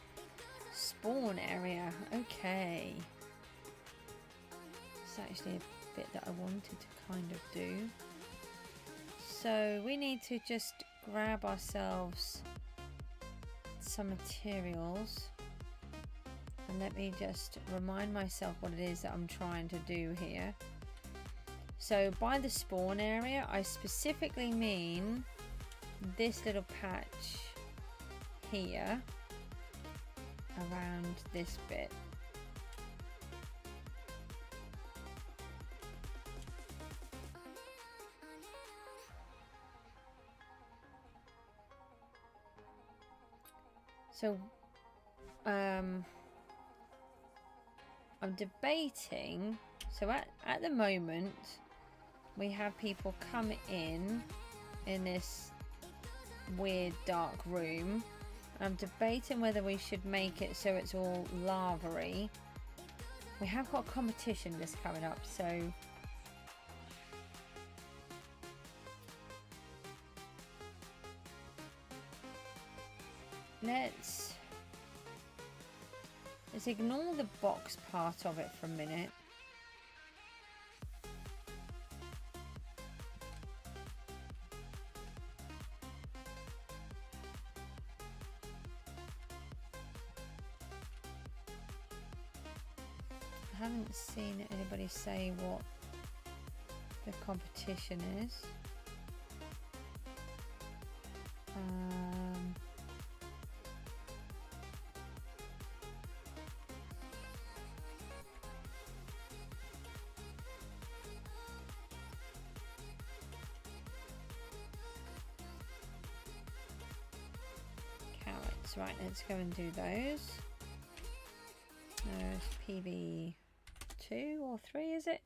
Spawn area. Okay. It's actually a bit that I wanted to kind of do. So we need to just grab ourselves some materials. And let me just remind myself what it is that I'm trying to do here. So by the spawn area, I specifically mean this little patch here around this bit. So I'm debating. So at the moment we have people come in this weird dark room. I'm debating whether we should make it so it's all lava-y. We have got a competition that's coming up, so let's ignore the box part of it for a minute. I haven't seen anybody say what the competition is. Carrots, right, let's go and do those. There's PB 2 or 3, is it?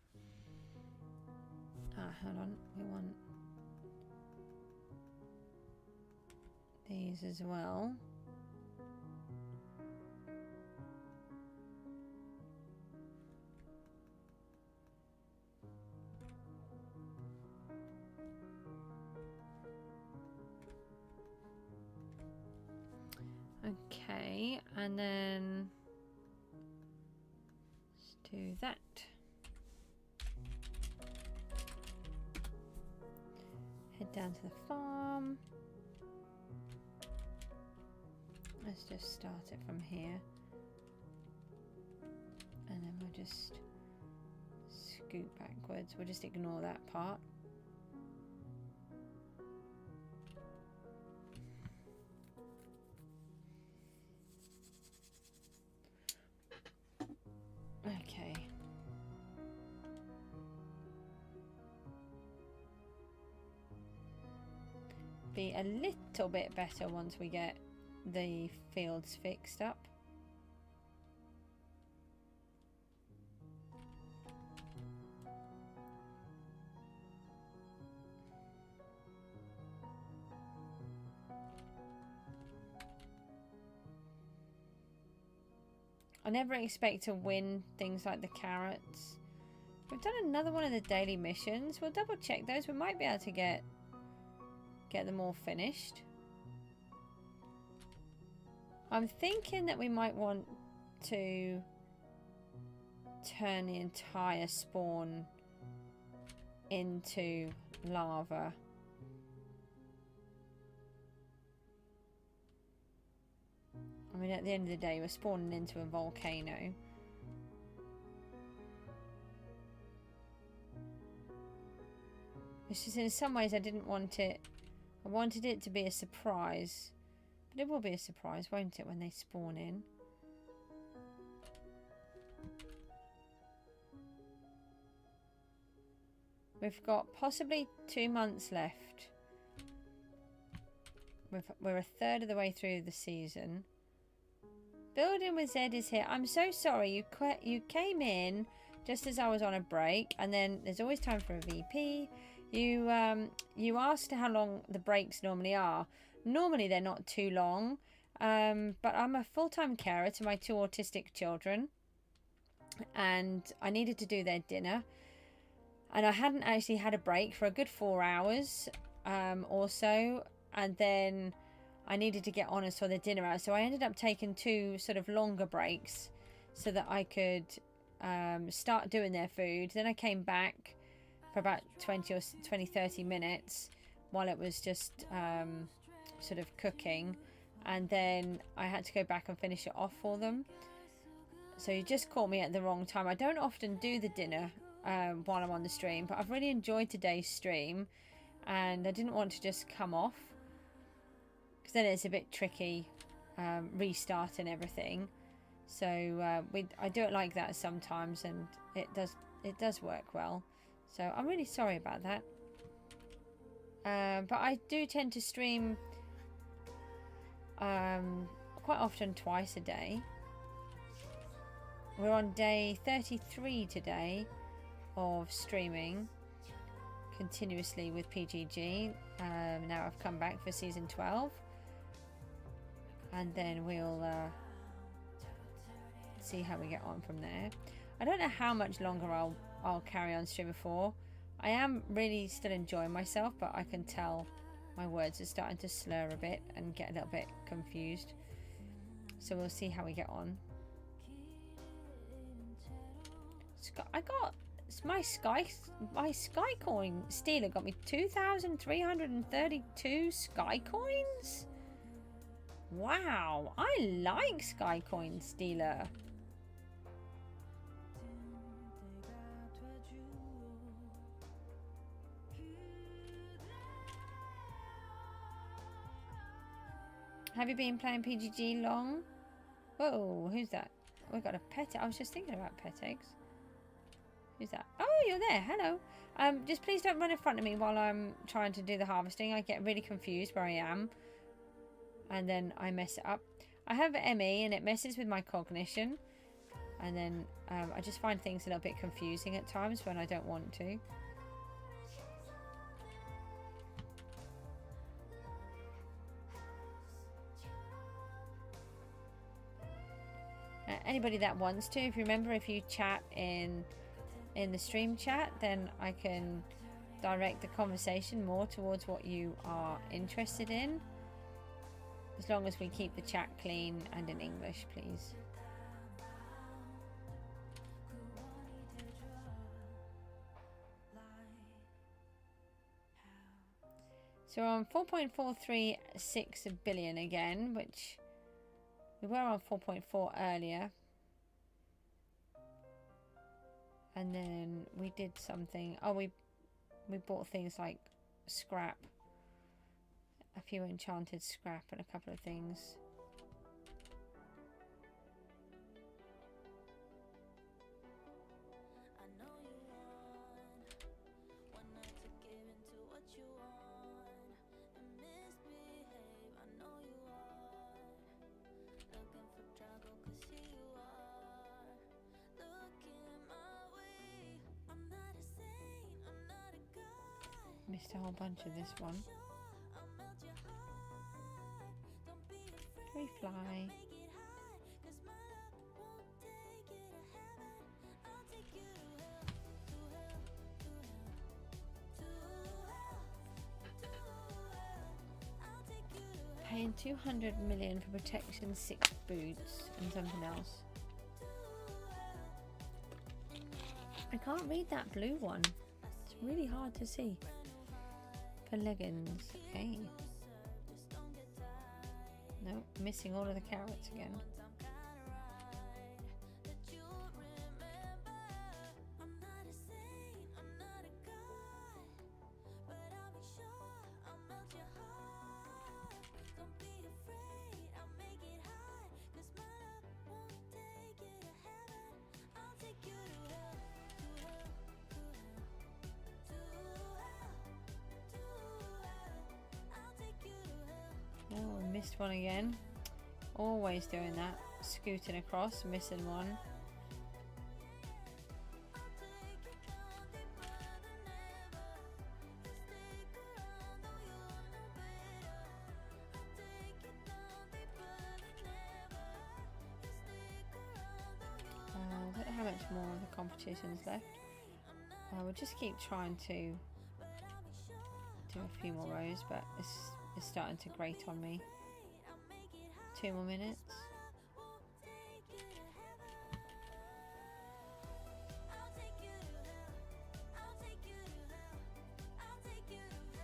Hold on, we want these as well. Okay, and then let's do that. Head down to the farm. Let's just start it from here. And then we'll just scoot backwards. We'll just ignore that part. be a little bit better once we get the fields fixed up. I never expect to win things like the carrots. We've done another one of the daily missions. We'll double check those. We might be able to get them all finished. I'm thinking that we might want to turn the entire spawn into lava. I mean, at the end of the day, we're spawning into a volcano. It's just in some ways I didn't want it. I wanted it to be a surprise. But it will be a surprise, won't it, when they spawn in? We've got possibly 2 months left. We're a third of the way through the season. Building with Z is here. I'm so sorry. You came in just as I was on a break, and then there's always time for a VP. You asked how long the breaks normally are. Normally they're not too long, but I'm a full-time carer to my 2 autistic children, and I needed to do their dinner, and I hadn't actually had a break for a good 4 hours or so, and then I needed to get on and sort their dinner out, so I ended up taking 2 sort of longer breaks so that I could start doing their food. Then I came back for about 30 minutes while it was just sort of cooking, and then I had to go back and finish it off for them. So you just caught me at the wrong time. I don't often do the dinner while I'm on the stream, but I've really enjoyed today's stream, and I didn't want to just come off, because then it's a bit tricky restarting everything. So I do it like that sometimes, and it does work well. So I'm really sorry about that. But I do tend to stream quite often, twice a day. We're on day 33 today of streaming continuously with PGG. Now I've come back for season 12, and then we'll see how we get on from there. I don't know how much longer I'll carry on streaming for. I am really still enjoying myself, but I can tell my words are starting to slur a bit and get a little bit confused. So we'll see how we get on. I got my sky coin stealer got me 2,332 sky coins. Wow, I like sky coin stealer. Have you been playing PGG long? Whoa, who's that? We've got a pet. I was just thinking about pet eggs. Who's that? Oh, you're there. Hello. Just please don't run in front of me while I'm trying to do the harvesting. I get really confused where I am, and then I mess it up. I have ME, and it messes with my cognition, and then I just find things a little bit confusing at times when I don't want to. Anybody that wants to, if you remember, if you chat in the stream chat, then I can direct the conversation more towards what you are interested in, as long as we keep the chat clean and in English, please. So we're on 4.436 billion again, which we were on 4.4 earlier. And then we did something. Oh, we bought things like scrap. A few enchanted scrap and a couple of things. Missed a whole bunch of this one. Can we fly? Paying 200 million for protection, 6 boots, and something else. I can't read that blue one. It's really hard to see. For leggings, okay. No, missing all of the carrots again. Oh, missed one again. Always doing that. Scooting across, missing one. I don't know how much more of the competition's left. We'll just keep trying to do a few more rows, but it's starting to grate on me. 2 more minutes.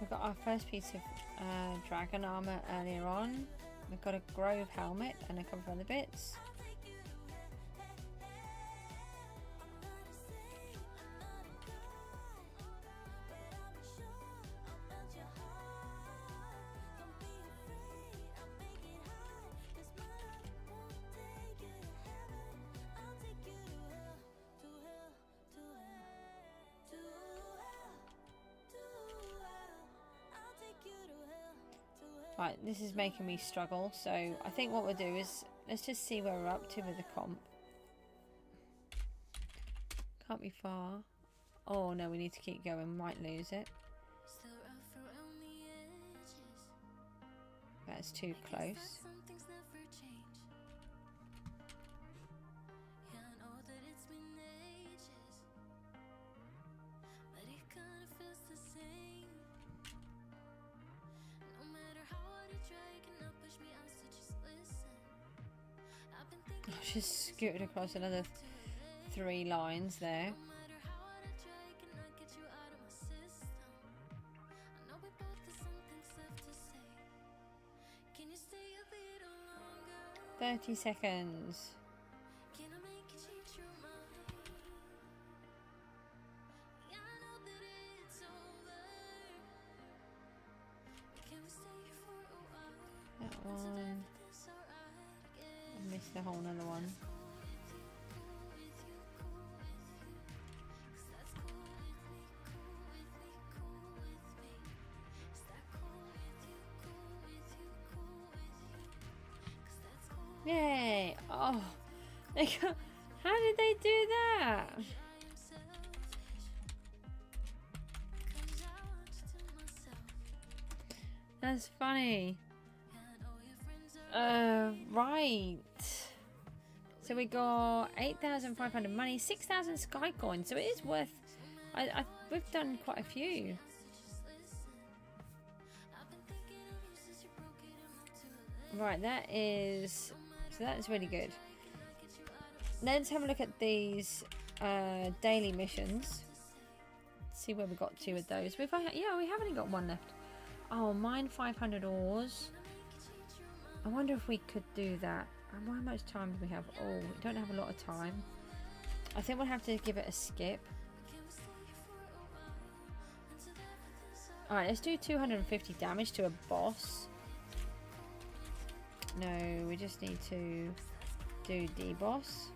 We got our first piece of dragon armor earlier on. We've got a grove helmet and a couple of other bits. Right, this is making me struggle, so I think what we'll do is let's just see where we're up to with the comp. Can't be far. Oh no, we need to keep going, might lose it. That's too close. I've just scooted across another 3 lines there. "30 seconds. That one. I missed a whole nother one. Yay! Oh, how did they do that? That's funny. Right. So we got 8,500 money, 6,000 sky coins. So it is worth. We've done quite a few. Right, that is. So that is really good. Let's have a look at these daily missions. See where we got to with those. Yeah, we haven't got one left. Oh, mine 500 ores. I wonder if we could do that. How much time do we have? Oh, we don't have a lot of time. I think we'll have to give it a skip. Alright, let's do 250 damage to a boss. No, we just need to do D-boss.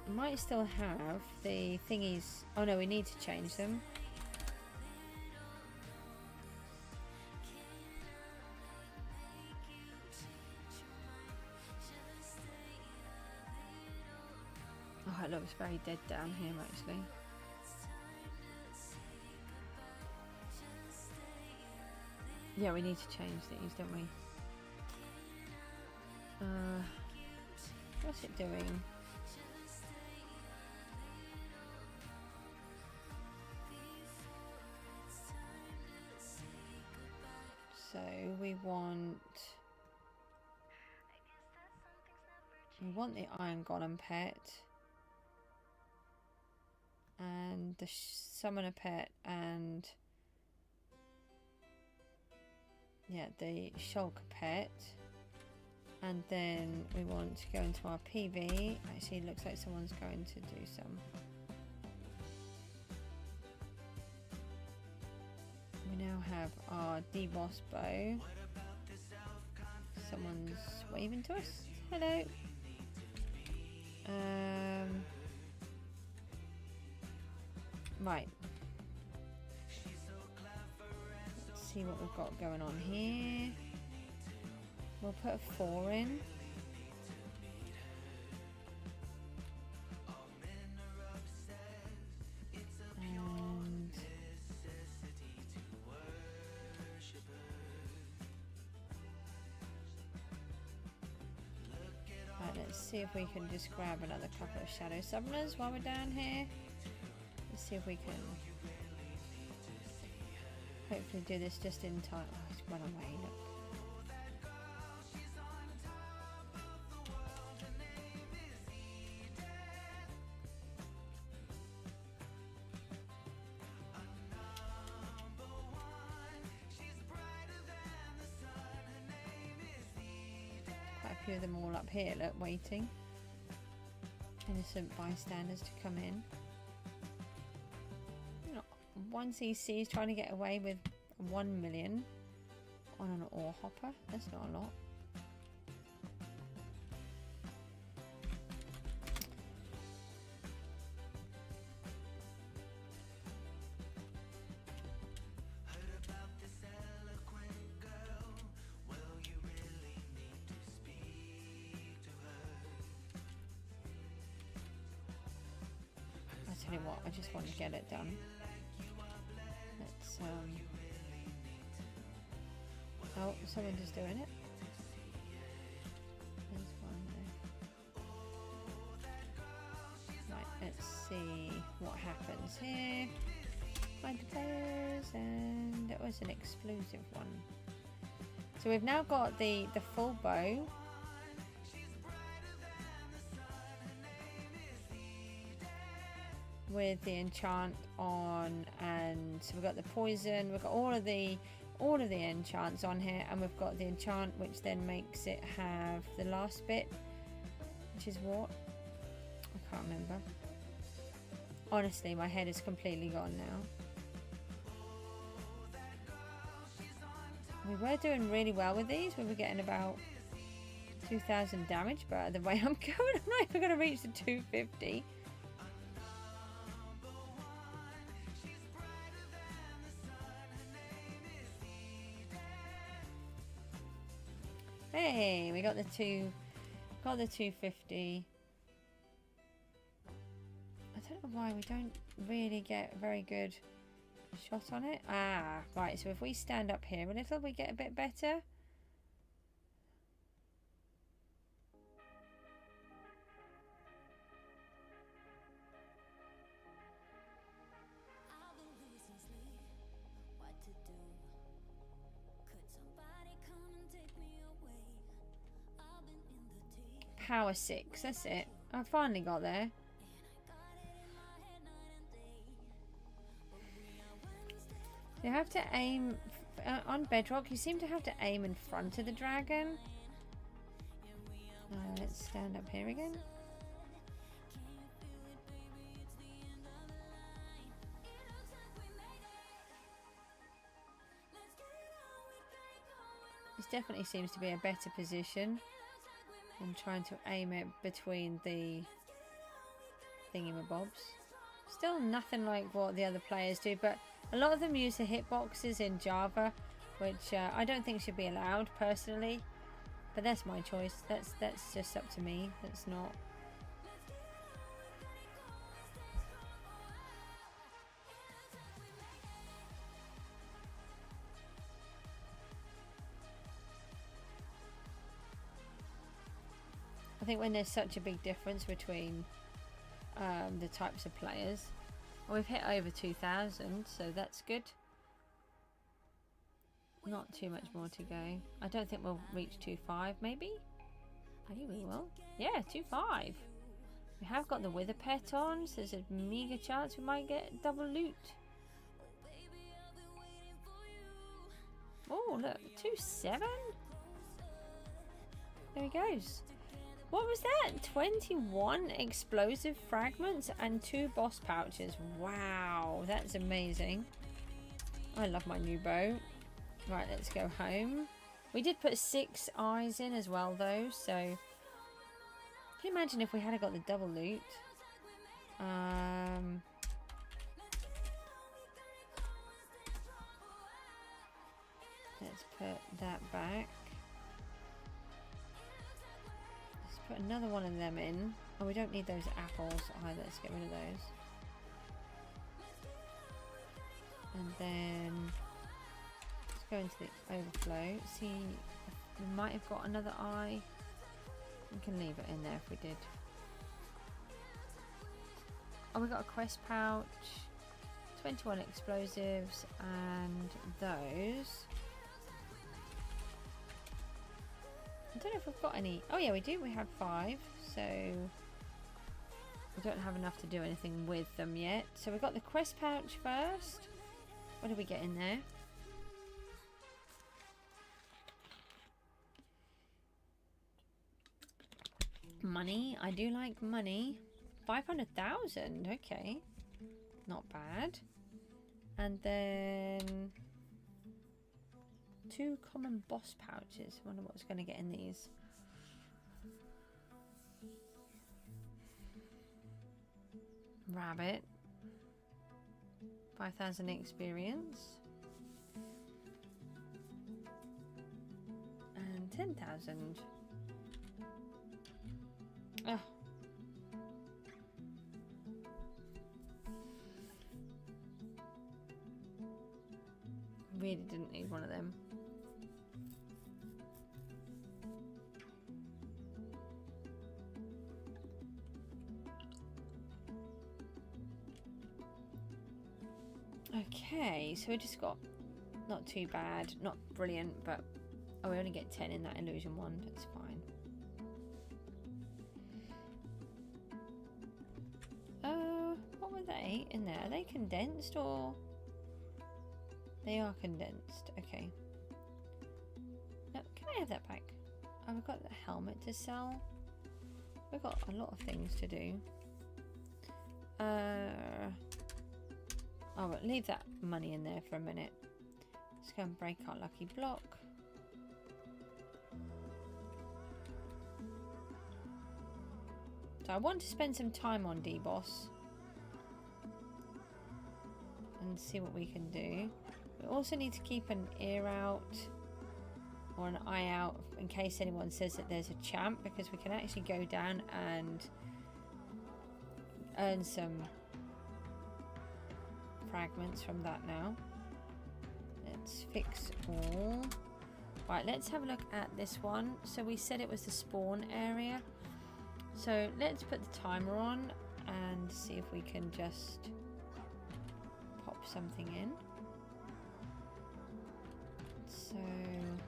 Might still have the thingies. Oh no, we need to change them. looks very dead down here actually. Yeah, we need to change these, don't we? What's it doing? So we want the iron golem pet and the summoner pet and yeah, the shulker pet, and then we want to go into our PV. Actually, it looks like someone's going to do some. We now have our deboss bow. Someone's waving to us. Hello. Right. Let's see what we've got going on here. We'll put a 4 in. And right, let's see if we can just grab another couple of shadow summoners while we're down here. Let's see if we can hopefully do this just in time. Oh, it's run away, look. Quite a few of them all up here, look, waiting. Innocent bystanders to come in. One CC is trying to get away with 1 million on an ore hopper. That's not a lot. I tell you what, I just want to get it done. Let's oh, someone just doing it. There's one there. Right, let's see what happens here. Find the players, and that was an explosive one. So we've now got the full bow. With the enchant on, and so we've got the poison, we've got all of the enchants on here, and we've got the enchant which then makes it have the last bit, which is what? I can't remember. Honestly, my head is completely gone now. We were doing really well with these. We were getting about 2,000 damage, but the way I'm going, I'm not even going to reach the 250. Hey, we got the 250. I don't know why we don't really get a very good shot on it. Ah, right, so if we stand up here a little, we get a bit better. Power 6, that's it. I finally got there. You have to aim on Bedrock. You seem to have to aim in front of the dragon. Let's stand up here again. This definitely seems to be a better position. I'm trying to aim it between the thingamabobs. Still nothing like what the other players do, but a lot of them use the hitboxes in Java, which I don't think should be allowed personally. But that's my choice. That's just up to me. That's not. I think when there's such a big difference between the types of players. Well, we've hit over 2,000, so that's good. Not too much more to go. I don't think we'll reach 2.5, maybe? Maybe we will. Yeah, 2.5. We have got the Wither Pet on, so there's a meager chance we might get double loot. Oh, look, 2.7? There he goes. What was that? 21 explosive fragments and 2 boss pouches. Wow, that's amazing. I love my new bow. Right, let's go home. We did put 6 eyes in as well, though, so... Can you imagine if we had got the double loot? Let's put that back. Let's put another one of them in. Oh, we don't need those apples either. Let's get rid of those. And then let's go into the overflow. See, we might have got another eye. We can leave it in there if we did. Oh, we got a quest pouch, 21 explosives, and those. I don't know if we've got any. Oh yeah, we do. We have 5, so we don't have enough to do anything with them yet. So we got the quest pouch first. What did we get in there? Money. I do like money. 500,000. Okay, not bad. And then 2 common boss pouches. Wonder what's going to get in these. Rabbit. 5,000 experience. And 10,000. Oh. Really didn't need one of them. Okay, so we just got not too bad, not brilliant, but oh, we only get 10 in that illusion one. That's fine. What were they in there? Are they condensed or? They are condensed. Okay. No, can I have that back? Oh, we've got the helmet to sell. We've got a lot of things to do. Oh, but leave that money in there for a minute. Let's go and break our lucky block. So I want to spend some time on D-Boss and see what we can do. We also need to keep an ear out or an eye out in case anyone says that there's a champ, because we can actually go down and earn some fragments from that now. Let's fix all. Right, let's have a look at this one. So we said it was the spawn area. So let's put the timer on and see if we can just pop something in. So I'm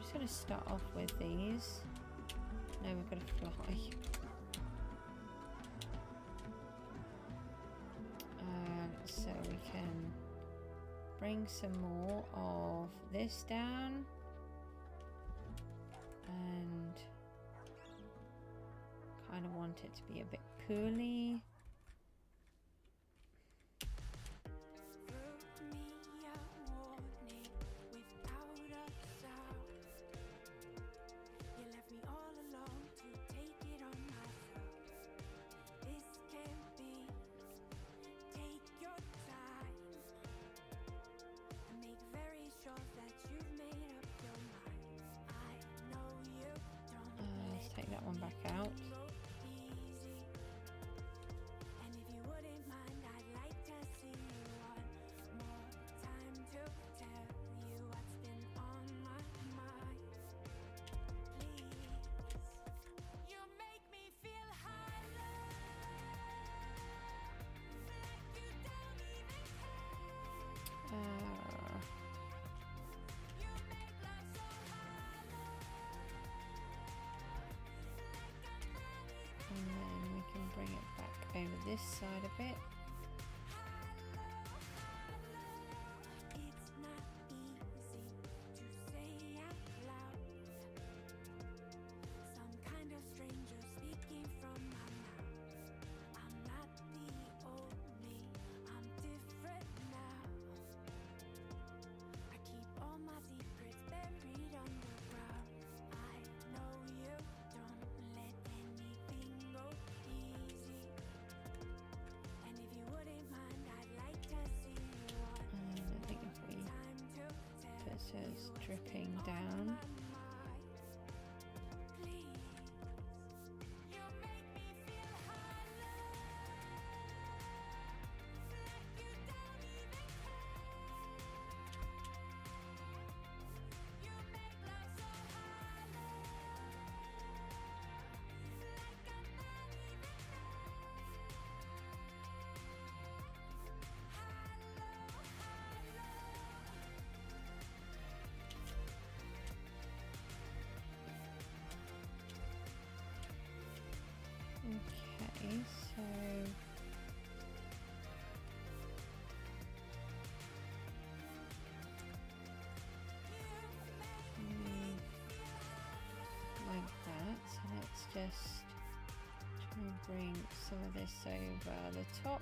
just going to start off with these. No, we've got to fly. So we can bring some more of this down and kind of want it to be a bit pooly. Take that one back out. this side a bit. It's not easy to say out loud. Some kind of stranger speaking from my mouth. I'm not the old me, I'm different now. I keep all my secrets buried underground. I know you don't let anything go easy. And if you wouldn't mind, I'd like to see you on. And I think if we Time to tell put this you dripping what's down. on my mind. Please, you make me feel hollow. Like you don't even care. You make love so hollow. Like I'm not even Okay, so like that. So let's just try and bring some of this over the top.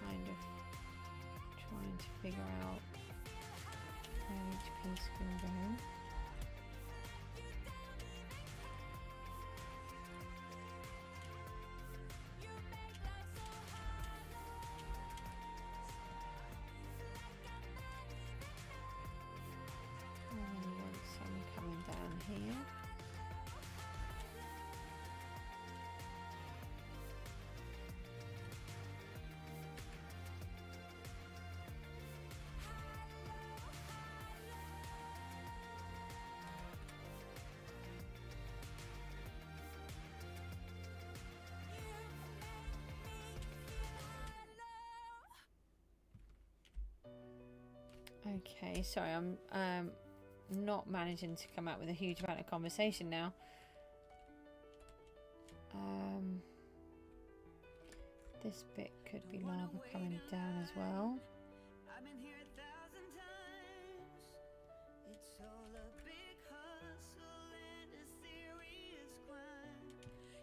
Kind of trying to figure out where each piece can go. And then we want some coming down here. Okay, sorry, I'm not managing to come out with a huge amount of conversation now. This bit could be lava coming down as well. I've been here 1,000 times. It's all a big hustle and a serious crime.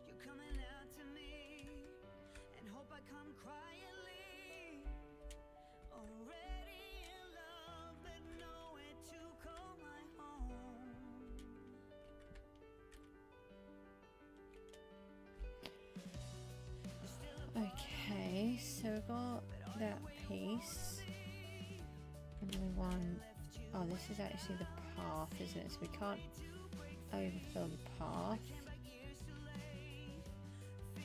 You're coming out to me and hope I come quietly. Already in love, but nowhere to call my home. Okay, so we've got that piece. And we want... Oh, this is actually the path, isn't it? So we can't overfill the path. Yeah,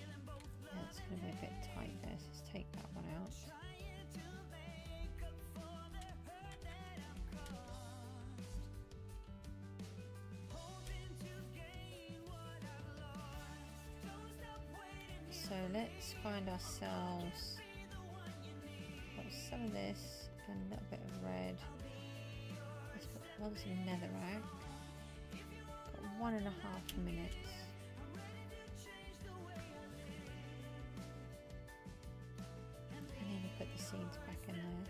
it's going to be a bit tight there, so let's take that one out. So let's find ourselves, got some of this and a little bit of red. Let's put once in netherrack. Got 1.5 minutes. I need to put the seeds back in there.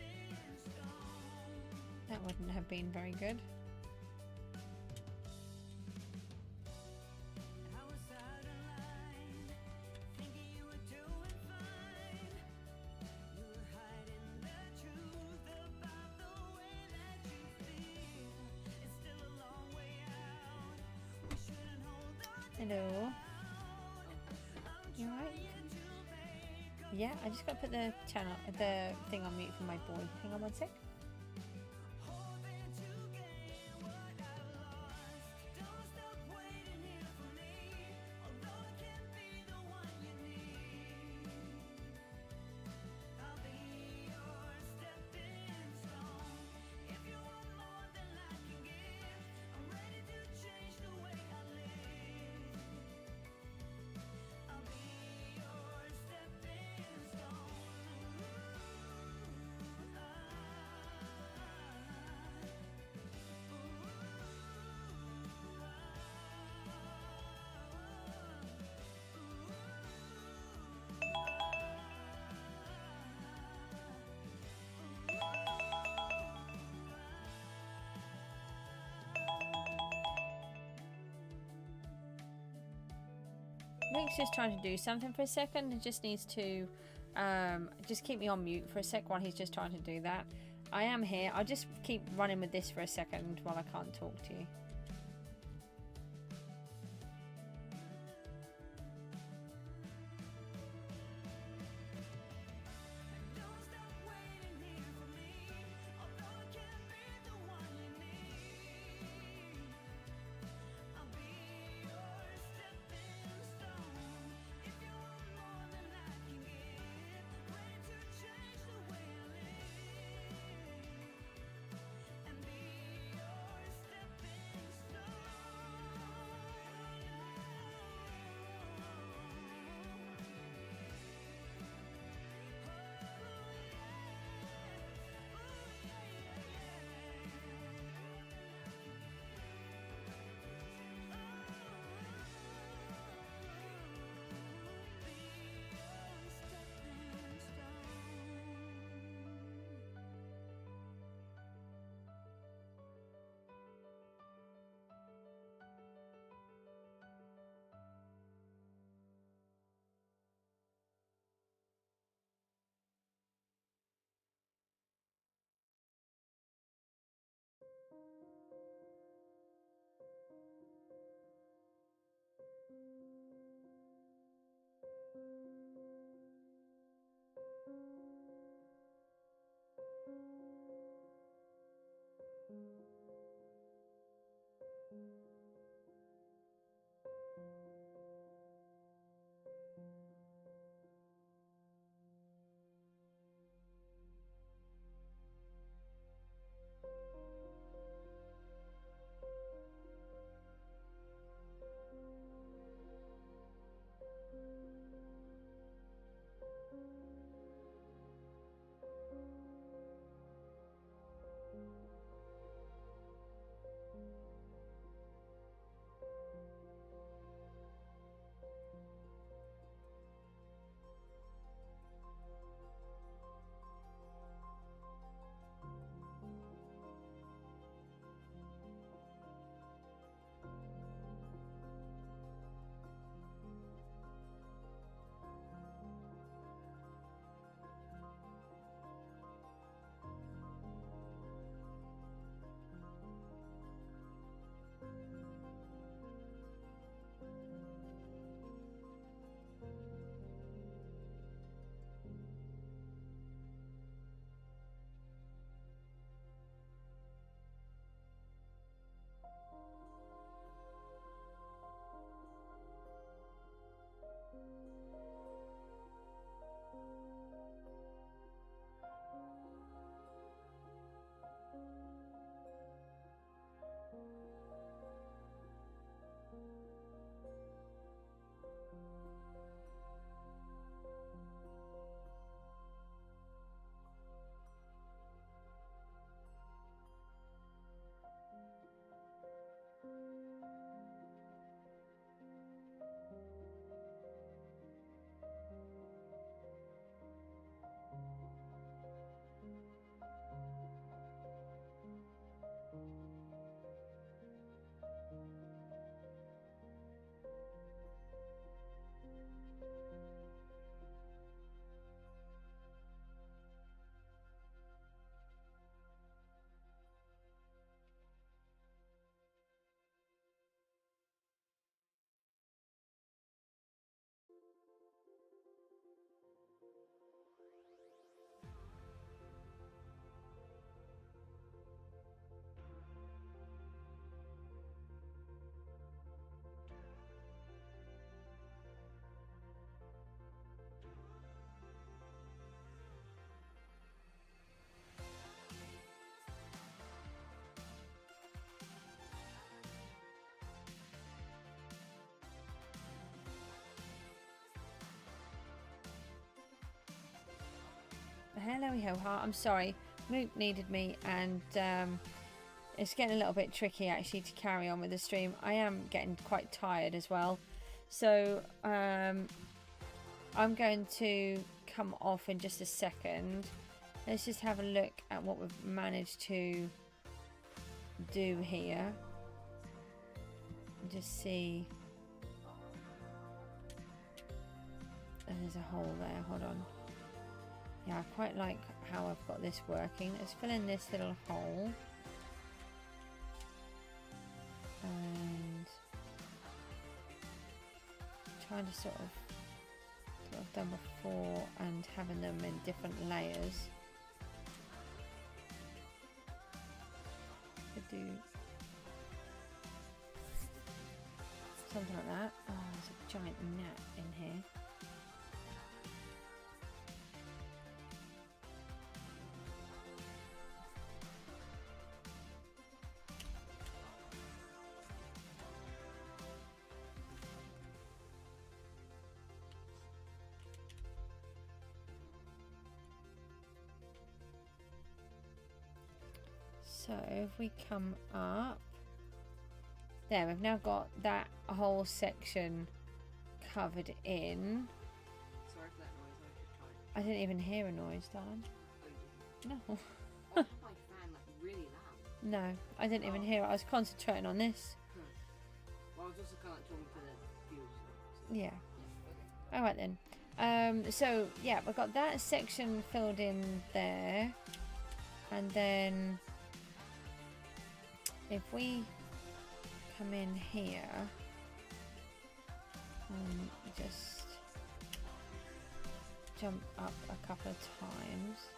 That wouldn't have been very good. Hello. You alright? Yeah, I just got to put the channel, the thing on mute for my boy. Hang on one sec. Mook's just trying to do something for a second. He just needs to just keep me on mute for a sec while he's just trying to do that. I am here. I'll just keep running with this for a second while I can't talk to you. Don't stop waiting here for me, although I can't be the one you need. I'll be your stepping stone. If you want more than I can give, ready to change the way I live, and be your stepping stone. Hello, Heart. I'm sorry. Mook needed me, and it's getting a little bit tricky actually to carry on with the stream. I am getting quite tired as well, so I'm going to come off in just a second. Let's just have a look at what we've managed to do here. Just see. there's a hole there. Hold on. Yeah, I quite like how I've got this working. Let's fill in this little hole. And trying to sort of what I've done before and having them in different layers. Could do something like that. Oh, there's a giant gnat in here. So if we come up, there, we've now got that whole section covered in. Sorry for that noise, I was just trying. I didn't even hear a noise, darling. Oh, you didn't? No. Oh, my fan like really loud. No, I didn't even hear it. I was concentrating on this. Well, I was also kind of like talking to the viewers. So. Yeah. Okay. Alright then. So yeah, we've got that section filled in there. And then if we come in here and just jump up a couple of times,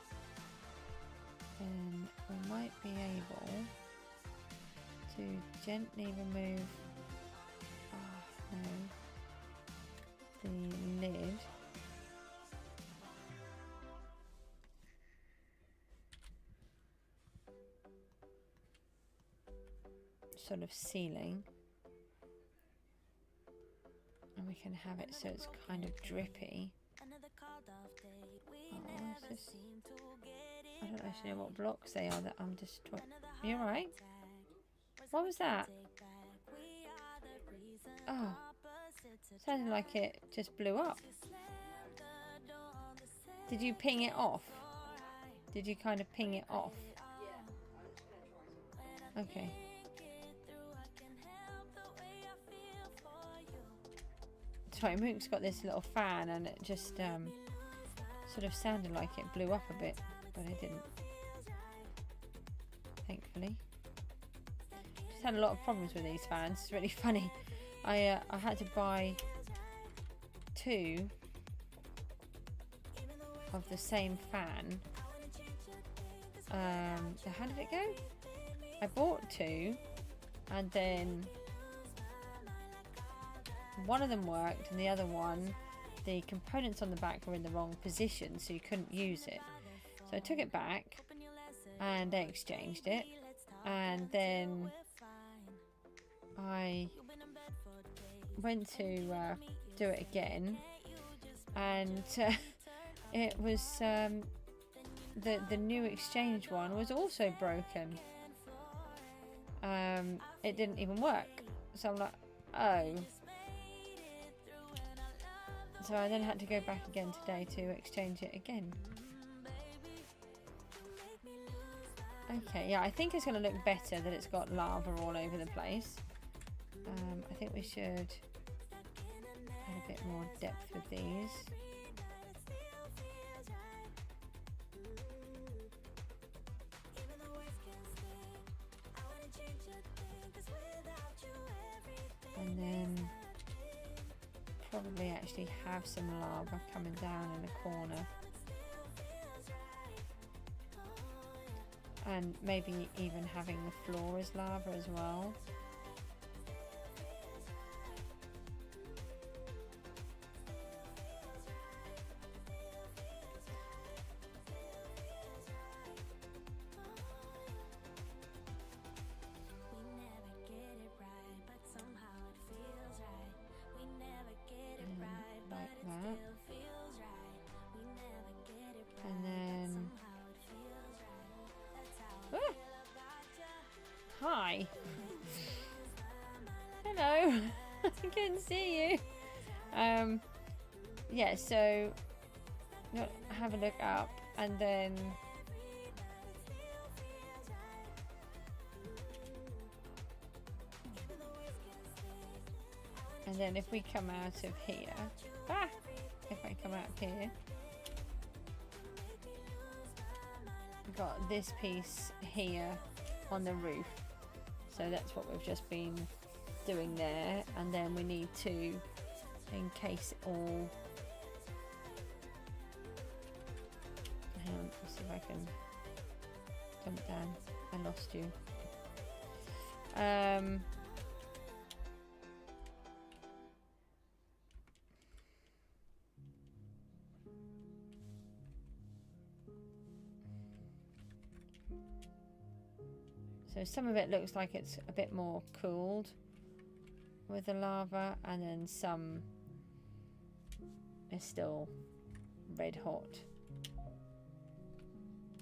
then we might be able to gently remove the lid. Sort of ceiling, and we can have it so it's kind of drippy. Oh, what's this? I don't actually know what blocks they are that I'm destroying. You alright? What was that? Oh, sounded like it just blew up. Did you ping it off? Did you kind of ping it off? Okay. Sorry, Mook's got this little fan and it just sort of sounded like it blew up a bit, but it didn't. Thankfully. Just had a lot of problems with these fans. It's really funny. I had to buy 2 of the same fan. How did it go? I bought 2 and then one of them worked and the other one, the components on the back were in the wrong position, so you couldn't use it. So I took it back and they exchanged it, and then I went to do it again, and it was the new exchange one was also broken. It didn't even work, so I'm like, oh. So I then had to go back again today to exchange it again. Okay, yeah, I think it's going to look better that it's got lava all over the place. I think we should add a bit more depth with these. And then probably actually have some lava coming down in the corner, and maybe even having the floor as lava as well. And then hi. Hello. I couldn't see you. Yeah, so have a look up, and then if we come out of here, if I come out here. We've got this piece here on the roof. So that's what we've just been doing there. And then we need to encase it all. Hang on, let's see if I can jump down. I lost you. So some of it looks like it's a bit more cooled with the lava, and then some is still red hot.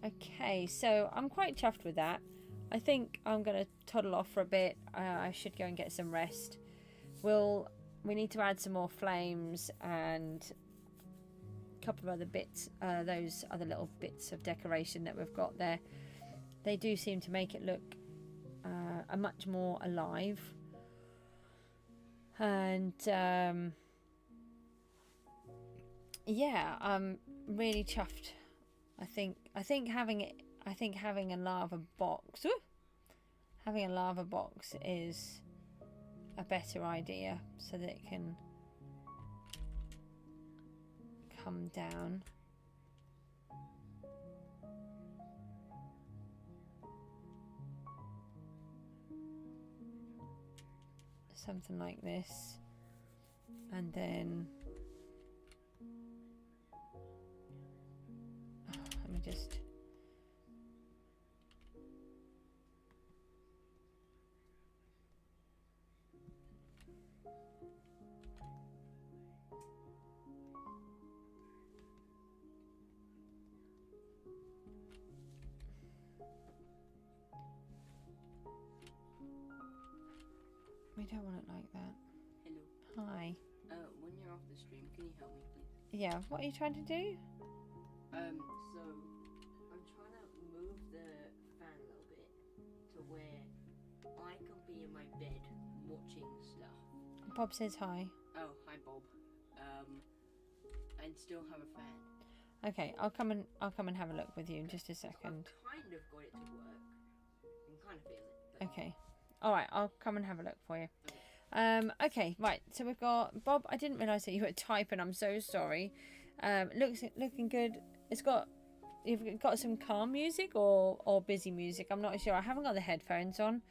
Okay, so I'm quite chuffed with that. I think I'm going to toddle off for a bit. I should go and get some rest. We need to add some more flames and a couple of other bits, those other little bits of decoration that we've got there. They do seem to make it look a much more alive. And yeah, I'm really chuffed. I think having a lava box, having a lava box is a better idea, so that it can come down. Something like this, and then let me just we don't want it like that. Hello. Hi. When you're off the stream, can you help me, please? Yeah, what are you trying to do? So I'm trying to move the fan a little bit to where I can be in my bed watching stuff. Bob says hi. Oh, hi, Bob. And still have a fan. Okay, I'll come and have a look with you in just a second. I've kind of got it to work. I can kind of feel it. But Okay. All right, I'll come and have a look for you. Okay, right. So we've got Bob. I didn't realise that you were typing. I'm so sorry. Looking good. You've got some calm music or busy music. I'm not sure. I haven't got the headphones on.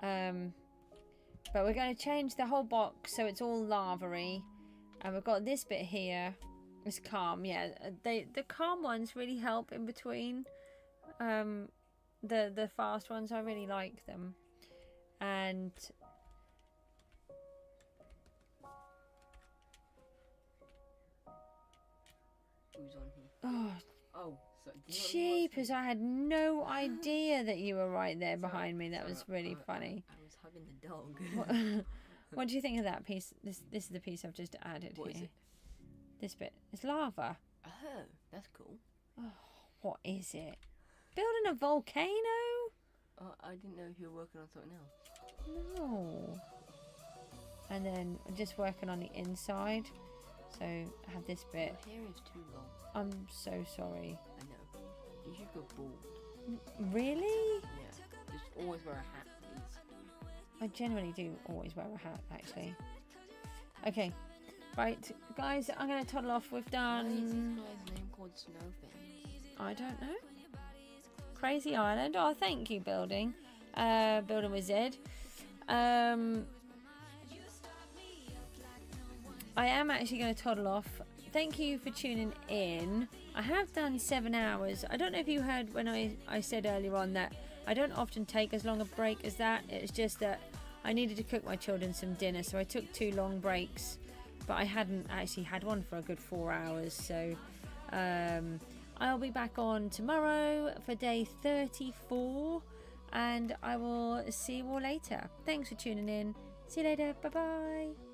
But we're going to change the whole box so it's all lava-y. And we've got this bit here. It's calm. Yeah, the calm ones really help in between. The fast ones, I really like them. And who's on here? oh, So jeepers, I had no idea that you were right there behind me. That was really funny. I was hugging the dog. What do you think of that piece? This is the piece I've just added What here. is it? This bit. It's lava. Oh, that's cool. Oh, what is it? Building a volcano? I didn't know you were working on something else. No. And then I'm just working on the inside. So I have this bit. Your hair is too long. I'm so sorry. I know. You should go bald. Really? Yeah. Just always wear a hat, please. I generally do always wear a hat, actually. Okay. Right, guys, I'm going to toddle off. We've Why is this done... guy's name called Snowfin? I don't know. Crazy Island. Oh, thank you, Building. Building with Z. I am actually going to toddle off. Thank you for tuning in. I have done 7 hours. I don't know if you heard when I said earlier on that I don't often take as long a break as that. It's just that I needed to cook my children some dinner, so I took 2 long breaks. But I hadn't actually had one for a good 4 hours. So I'll be back on tomorrow for day 34. And I will see you all later. Thanks for tuning in. See you later. Bye-bye.